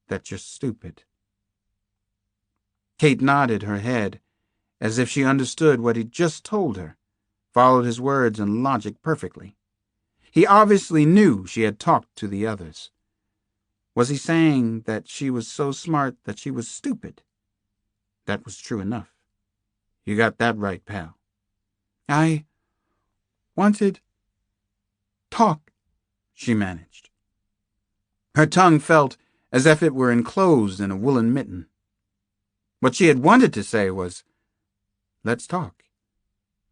that you're stupid. Kate nodded her head as if she understood what he'd just told her, followed his words and logic perfectly. He obviously knew she had talked to the others. Was he saying that she was so smart that she was stupid? That was true enough. You got that right, pal. "I wanted talk," she managed. Her tongue felt as if it were enclosed in a woolen mitten. What she had wanted to say was, "Let's talk.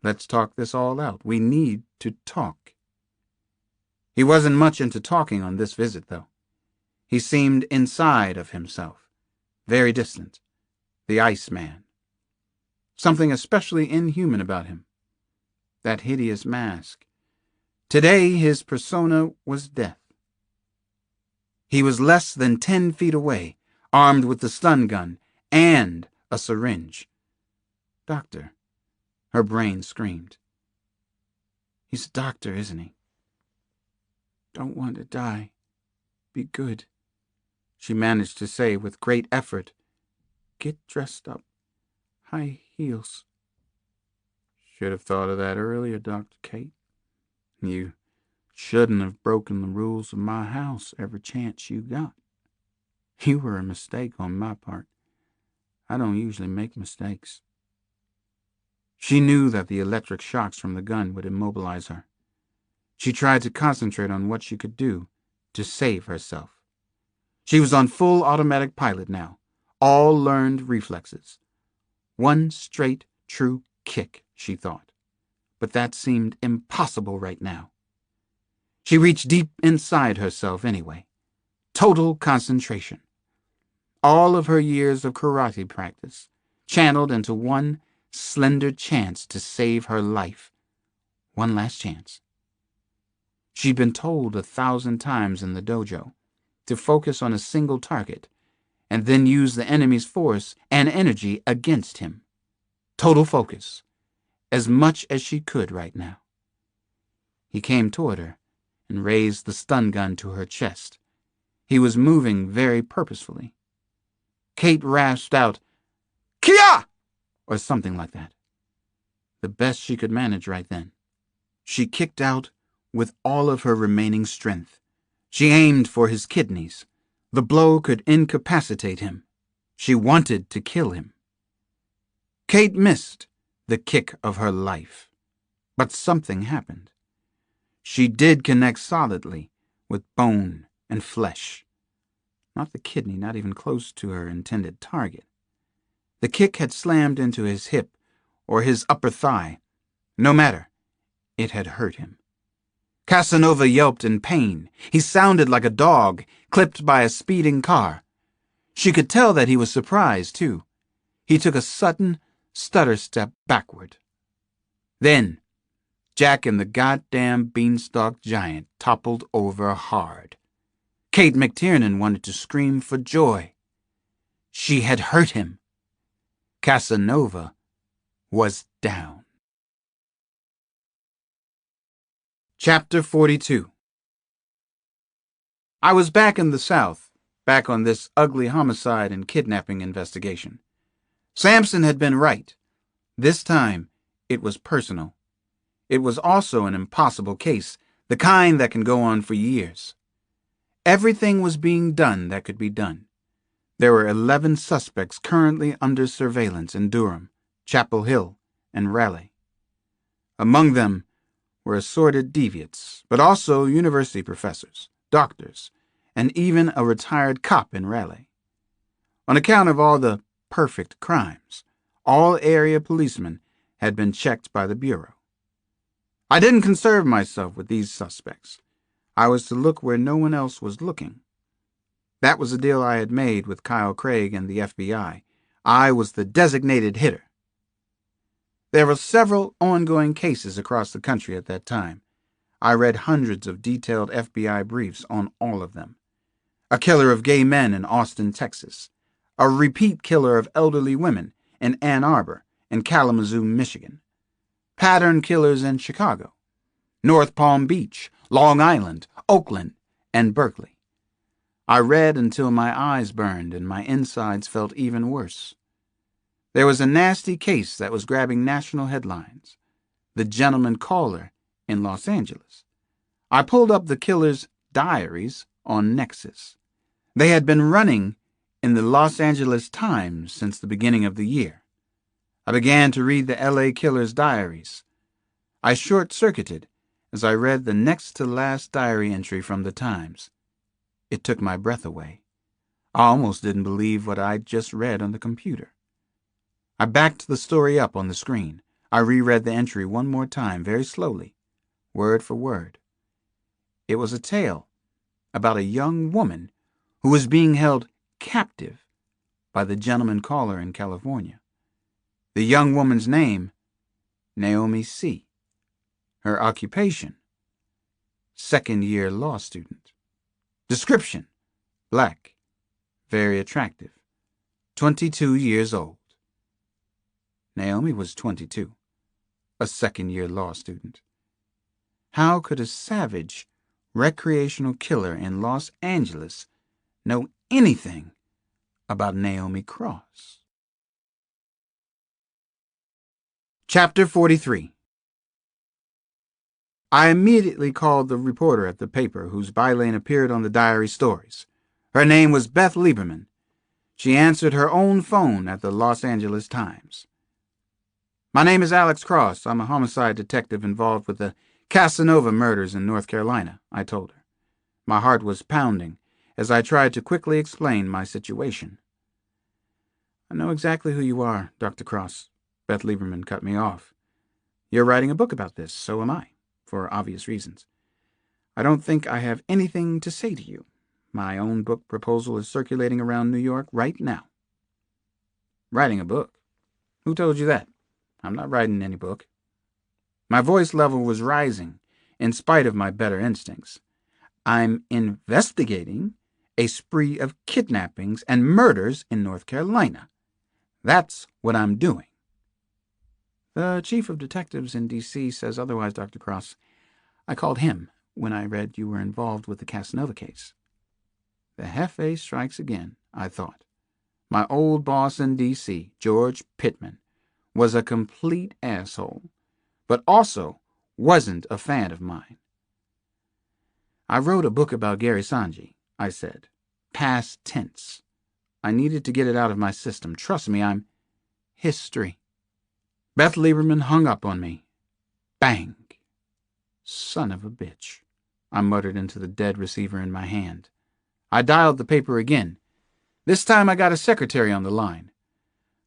Let's talk this all out. We need to talk." He wasn't much into talking on this visit, though. He seemed inside of himself, very distant, the Iceman. Something especially inhuman about him. That hideous mask. Today his persona was death. He was less than 10 feet away, armed with the stun gun and a syringe. "Doctor," her brain screamed. "He's a doctor, isn't he?" "Don't want to die. Be good," she managed to say with great effort. "Get dressed up. High heels." "Should have thought of that earlier, Dr. Kate. You shouldn't have broken the rules of my house every chance you got. You were a mistake on my part. I don't usually make mistakes." She knew that the electric shocks from the gun would immobilize her. She tried to concentrate on what she could do to save herself. She was on full automatic pilot now, all learned reflexes. One straight, true kick, she thought. But that seemed impossible right now. She reached deep inside herself anyway. Total concentration. All of her years of karate practice channeled into one slender chance to save her life. One last chance. She'd been told 1,000 times in the dojo to focus on a single target and then use the enemy's force and energy against him. Total focus. As much as she could right now. He came toward her and raised the stun gun to her chest. He was moving very purposefully. Kate rasped out, "Kia!" or something like that. The best she could manage right then. She kicked out with all of her remaining strength. She aimed for his kidneys. The blow could incapacitate him. She wanted to kill him. Kate missed the kick of her life. But something happened. She did connect solidly with bone and flesh. Not the kidney, not even close to her intended target. The kick had slammed into his hip or his upper thigh. No matter, it had hurt him. Casanova yelped in pain. He sounded like a dog clipped by a speeding car. She could tell that he was surprised, too. He took a sudden stutter step backward. Then, Jack and the goddamn beanstalk giant toppled over hard. Kate McTiernan wanted to scream for joy. She had hurt him. Casanova was down. Chapter 42. I was back in the South, back on this ugly homicide and kidnapping investigation. Sampson had been right. This time, it was personal. It was also an impossible case, the kind that can go on for years. Everything was being done that could be done. There were 11 suspects currently under surveillance in Durham, Chapel Hill, and Raleigh. Among them were assorted deviates, but also university professors, doctors, and even a retired cop in Raleigh. On account of all the perfect crimes, all area policemen had been checked by the Bureau. I didn't concern myself with these suspects. I was to look where no one else was looking. That was a deal I had made with Kyle Craig and the FBI. I was the designated hitter. There were several ongoing cases across the country at that time. I read hundreds of detailed FBI briefs on all of them. A killer of gay men in Austin, Texas. A repeat killer of elderly women in Ann Arbor and Kalamazoo, Michigan. Pattern killers in Chicago, North Palm Beach, Long Island, Oakland, and Berkeley. I read until my eyes burned and my insides felt even worse. There was a nasty case that was grabbing national headlines. The gentleman caller in Los Angeles. I pulled up the killer's diaries on Nexus. They had been running in the Los Angeles Times since the beginning of the year. I began to read the LA killer's diaries. I short-circuited as I read the next-to-last diary entry from the Times. It took my breath away. I almost didn't believe what I'd just read on the computer. I backed the story up on the screen. I reread the entry one more time, very slowly, word for word. It was a tale about a young woman who was being held captive by the gentleman caller in California. The young woman's name, Naomi C. Her occupation, second-year law student. Description, black, very attractive, 22 years old. Naomi was 22, a second-year law student. How could a savage, recreational killer in Los Angeles know anything about Naomi Cross? Chapter 43. I immediately called the reporter at the paper whose bylane appeared on the diary stories. Her name was Beth Lieberman. She answered her own phone at the Los Angeles Times. My name is Alex Cross. I'm a homicide detective involved with the Casanova murders in North Carolina, I told her. My heart was pounding as I tried to quickly explain my situation. I know exactly who you are, Dr. Cross. Beth Lieberman cut me off. You're writing a book about this, so am I, for obvious reasons. I don't think I have anything to say to you. My own book proposal is circulating around New York right now. Writing a book? Who told you that? I'm not writing any book. My voice level was rising, in spite of my better instincts. I'm investigating a spree of kidnappings and murders in North Carolina. That's what I'm doing. The chief of detectives in D.C. says otherwise, Dr. Cross. I called him when I read you were involved with the Casanova case. The Hefe strikes again, I thought. My old boss in D.C., George Pittman, was a complete asshole, but also wasn't a fan of mine. I wrote a book about Gary Sanji, I said. Past tense. I needed to get it out of my system. Trust me, I'm history. Beth Lieberman hung up on me. Bang. Son of a bitch, I muttered into the dead receiver in my hand. I dialed the paper again. This time I got a secretary on the line.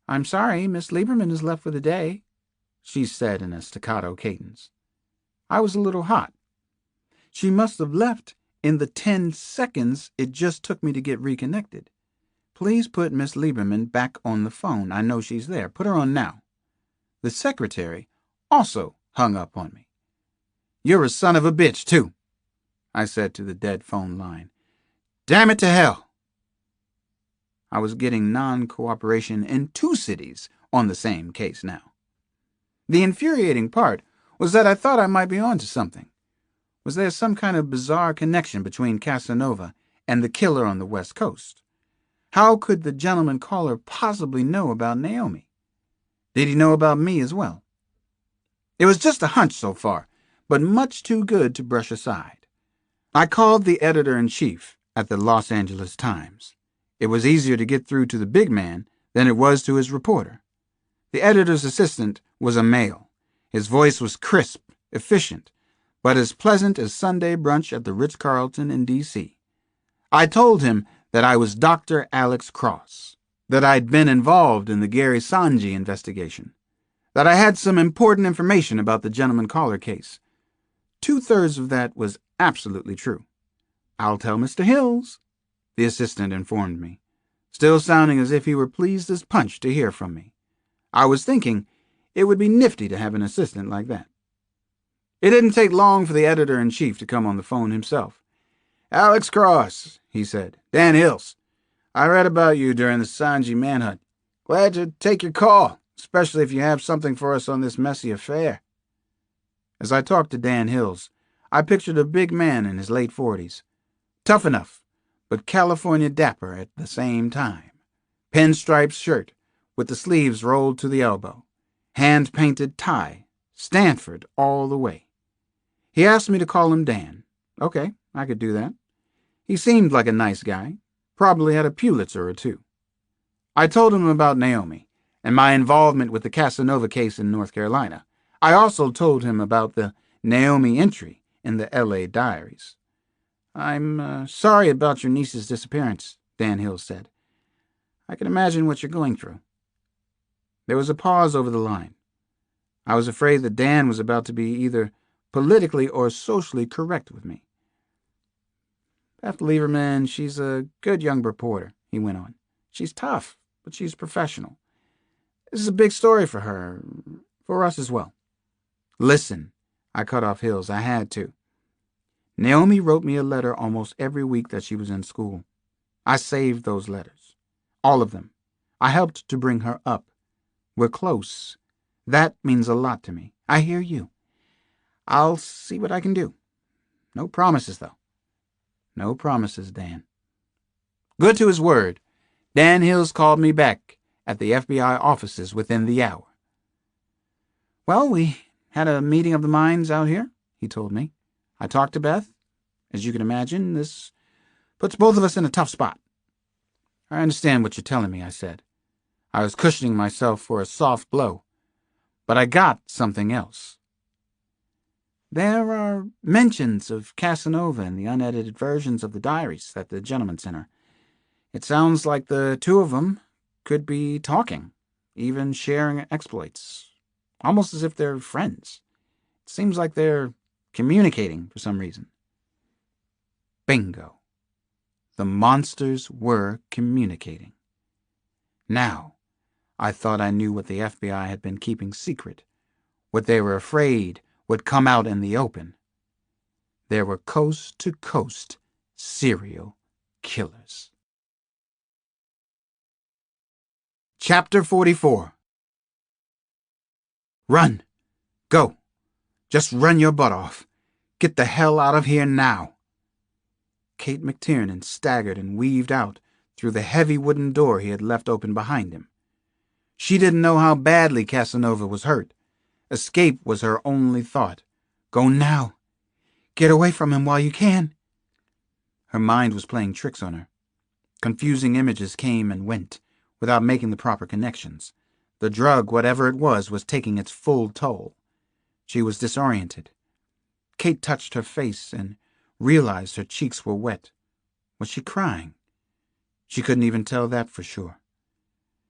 I'm sorry, Miss Lieberman has left for the day, she said in a staccato cadence. I was a little hot. She must have left in the 10 seconds it just took me to get reconnected. Please put Miss Lieberman back on the phone. I know she's there. Put her on now. The secretary also hung up on me. You're a son of a bitch, too, I said to the dead phone line. Damn it to hell. I was getting non-cooperation in 2 cities on the same case now. The infuriating part was that I thought I might be onto something. Was there some kind of bizarre connection between Casanova and the killer on the West Coast? How could the gentleman caller possibly know about Naomi? Did he know about me as well? It was just a hunch so far, but much too good to brush aside. I called the editor-in-chief at the Los Angeles Times. It was easier to get through to the big man than it was to his reporter. The editor's assistant was a male. His voice was crisp, efficient, but as pleasant as Sunday brunch at the Ritz-Carlton in D.C. I told him that I was Dr. Alex Cross, that I'd been involved in the Gary Sanji investigation, that I had some important information about the gentleman caller case. 2/3 of that was absolutely true. I'll tell Mr. Hills, the assistant informed me, still sounding as if he were pleased as punch to hear from me. I was thinking it would be nifty to have an assistant like that. It didn't take long for the editor-in-chief to come on the phone himself. Alex Cross, he said. Dan Hills. I read about you during the Sanji manhunt. Glad to take your call, especially if you have something for us on this messy affair. As I talked to Dan Hills, I pictured a big man in his late 40s. Tough enough, but California dapper at the same time. Pinstriped shirt, with the sleeves rolled to the elbow. Hand-painted tie, Stanford all the way. He asked me to call him Dan. Okay, I could do that. He seemed like a nice guy. Probably had a Pulitzer or 2. I told him about Naomi and my involvement with the Casanova case in North Carolina. I also told him about the Naomi entry in the L.A. diaries. I'm sorry about your niece's disappearance, Dan Hill said. I can imagine what you're going through. There was a pause over the line. I was afraid that Dan was about to be either politically or socially correct with me. Beth Lieberman, she's a good young reporter, he went on. She's tough, but she's professional. This is a big story for her, for us as well. Listen, I cut off Hills. I had to. Naomi wrote me a letter almost every week that she was in school. I saved those letters. All of them. I helped to bring her up. We're close. That means a lot to me. I hear you. I'll see what I can do. No promises, though. No promises, Dan. Good to his word, Dan Hills called me back at the FBI offices within the hour. Well, we had a meeting of the minds out here, he told me. I talked to Beth. As you can imagine, this puts both of us in a tough spot. I understand what you're telling me, I said. I was cushioning myself for a soft blow, but I got something else. There are mentions of Casanova in the unedited versions of the diaries that the gentleman sent her. It sounds like the 2 of them could be talking, even sharing exploits, almost as if they're friends. It seems like they're communicating for some reason. Bingo. The monsters were communicating. Now, I thought I knew what the FBI had been keeping secret, what they were afraid would come out in the open. There were coast-to-coast serial killers. Chapter 44. Run. Go. Just run your butt off. Get the hell out of here now. Kate McTiernan staggered and weaved out through the heavy wooden door he had left open behind him. She didn't know how badly Casanova was hurt. Escape was her only thought. Go now. Get away from him while you can. Her mind was playing tricks on her. Confusing images came and went, without making the proper connections. The drug, whatever it was taking its full toll. She was disoriented. Kate touched her face and realized her cheeks were wet. Was she crying? She couldn't even tell that for sure.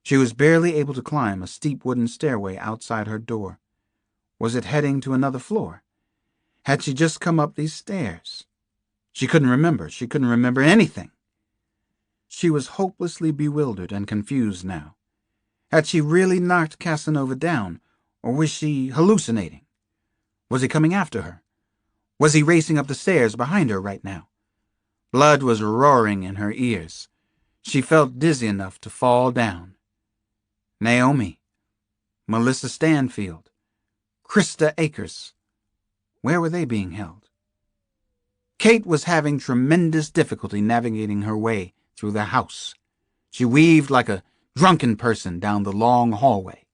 She was barely able to climb a steep wooden stairway outside her door. Was it heading to another floor? Had she just come up these stairs? She couldn't remember. She couldn't remember anything. She was hopelessly bewildered and confused now. Had she really knocked Casanova down, or was she hallucinating? Was he coming after her? Was he racing up the stairs behind her right now? Blood was roaring in her ears. She felt dizzy enough to fall down. Naomi, Melissa Stanfield, Krista Akers. Where were they being held? Kate was having tremendous difficulty navigating her way through the house. She weaved like a drunken person down the long hallway.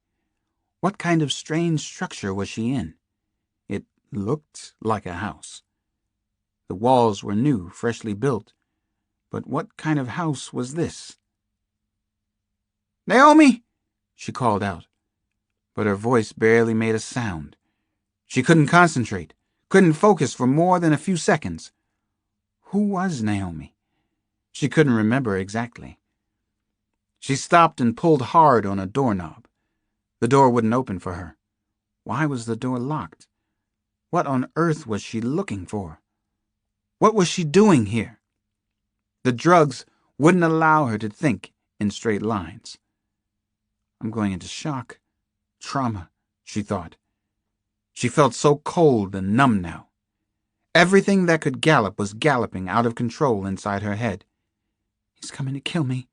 What kind of strange structure was she in? It looked like a house. The walls were new, freshly built. But what kind of house was this? "Naomi!" she called out. But her voice barely made a sound. She couldn't concentrate, couldn't focus for more than a few seconds. Who was Naomi? She couldn't remember exactly. She stopped and pulled hard on a doorknob. The door wouldn't open for her. Why was the door locked? What on earth was she looking for? What was she doing here? The drugs wouldn't allow her to think in straight lines. I'm going into shock. Trauma, she thought. She felt so cold and numb now. Everything that could gallop was galloping out of control inside her head. He's coming to kill me.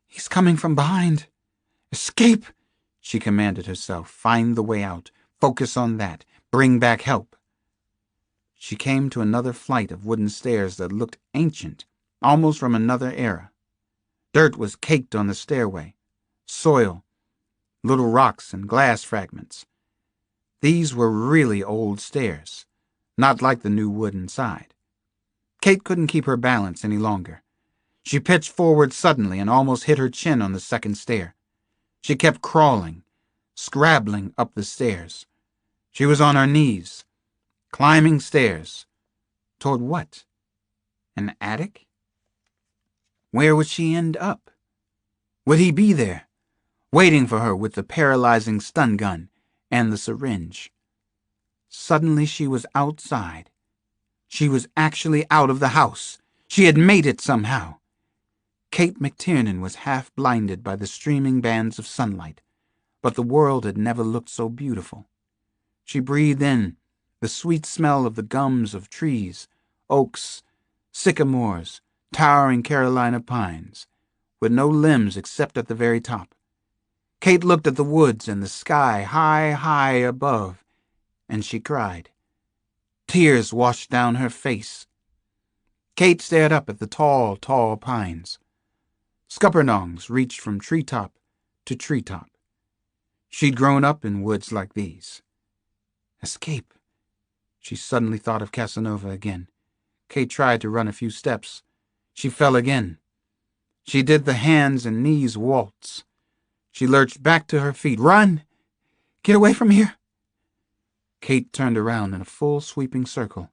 He's coming from behind. Escape, she commanded herself. Find the way out. Focus on that. Bring back help. She came to another flight of wooden stairs that looked ancient, almost from another era. Dirt was caked on the stairway. Soil, little rocks and glass fragments. These were really old stairs, not like the new wood inside. Kate couldn't keep her balance any longer. She pitched forward suddenly and almost hit her chin on the second stair. She kept crawling, scrabbling up the stairs. She was on her knees, climbing stairs. Toward what? An attic? Where would she end up? Would he be there, waiting for her with the paralyzing stun gun and the syringe? Suddenly she was outside. She was actually out of the house. She had made it somehow. Kate McTiernan was half blinded by the streaming bands of sunlight, but the world had never looked so beautiful. She breathed in the sweet smell of the gums of trees, oaks, sycamores, towering Carolina pines, with no limbs except at the very top. Kate looked at the woods and the sky high, high above, and she cried. Tears washed down her face. Kate stared up at the tall, tall pines. Scuppernongs reached from treetop to treetop. She'd grown up in woods like these. Escape. She suddenly thought of Casanova again. Kate tried to run a few steps. She fell again. She did the hands and knees waltz. She lurched back to her feet. Run! Get away from here! Kate turned around in a full sweeping circle.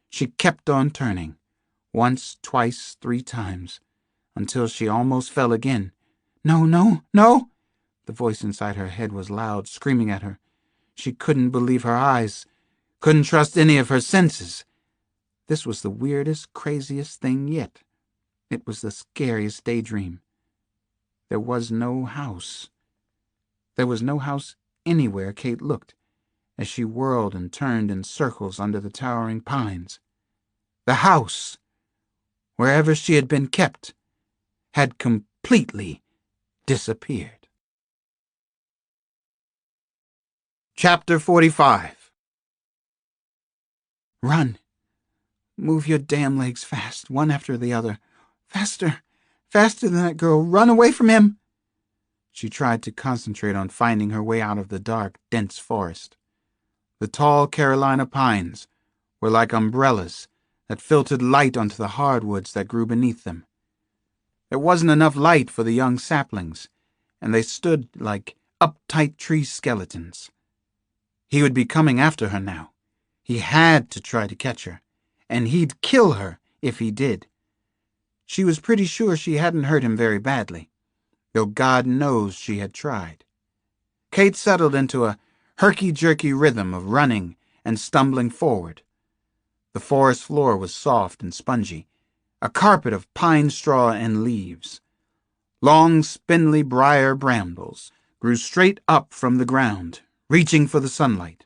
She kept on turning. Once, twice, 3 times, until she almost fell again. No, no, no! The voice inside her head was loud, screaming at her. She couldn't believe her eyes, couldn't trust any of her senses. This was the weirdest, craziest thing yet. It was the scariest daydream. There was no house. There was no house anywhere Kate looked, as she whirled and turned in circles under the towering pines. The house, wherever she had been kept, had completely disappeared. Chapter 45. Run. Move your damn legs fast, one after the other. Faster, faster than that girl. Run away from him. She tried to concentrate on finding her way out of the dark, dense forest. The tall Carolina pines were like umbrellas that filtered light onto the hardwoods that grew beneath them. There wasn't enough light for the young saplings, and they stood like uptight tree skeletons. He would be coming after her now. He had to try to catch her, and he'd kill her if he did. She was pretty sure she hadn't hurt him very badly, though God knows she had tried. Kate settled into a herky-jerky rhythm of running and stumbling forward. The forest floor was soft and spongy, a carpet of pine straw and leaves. Long, spindly briar brambles grew straight up from the ground, reaching for the sunlight.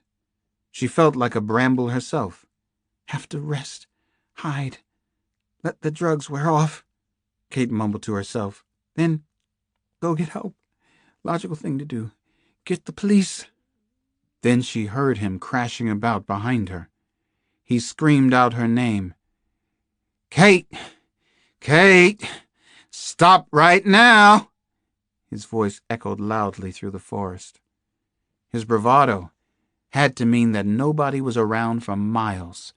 She felt like a bramble herself. Have to rest, hide, let the drugs wear off, Kate mumbled to herself. Then go get help. Logical thing to do. Get the police. Then she heard him crashing about behind her. He screamed out her name. Kate! Kate! Stop right now! His voice echoed loudly through the forest. His bravado had to mean that nobody was around for miles.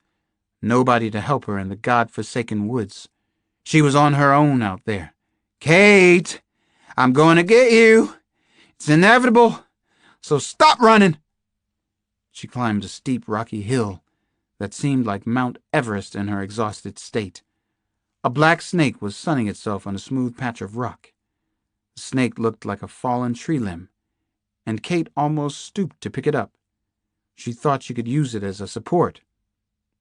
Nobody to help her in the God-forsaken woods. She was on her own out there. Kate! I'm going to get you! It's inevitable! So stop running! She climbed a steep rocky hill that seemed like Mount Everest in her exhausted state. A black snake was sunning itself on a smooth patch of rock. The snake looked like a fallen tree limb, and Kate almost stooped to pick it up. She thought she could use it as a support.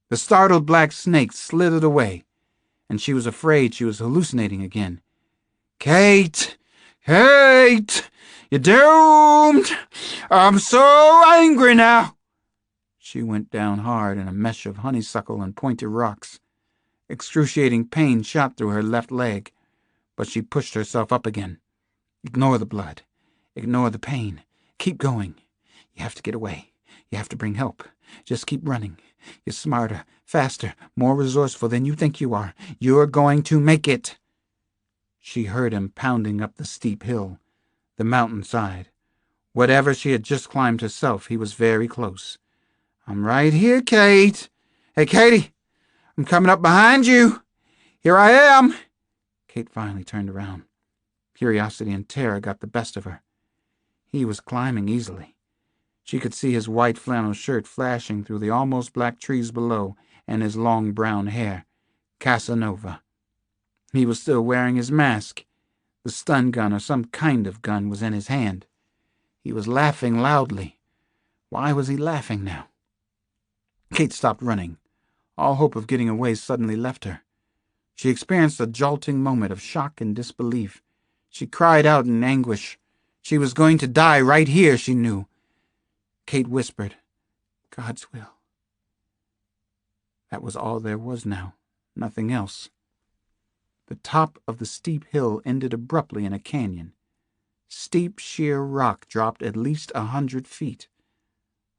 The startled black snake slithered away, and she was afraid she was hallucinating again. Kate! Kate! You're doomed! I'm so angry now! She went down hard in a mesh of honeysuckle and pointed rocks. Excruciating pain shot through her left leg, but she pushed herself up again. Ignore the blood. Ignore the pain. Keep going. You have to get away. You have to bring help. Just keep running. You're smarter, faster, more resourceful than you think you are. You're going to make it. She heard him pounding up the steep hill, the mountainside. Whatever she had just climbed herself, he was very close. I'm right here, Kate. Hey, Katie, I'm coming up behind you. Here I am. Kate finally turned around. Curiosity and terror got the best of her. He was climbing easily. She could see his white flannel shirt flashing through the almost black trees below and his long brown hair. Casanova. He was still wearing his mask. The stun gun or some kind of gun was in his hand. He was laughing loudly. Why was he laughing now? Kate stopped running. All hope of getting away suddenly left her. She experienced a jolting moment of shock and disbelief. She cried out in anguish. She was going to die right here, she knew. Kate whispered, God's will. That was all there was now, nothing else. The top of the steep hill ended abruptly in a canyon. Steep, sheer rock dropped at least 100 feet.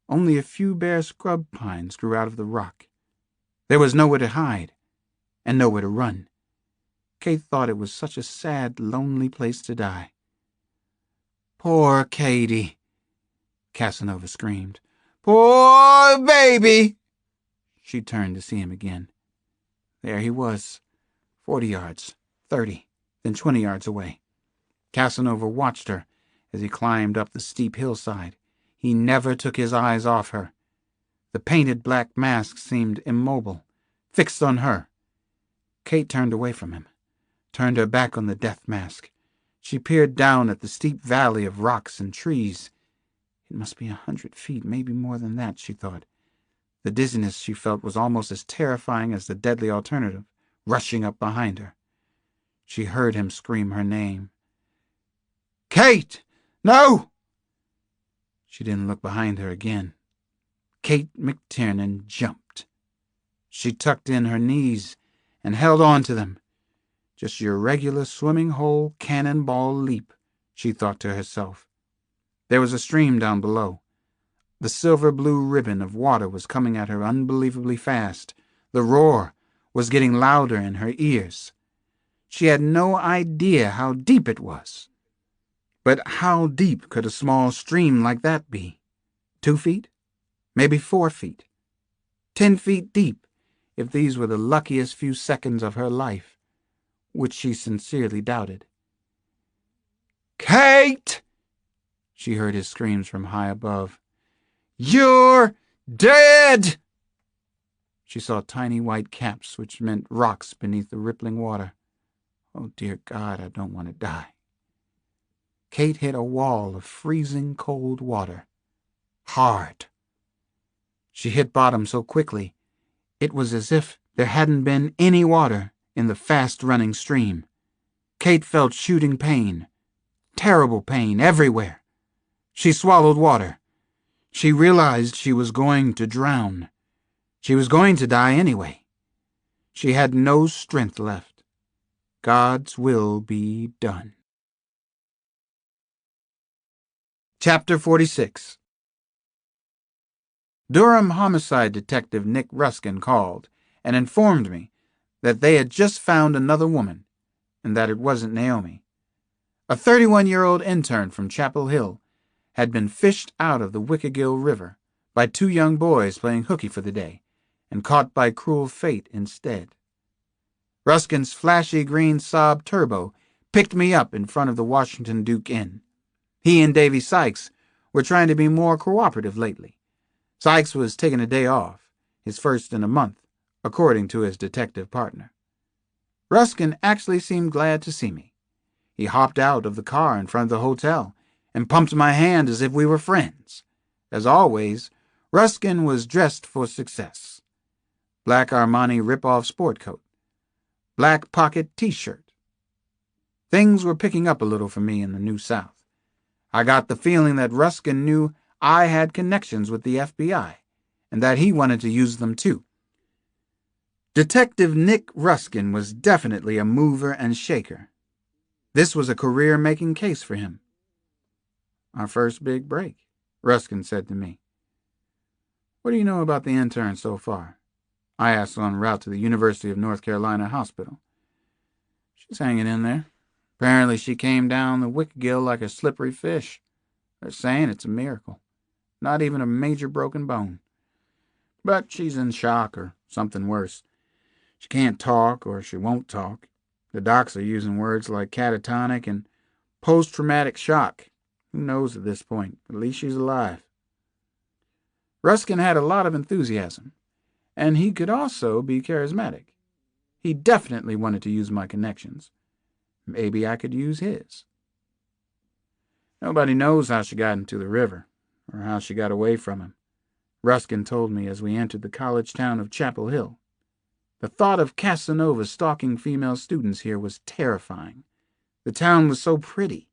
Only a few bare scrub pines grew out of the rock. There was nowhere to hide, and nowhere to run. Kate thought it was such a sad, lonely place to die. Poor Katie, Casanova screamed. Poor baby! She turned to see him again. There he was, 40 yards, 30, then 20 yards away. Casanova watched her as he climbed up the steep hillside. He never took his eyes off her. The painted black mask seemed immobile, fixed on her. Kate turned away from him, turned her back on the death mask. She peered down at the steep valley of rocks and trees. It must be 100 feet, maybe more than that, she thought. The dizziness she felt was almost as terrifying as the deadly alternative, rushing up behind her. She heard him scream her name. Kate! No! She didn't look behind her again. Kate McTiernan jumped. She tucked in her knees and held on to them. Just your regular swimming hole cannonball leap, she thought to herself. There was a stream down below. The silver-blue ribbon of water was coming at her unbelievably fast. The roar was getting louder in her ears. She had no idea how deep it was. But how deep could a small stream like that be? 2 feet? Maybe 4 feet? 10 feet deep, if these were the luckiest few seconds of her life, which she sincerely doubted. Kate! She heard his screams from high above. You're dead! She saw tiny white caps, which meant rocks beneath the rippling water. Oh, dear God, I don't want to die. Kate hit a wall of freezing cold water. Hard. She hit bottom so quickly, it was as if there hadn't been any water in the fast-running stream. Kate felt shooting pain, terrible pain everywhere. She swallowed water. She realized she was going to drown. She was going to die anyway. She had no strength left. God's will be done. Chapter 46. Durham homicide detective Nick Ruskin called and informed me that they had just found another woman, and that it wasn't Naomi. A 31-year-old intern from Chapel Hill had been fished out of the Wickagill River by two young boys playing hooky for the day, and caught by cruel fate instead. Ruskin's flashy green Saab Turbo picked me up in front of the Washington Duke Inn. He and Davy Sykes were trying to be more cooperative lately. Sykes was taking a day off, his first in a month, according to his detective partner. Ruskin actually seemed glad to see me. He hopped out of the car in front of the hotel and pumped my hand as if we were friends. As always, Ruskin was dressed for success. Black Armani rip-off sport coat, black pocket t-shirt. Things were picking up a little for me in the New South. I got the feeling that Ruskin knew I had connections with the FBI, and that he wanted to use them too. Detective Nick Ruskin was definitely a mover and shaker. This was a career-making case for him. Our first big break, Ruskin said to me. What do you know about the intern so far? I asked en route to the University of North Carolina hospital. She's hanging in there. Apparently she came down the Wickagill like a slippery fish. They're saying it's a miracle. Not even a major broken bone. But she's in shock or something worse. She can't talk or she won't talk. The docs are using words like catatonic and post-traumatic shock. Who knows at this point? At least she's alive. Ruskin had a lot of enthusiasm, and he could also be charismatic. He definitely wanted to use my connections. Maybe I could use his. Nobody knows how she got into the river, or how she got away from him, Ruskin told me as we entered the college town of Chapel Hill. The thought of Casanova stalking female students here was terrifying. The town was so pretty,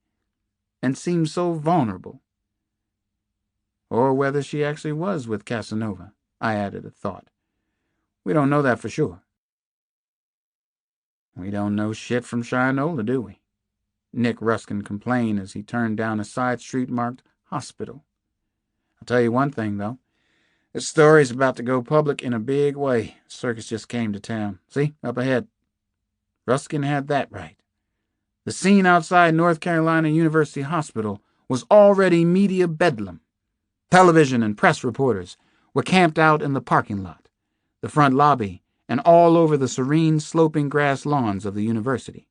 and seemed so vulnerable. Or whether she actually was with Casanova, I added a thought. We don't know that for sure. We don't know shit from Shinola, do we? Nick Ruskin complained as he turned down a side street marked Hospital. I'll tell you one thing, though. This story's about to go public in a big way. Circus just came to town. See, up ahead. Ruskin had that right. The scene outside North Carolina University Hospital was already media bedlam. Television and press reporters were camped out in the parking lot, the front lobby, and all over the serene, sloping grass lawns of the university.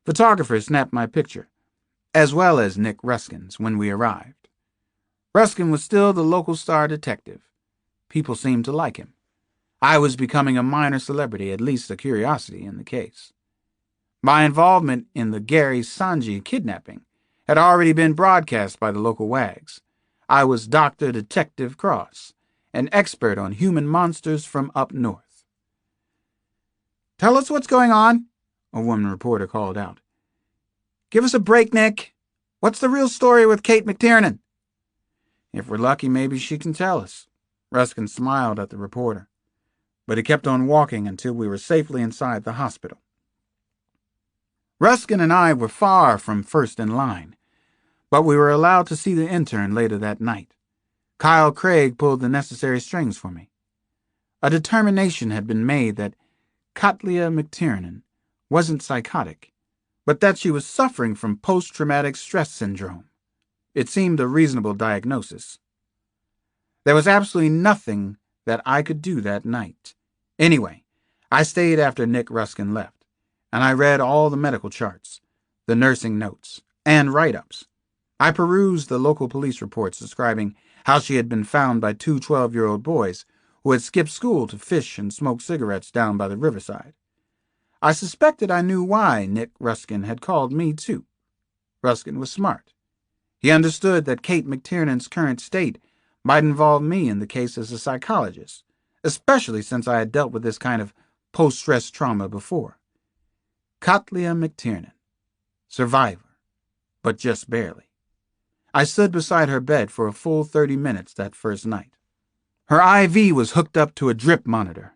Photographers snapped my picture, as well as Nick Ruskin's, when we arrived. Ruskin was still the local star detective. People seemed to like him. I was becoming a minor celebrity, at least a curiosity in the case. My involvement in the Gary Sanji kidnapping had already been broadcast by the local wags. I was Dr. Detective Cross, an expert on human monsters from up north. Tell us what's going on, a woman reporter called out. Give us a break, Nick. What's the real story with Kate McTiernan? If we're lucky, maybe she can tell us. Ruskin smiled at the reporter, but he kept on walking until we were safely inside the hospital. Ruskin and I were far from first in line, but we were allowed to see the intern later that night. Kyle Craig pulled the necessary strings for me. A determination had been made that Katlia McTiernan wasn't psychotic, but that she was suffering from post-traumatic stress syndrome. It seemed a reasonable diagnosis. There was absolutely nothing that I could do that night. Anyway, I stayed after Nick Ruskin left, and I read all the medical charts, the nursing notes, and write-ups. I perused the local police reports describing how she had been found by two 12-year-old boys who had skipped school to fish and smoke cigarettes down by the riverside. I suspected I knew why Nick Ruskin had called me, too. Ruskin was smart. He understood that Kate McTiernan's current state might involve me in the case as a psychologist, especially since I had dealt with this kind of post-stress trauma before. Katlia McTiernan, survivor, but just barely. I stood beside her bed for a full 30 minutes that first night. Her IV was hooked up to a drip monitor.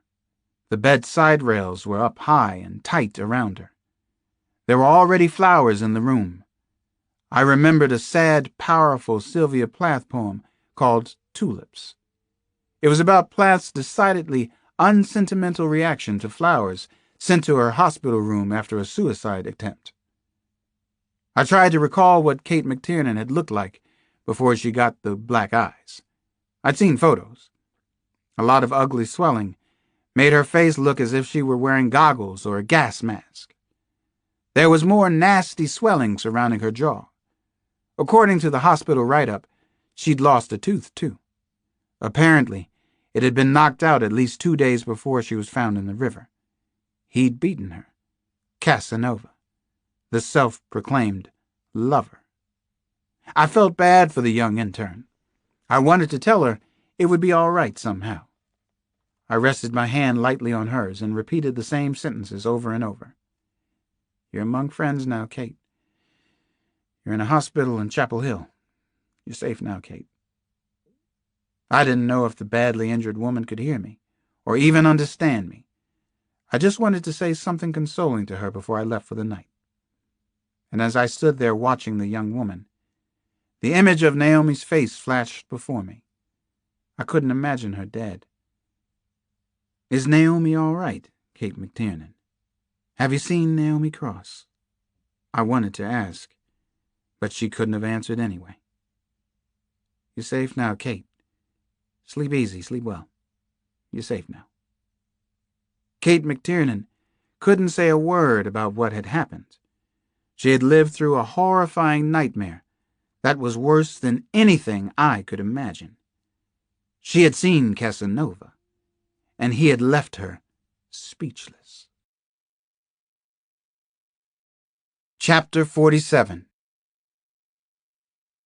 The bed side rails were up high and tight around her. There were already flowers in the room. I remembered a sad, powerful Sylvia Plath poem called Tulips. It was about Plath's decidedly unsentimental reaction to flowers sent to her hospital room after a suicide attempt. I tried to recall what Kate McTiernan had looked like before she got the black eyes. I'd seen photos. A lot of ugly swelling made her face look as if she were wearing goggles or a gas mask. There was more nasty swelling surrounding her jaw. According to the hospital write-up, she'd lost a tooth, too. Apparently, it had been knocked out at least 2 days before she was found in the river. He'd beaten her. Casanova, the self-proclaimed lover. I felt bad for the young intern. I wanted to tell her it would be all right somehow. I rested my hand lightly on hers and repeated the same sentences over and over. You're among friends now, Kate. You're in a hospital in Chapel Hill. You're safe now, Kate. I didn't know if the badly injured woman could hear me, or even understand me. I just wanted to say something consoling to her before I left for the night. And as I stood there watching the young woman, the image of Naomi's face flashed before me. I couldn't imagine her dead. Is Naomi all right, Kate McTiernan? Have you seen Naomi Cross? I wanted to ask, but she couldn't have answered anyway. You're safe now, Kate. Sleep easy, sleep well. You're safe now. Kate McTiernan couldn't say a word about what had happened. She had lived through a horrifying nightmare that was worse than anything I could imagine. She had seen Casanova, and he had left her speechless. Chapter 47.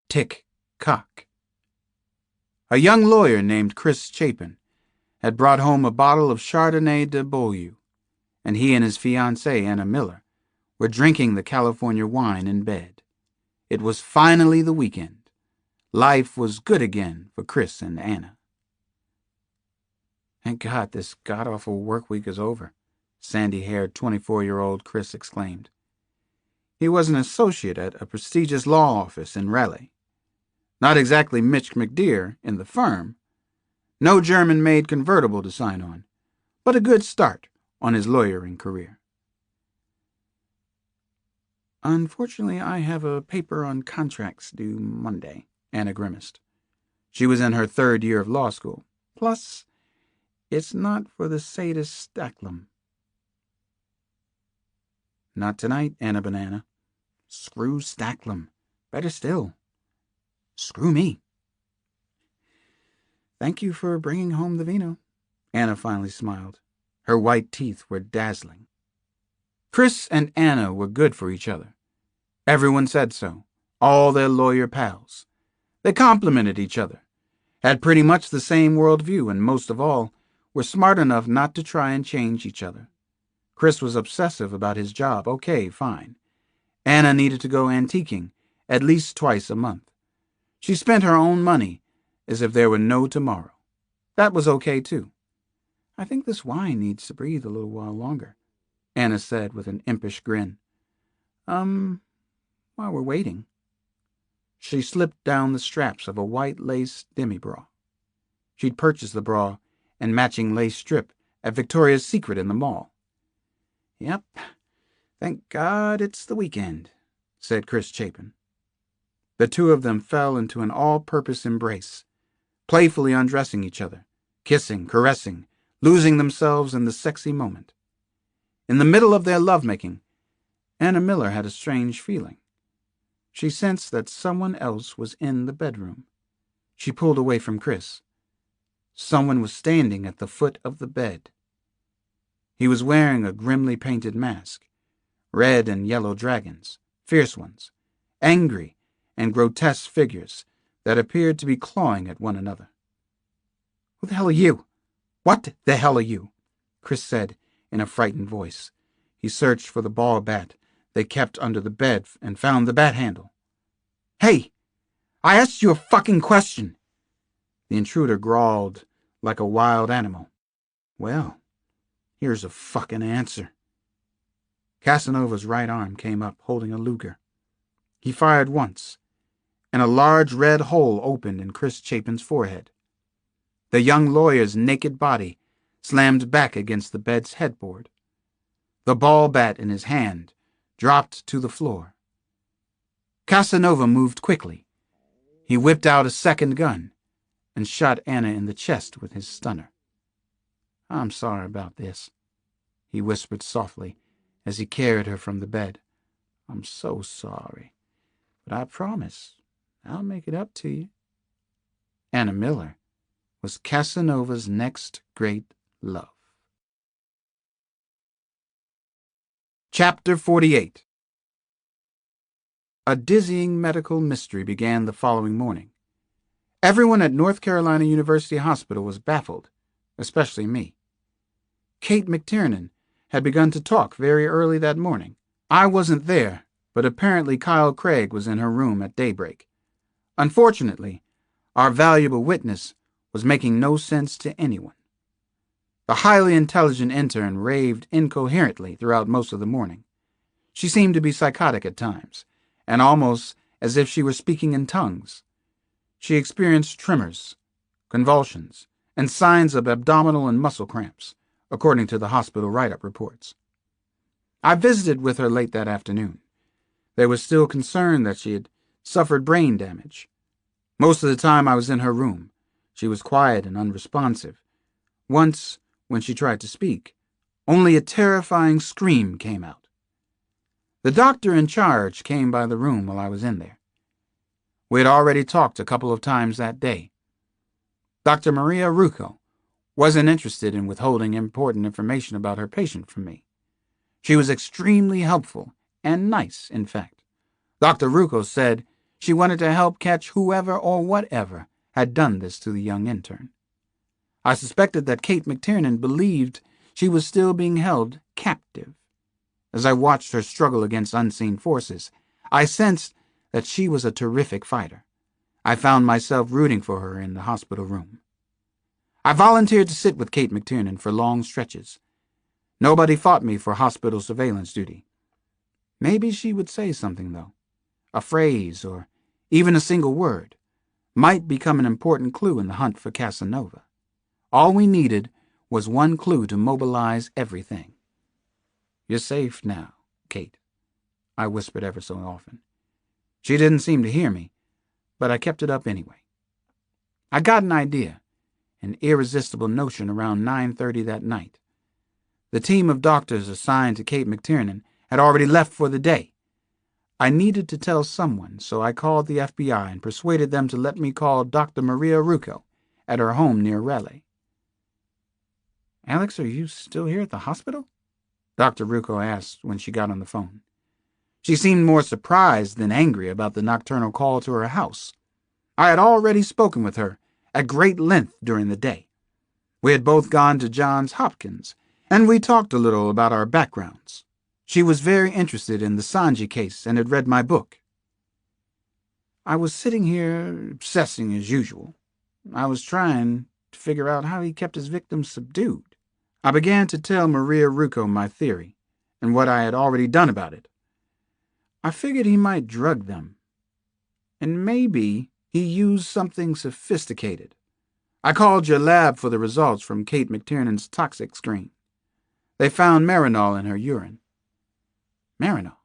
Tick-Cock. A young lawyer named Chris Chapin had brought home a bottle of Chardonnay de Beaulieu, and he and his fiancée, Anna Miller, were drinking the California wine in bed. It was finally the weekend. Life was good again for Chris and Anna. Thank God this god-awful work week is over, sandy-haired 24-year-old Chris exclaimed. He was an associate at a prestigious law office in Raleigh. Not exactly Mitch McDeere in the firm. No German-made convertible to sign on, but a good start on his lawyering career. Unfortunately, I have a paper on contracts due Monday, Anna grimaced. She was in her 3rd year of law school. Plus, it's not for the sadist Stacklum. Not tonight, Anna Banana. Screw Stacklum. Better still, screw me. Thank you for bringing home the vino. Anna finally smiled. Her white teeth were dazzling. Chris and Anna were good for each other. Everyone said so. All their lawyer pals. They complimented each other, had pretty much the same worldview, and most of all, were smart enough not to try and change each other. Chris was obsessive about his job. Okay, fine. Anna needed to go antiquing at least twice a month. She spent her own money as if there were no tomorrow. That was okay, too. I think this wine needs to breathe a little while longer, Anna said with an impish grin. While we're waiting. She slipped down the straps of a white lace demi-bra. She'd purchased the bra and matching lace strip at Victoria's Secret in the mall. Yep, thank God it's the weekend, said Chris Chapin. The two of them fell into an all-purpose embrace, playfully undressing each other, kissing, caressing, losing themselves in the sexy moment. In the middle of their lovemaking, Anna Miller had a strange feeling. She sensed that someone else was in the bedroom. She pulled away from Chris. Someone was standing at the foot of the bed. He was wearing a grimly painted mask, red and yellow dragons, fierce ones, angry and grotesque figures that appeared to be clawing at one another. "Who the hell are you? What the hell are you?" Chris said in a frightened voice. He searched for the ball bat they kept under the bed and found the bat handle. "Hey, I asked you a fucking question." The intruder growled like a wild animal. "Well, here's a fucking answer." Casanova's right arm came up, holding a Luger. He fired once, and a large red hole opened in Chris Chapin's forehead. The young lawyer's naked body slammed back against the bed's headboard. The ball bat in his hand dropped to the floor. Casanova moved quickly. He whipped out a second gun and shot Anna in the chest with his stunner. "I'm sorry about this," he whispered softly as he carried her from the bed. "I'm so sorry, but I promise I'll make it up to you." Anna Miller was Casanova's next great love. Chapter 48. A dizzying medical mystery began the following morning. Everyone at North Carolina University Hospital was baffled, especially me. Kate McTiernan had begun to talk very early that morning. I wasn't there, but apparently Kyle Craig was in her room at daybreak. Unfortunately, our valuable witness was making no sense to anyone. The highly intelligent intern raved incoherently throughout most of the morning. She seemed to be psychotic at times, and almost as if she were speaking in tongues. She experienced tremors, convulsions, and signs of abdominal and muscle cramps, according to the hospital write-up reports. I visited with her late that afternoon. There was still concern that she had suffered brain damage. Most of the time I was in her room. She was quiet and unresponsive. Once, when she tried to speak, only a terrifying scream came out. The doctor in charge came by the room while I was in there. We had already talked a couple of times that day. Dr. Maria Rucco wasn't interested in withholding important information about her patient from me. She was extremely helpful, and nice, in fact. Dr. Rucco said she wanted to help catch whoever or whatever had done this to the young intern. I suspected that Kate McTiernan believed she was still being held captive. As I watched her struggle against unseen forces, I sensed that she was a terrific fighter. I found myself rooting for her in the hospital room. I volunteered to sit with Kate McTiernan for long stretches. Nobody fought me for hospital surveillance duty. Maybe she would say something, though. A phrase, or even a single word, might become an important clue in the hunt for Casanova. All we needed was one clue to mobilize everything. "You're safe now, Kate," I whispered ever so often. She didn't seem to hear me, but I kept it up anyway. I got an idea, an irresistible notion around 9:30 that night. The team of doctors assigned to Kate McTiernan had already left for the day. I needed to tell someone, so I called the FBI and persuaded them to let me call Dr. Maria Rucco at her home near Raleigh. "Alex, are you still here at the hospital?" Dr. Rucco asked when she got on the phone. She seemed more surprised than angry about the nocturnal call to her house. I had already spoken with her at great length during the day. We had both gone to Johns Hopkins, and we talked a little about our backgrounds. She was very interested in the Sanji case and had read my book. I was sitting here obsessing as usual. I was trying to figure out how he kept his victims subdued. I began to tell Maria Rucco my theory and what I had already done about it. I figured he might drug them, and maybe he used something sophisticated. I called your lab for the results from Kate McTiernan's toxic screen. They found marinol in her urine. Marinol?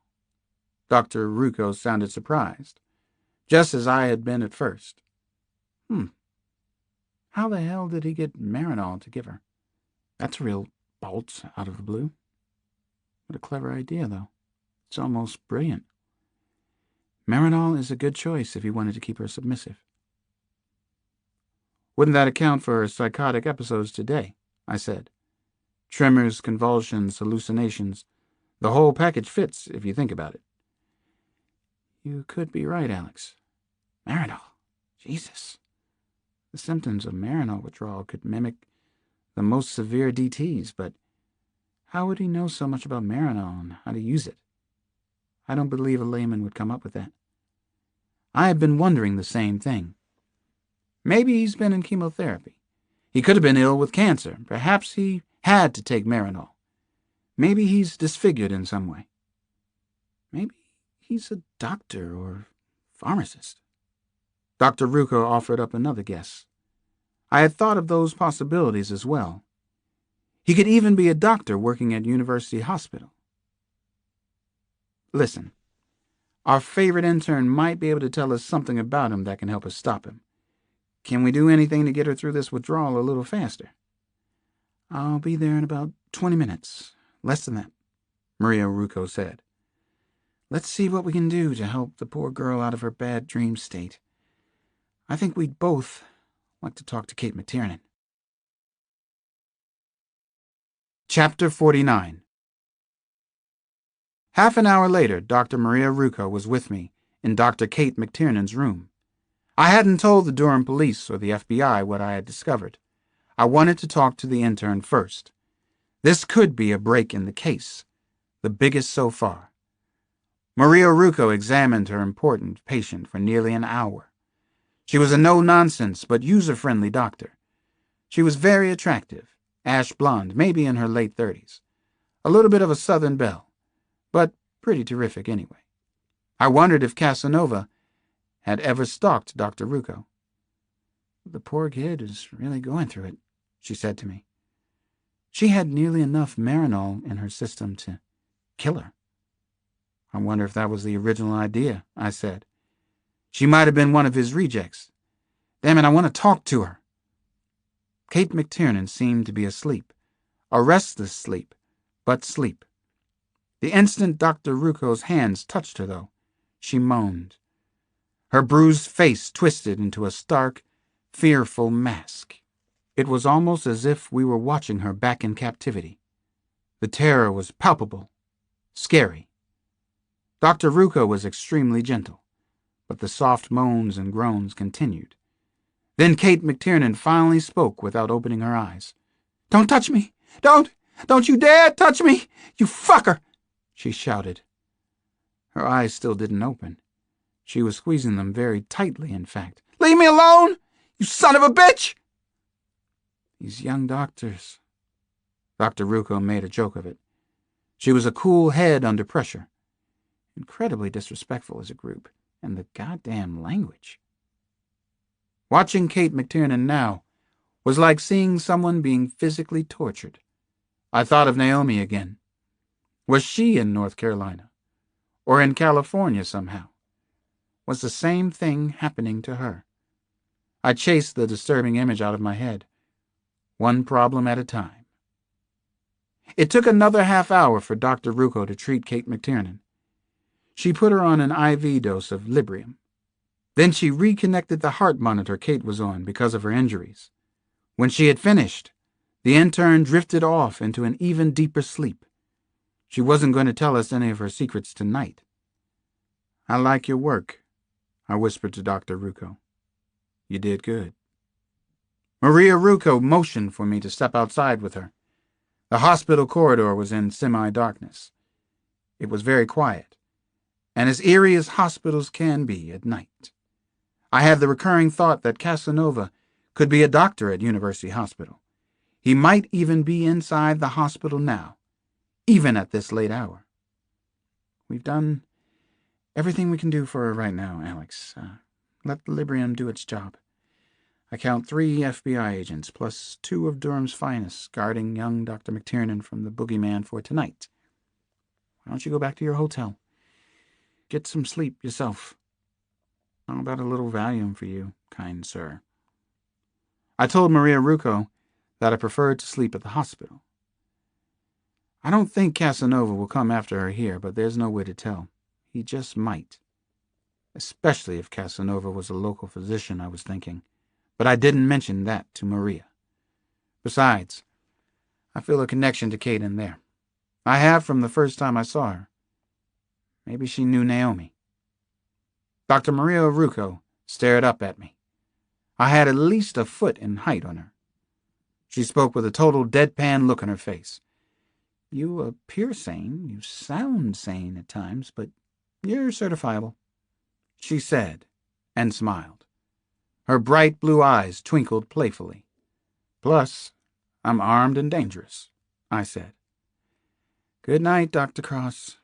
Dr. Rucco sounded surprised, just as I had been at first. How the hell did he get marinol to give her? That's a real bolt out of the blue. What a clever idea, though. It's almost brilliant. Marinol is a good choice if he wanted to keep her submissive. Wouldn't that account for her psychotic episodes today? I said. Tremors, convulsions, hallucinations. The whole package fits, if you think about it. You could be right, Alex. Marinol. Jesus. The symptoms of Marinol withdrawal could mimic the most severe DTs, but how would he know so much about Marinol and how to use it? I don't believe a layman would come up with that. I have been wondering the same thing. Maybe he's been in chemotherapy. He could have been ill with cancer. Perhaps he had to take Marinol. Maybe he's disfigured in some way. Maybe he's a doctor or pharmacist. Dr. Rucco offered up another guess. I had thought of those possibilities as well. He could even be a doctor working at University Hospital. Listen, our favorite intern might be able to tell us something about him that can help us stop him. Can we do anything to get her through this withdrawal a little faster? I'll be there in about 20 minutes. Less than that, Maria Rucco said. Let's see what we can do to help the poor girl out of her bad dream state. I think we'd both like to talk to Kate McTiernan. Chapter 49. Half an hour later, Dr. Maria Rucco was with me in Dr. Kate McTiernan's room. I hadn't told the Durham police or the FBI what I had discovered. I wanted to talk to the intern first. This could be a break in the case, the biggest so far. Maria Rucco examined her important patient for nearly an hour. She was a no-nonsense but user-friendly doctor. She was very attractive, ash blonde, maybe in her late 30s. A little bit of a Southern belle, but pretty terrific anyway. I wondered if Casanova had ever stalked Dr. Rucco. The poor kid is really going through it, she said to me. She had nearly enough Marinol in her system to kill her. I wonder if that was the original idea, I said. She might have been one of his rejects. Damn it, I want to talk to her. Kate McTiernan seemed to be asleep. A restless sleep, but sleep. The instant Dr. Rucco's hands touched her, though, she moaned. Her bruised face twisted into a stark, fearful mask. It was almost as if we were watching her back in captivity. The terror was palpable, scary. Dr. Rucco was extremely gentle, but the soft moans and groans continued. Then Kate McTiernan finally spoke without opening her eyes. "Don't touch me! Don't you dare touch me! You fucker!" she shouted. Her eyes still didn't open. She was squeezing them very tightly, in fact. "Leave me alone! You son of a bitch!" These young doctors. Dr. Rucco made a joke of it. She was a cool head under pressure. Incredibly disrespectful as a group. And the goddamn language. Watching Kate McTiernan now was like seeing someone being physically tortured. I thought of Naomi again. Was she in North Carolina? Or in California somehow? Was the same thing happening to her? I chased the disturbing image out of my head, one problem at a time. It took another half hour for Dr. Rucco to treat Kate McTiernan. She put her on an IV dose of Librium. Then she reconnected the heart monitor Kate was on because of her injuries. When she had finished, the intern drifted off into an even deeper sleep. She wasn't going to tell us any of her secrets tonight. "I like your work," I whispered to Dr. Rucco. "You did good." Maria Rucco motioned for me to step outside with her. The hospital corridor was in semi-darkness. It was very quiet, and as eerie as hospitals can be at night. I had the recurring thought that Casanova could be a doctor at University Hospital. He might even be inside the hospital now, even at this late hour. "We've done everything we can do for her right now, Alex. Let the Librium do its job. I count 3 FBI agents, plus 2 of Durham's finest, guarding young Dr. McTiernan from the boogeyman for tonight. Why don't you go back to your hotel? Get some sleep yourself. How about a little Valium for you, kind sir?" I told Maria Rucco that I preferred to sleep at the hospital. I don't think Casanova will come after her here, but there's no way to tell. He just might. Especially if Casanova was a local physician, I was thinking. But I didn't mention that to Maria. Besides, I feel a connection to Kate in there. I have from the first time I saw her. Maybe she knew Naomi. Dr. Maria Rucco stared up at me. I had at least a foot in height on her. She spoke with a total deadpan look on her face. You appear sane, you sound sane at times, but you're certifiable, she said, and smiled. Her bright blue eyes twinkled playfully. Plus, I'm armed and dangerous, I said. Good night, Dr. Cross,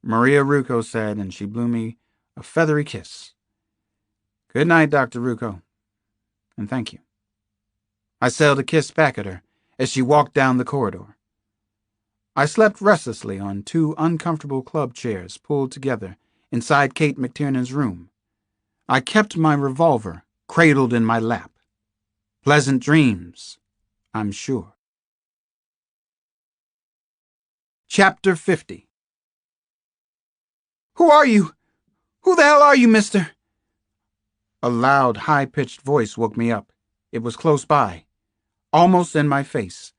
Maria Rucco said, and she blew me a feathery kiss. Good night, Dr. Rucco, and thank you. I sailed a kiss back at her as she walked down the corridor. I slept restlessly on 2 uncomfortable club chairs pulled together inside Kate McTiernan's room. I kept my revolver cradled in my lap. Pleasant dreams, I'm sure. Chapter 50. Who are you? Who the hell are you, mister? A loud, high-pitched voice woke me up. It was close by, almost in my face.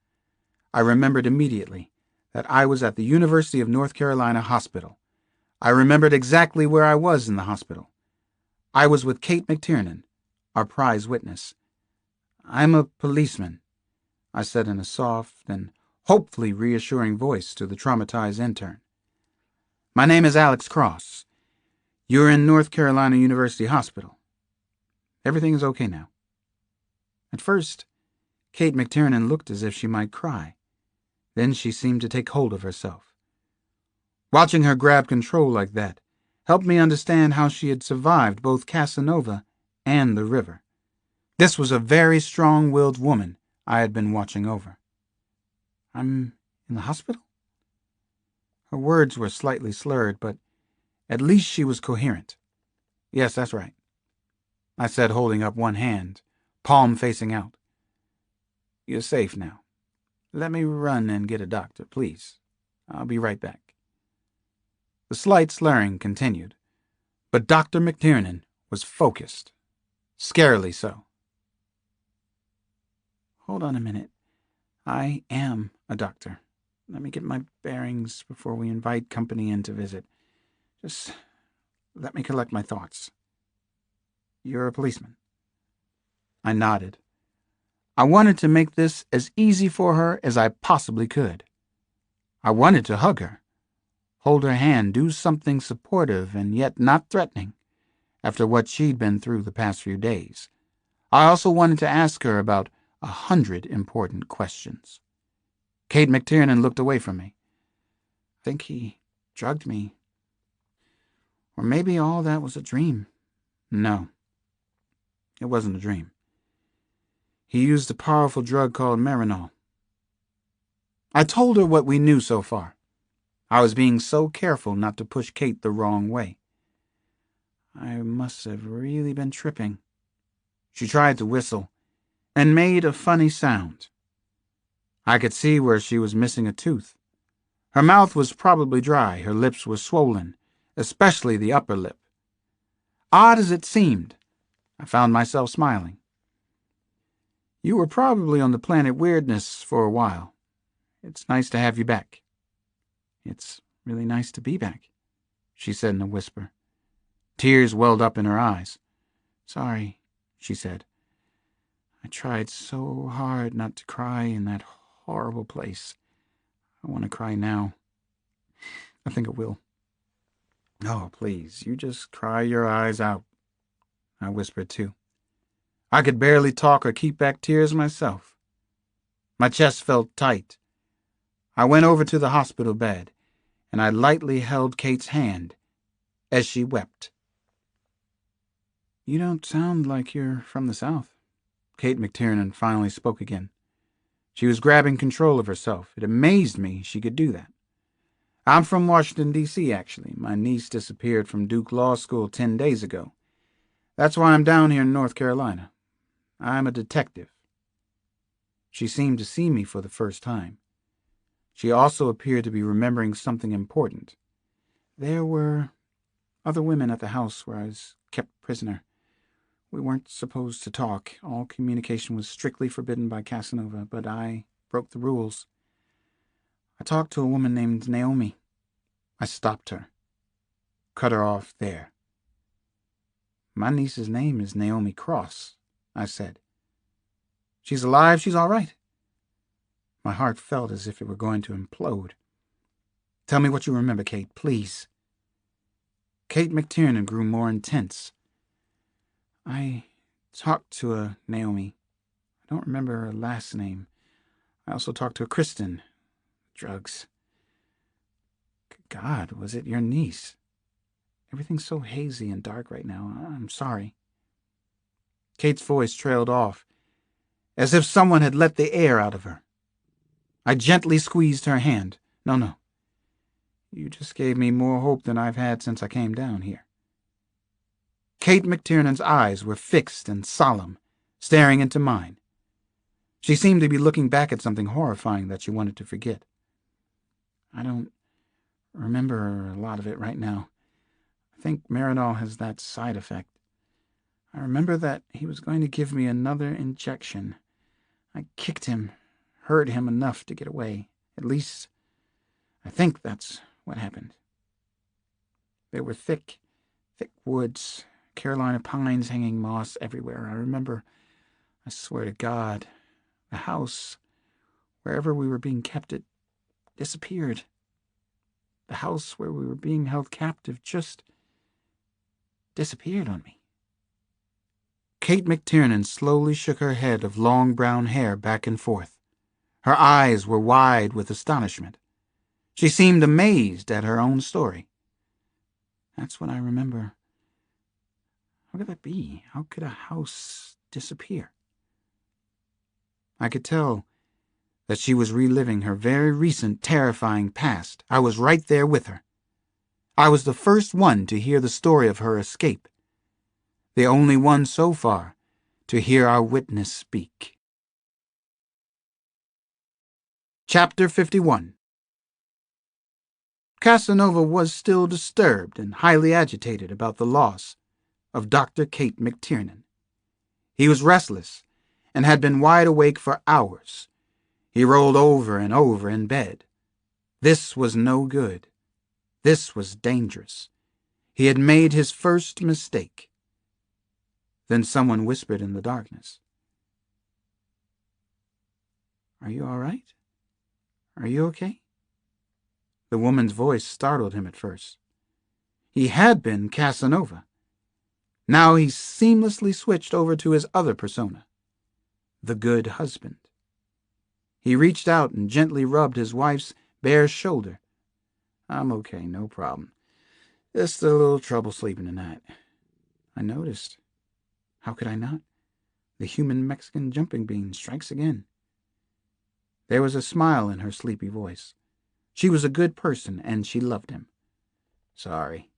I remembered immediately that I was at the University of North Carolina Hospital. I remembered exactly where I was in the hospital. I was with Kate McTiernan, our prize witness. I'm a policeman, I said in a soft and hopefully reassuring voice to the traumatized intern. My name is Alex Cross. You're in North Carolina University Hospital. Everything is okay now. At first, Kate McTiernan looked as if she might cry. Then she seemed to take hold of herself. Watching her grab control like that helped me understand how she had survived both Casanova and the river. This was a very strong-willed woman I had been watching over. I'm in the hospital? Her words were slightly slurred, but at least she was coherent. Yes, that's right, I said, holding up one hand, palm facing out. You're safe now. Let me run and get a doctor, please. I'll be right back. The slight slurring continued, but Dr. McTiernan was focused, scarily so. Hold on a minute. I am a doctor. Let me get my bearings before we invite company in to visit. Just let me collect my thoughts. You're a policeman. I nodded. I wanted to make this as easy for her as I possibly could. I wanted to hug her, hold her hand, do something supportive and yet not threatening, after what she'd been through the past few days. I also wanted to ask her about 100 important questions. Kate McTiernan looked away from me. I think he drugged me. Or maybe all that was a dream. No, it wasn't a dream. He used a powerful drug called Marinol. I told her what we knew so far. I was being so careful not to push Kate the wrong way. I must have really been tripping. She tried to whistle and made a funny sound. I could see where she was missing a tooth. Her mouth was probably dry, her lips were swollen, especially the upper lip. Odd as it seemed, I found myself smiling. You were probably on the planet Weirdness for a while. It's nice to have you back. It's really nice to be back, she said in a whisper. Tears welled up in her eyes. Sorry, she said. I tried so hard not to cry in that horrible place. I want to cry now. I think I will. Oh, please, you just cry your eyes out, I whispered too. I could barely talk or keep back tears myself. My chest felt tight. I went over to the hospital bed, and I lightly held Kate's hand as she wept. You don't sound like you're from the South. Kate McTiernan finally spoke again. She was grabbing control of herself. It amazed me she could do that. I'm from Washington, D.C., actually. My niece disappeared from Duke Law School 10 days ago. That's why I'm down here in North Carolina. I'm a detective. She seemed to see me for the first time. She also appeared to be remembering something important. There were other women at the house where I was kept prisoner. We weren't supposed to talk. All communication was strictly forbidden by Casanova, but I broke the rules. I talked to a woman named Naomi. I stopped her. Cut her off there. My niece's name is Naomi Cross, I said. She's alive, she's all right. My heart felt as if it were going to implode. Tell me what you remember, Kate, please. Kate McTiernan grew more intense. I talked to a Naomi. I don't remember her last name. I also talked to a Kristen. Drugs. God, was it your niece? Everything's so hazy and dark right now. I'm sorry. Kate's voice trailed off, as if someone had let the air out of her. I gently squeezed her hand. No. You just gave me more hope than I've had since I came down here. Kate McTiernan's eyes were fixed and solemn, staring into mine. She seemed to be looking back at something horrifying that she wanted to forget. I don't remember a lot of it right now. I think Marinol has that side effect. I remember that he was going to give me another injection. I kicked him, hurt him enough to get away. At least, I think that's what happened. There were thick woods, Carolina pines hanging moss everywhere. I remember, I swear to God, the house, wherever we were being kept, it disappeared. The house where we were being held captive just disappeared on me. Kate McTiernan slowly shook her head of long brown hair back and forth. Her eyes were wide with astonishment. She seemed amazed at her own story. That's what I remember. How could that be? How could a house disappear? I could tell that she was reliving her very recent terrifying past. I was right there with her. I was the first one to hear the story of her escape. The only one so far to hear our witness speak. Chapter 51. Casanova was still disturbed and highly agitated about the loss of Dr. Kate McTiernan. He was restless and had been wide awake for hours. He rolled over and over in bed. This was no good. This was dangerous. He had made his first mistake. Then someone whispered in the darkness, "Are you all right? Are you okay?" The woman's voice startled him at first. He had been Casanova. Now he seamlessly switched over to his other persona, the good husband. He reached out and gently rubbed his wife's bare shoulder. "I'm okay, no problem. Just a little trouble sleeping tonight." I noticed. How could I not? The human Mexican jumping bean strikes again. There was a smile in her sleepy voice. She was a good person, and she loved him. "Sorry,"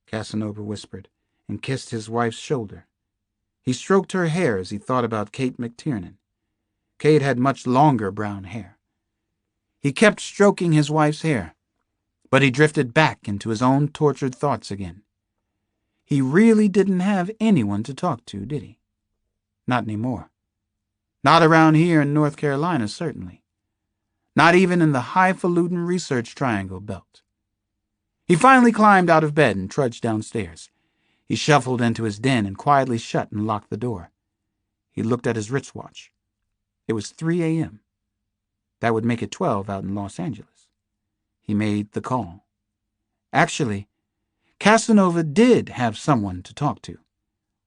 Casanova whispered, and kissed his wife's shoulder. He stroked her hair as he thought about Kate McTiernan. Kate had much longer brown hair. He kept stroking his wife's hair, but he drifted back into his own tortured thoughts again. He really didn't have anyone to talk to, did he? Not anymore. Not around here in North Carolina, certainly. Not even in the highfalutin Research Triangle belt. He finally climbed out of bed and trudged downstairs. He shuffled into his den and quietly shut and locked the door. He looked at his wristwatch. It was 3 a.m. That would make it 12 out in Los Angeles. He made the call. Actually, Casanova did have someone to talk to.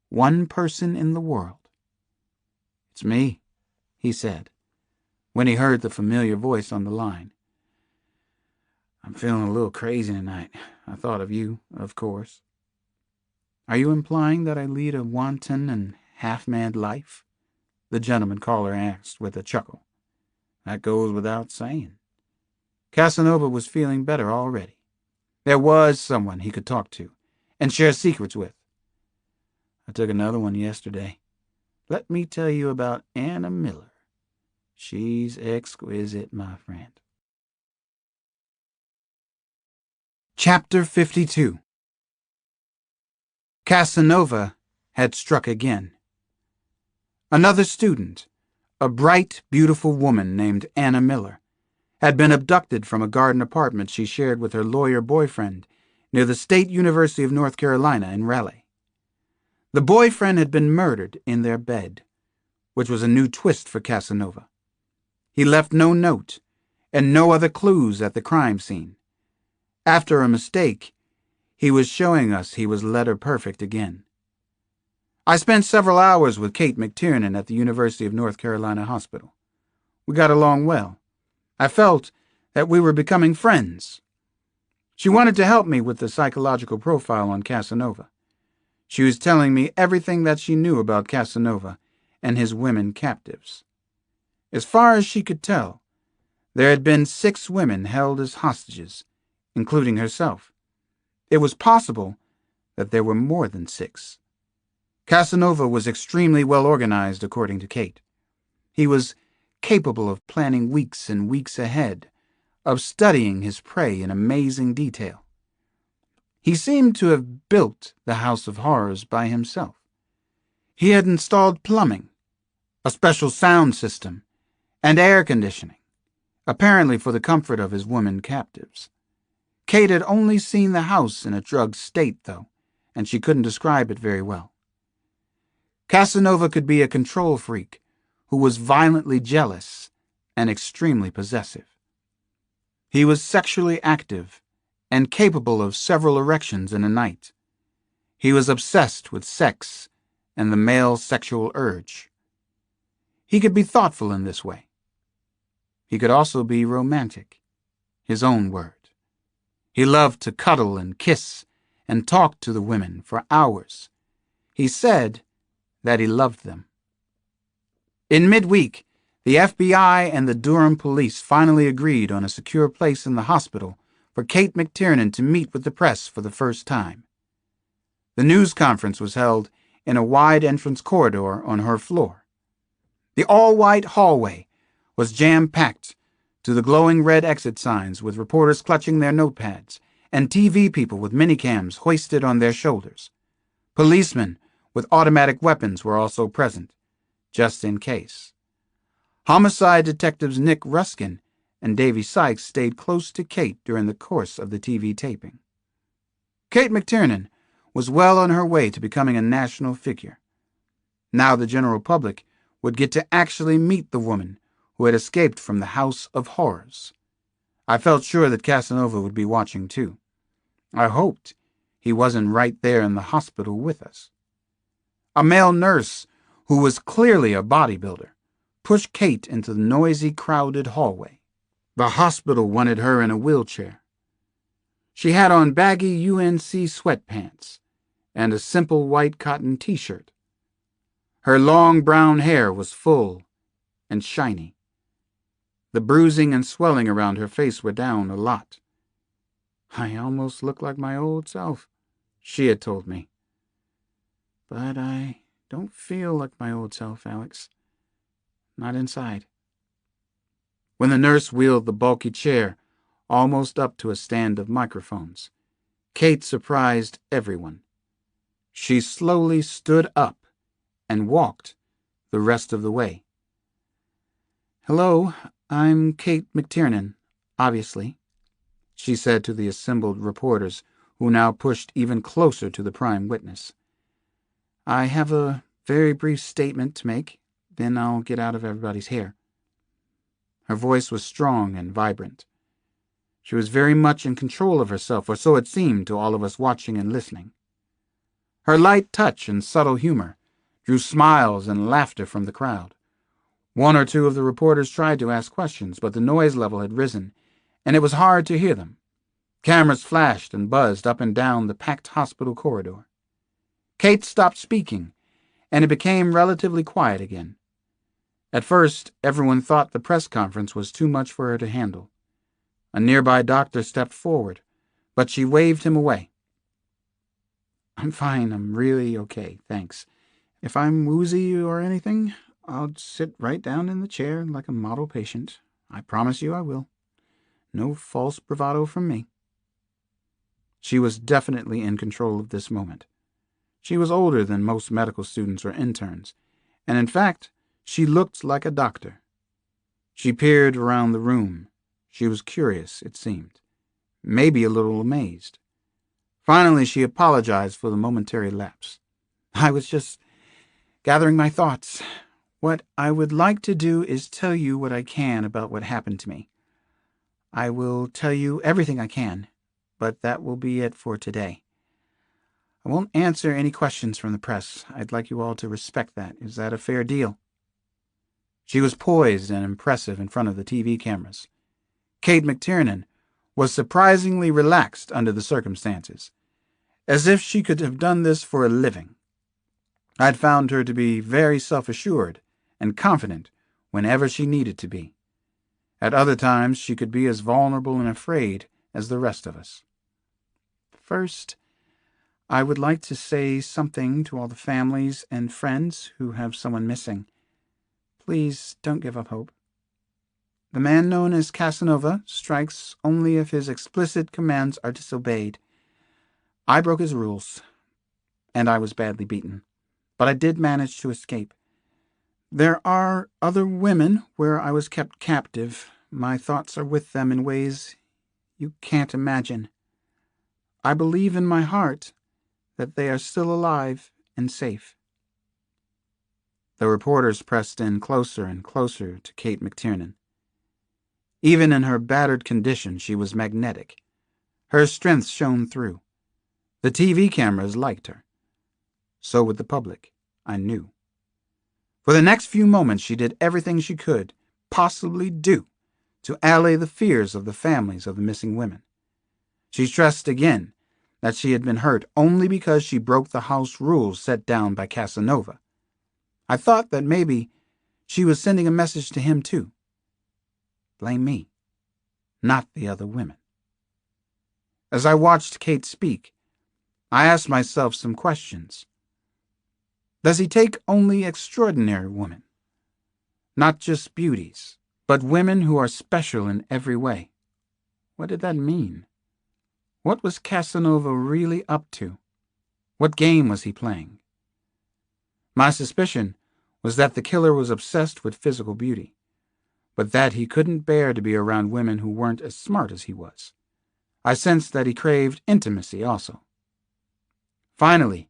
One person in the world. "It's me," he said, when he heard the familiar voice on the line. "I'm feeling a little crazy tonight. I thought of you, of course." "Are you implying that I lead a wanton and half-mad life?" the gentleman caller asked with a chuckle. "That goes without saying." Casanova was feeling better already. There was someone he could talk to and share secrets with. "I took another one yesterday. Let me tell you about Anna Miller. She's exquisite, my friend." Chapter 52. Casanova had struck again. Another student, a bright, beautiful woman named Anna Miller, had been abducted from a garden apartment she shared with her lawyer boyfriend near the State University of North Carolina in Raleigh. The boyfriend had been murdered in their bed, which was a new twist for Casanova. He left no note and no other clues at the crime scene. After a mistake, he was showing us he was letter perfect again. I spent several hours with Kate McTiernan at the University of North Carolina Hospital. We got along well. I felt that we were becoming friends. She wanted to help me with the psychological profile on Casanova. She was telling me everything that she knew about Casanova and his women captives. As far as she could tell, there had been 6 women held as hostages, including herself. It was possible that there were more than 6. Casanova was extremely well organized, according to Kate. He was capable of planning weeks and weeks ahead, of studying his prey in amazing detail. He seemed to have built the House of Horrors by himself. He had installed plumbing, a special sound system, and air conditioning, apparently for the comfort of his women captives. Kate had only seen the house in a drugged state, though, and she couldn't describe it very well. Casanova could be a control freak who was violently jealous and extremely possessive. He was sexually active and capable of several erections in a night. He was obsessed with sex and the male sexual urge. He could be thoughtful in this way. He could also be romantic, his own word. He loved to cuddle and kiss and talk to the women for hours. He said that he loved them. In midweek, the FBI and the Durham police finally agreed on a secure place in the hospital for Kate McTiernan to meet with the press for the first time. The news conference was held in a wide entrance corridor on her floor. The all-white hallway was jam-packed to the glowing red exit signs with reporters clutching their notepads and TV people with minicams hoisted on their shoulders. Policemen with automatic weapons were also present, just in case. Homicide detectives Nick Ruskin and Davy Sykes stayed close to Kate during the course of the TV taping. Kate McTiernan was well on her way to becoming a national figure. Now the general public would get to actually meet the woman who had escaped from the House of Horrors. I felt sure that Casanova would be watching too. I hoped he wasn't right there in the hospital with us. A male nurse, who was clearly a bodybuilder, pushed Kate into the noisy, crowded hallway. The hospital wanted her in a wheelchair. She had on baggy UNC sweatpants and a simple white cotton t-shirt. Her long brown hair was full and shiny. The bruising and swelling around her face were down a lot. I almost look like my old self, she had told me. But I don't feel like my old self, Alex. Not inside. When the nurse wheeled the bulky chair almost up to a stand of microphones, Kate surprised everyone. She slowly stood up and walked the rest of the way. "Hello, I'm Kate McTiernan, obviously," she said to the assembled reporters, who now pushed even closer to the prime witness. "I have a very brief statement to make, then I'll get out of everybody's hair." Her voice was strong and vibrant. She was very much in control of herself, or so it seemed to all of us watching and listening. Her light touch and subtle humor drew smiles and laughter from the crowd. One or two of the reporters tried to ask questions, but the noise level had risen, and it was hard to hear them. Cameras flashed and buzzed up and down the packed hospital corridor. Kate stopped speaking, and it became relatively quiet again. At first, everyone thought the press conference was too much for her to handle. A nearby doctor stepped forward, but she waved him away. "I'm fine. I'm really okay, thanks. If I'm woozy or anything, I'll sit right down in the chair like a model patient. I promise you I will. No false bravado from me." She was definitely in control of this moment. She was older than most medical students or interns, and in fact, she looked like a doctor. She peered around the room. She was curious, it seemed, maybe a little amazed. Finally, she apologized for the momentary lapse. I was just gathering my thoughts. What I would like to do is tell you what I can about what happened to me. I will tell you everything I can, but that will be it for today. I won't answer any questions from the press. I'd like you all to respect that. Is that a fair deal?" She was poised and impressive in front of the TV cameras. Kate McTiernan was surprisingly relaxed under the circumstances, as if she could have done this for a living. I'd found her to be very self-assured and confident whenever she needed to be. At other times, she could be as vulnerable and afraid as the rest of us. First, I would like to say something to all the families and friends who have someone missing. Please don't give up hope. The man known as Casanova strikes only if his explicit commands are disobeyed. I broke his rules, and I was badly beaten, but I did manage to escape. There are other women where I was kept captive. My thoughts are with them in ways you can't imagine. I believe in my heart that they are still alive and safe. The reporters pressed in closer and closer to Kate McTiernan. Even in her battered condition, she was magnetic. Her strength shone through. The TV cameras liked her. So would the public, I knew. For the next few moments, she did everything she could possibly do to allay the fears of the families of the missing women. She stressed again that she had been hurt only because she broke the house rules set down by Casanova. I thought that maybe she was sending a message to him too. Blame me, not the other women. As I watched Kate speak, I asked myself some questions. Does he take only extraordinary women? Not just beauties, but women who are special in every way. What did that mean? What was Casanova really up to? What game was he playing? My suspicion was that the killer was obsessed with physical beauty, but that he couldn't bear to be around women who weren't as smart as he was. I sensed that he craved intimacy also. Finally,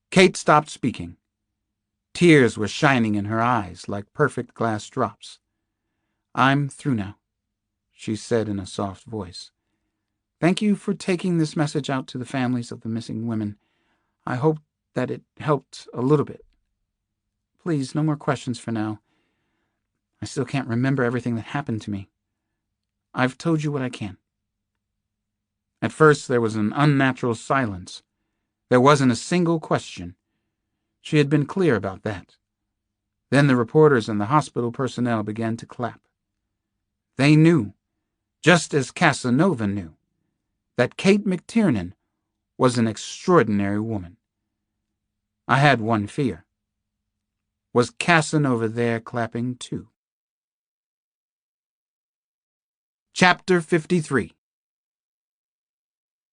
Kate stopped speaking. Tears were shining in her eyes like perfect glass drops. "I'm through now," she said in a soft voice. "Thank you for taking this message out to the families of the missing women. I hope that it helped a little bit. Please, no more questions for now. I still can't remember everything that happened to me. I've told you what I can." At first there was an unnatural silence. There wasn't a single question. She had been clear about that. Then the reporters and the hospital personnel began to clap. They knew, just as Casanova knew, that Kate McTiernan was an extraordinary woman. I had one fear. Was Casanova there clapping too? Chapter 53.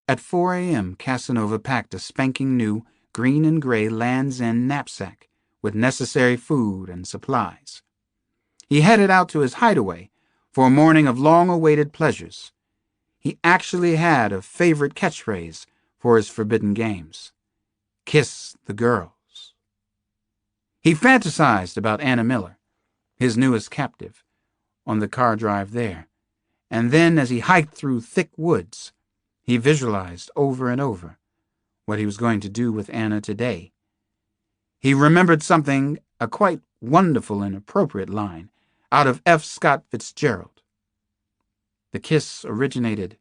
At 4 a.m., Casanova packed a spanking new green and gray Land's End knapsack with necessary food and supplies. He headed out to his hideaway for a morning of long-awaited pleasures. He actually had a favorite catchphrase for his forbidden games: "Kiss the girls." He fantasized about Anna Miller, his newest captive, on the car drive there, and then as he hiked through thick woods, he visualized over and over what he was going to do with Anna today. He remembered something, a quite wonderful and appropriate line, out of F. Scott Fitzgerald. The kiss originated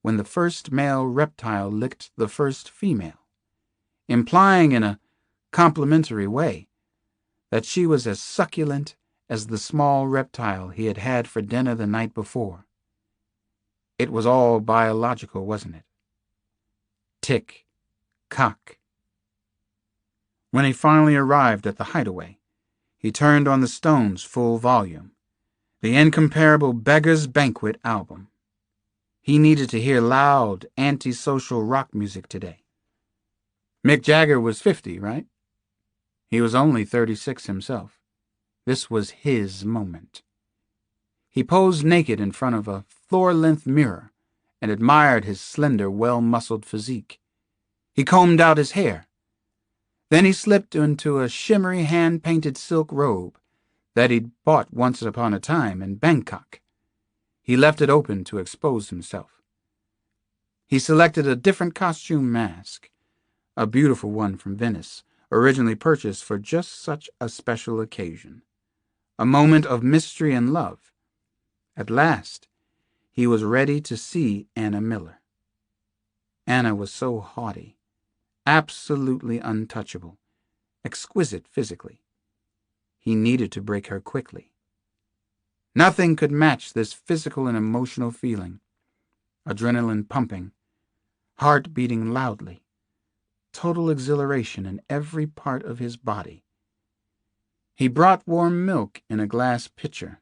when the first male reptile licked the first female, implying in a complimentary way that she was as succulent as the small reptile he had had for dinner the night before. It was all biological, wasn't it? Tick, cock. When he finally arrived at the hideaway, he turned on the Stones' full volume, the incomparable Beggar's Banquet album. He needed to hear loud, antisocial rock music today. Mick Jagger was 50, right? He was only 36 himself. This was his moment. He posed naked in front of a floor-length mirror and admired his slender, well-muscled physique. He combed out his hair. Then he slipped into a shimmery hand-painted silk robe that he'd bought once upon a time in Bangkok. He left it open to expose himself. He selected a different costume mask, a beautiful one from Venice, originally purchased for just such a special occasion. A moment of mystery and love. At last, he was ready to see Anna Miller. Anna was so haughty, absolutely untouchable, exquisite physically. He needed to break her quickly. Nothing could match this physical and emotional feeling. Adrenaline pumping, heart beating loudly, total exhilaration in every part of his body. He brought warm milk in a glass pitcher,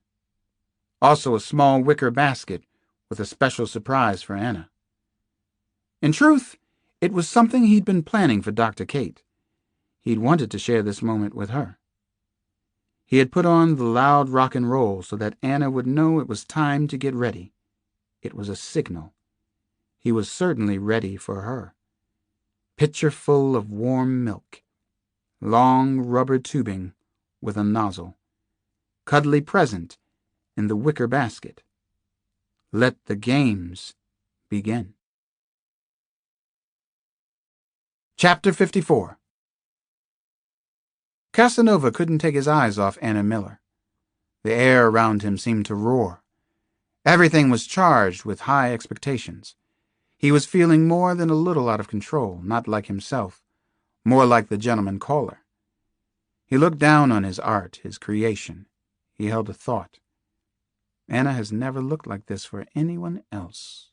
also a small wicker basket with a special surprise for Anna. In truth, it was something he'd been planning for Dr. Kate. He'd wanted to share this moment with her. He had put on the loud rock and roll so that Anna would know it was time to get ready. It was a signal. He was certainly ready for her. Pitcher full of warm milk. Long rubber tubing with a nozzle. Cuddly present in the wicker basket. Let the games begin. Chapter 54. Casanova couldn't take his eyes off Anna Miller. The air around him seemed to roar. Everything was charged with high expectations. He was feeling more than a little out of control, not like himself, more like the gentleman caller. He looked down on his art, his creation. He held a thought. Anna has never looked like this for anyone else.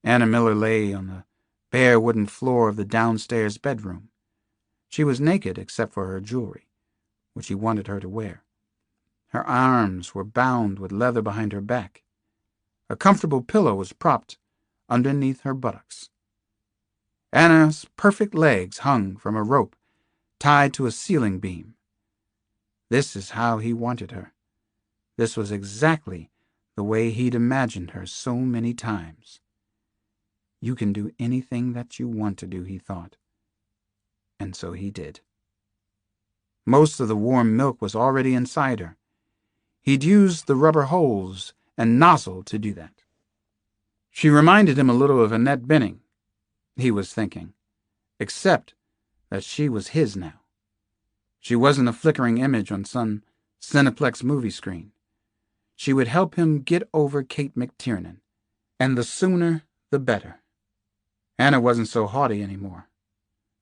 Anna Miller lay on the bare wooden floor of the downstairs bedroom. She was naked except for her jewelry, which he wanted her to wear. Her arms were bound with leather behind her back. A comfortable pillow was propped underneath her buttocks. Anna's perfect legs hung from a rope tied to a ceiling beam. This is how he wanted her. This was exactly the way he'd imagined her so many times. You can do anything that you want to do, he thought. And so he did. Most of the warm milk was already inside her. He'd used the rubber hose and nozzle to do that. She reminded him a little of Annette Bening, he was thinking, except that she was his now. She wasn't a flickering image on some Cineplex movie screen. She would help him get over Kate McTiernan, and the sooner the better. Anna wasn't so haughty anymore.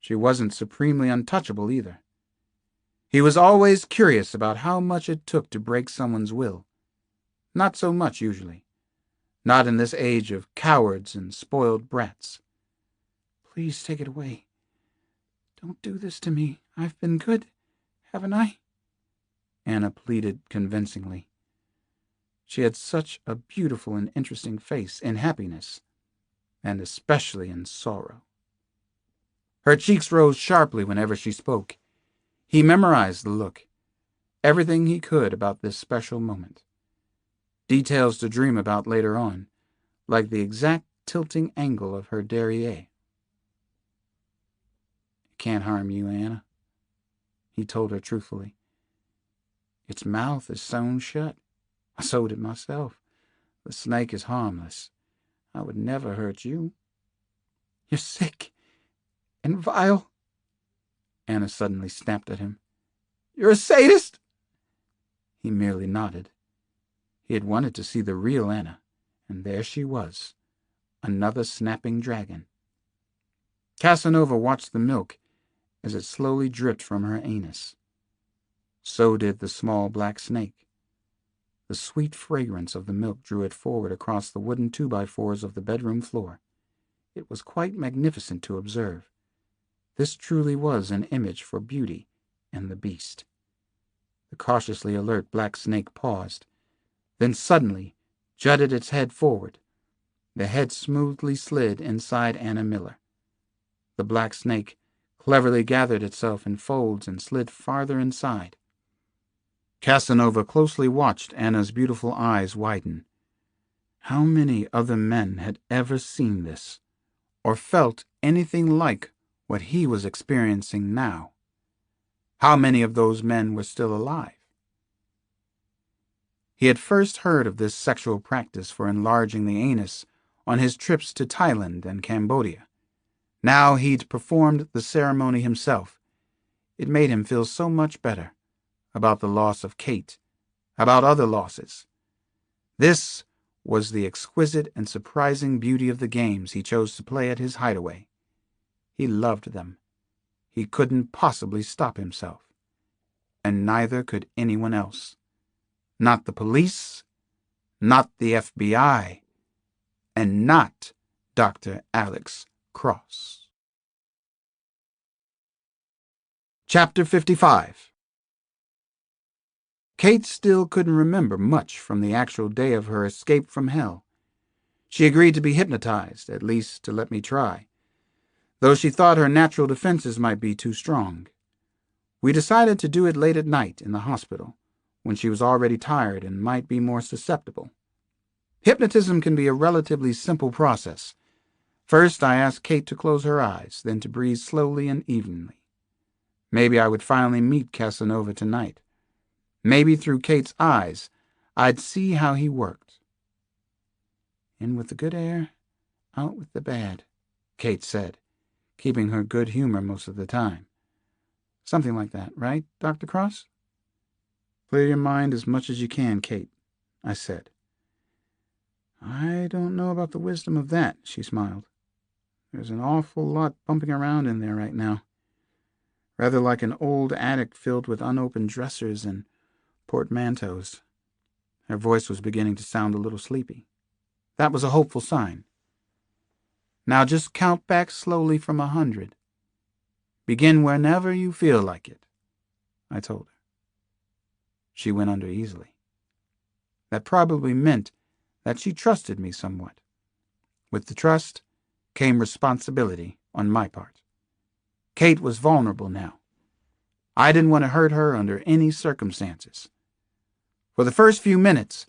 She wasn't supremely untouchable either. He was always curious about how much it took to break someone's will. Not so much, usually. Not in this age of cowards and spoiled brats. Please take it away. Don't do this to me. I've been good, haven't I? Anna pleaded convincingly. She had such a beautiful and interesting face in happiness, and especially in sorrow. Her cheeks rose sharply whenever she spoke. He memorized the look, everything he could about this special moment. Details to dream about later on, like the exact tilting angle of her derriere. It can't harm you, Anna, he told her truthfully. Its mouth is sewn shut. I sewed it myself. The snake is harmless. I would never hurt you. You're sick and vile. Anna suddenly snapped at him. You're a sadist! He merely nodded. He had wanted to see the real Anna, and there she was, another snapping dragon. Casanova watched the milk as it slowly dripped from her anus. So did the small black snake. The sweet fragrance of the milk drew it forward across the wooden 2x4s of the bedroom floor. It was quite magnificent to observe. This truly was an image for Beauty and the Beast. The cautiously alert black snake paused, then suddenly jutted its head forward. The head smoothly slid inside Anna Miller. The black snake cleverly gathered itself in folds and slid farther inside. Casanova closely watched Anna's beautiful eyes widen. How many other men had ever seen this, or felt anything like what he was experiencing now. How many of those men were still alive? He had first heard of this sexual practice for enlarging the anus on his trips to Thailand and Cambodia. Now he'd performed the ceremony himself. It made him feel so much better about the loss of Kate, about other losses. This was the exquisite and surprising beauty of the games he chose to play at his hideaway. He loved them. He couldn't possibly stop himself. And neither could anyone else. Not the police, not the FBI, and not Dr. Alex Cross. Chapter 55. Kate still couldn't remember much from the actual day of her escape from hell. She agreed to be hypnotized, at least to let me try, though she thought her natural defenses might be too strong. We decided to do it late at night in the hospital, when she was already tired and might be more susceptible. Hypnotism can be a relatively simple process. First, I asked Kate to close her eyes, then to breathe slowly and evenly. Maybe I would finally meet Casanova tonight. Maybe through Kate's eyes, I'd see how he worked. In with the good air, out with the bad, Kate said, keeping her good humor most of the time. Something like that, right, Dr. Cross? Clear your mind as much as you can, Kate, I said. I don't know about the wisdom of that, she smiled. There's an awful lot bumping around in there right now. Rather like an old attic filled with unopened dressers and portmanteaus. Her voice was beginning to sound a little sleepy. That was a hopeful sign. Now just count back slowly from 100. Begin whenever you feel like it, I told her. She went under easily. That probably meant that she trusted me somewhat. With the trust came responsibility on my part. Kate was vulnerable now. I didn't want to hurt her under any circumstances. For the first few minutes,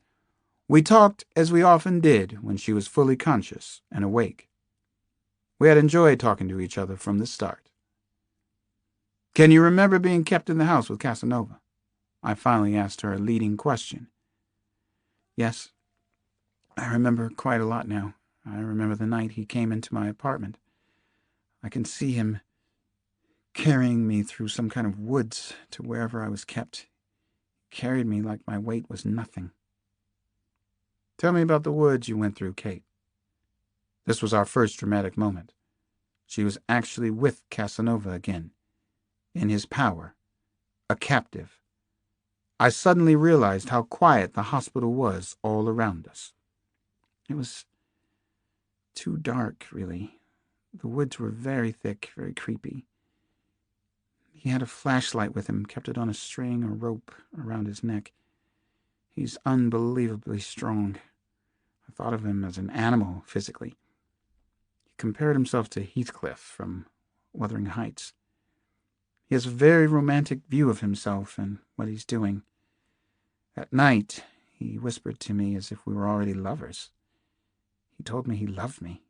we talked as we often did when she was fully conscious and awake. We had enjoyed talking to each other from the start. Can you remember being kept in the house with Casanova? I finally asked her a leading question. Yes, I remember quite a lot now. I remember the night he came into my apartment. I can see him carrying me through some kind of woods to wherever I was kept. He carried me like my weight was nothing. Tell me about the woods you went through, Kate. This was our first dramatic moment. She was actually with Casanova again, in his power, a captive. I suddenly realized how quiet the hospital was all around us. It was too dark, really. The woods were very thick, very creepy. He had a flashlight with him, kept it on a string or rope around his neck. He's unbelievably strong. I thought of him as an animal, physically. He compared himself to Heathcliff from Wuthering Heights. He has a very romantic view of himself and what he's doing. At night, he whispered to me as if we were already lovers. He told me he loved me.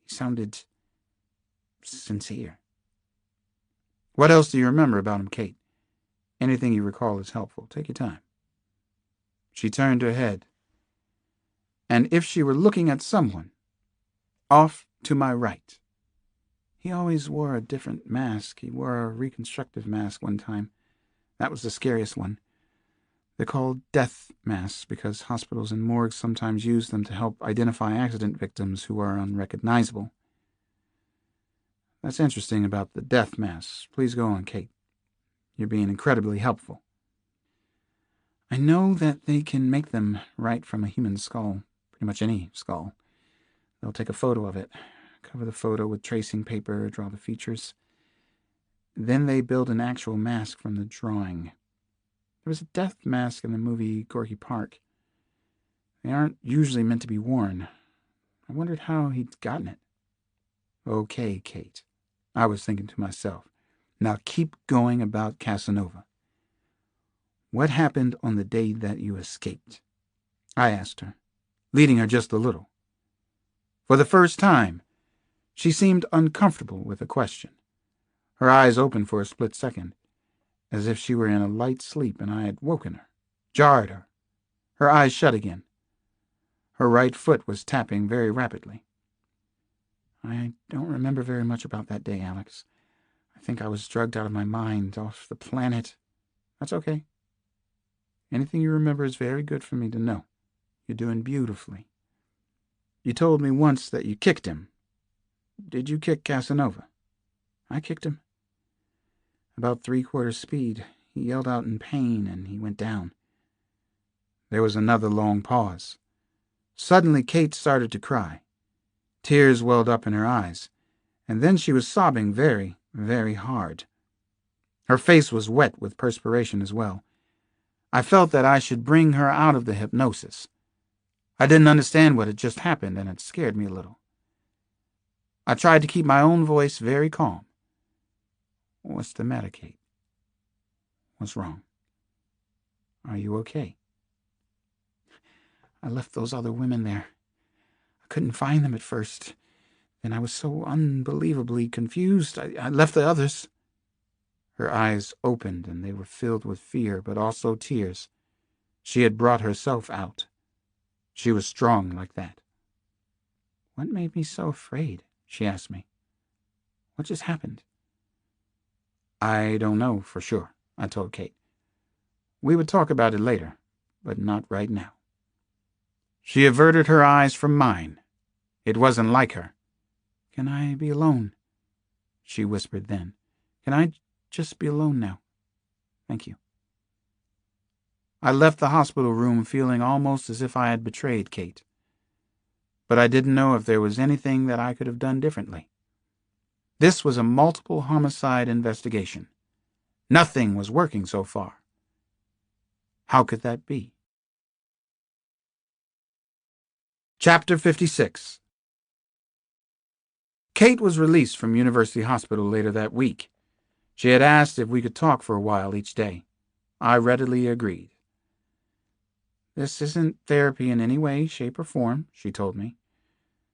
He sounded sincere. What else do you remember about him, Kate? Anything you recall is helpful. Take your time. She turned her head, and if she were looking at someone, off to my right. He always wore a different mask. He wore a reconstructive mask one time. That was the scariest one. They're called death masks because hospitals and morgues sometimes use them to help identify accident victims who are unrecognizable. That's interesting about the death masks. Please go on, Kate. You're being incredibly helpful. I know that they can make them right from a human skull, pretty much any skull. They'll take a photo of it, cover the photo with tracing paper, draw the features. Then they build an actual mask from the drawing. There was a death mask in the movie Gorky Park. They aren't usually meant to be worn. I wondered how he'd gotten it. Okay, Kate, I was thinking to myself. Now keep going about Casanova. What happened on the day that you escaped? I asked her, leading her just a little. For the first time, she seemed uncomfortable with the question. Her eyes opened for a split second, as if she were in a light sleep and I had woken her, jarred her. Her eyes shut again. Her right foot was tapping very rapidly. I don't remember very much about that day, Alex. I think I was drugged out of my mind, off the planet. That's okay. Anything you remember is very good for me to know. You're doing beautifully. You told me once that you kicked him. Did you kick Casanova? I kicked him. About 3/4 speed. He yelled out in pain and he went down. There was another long pause. Suddenly Kate started to cry. Tears welled up in her eyes, and then she was sobbing very, very hard. Her face was wet with perspiration as well. I felt that I should bring her out of the hypnosis. I didn't understand what had just happened, and it scared me a little. I tried to keep my own voice very calm. What's the matter, Kate? What's wrong? Are you okay? I left those other women there. I couldn't find them at first. Then I was so unbelievably confused. I left the others. Her eyes opened, and they were filled with fear, but also tears. She had brought herself out. She was strong like that. What made me so afraid? She asked me. What just happened? I don't know for sure, I told Kate. We would talk about it later, but not right now. She averted her eyes from mine. It wasn't like her. Can I be alone? She whispered then. Can I just be alone now? Thank you. I left the hospital room feeling almost as if I had betrayed Kate. But I didn't know if there was anything that I could have done differently. This was a multiple homicide investigation. Nothing was working so far. How could that be? Chapter 56. Kate was released from University Hospital later that week. She had asked if we could talk for a while each day. I readily agreed. This isn't therapy in any way, shape, or form, she told me.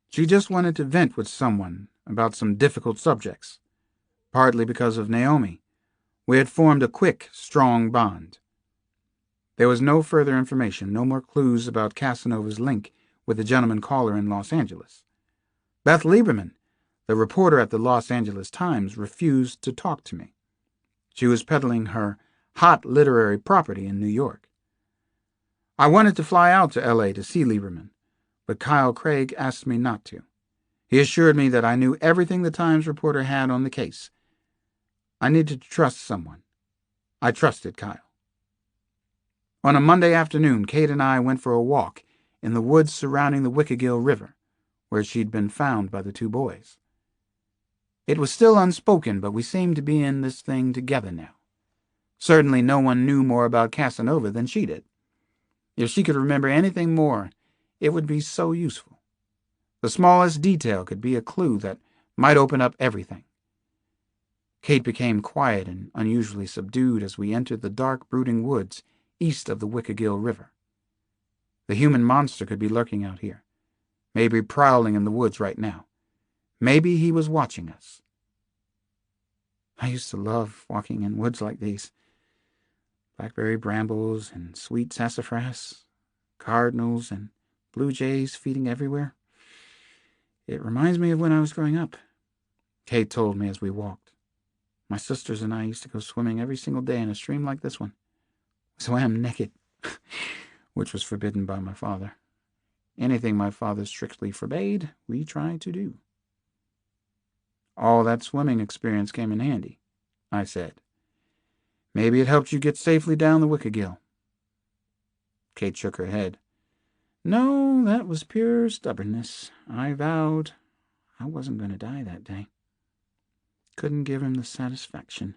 She just wanted to vent with someone about some difficult subjects. Partly because of Naomi. We had formed a quick, strong bond. There was no further information, no more clues about Casanova's link with the gentleman caller in Los Angeles. Beth Lieberman, the reporter at the Los Angeles Times, refused to talk to me. She was peddling her hot literary property in New York. I wanted to fly out to L.A. to see Lieberman, but Kyle Craig asked me not to. He assured me that I knew everything the Times reporter had on the case. I needed to trust someone. I trusted Kyle. On a Monday afternoon, Kate and I went for a walk in the woods surrounding the Wickagill River, where she'd been found by the two boys. It was still unspoken, but we seemed to be in this thing together now. Certainly no one knew more about Casanova than she did. If she could remember anything more, it would be so useful. The smallest detail could be a clue that might open up everything. Kate became quiet and unusually subdued as we entered the dark, brooding woods east of the Wickagill River. The human monster could be lurking out here, maybe prowling in the woods right now. Maybe he was watching us. I used to love walking in woods like these. Blackberry brambles and sweet sassafras, cardinals and blue jays feeding everywhere. It reminds me of when I was growing up, Kate told me as we walked. My sisters and I used to go swimming every single day in a stream like this one. We swam naked, which was forbidden by my father. Anything my father strictly forbade, we tried to do. All that swimming experience came in handy, I said. Maybe it helped you get safely down the Wickagill. Kate shook her head. No, that was pure stubbornness. I vowed I wasn't going to die that day. Couldn't give him the satisfaction.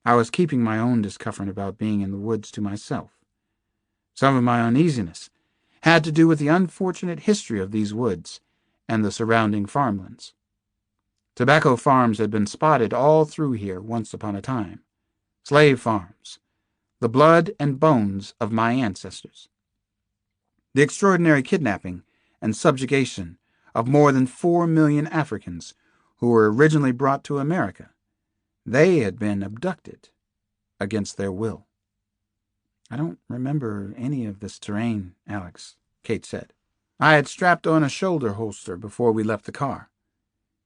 I was keeping my own discomfort about being in the woods to myself. Some of my uneasiness had to do with the unfortunate history of these woods and the surrounding farmlands. Tobacco farms had been spotted all through here once upon a time. Slave farms, the blood and bones of my ancestors. The extraordinary kidnapping and subjugation of more than 4 million Africans who were originally brought to America. They had been abducted against their will. I don't remember any of this terrain, Alex, Kate said. I had strapped on a shoulder holster before we left the car.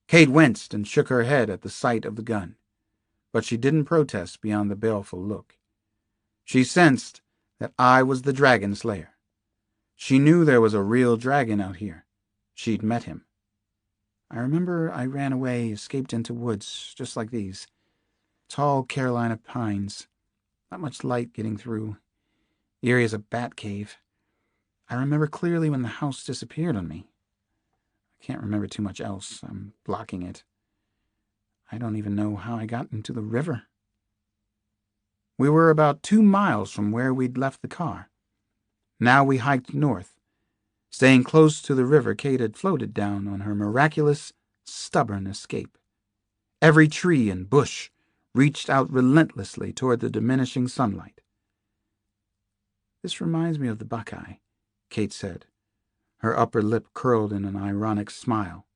Kate winced and shook her head at the sight of the gun, but she didn't protest beyond the baleful look. She sensed that I was the dragon slayer. She knew there was a real dragon out here. She'd met him. I remember I ran away, escaped into woods just like these. Tall Carolina pines. Not much light getting through. Eerie as a bat cave. I remember clearly when the house disappeared on me. I can't remember too much else. I'm blocking it. I don't even know how I got into the river. We were about 2 miles from where we'd left the car. Now we hiked north. Staying close to the river Kate had floated down on her miraculous, stubborn escape. Every tree and bush reached out relentlessly toward the diminishing sunlight. This reminds me of the Buckeye, Kate said, her upper lip curled in an ironic smile.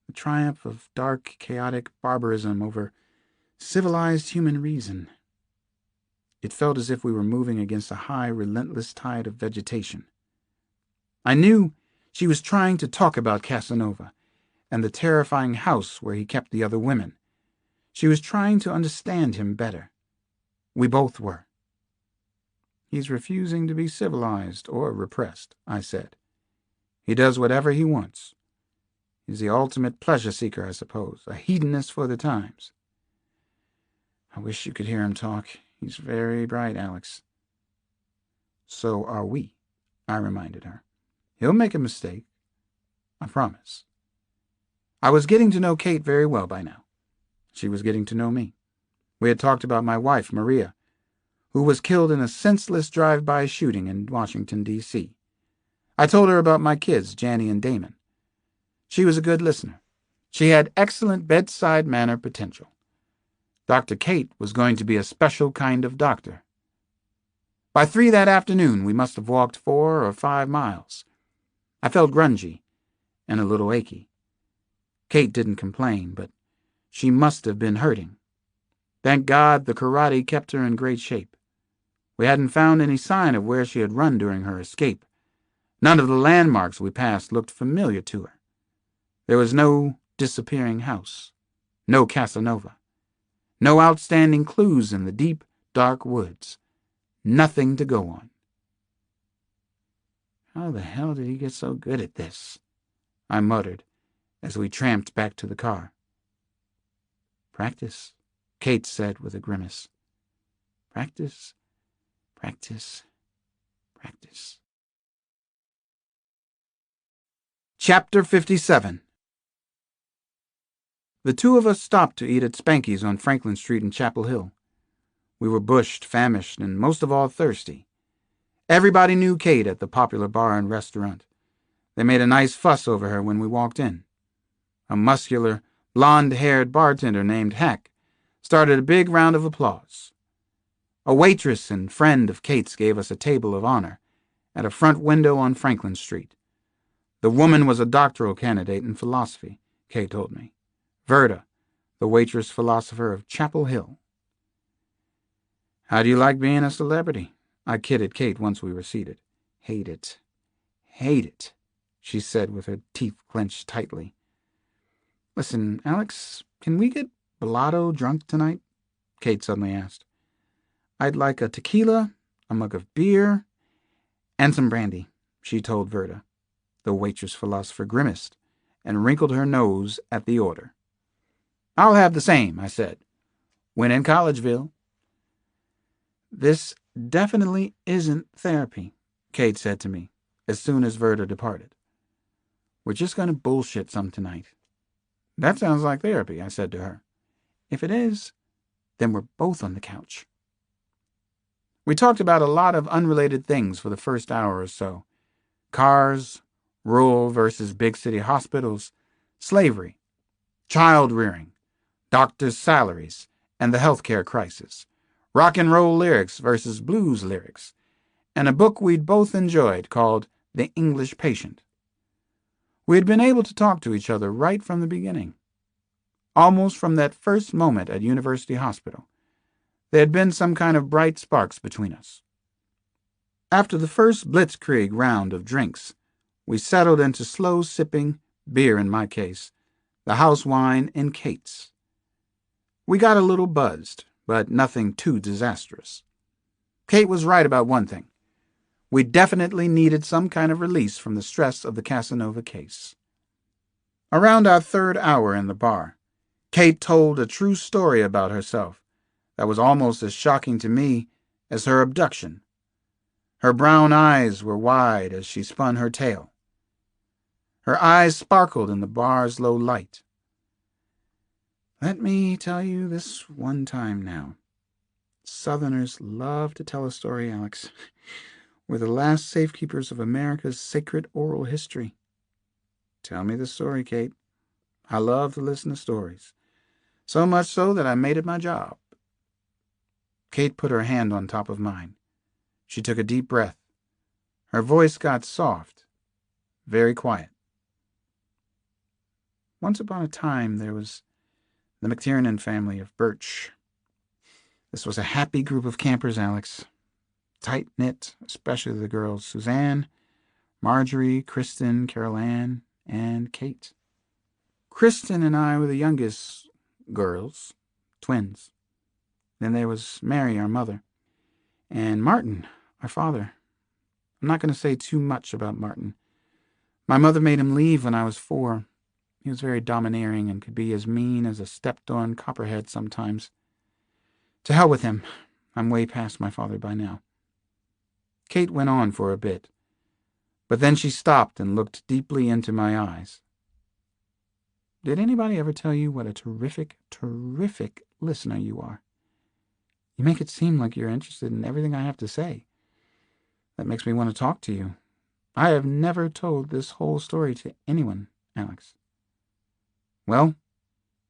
The triumph of dark, chaotic barbarism over civilized human reason. It felt as if we were moving against a high, relentless tide of vegetation. I knew she was trying to talk about Casanova and the terrifying house where he kept the other women. She was trying to understand him better. We both were. He's refusing to be civilized or repressed, I said. He does whatever he wants. He's the ultimate pleasure seeker, I suppose, a hedonist for the times. I wish you could hear him talk. He's very bright, Alex. So are we, I reminded her. He'll make a mistake. I promise. I was getting to know Kate very well by now. She was getting to know me. We had talked about my wife, Maria, who was killed in a senseless drive-by shooting in Washington, D.C. I told her about my kids, Janny and Damon. She was a good listener. She had excellent bedside manner potential. Dr. Kate was going to be a special kind of doctor. By 3 that afternoon, we must have walked 4 or 5 miles. I felt grungy and a little achy. Kate didn't complain, but she must have been hurting. Thank God the karate kept her in great shape. We hadn't found any sign of where she had run during her escape. None of the landmarks we passed looked familiar to her. There was no disappearing house, no Casanova, no outstanding clues in the deep, dark woods, nothing to go on. How the hell did he get so good at this? I muttered as we tramped back to the car. Practice, Kate said with a grimace. Practice, practice, practice. Chapter 57. The two of us stopped to eat at Spanky's on Franklin Street in Chapel Hill. We were bushed, famished, and most of all thirsty. Everybody knew Kate at the popular bar and restaurant. They made a nice fuss over her when we walked in. A muscular, blonde-haired bartender named Hack started a big round of applause. A waitress and friend of Kate's gave us a table of honor at a front window on Franklin Street. The woman was a doctoral candidate in philosophy, Kate told me. Verda, the waitress philosopher of Chapel Hill. How do you like being a celebrity? I kidded Kate once we were seated. Hate it. Hate it, she said with her teeth clenched tightly. Listen, Alex, can we get blotto drunk tonight? Kate suddenly asked. I'd like a tequila, a mug of beer, and some brandy, she told Verda. The waitress philosopher grimaced and wrinkled her nose at the order. I'll have the same, I said. When in Collegeville. This definitely isn't therapy, Kate said to me as soon as Verda departed. We're just going to bullshit some tonight. That sounds like therapy, I said to her. If it is, then we're both on the couch. We talked about a lot of unrelated things for the first hour or so. Cars, rural versus big city hospitals, slavery, child rearing, doctors' salaries, and the healthcare crisis, rock and roll lyrics versus blues lyrics, and a book we'd both enjoyed called The English Patient. We had been able to talk to each other right from the beginning. Almost from that first moment at University Hospital, there had been some kind of bright sparks between us. After the first blitzkrieg round of drinks, we settled into slow sipping, beer in my case, the house wine in Kate's. We got a little buzzed, but nothing too disastrous. Kate was right about one thing. We definitely needed some kind of release from the stress of the Casanova case. Around our third hour in the bar, Kate told a true story about herself that was almost as shocking to me as her abduction. Her brown eyes were wide as she spun her tale. Her eyes sparkled in the bar's low light. Let me tell you this one time now. Southerners love to tell a story, Alex. We're the last safekeepers of America's sacred oral history. Tell me the story, Kate. I love to listen to stories. So much so that I made it my job. Kate put her hand on top of mine. She took a deep breath. Her voice got soft, very quiet. Once upon a time, there was the McTiernan family of Birch. This was a happy group of campers, Alex. Tight-knit, especially the girls, Suzanne, Marjorie, Kristen, Carol Ann, and Kate. Kristen and I were the youngest girls, twins. Then there was Mary, our mother, and Martin, our father. I'm not going to say too much about Martin. My mother made him leave when I was 4. He was very domineering and could be as mean as a stepped-on copperhead sometimes. To hell with him. I'm way past my father by now. Kate went on for a bit, but then she stopped and looked deeply into my eyes. Did anybody ever tell you what a terrific, terrific listener you are? You make it seem like you're interested in everything I have to say. That makes me want to talk to you. I have never told this whole story to anyone, Alex. Well,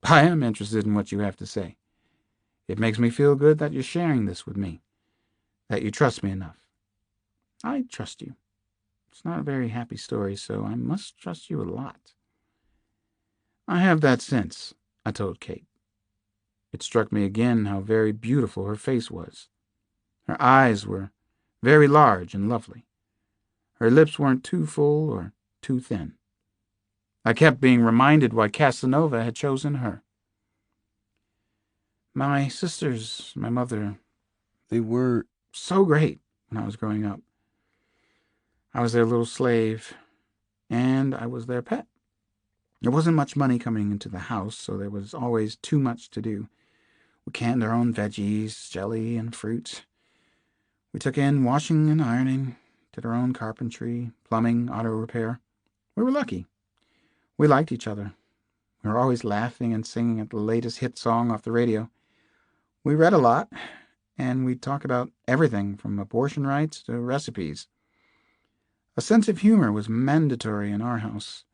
I am interested in what you have to say. It makes me feel good that you're sharing this with me, that you trust me enough. I trust you. It's not a very happy story, so I must trust you a lot. I have that sense, I told Kate. It struck me again how very beautiful her face was. Her eyes were very large and lovely. Her lips weren't too full or too thin. I kept being reminded why Casanova had chosen her. My sisters, my mother, they were so great when I was growing up. I was their little slave, and I was their pet. There wasn't much money coming into the house, so there was always too much to do. We canned our own veggies, jelly, and fruit. We took in washing and ironing, did our own carpentry, plumbing, auto repair. We were lucky. We liked each other. We were always laughing and singing at the latest hit song off the radio. We read a lot, and we'd talk about everything from abortion rights to recipes. A sense of humor was mandatory in our house.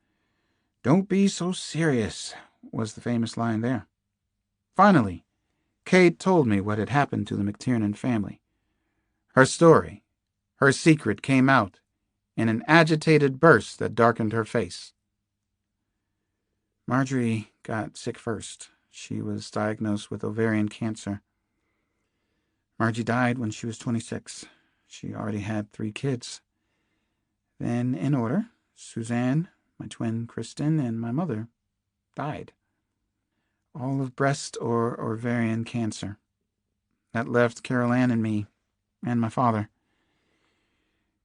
"Don't be so serious," was the famous line there. Finally, Kate told me what had happened to the McTiernan family. Her story, her secret came out in an agitated burst that darkened her face. Marjorie got sick first. She was diagnosed with ovarian cancer. Margie died when she was 26. She already had 3 kids. Then, in order, Suzanne, my twin Kristen, and my mother died. All of breast or ovarian cancer. That left Carol Ann and me, and my father.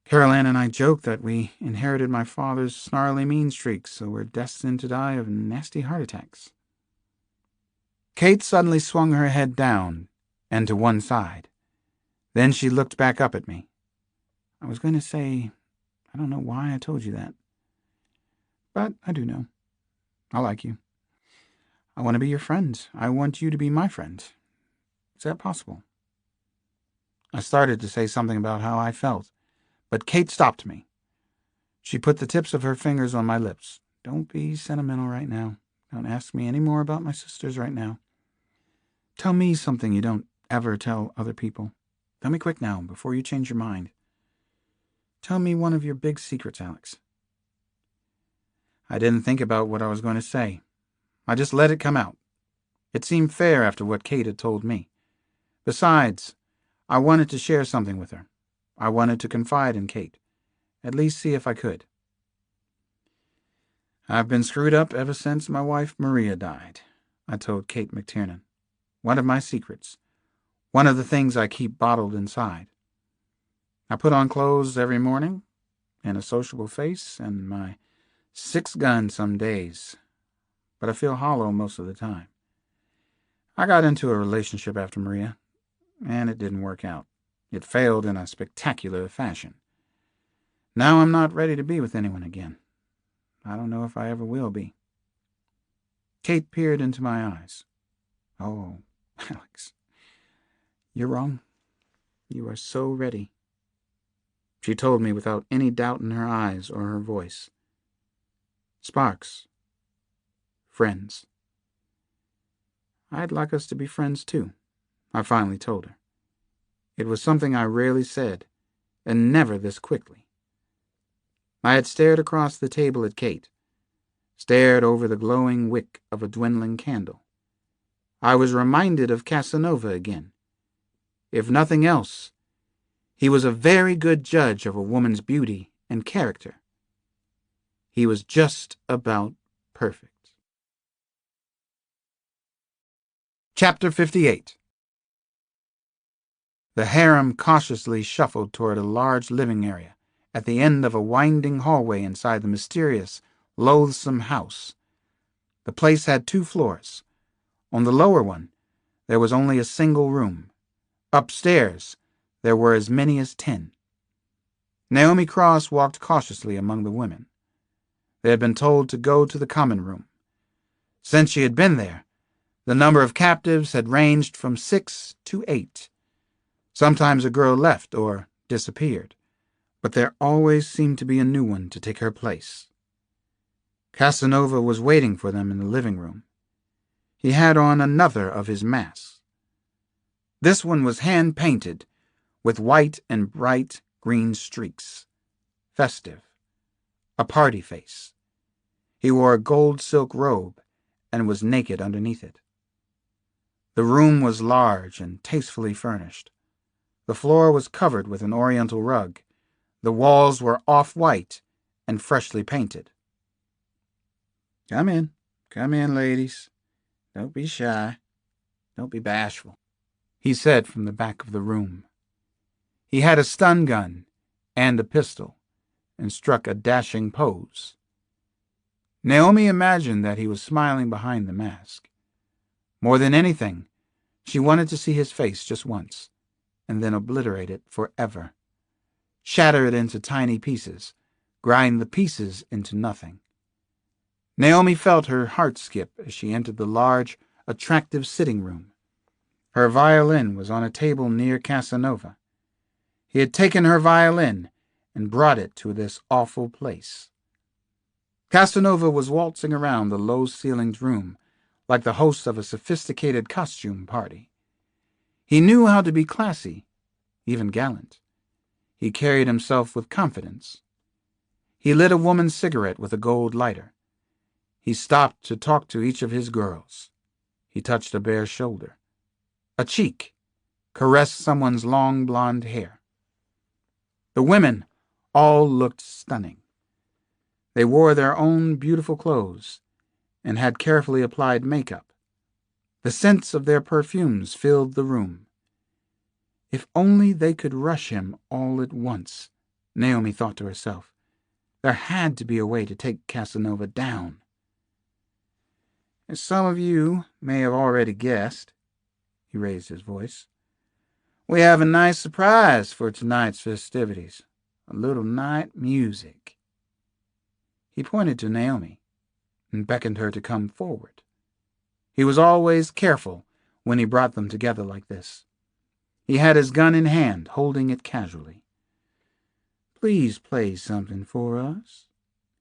Carol Ann and I joked that we inherited my father's snarly mean streaks, so we're destined to die of nasty heart attacks. Kate suddenly swung her head down and to one side. Then she looked back up at me. I was going to say, I don't know why I told you that. But I do know. I like you. I want to be your friend. I want you to be my friend. Is that possible? I started to say something about how I felt, but Kate stopped me. She put the tips of her fingers on my lips. Don't be sentimental right now. Don't ask me any more about my sisters right now. Tell me something you don't ever tell other people. Tell me quick now, before you change your mind. Tell me one of your big secrets, Alex. I didn't think about what I was going to say. I just let it come out. It seemed fair after what Kate had told me. Besides, I wanted to share something with her. I wanted to confide in Kate, at least see if I could. I've been screwed up ever since my wife Maria died, I told Kate McTiernan. One of my secrets. One of the things I keep bottled inside. I put on clothes every morning, and a sociable face, and my 6-gun some days, but I feel hollow most of the time. I got into a relationship after Maria, and it didn't work out. It failed in a spectacular fashion. Now I'm not ready to be with anyone again. I don't know if I ever will be. Kate peered into my eyes. Oh, Alex, you're wrong. You are so ready. She told me without any doubt in her eyes or her voice. Sparks. Friends. I'd like us to be friends too, I finally told her. It was something I rarely said, and never this quickly. I had stared across the table at Kate, stared over the glowing wick of a dwindling candle. I was reminded of Casanova again. If nothing else, he was a very good judge of a woman's beauty and character. He was just about perfect. Chapter 58. The harem cautiously shuffled toward a large living area at the end of a winding hallway inside the mysterious, loathsome house. The place had 2 floors. On the lower one, there was only a single room. Upstairs, there were as many as 10. Naomi Cross walked cautiously among the women. They had been told to go to the common room. Since she had been there, the number of captives had ranged from 6 to 8. Sometimes a girl left or disappeared, but there always seemed to be a new one to take her place. Casanova was waiting for them in the living room. He had on another of his masks. This one was hand-painted with white and bright green streaks. Festive. A party face. He wore a gold silk robe and was naked underneath it. The room was large and tastefully furnished. The floor was covered with an oriental rug. The walls were off-white and freshly painted. Come in, ladies. Don't be shy. Don't be bashful, he said from the back of the room. He had a stun gun and a pistol, and struck a dashing pose. Naomi imagined that he was smiling behind the mask. More than anything, she wanted to see his face just once, and then obliterate it forever. Shatter it into tiny pieces, grind the pieces into nothing. Naomi felt her heart skip as she entered the large, attractive sitting room. Her violin was on a table near Casanova. He had taken her violin and brought it to this awful place. Casanova was waltzing around the low-ceilinged room like the host of a sophisticated costume party. He knew how to be classy, even gallant. He carried himself with confidence. He lit a woman's cigarette with a gold lighter. He stopped to talk to each of his girls. He touched a bare shoulder, a cheek, caressed someone's long blonde hair. The women all looked stunning. They wore their own beautiful clothes and had carefully applied makeup. The scents of their perfumes filled the room. If only they could rush him all at once, Naomi thought to herself. There had to be a way to take Casanova down. As some of you may have already guessed, he raised his voice, we have a nice surprise for tonight's festivities. A little night music. He pointed to Naomi and beckoned her to come forward. He was always careful when he brought them together like this. He had his gun in hand, holding it casually. Please play something for us,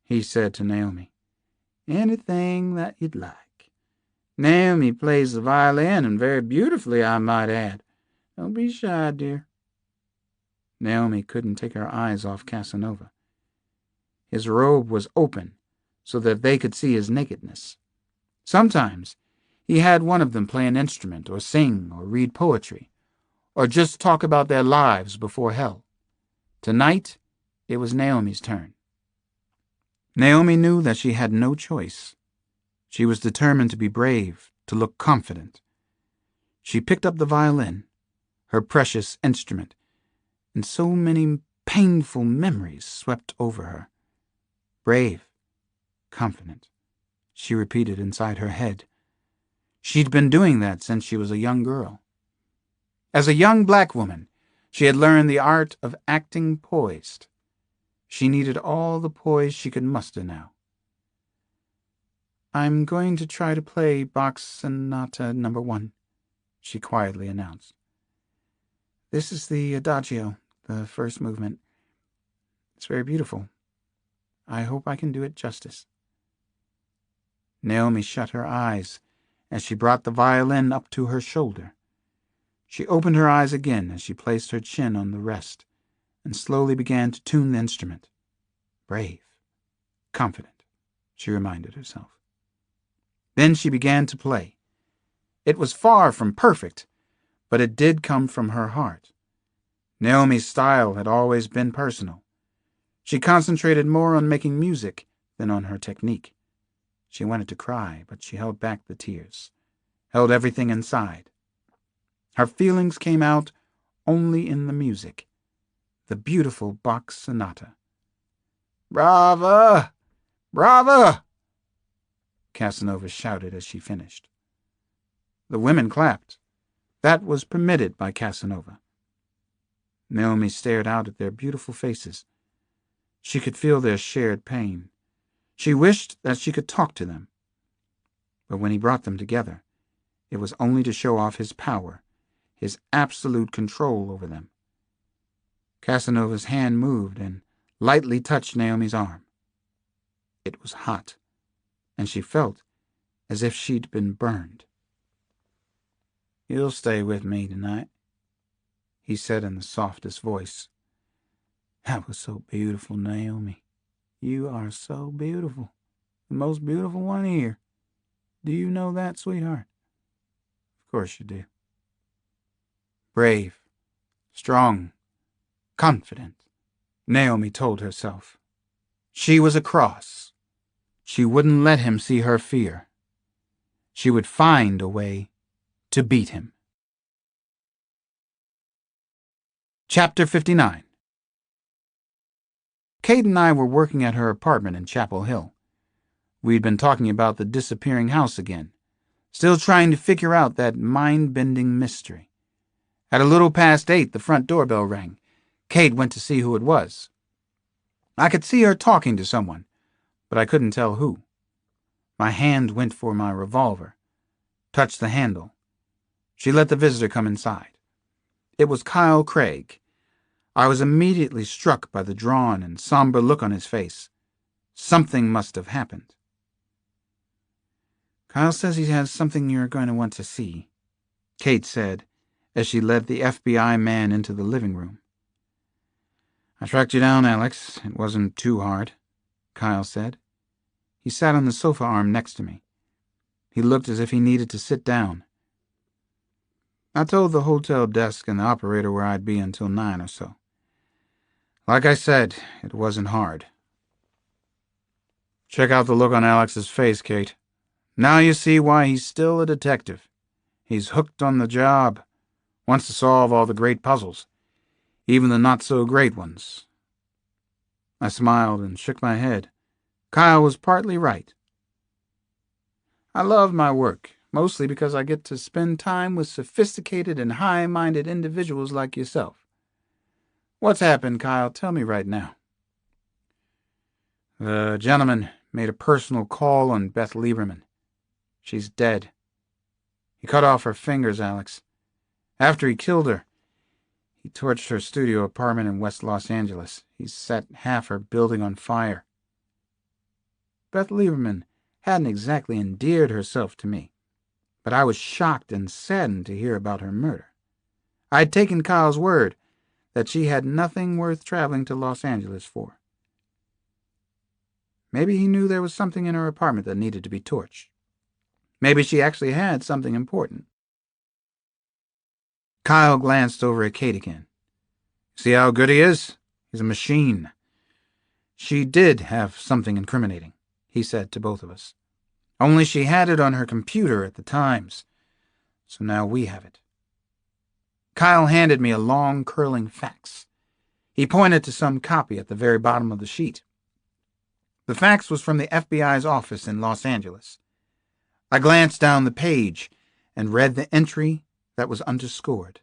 he said to Naomi. Anything that you'd like. Naomi plays the violin, and very beautifully, I might add. Don't be shy, dear. Naomi couldn't take her eyes off Casanova. His robe was open so that they could see his nakedness. Sometimes He had one of them play an instrument or sing or read poetry or just talk about their lives before hell. Tonight, it was Naomi's turn. Naomi knew that she had no choice. She was determined to be brave, to look confident. She picked up the violin, her precious instrument, and so many painful memories swept over her. Brave, confident, she repeated inside her head. She'd been doing that since she was a young girl. As a young black woman, she had learned the art of acting poised. She needed all the poise she could muster now. "I'm going to try to play Bach's Sonata No. 1, she quietly announced. "This is the Adagio, the first movement. It's very beautiful. I hope I can do it justice." Naomi shut her eyes as she brought the violin up to her shoulder. She opened her eyes again as she placed her chin on the rest and slowly began to tune the instrument. Brave, confident, she reminded herself. Then she began to play. It was far from perfect, but it did come from her heart. Naomi's style had always been personal. She concentrated more on making music than on her technique. She wanted to cry, but she held back the tears, held everything inside. Her feelings came out only in the music, the beautiful Bach sonata. "Brava! Brava!" Casanova shouted as she finished. The women clapped. That was permitted by Casanova. Naomi stared out at their beautiful faces. She could feel their shared pain. She wished that she could talk to them. But when he brought them together, it was only to show off his power, his absolute control over them. Casanova's hand moved and lightly touched Naomi's arm. It was hot, and she felt as if she'd been burned. "You'll stay with me tonight," he said in the softest voice. "That was so beautiful, Naomi. You are so beautiful. The most beautiful one here. Do you know that, sweetheart?" "Of course you do." Brave, strong, confident, Naomi told herself. She was a cross. She wouldn't let him see her fear. She would find a way to beat him. Chapter 59. Kate and I were working at her apartment in Chapel Hill. We'd been talking about the disappearing house again, still trying to figure out that mind-bending mystery. At a little past 8, the front doorbell rang. Kate went to see who it was. I could see her talking to someone, but I couldn't tell who. My hand went for my revolver, touched the handle. She let the visitor come inside. It was Kyle Craig. I was immediately struck by the drawn and somber look on his face. Something must have happened. "Kyle says he has something you're going to want to see," Kate said, as she led the FBI man into the living room. "I tracked you down, Alex. It wasn't too hard," Kyle said. He sat on the sofa arm next to me. He looked as if he needed to sit down. "I told the hotel desk and the operator where I'd be until 9 or so. Like I said, it wasn't hard." "Check out the look on Alex's face, Kate. Now you see why he's still a detective. He's hooked on the job, wants to solve all the great puzzles, even the not-so-great ones." I smiled and shook my head. Kyle was partly right. I love my work, mostly because I get to spend time with sophisticated and high-minded individuals like yourself. What's happened, Kyle? Tell me right now. The gentleman made a personal call on Beth Lieberman. She's dead. He cut off her fingers, Alex. After he killed her, he torched her studio apartment in West Los Angeles. He set half her building on fire. Beth Lieberman hadn't exactly endeared herself to me, but I was shocked and saddened to hear about her murder. I had taken Kyle's word that she had nothing worth traveling to Los Angeles for. Maybe he knew there was something in her apartment that needed to be torched. Maybe she actually had something important. Kyle glanced over at Kate again. See how good he is? He's a machine. She did have something incriminating, he said to both of us. Only she had it on her computer at the Times. So now we have it. Kyle handed me a long, curling fax. He pointed to some copy at the very bottom of the sheet. The fax was from the FBI's office in Los Angeles. I glanced down the page and read the entry that was underscored.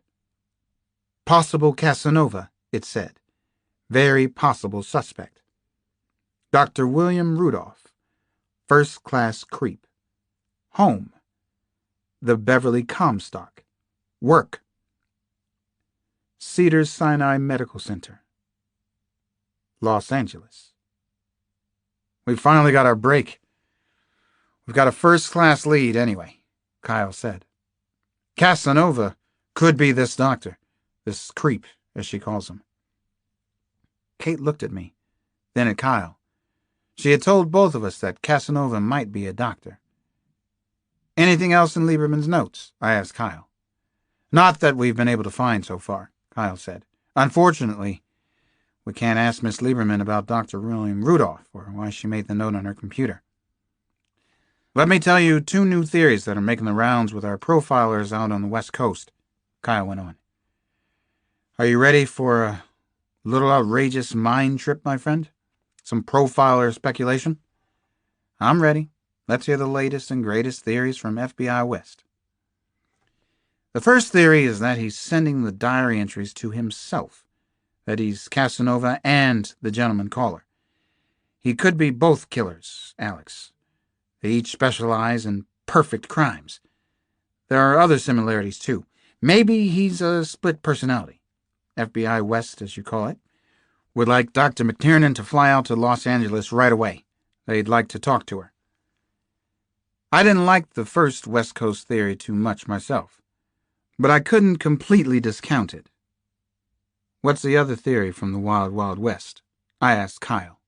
Possible Casanova, it said. Very possible suspect. Dr. William Rudolph. First-class creep. Home. The Beverly Comstock. Work. Cedars-Sinai Medical Center. Los Angeles. We finally got our break. We've got a first-class lead anyway, Kyle said. Casanova could be this doctor, this creep, as she calls him. Kate looked at me, then at Kyle. She had told both of us that Casanova might be a doctor. Anything else in Lieberman's notes? I asked Kyle. Not that we've been able to find so far, Kyle said. Unfortunately, we can't ask Miss Lieberman about Dr. William Rudolph or why she made the note on her computer. Let me tell you 2 new theories that are making the rounds with our profilers out on the West Coast, Kyle went on. Are you ready for a little outrageous mind trip, my friend? Some profiler speculation? I'm ready. Let's hear the latest and greatest theories from FBI West. The first theory is that he's sending the diary entries to himself, that he's Casanova and the gentleman caller. He could be both killers, Alex. They each specialize in perfect crimes. There are other similarities, too. Maybe he's a split personality. FBI West, as you call it, would like Dr. McTiernan to fly out to Los Angeles right away. They'd like to talk to her. I didn't like the first West Coast theory too much myself, but I couldn't completely discount it. What's the other theory from the Wild Wild West? I asked Kyle.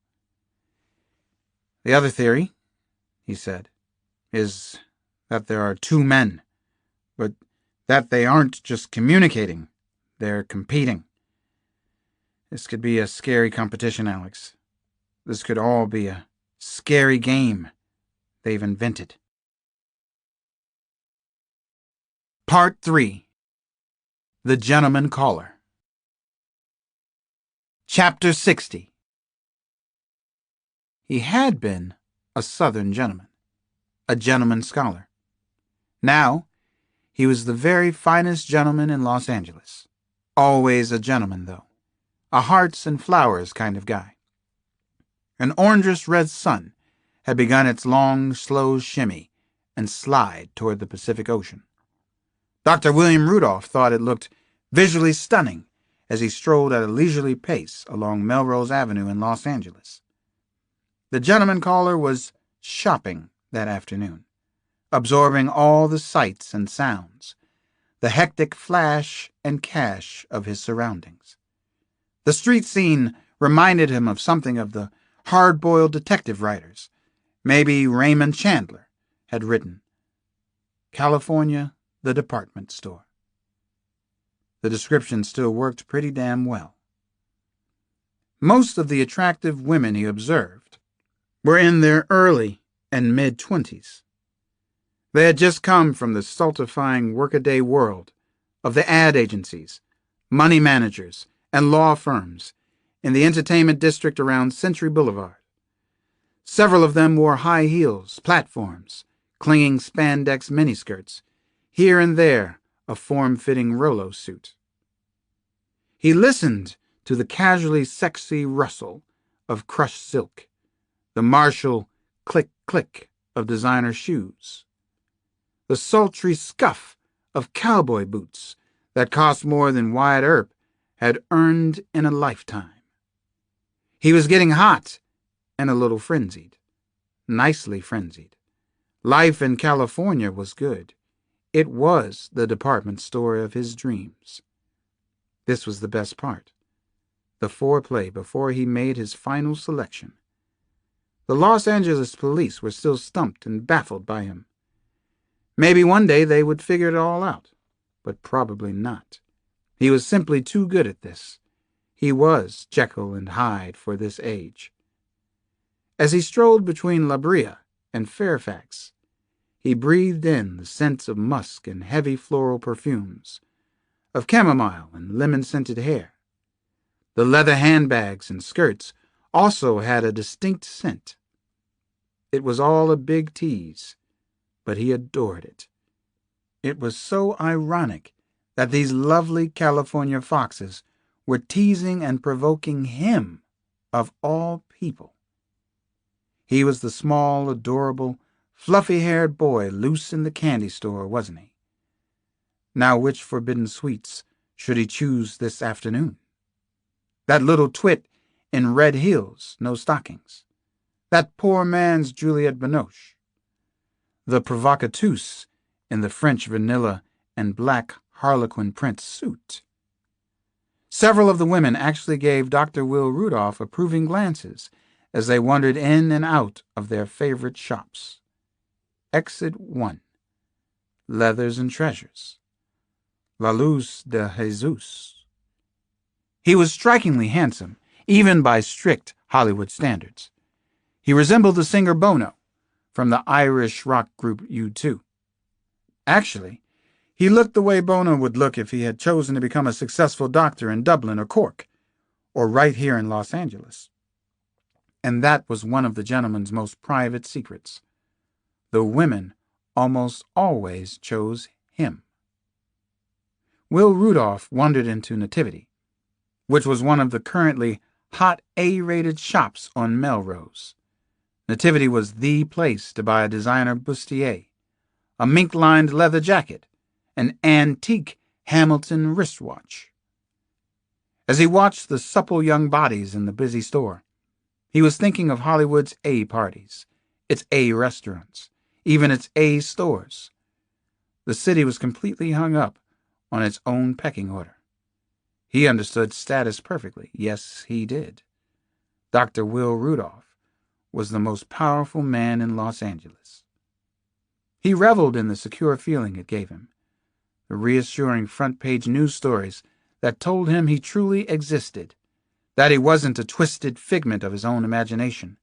The other theory, he said, is that there are 2 men, but that they aren't just communicating, they're competing. This could be a scary competition, Alex. This could all be a scary game they've invented. Part 3. The Gentleman Caller. Chapter 60. He had been a Southern gentleman, a gentleman scholar. Now, he was the very finest gentleman in Los Angeles. Always a gentleman, though. A hearts and flowers kind of guy. An orangish red sun had begun its long, slow shimmy and slide toward the Pacific Ocean. Dr. William Rudolph thought it looked visually stunning as he strolled at a leisurely pace along Melrose Avenue in Los Angeles. The gentleman caller was shopping that afternoon, absorbing all the sights and sounds, the hectic flash and cash of his surroundings. The street scene reminded him of something of the hard-boiled detective writers. Maybe Raymond Chandler had written, California, the department store. The description still worked pretty damn well. Most of the attractive women he observed were in their early and mid-20s. They had just come from the stultifying workaday world of the ad agencies, money managers, and law firms in the entertainment district around Century Boulevard. Several of them wore high heels, platforms, clinging spandex miniskirts, here and there a form-fitting Rolo suit. He listened to the casually sexy rustle of crushed silk, the martial click-click of designer shoes, the sultry scuff of cowboy boots that cost more than Wyatt Earp had earned in a lifetime. He was getting hot and a little frenzied, nicely frenzied. Life in California was good. It was the department store of his dreams. This was the best part, the foreplay before he made his final selection. The Los Angeles police were still stumped and baffled by him. Maybe one day they would figure it all out, but probably not. He was simply too good at this. He was Jekyll and Hyde for this age. As he strolled between La Brea and Fairfax, he breathed in the scents of musk and heavy floral perfumes, of chamomile and lemon-scented hair. The leather handbags and skirts also had a distinct scent. It was all a big tease, but he adored it. It was so ironic that these lovely California foxes were teasing and provoking him, of all people. He was the small, adorable, fluffy-haired boy loose in the candy store, wasn't he? Now which forbidden sweets should he choose this afternoon? That little twit in red heels, no stockings. That poor man's Juliette Binoche. The provocatrice in the French vanilla and black harlequin print suit. Several of the women actually gave Dr. Will Rudolph approving glances as they wandered in and out of their favorite shops. Exit 1. Leathers and Treasures. La Luz de Jesus. He was strikingly handsome, even by strict Hollywood standards. He resembled the singer Bono from the Irish rock group U2. Actually, he looked the way Bono would look if he had chosen to become a successful doctor in Dublin or Cork, or right here in Los Angeles. And that was one of the gentleman's most private secrets. The women almost always chose him. Will Rudolph wandered into Nativity, which was one of the currently hot A-rated shops on Melrose. Nativity was the place to buy a designer bustier, a mink-lined leather jacket, an antique Hamilton wristwatch. As he watched the supple young bodies in the busy store, he was thinking of Hollywood's A parties, its A restaurants, even its A stores. The city was completely hung up on its own pecking order. He understood status perfectly. Yes, he did. Dr. Will Rudolph was the most powerful man in Los Angeles. He reveled in the secure feeling it gave him, the reassuring front-page news stories that told him he truly existed, that he wasn't a twisted figment of his own imagination.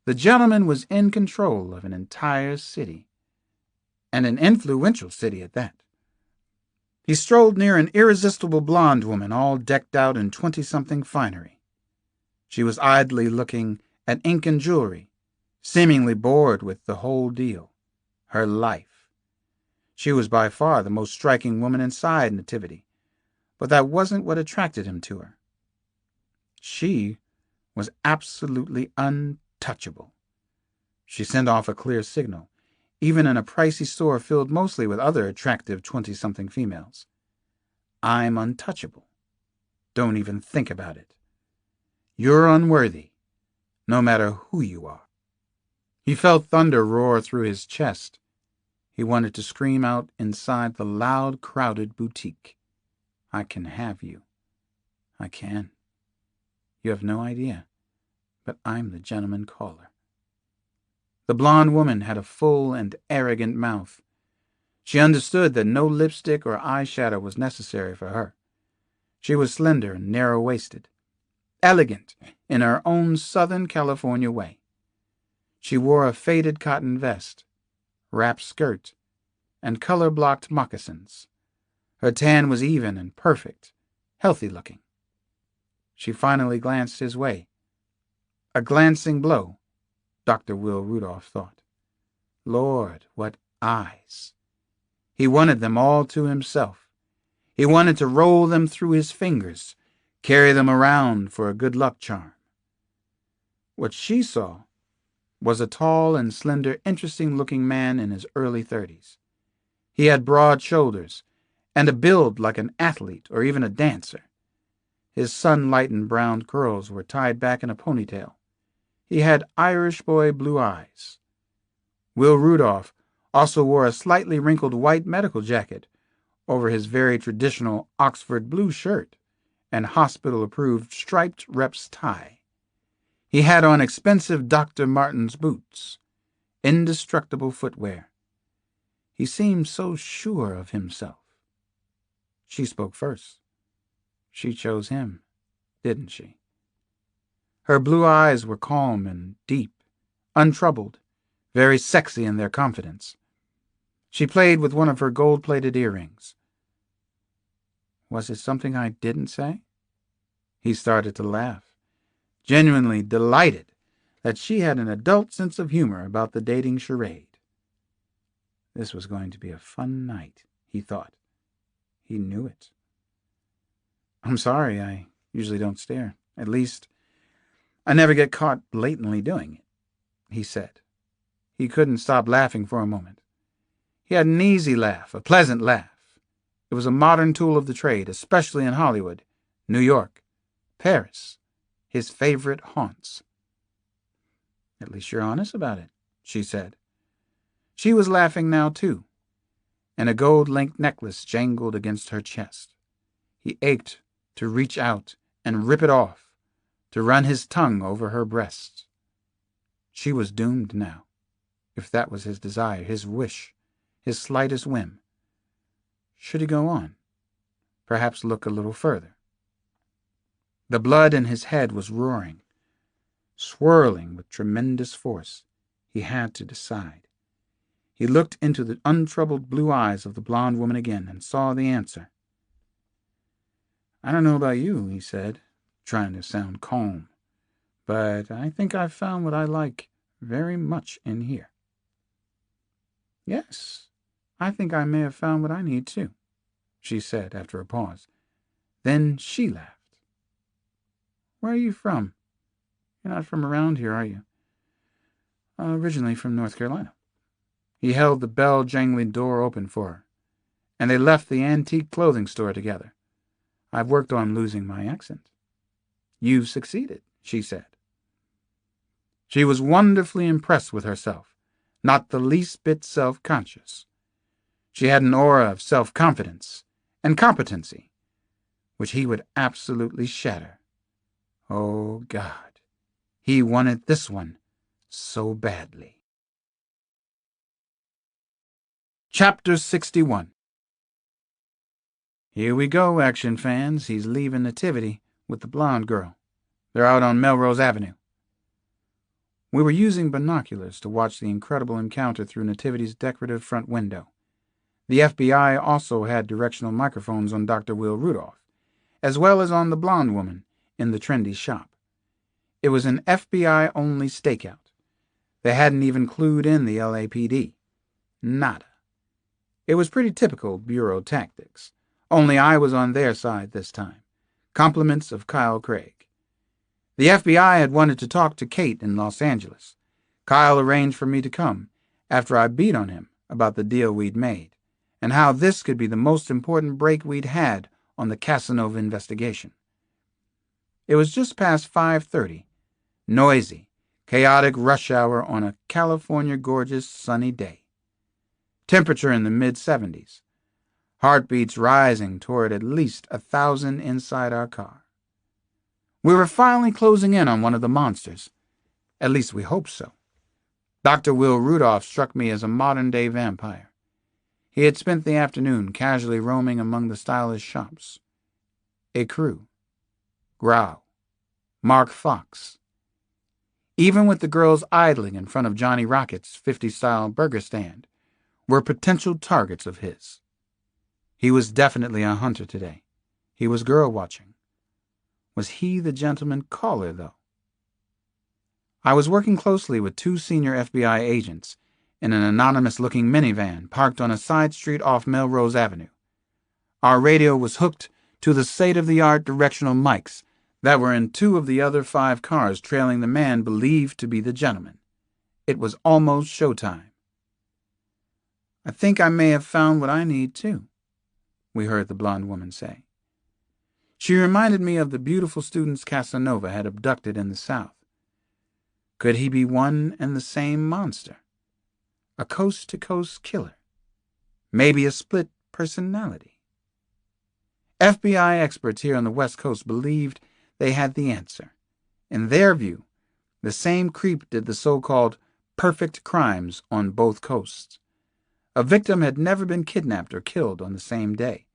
The gentleman was in control of an entire city, and an influential city at that. He strolled near an irresistible blonde woman all decked out in 20-something finery. She was idly looking at ink and jewelry, seemingly bored with the whole deal, her life. She was by far the most striking woman inside Nativity, but that wasn't what attracted him to her. She was absolutely untouchable. She sent off a clear signal, even in a pricey store filled mostly with other attractive 20-something females. I'm untouchable. Don't even think about it. You're unworthy, no matter who you are. He felt thunder roar through his chest. He wanted to scream out inside the loud, crowded boutique. I can have you. I can. You have no idea, but I'm the gentleman caller. The blonde woman had a full and arrogant mouth. She understood that no lipstick or eyeshadow was necessary for her. She was slender and narrow-waisted, elegant in her own Southern California way. She wore a faded cotton vest, wrap skirt, and color-blocked moccasins. Her tan was even and perfect, healthy-looking. She finally glanced his way. A glancing blow, Dr. Will Rudolph thought. Lord, what eyes! He wanted them all to himself. He wanted to roll them through his fingers, carry them around for a good luck charm. What she saw was a tall and slender, interesting-looking man in his early 30s. He had broad shoulders and a build like an athlete or even a dancer. His sun-lightened brown curls were tied back in a ponytail. He had Irish boy blue eyes. Will Rudolph also wore a slightly wrinkled white medical jacket over his very traditional Oxford blue shirt and hospital-approved striped rep's tie. He had on expensive Dr. Martens boots, indestructible footwear. He seemed so sure of himself. She spoke first. She chose him, didn't she? Her blue eyes were calm and deep, untroubled, very sexy in their confidence. She played with one of her gold-plated earrings. Was it something I didn't say? He started to laugh, genuinely delighted that she had an adult sense of humor about the dating charade. This was going to be a fun night, he thought. He knew it. I'm sorry, I usually don't stare. At least, I never get caught blatantly doing it, he said. He couldn't stop laughing for a moment. He had an easy laugh, a pleasant laugh. It was a modern tool of the trade, especially in Hollywood, New York, Paris, his favorite haunts. At least you're honest about it, she said. She was laughing now, too, and a gold-linked necklace jangled against her chest. He ached to reach out and rip it off, to run his tongue over her breasts. She was doomed now, if that was his desire, his wish, his slightest whim. Should he go on? Perhaps look a little further. The blood in his head was roaring, swirling with tremendous force. He had to decide. He looked into the untroubled blue eyes of the blonde woman again and saw the answer. I don't know about you, he said, trying to sound calm, but I think I've found what I like very much in here. Yes, I think I may have found what I need too, she said after a pause. Then she laughed. Where are you from? You're not from around here, are you? Originally from North Carolina. He held the bell-jangling door open for her, and they left the antique clothing store together. I've worked on losing my accent. You've succeeded, she said. She was wonderfully impressed with herself, not the least bit self-conscious. She had an aura of self-confidence and competency, which he would absolutely shatter. Oh, God, he wanted this one so badly. Chapter 61. Here we go, action fans. He's leaving Nativity with the blonde girl. They're out on Melrose Avenue. We were using binoculars to watch the incredible encounter through Nativity's decorative front window. The FBI also had directional microphones on Dr. Will Rudolph, as well as on the blonde woman in the trendy shop. It was an FBI-only stakeout. They hadn't even clued in the LAPD. Nada. It was pretty typical Bureau tactics, only I was on their side this time. Compliments of Kyle Craig. The FBI had wanted to talk to Kate in Los Angeles. Kyle arranged for me to come, after I beat on him about the deal we'd made, and how this could be the most important break we'd had on the Casanova investigation. It was just past 5:30, noisy, chaotic rush hour on a California gorgeous sunny day. Temperature in the mid-70s. Heartbeats rising toward at least 1,000 inside our car. We were finally closing in on one of the monsters. At least we hoped so. Dr. Will Rudolph struck me as a modern-day vampire. He had spent the afternoon casually roaming among the stylish shops. A crew. Grau. Mark Fox. Even with the girls idling in front of Johnny Rocket's 50-style burger stand, were potential targets of his. He was definitely a hunter today. He was girl-watching. Was he the gentleman caller, though? I was working closely with 2 senior FBI agents in an anonymous-looking minivan parked on a side street off Melrose Avenue. Our radio was hooked to the state-of-the-art directional mics that were in 2 of the other 5 cars trailing the man believed to be the gentleman. It was almost showtime. I think I may have found what I need, too, we heard the blonde woman say. She reminded me of the beautiful students Casanova had abducted in the South. Could he be one and the same monster? A coast-to-coast killer? Maybe a split personality? FBI experts here on the West Coast believed they had the answer. In their view, the same creep did the so-called perfect crimes on both coasts. A victim had never been kidnapped or killed on the same day.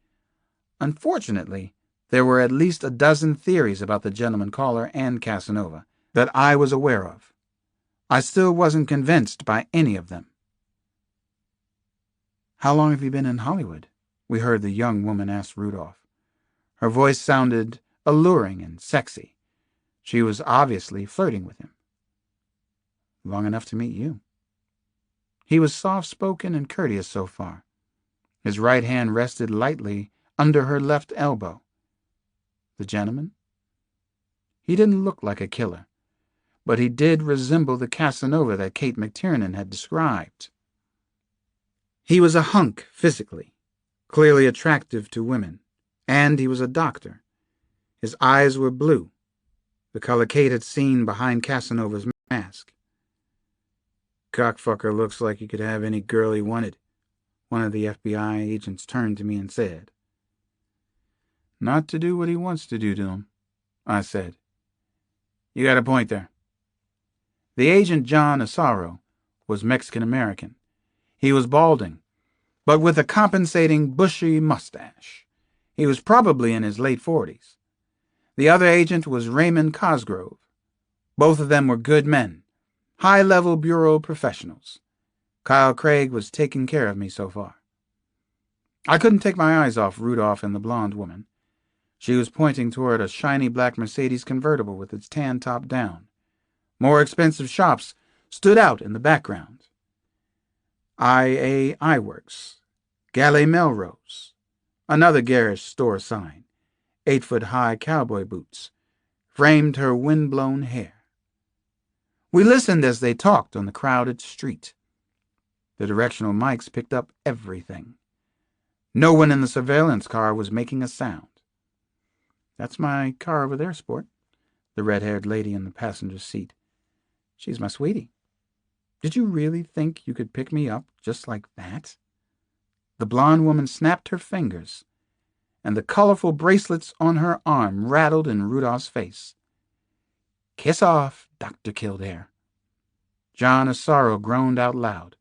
Unfortunately, there were at least a dozen theories about the gentleman caller and Casanova that I was aware of. I still wasn't convinced by any of them. "How long have you been in Hollywood?" we heard the young woman ask Rudolph. Her voice sounded alluring and sexy. She was obviously flirting with him. "Long enough to meet you." He was soft-spoken and courteous so far. His right hand rested lightly under her left elbow. The gentleman? He didn't look like a killer, but he did resemble the Casanova that Kate McTiernan had described. He was a hunk physically, clearly attractive to women, and he was a doctor. His eyes were blue, the color Kate had seen behind Casanova's mask. "Cockfucker looks like he could have any girl he wanted," one of the FBI agents turned to me and said. "Not to do what he wants to do to him," I said. "You got a point there." The agent, John Asaro, was Mexican-American. He was balding, but with a compensating bushy mustache. He was probably in his late 40s. The other agent was Raymond Cosgrove. Both of them were good men, high-level bureau professionals. Kyle Craig was taking care of me so far. I couldn't take my eyes off Rudolph and the blonde woman. She was pointing toward a shiny black Mercedes convertible with its tan top down. More expensive shops stood out in the background. IA Eyeworks, Galley Melrose, another garish store sign, 8-foot-high cowboy boots, framed her wind-blown hair. We listened as they talked on the crowded street. The directional mics picked up everything. No one in the surveillance car was making a sound. "That's my car over there, sport," the red-haired lady in the passenger seat. "She's my sweetie. Did you really think you could pick me up just like that?" The blonde woman snapped her fingers, and the colorful bracelets on her arm rattled in Rudolph's face. "Kiss off, Dr. Kildare." John Asaro groaned out loud.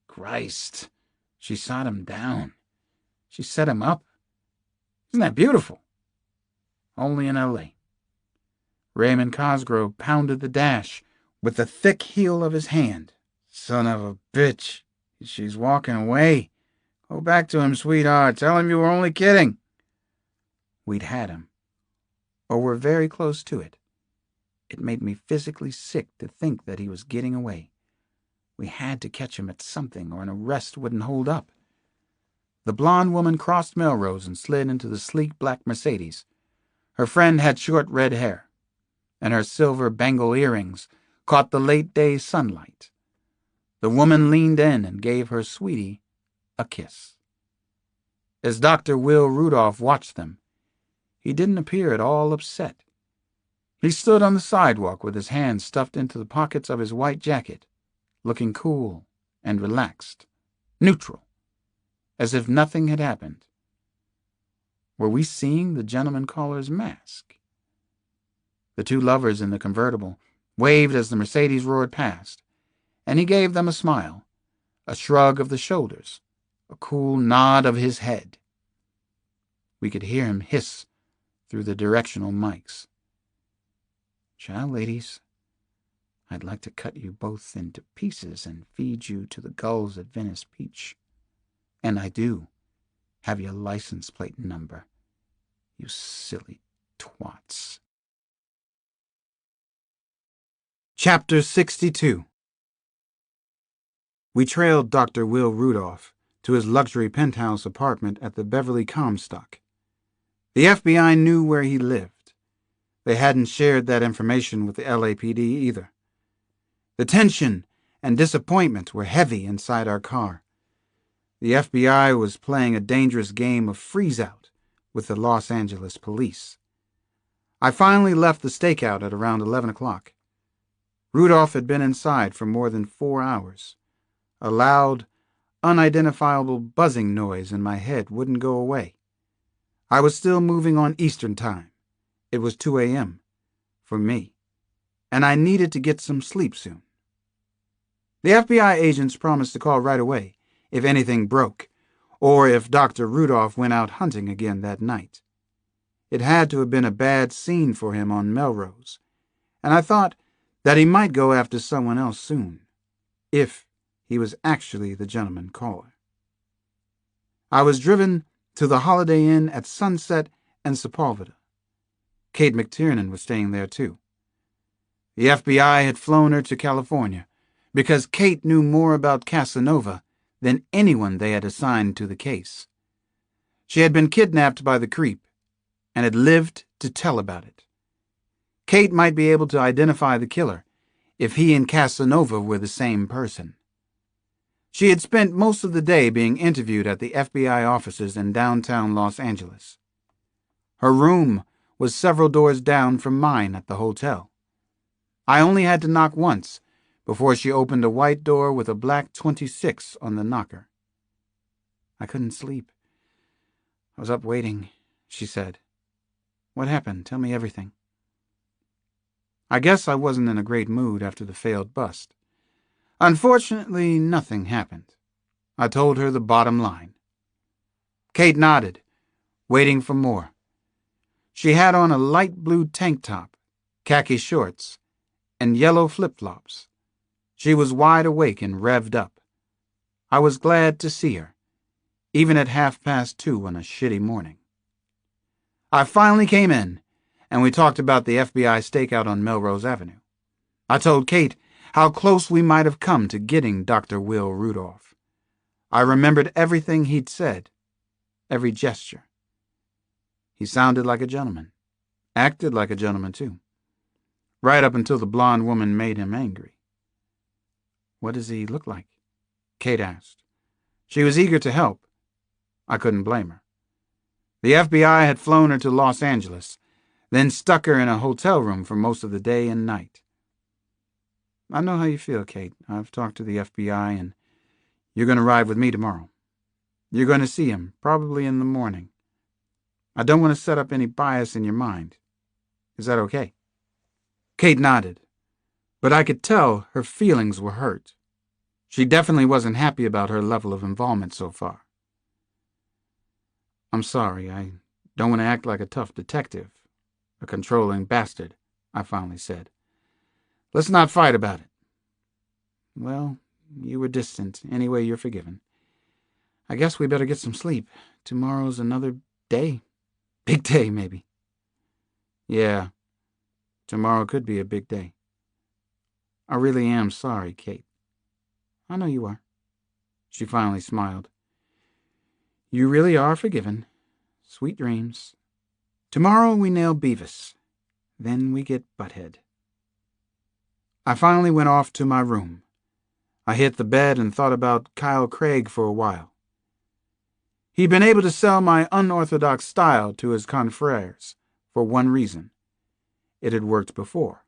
"Christ, she shot him down. She set him up. Isn't that beautiful?" "Only in L.A." Raymond Cosgrove pounded the dash with the thick heel of his hand. "Son of a bitch. She's walking away. Go back to him, sweetheart. Tell him you were only kidding." We'd had him, or were very close to it. It made me physically sick to think that he was getting away. We had to catch him at something, or an arrest wouldn't hold up. The blonde woman crossed Melrose and slid into the sleek black Mercedes. Her friend had short red hair, and her silver bangle earrings caught the late-day sunlight. The woman leaned in and gave her sweetie a kiss. As Dr. Will Rudolph watched them, he didn't appear at all upset. He stood on the sidewalk with his hands stuffed into the pockets of his white jacket, looking cool and relaxed, neutral, as if nothing had happened. Were we seeing the gentleman caller's mask? The two lovers in the convertible waved as the Mercedes roared past, and he gave them a smile, a shrug of the shoulders, a cool nod of his head. We could hear him hiss through the directional mics. "Child ladies, I'd like to cut you both into pieces and feed you to the gulls at Venice Beach. And I do have your license plate number, you silly twats." Chapter 62. We trailed Dr. Will Rudolph to his luxury penthouse apartment at the Beverly Comstock. The FBI knew where he lived. They hadn't shared that information with the LAPD either. The tension and disappointment were heavy inside our car. The FBI was playing a dangerous game of freeze-out with the Los Angeles police. I finally left the stakeout at around 11 o'clock. Rudolph had been inside for more than 4 hours. A loud, unidentifiable buzzing noise in my head wouldn't go away. I was still moving on Eastern Time. It was 2 a.m. for me, and I needed to get some sleep soon. The FBI agents promised to call right away if anything broke, or if Dr. Rudolph went out hunting again that night. It had to have been a bad scene for him on Melrose, and I thought that he might go after someone else soon, if he was actually the gentleman caller. I was driven to the Holiday Inn at Sunset and Sepulveda. Kate McTiernan was staying there too. The FBI had flown her to California because Kate knew more about Casanova than anyone they had assigned to the case. She had been kidnapped by the creep and had lived to tell about it. Kate might be able to identify the killer if he and Casanova were the same person. She had spent most of the day being interviewed at the FBI offices in downtown Los Angeles. Her room was several doors down from mine at the hotel. I only had to knock once before she opened a white door with a black 26 on the knocker. I couldn't sleep. I was up waiting, she said. What happened? Tell me everything. I guess I wasn't in a great mood after the failed bust. Unfortunately, nothing happened. I told her the bottom line. Kate nodded, waiting for more. She had on a light blue tank top, khaki shorts, and yellow flip-flops. She was wide awake and revved up. I was glad to see her, even at 2:30 on a shitty morning. I finally came in, and we talked about the FBI stakeout on Melrose Avenue. I told Kate how close we might have come to getting Dr. Will Rudolph. I remembered everything he'd said, every gesture. He sounded like a gentleman, acted like a gentleman too, right up until the blonde woman made him angry. What does he look like? Kate asked. She was eager to help. I couldn't blame her. The FBI had flown her to Los Angeles, then stuck her in a hotel room for most of the day and night. I know how you feel, Kate. I've talked to the FBI, and you're going to ride with me tomorrow. You're going to see him, probably in the morning. I don't want to set up any bias in your mind. Is that okay? Kate nodded, but I could tell her feelings were hurt. She definitely wasn't happy about her level of involvement so far. I'm sorry, I don't want to act like a tough detective, a controlling bastard, I finally said. Let's not fight about it. Well, you were distant. Anyway, you're forgiven. I guess we better get some sleep. Tomorrow's another day. Big day, maybe. Yeah, tomorrow could be a big day. I really am sorry, Kate. I know you are. She finally smiled. You really are forgiven. Sweet dreams. Tomorrow we nail Beavis. Then we get Butthead. I finally went off to my room. I hit the bed and thought about Kyle Craig for a while. He'd been able to sell my unorthodox style to his confreres for one reason. It had worked before.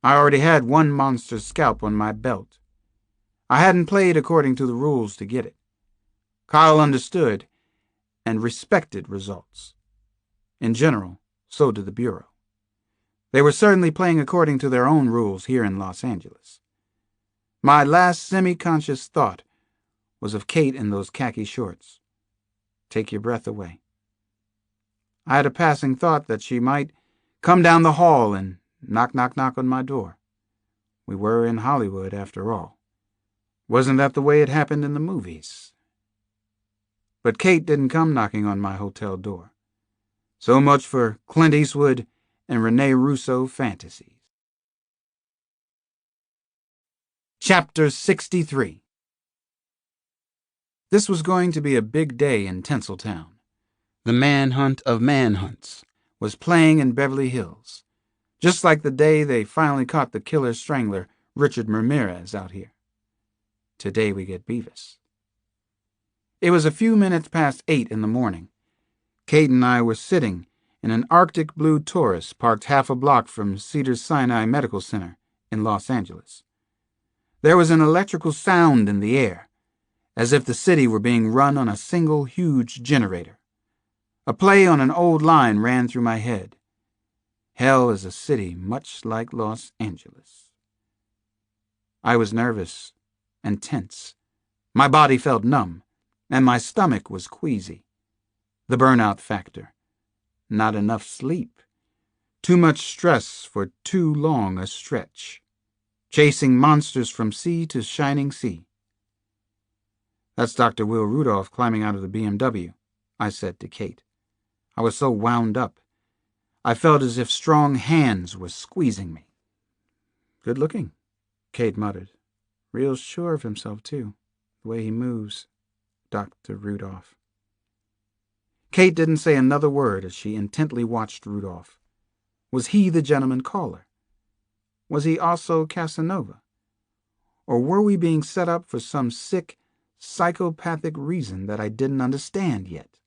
I already had one monster scalp on my belt. I hadn't played according to the rules to get it. Kyle understood and respected results. In general, so did the Bureau. They were certainly playing according to their own rules here in Los Angeles. My last semi-conscious thought was of Kate in those khaki shorts. Take your breath away. I had a passing thought that she might come down the hall and knock, knock, knock on my door. We were in Hollywood, after all. Wasn't that the way it happened in the movies? But Kate didn't come knocking on my hotel door. So much for Clint Eastwood and Rene Russo fantasies. Chapter 63. This was going to be a big day in Tinseltown. The manhunt of manhunts was playing in Beverly Hills, just like the day they finally caught the killer strangler Richard Ramirez out here. Today we get Beavis. It was a few minutes past 8 in the morning. Kate and I were sitting in an Arctic blue Taurus parked half a block from Cedars-Sinai Medical Center in Los Angeles. There was an electrical sound in the air, as if the city were being run on a single huge generator. A play on an old line ran through my head. Hell is a city much like Los Angeles. I was nervous and tense My body felt numb, and my stomach was queasy. The burnout factor. Not enough sleep. Too much stress for too long a stretch. Chasing monsters from sea to shining sea. "That's Dr. Will Rudolph climbing out of the BMW, I said to Kate. I was so wound up. I felt as if strong hands were squeezing me. "Good looking," Kate muttered. "Real sure of himself, too. The way he moves. Dr. Rudolph." Kate didn't say another word as she intently watched Rudolph. Was he the gentleman caller? Was he also Casanova? Or were we being set up for some sick, psychopathic reason that I didn't understand yet?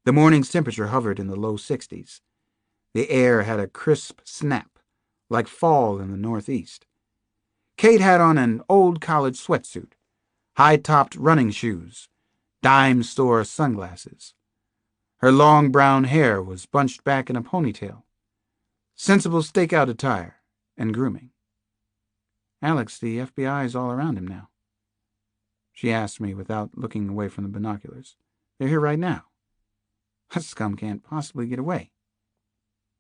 The morning's temperature hovered in the low 60s. The air had a crisp snap, like fall in the northeast. Kate had on an old college sweatsuit, high-topped running shoes, dime store sunglasses. Her long brown hair was bunched back in a ponytail. Sensible stakeout attire and grooming. "Alex, the FBI is all around him now," she asked me without looking away from the binoculars. "They're here right now. That scum can't possibly get away."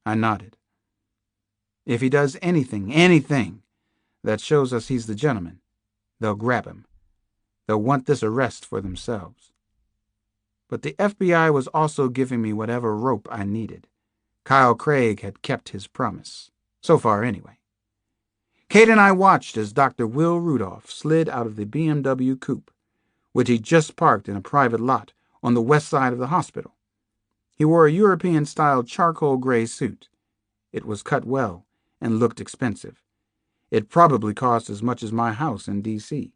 I nodded. "If he does anything that shows us he's the gentleman, they'll grab him. They'll want this arrest for themselves." But the FBI was also giving me whatever rope I needed. Kyle Craig had kept his promise. So far, anyway. Kate and I watched as Dr. Will Rudolph slid out of the BMW coupe, which he just parked in a private lot on the west side of the hospital. He wore a European-style charcoal gray suit. It was cut well and looked expensive. It probably cost as much as my house in D.C.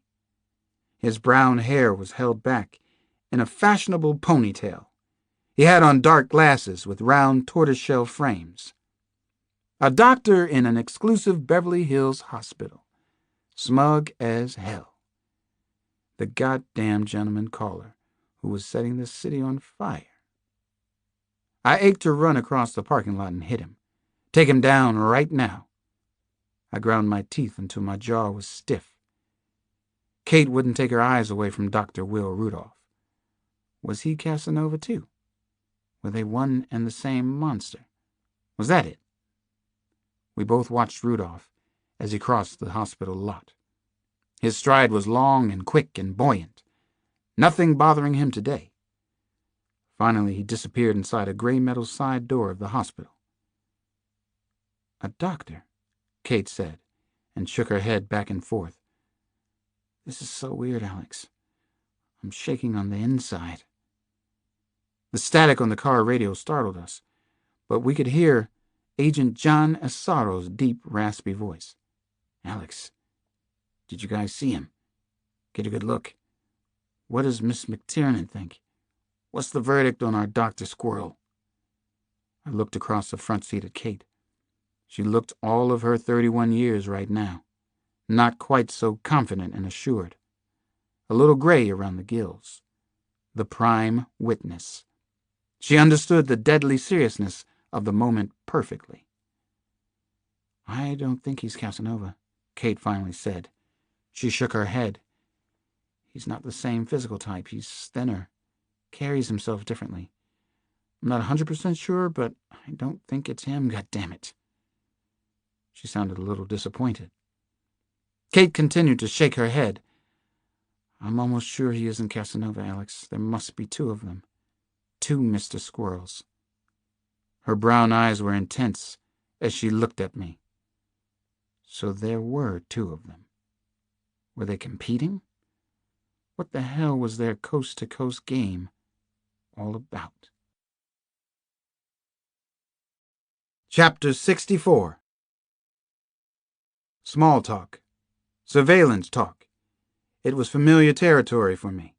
His brown hair was held back in a fashionable ponytail. He had on dark glasses with round tortoiseshell frames. A doctor in an exclusive Beverly Hills hospital. Smug as hell. The goddamn gentleman caller who was setting the city on fire. I ached to run across the parking lot and hit him. Take him down right now. I ground my teeth until my jaw was stiff. Kate wouldn't take her eyes away from Dr. Will Rudolph. Was he Casanova, too? Were they one and the same monster? Was that it? We both watched Rudolph as he crossed the hospital lot. His stride was long and quick and buoyant. Nothing bothering him today. Finally, he disappeared inside a gray metal side door of the hospital. "A doctor," Kate said, and shook her head back and forth. "This is so weird, Alex. I'm shaking on the inside." The static on the car radio startled us, but we could hear Agent John Asaro's deep, raspy voice. "Alex, did you guys see him? Get a good look. What does Miss McTiernan think? What's the verdict on our Dr. Squirrel?" I looked across the front seat at Kate. She looked all of her 31 years right now, not quite so confident and assured. A little gray around the gills. The prime witness. She understood the deadly seriousness of the moment perfectly. "I don't think he's Casanova," Kate finally said. She shook her head. "He's not the same physical type. He's thinner. Carries himself differently. I'm not 100% sure, but I don't think it's him, goddammit." She sounded a little disappointed. Kate continued to shake her head. "I'm almost sure he isn't Casanova, Alex. There must be two of them. Two Mr. Squirrels." Her brown eyes were intense as she looked at me. So there were two of them. Were they competing? What the hell was their coast-to-coast game all about? Chapter 64. Small talk. Surveillance talk. It was familiar territory for me.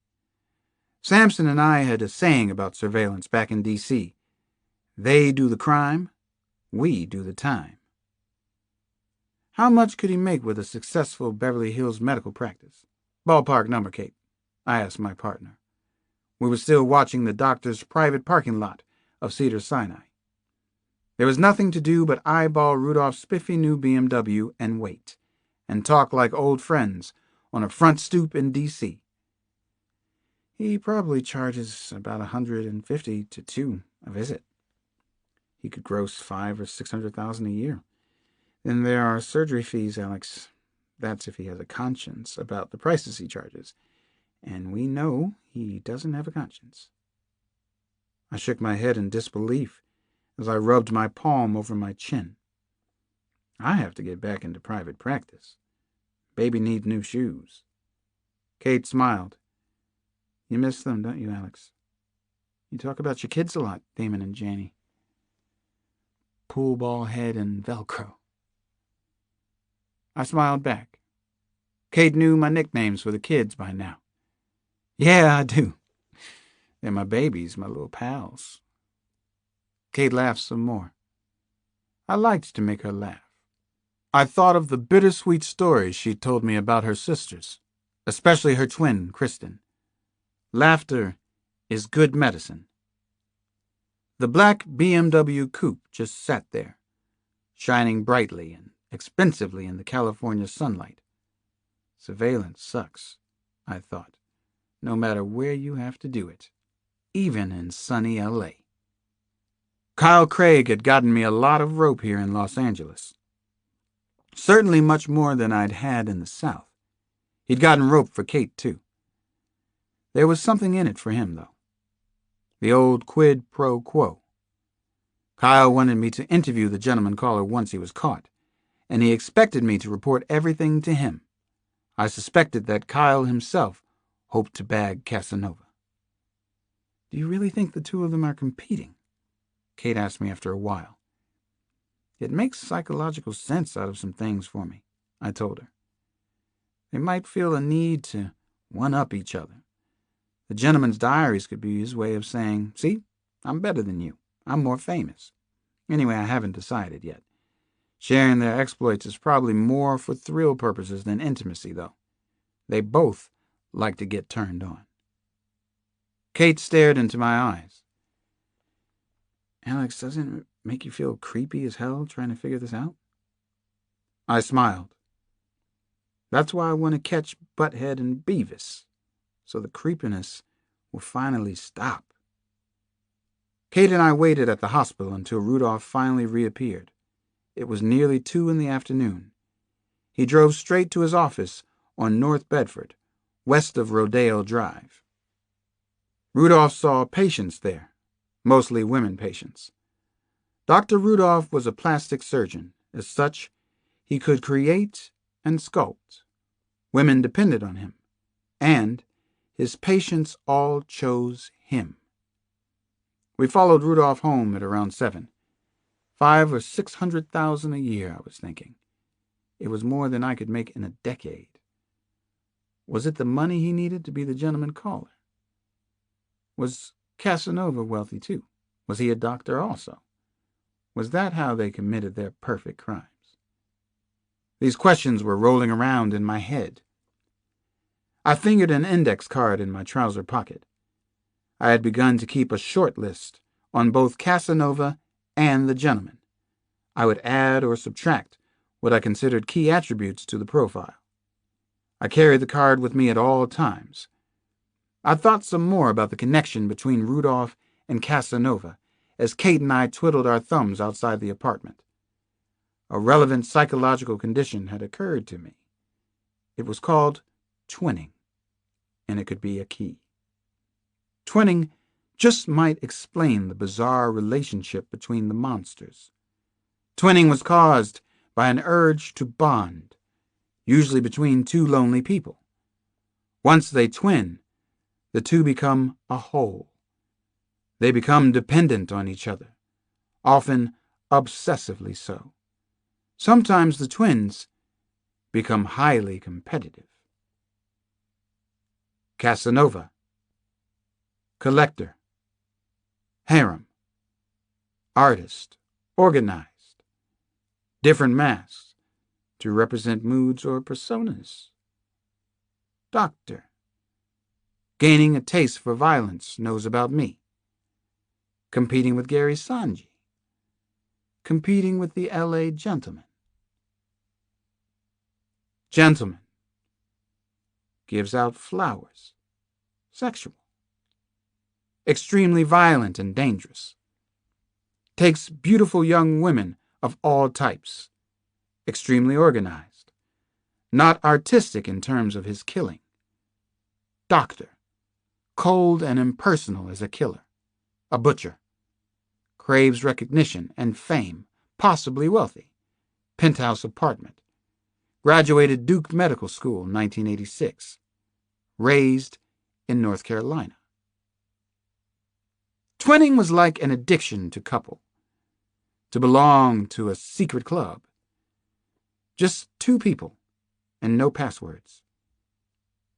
Sampson and I had a saying about surveillance back in D.C. They do the crime, we do the time. How much could he make with a successful Beverly Hills medical practice? Ballpark number, Kate, I asked my partner. We were still watching the doctor's private parking lot of Cedars-Sinai. There was nothing to do but eyeball Rudolph's spiffy new BMW and wait, and talk like old friends on a front stoop in D.C. He probably charges about $150 to $200 a visit. He could gross $500,000 or $600,000 a year. Then there are surgery fees, Alex. That's if he has a conscience about the prices he charges. And we know he doesn't have a conscience. I shook my head in disbelief as I rubbed my palm over my chin. I have to get back into private practice. Baby needs new shoes. Kate smiled. You miss them, don't you, Alex? You talk about your kids a lot, Damon and Janie. Pool ball head and Velcro. I smiled back. Kate knew my nicknames for the kids by now. Yeah, I do. They're my babies, my little pals. Kate laughed some more. I liked to make her laugh. I thought of the bittersweet stories she'd told me about her sisters, especially her twin, Kristen. Laughter is good medicine. The black BMW coupe just sat there, shining brightly and expensively in the California sunlight. Surveillance sucks, I thought, no matter where you have to do it, even in sunny L.A. Kyle Craig had gotten me a lot of rope here in Los Angeles. Certainly much more than I'd had in the South. He'd gotten rope for Kate, too. There was something in it for him, though. The old quid pro quo. Kyle wanted me to interview the gentleman caller once he was caught, and he expected me to report everything to him. I suspected that Kyle himself hoped to bag Casanova. Do you really think the two of them are competing? Kate asked me after a while. It makes psychological sense out of some things for me, I told her. They might feel a need to one-up each other. The gentleman's diaries could be his way of saying, see, I'm better than you. I'm more famous. Anyway, I haven't decided yet. Sharing their exploits is probably more for thrill purposes than intimacy, though. They both like to get turned on. Kate stared into my eyes. Alex, doesn't it make you feel creepy as hell trying to figure this out? I smiled. That's why I want to catch Butthead and Beavis, so the creepiness will finally stop. Kate and I waited at the hospital until Rudolph finally reappeared. It was nearly 2 p.m. He drove straight to his office on North Bedford, west of Rodeo Drive. Rudolph saw patients there, mostly women patients. Dr. Rudolph was a plastic surgeon. As such, he could create and sculpt. Women depended on him, and his patients all chose him. We followed Rudolph home at around 7. $500,000 or $600,000 a year, I was thinking. It was more than I could make in a decade. Was it the money he needed to be the gentleman caller? Was Casanova wealthy too? Was he a doctor also? Was that how they committed their perfect crimes? These questions were rolling around in my head. I fingered an index card in my trouser pocket. I had begun to keep a short list on both Casanova and the gentleman. I would add or subtract what I considered key attributes to the profile. I carried the card with me at all times. I thought some more about the connection between Rudolph and Casanova as Kate and I twiddled our thumbs outside the apartment. A relevant psychological condition had occurred to me. It was called twinning, and it could be a key. Twinning just might explain the bizarre relationship between the monsters. Twinning was caused by an urge to bond, usually between two lonely people. Once they twin, the two become a whole. They become dependent on each other, often obsessively so. Sometimes the twins become highly competitive. Casanova. Collector. Harem. Artist. Organized. Different masks to represent moods or personas. Doctor. Gaining a taste for violence, knows about me. Competing with Gary Sanji. Competing with the L.A. gentleman. Gentleman. Gives out flowers. Sexual. extremely violent and dangerous. Takes beautiful young women of all types, extremely organized, not artistic in terms of his killing. Doctor, cold and impersonal as a killer, a butcher. Craves recognition and fame, possibly wealthy. Penthouse apartment. Graduated Duke Medical School in 1986. Raised in North Carolina. Twinning was like an addiction to couple, to belong to a secret club. Just two people and no passwords.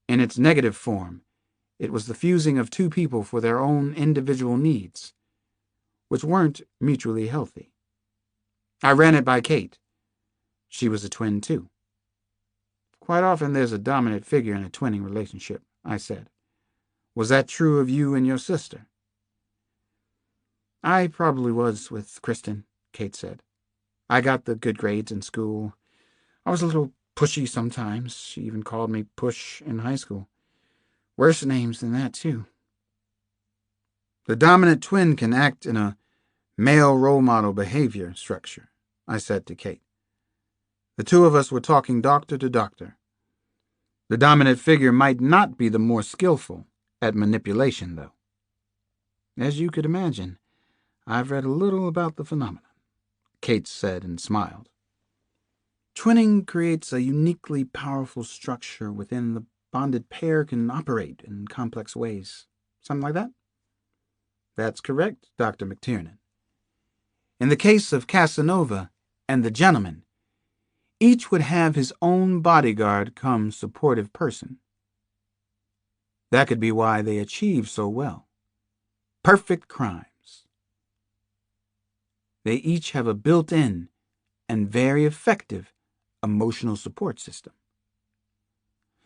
In its negative form, it was the fusing of two people for their own individual needs, which weren't mutually healthy. I ran it by Kate. She was a twin too. Quite often there's a dominant figure in a twinning relationship, I said. Was that true of you and your sister? I probably was with Kristen, Kate said. I got the good grades in school. I was a little pushy sometimes. She even called me Push in high school. Worse names than that, too. The dominant twin can act in a male role model behavior structure, I said to Kate. The two of us were talking doctor to doctor. The dominant figure might not be the more skillful at manipulation, though. As you could imagine, I've read a little about the phenomenon, Kate said and smiled. Twinning creates a uniquely powerful structure within the bonded pair can operate in complex ways. Something like that? That's correct, Dr. McTiernan. In the case of Casanova and the gentleman, each would have his own bodyguard come supportive person. That could be why they achieve so well. Perfect crimes. They each have a built-in and very effective emotional support system.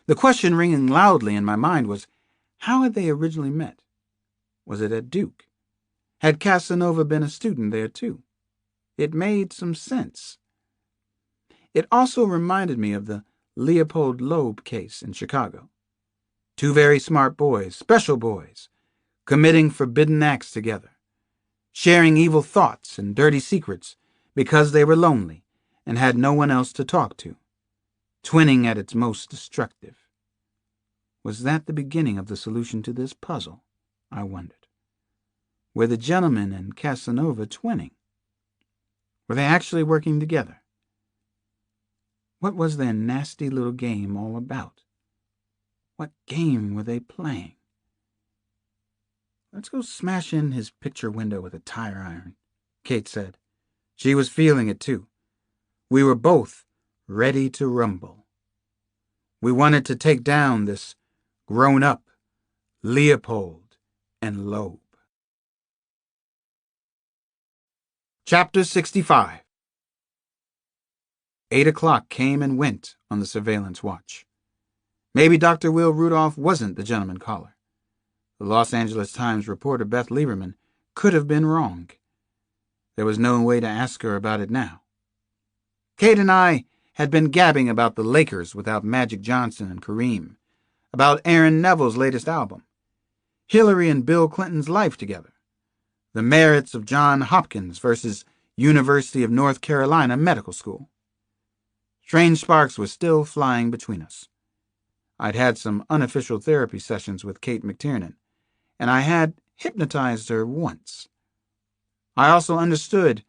The question ringing loudly in my mind was, how had they originally met? Was it at Duke? Had Casanova been a student there too? It made some sense. It also reminded me of the Leopold Loeb case in Chicago. Two very smart boys, special boys, committing forbidden acts together, sharing evil thoughts and dirty secrets because they were lonely and had no one else to talk to. Twinning at its most destructive. Was that the beginning of the solution to this puzzle? I wondered. Were the gentleman and Casanova twinning? Were they actually working together? What was their nasty little game all about? What game were they playing? Let's go smash in his picture window with a tire iron, Kate said. She was feeling it too. We were both ready to rumble. We wanted to take down this grown-up Leopold and Loeb. Chapter 65. 8 o'clock came and went on the surveillance watch. Maybe Dr. Will Rudolph wasn't the gentleman caller. The Los Angeles Times reporter Beth Lieberman could have been wrong. There was no way to ask her about it now. Kate and I had been gabbing about the Lakers without Magic Johnson and Kareem, about Aaron Neville's latest album, Hillary and Bill Clinton's life together, the merits of John Hopkins versus University of North Carolina Medical School. Strange sparks were still flying between us. I'd had some unofficial therapy sessions with Kate McTiernan, and I had hypnotized her once. I also understood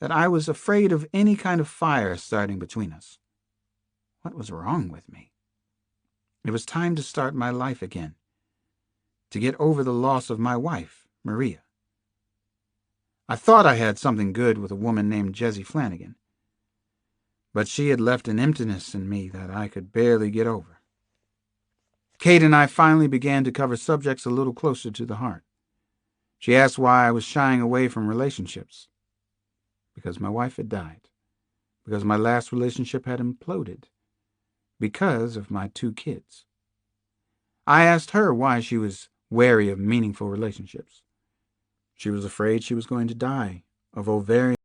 that I was afraid of any kind of fire starting between us. What was wrong with me? It was time to start my life again, to get over the loss of my wife, Maria. I thought I had something good with a woman named Jessie Flanagan, but she had left an emptiness in me that I could barely get over. Kate and I finally began to cover subjects a little closer to the heart. She asked why I was shying away from relationships. Because my wife had died. Because my last relationship had imploded. Because of my 2 kids. I asked her why she was wary of meaningful relationships. She was afraid she was going to die of ovarian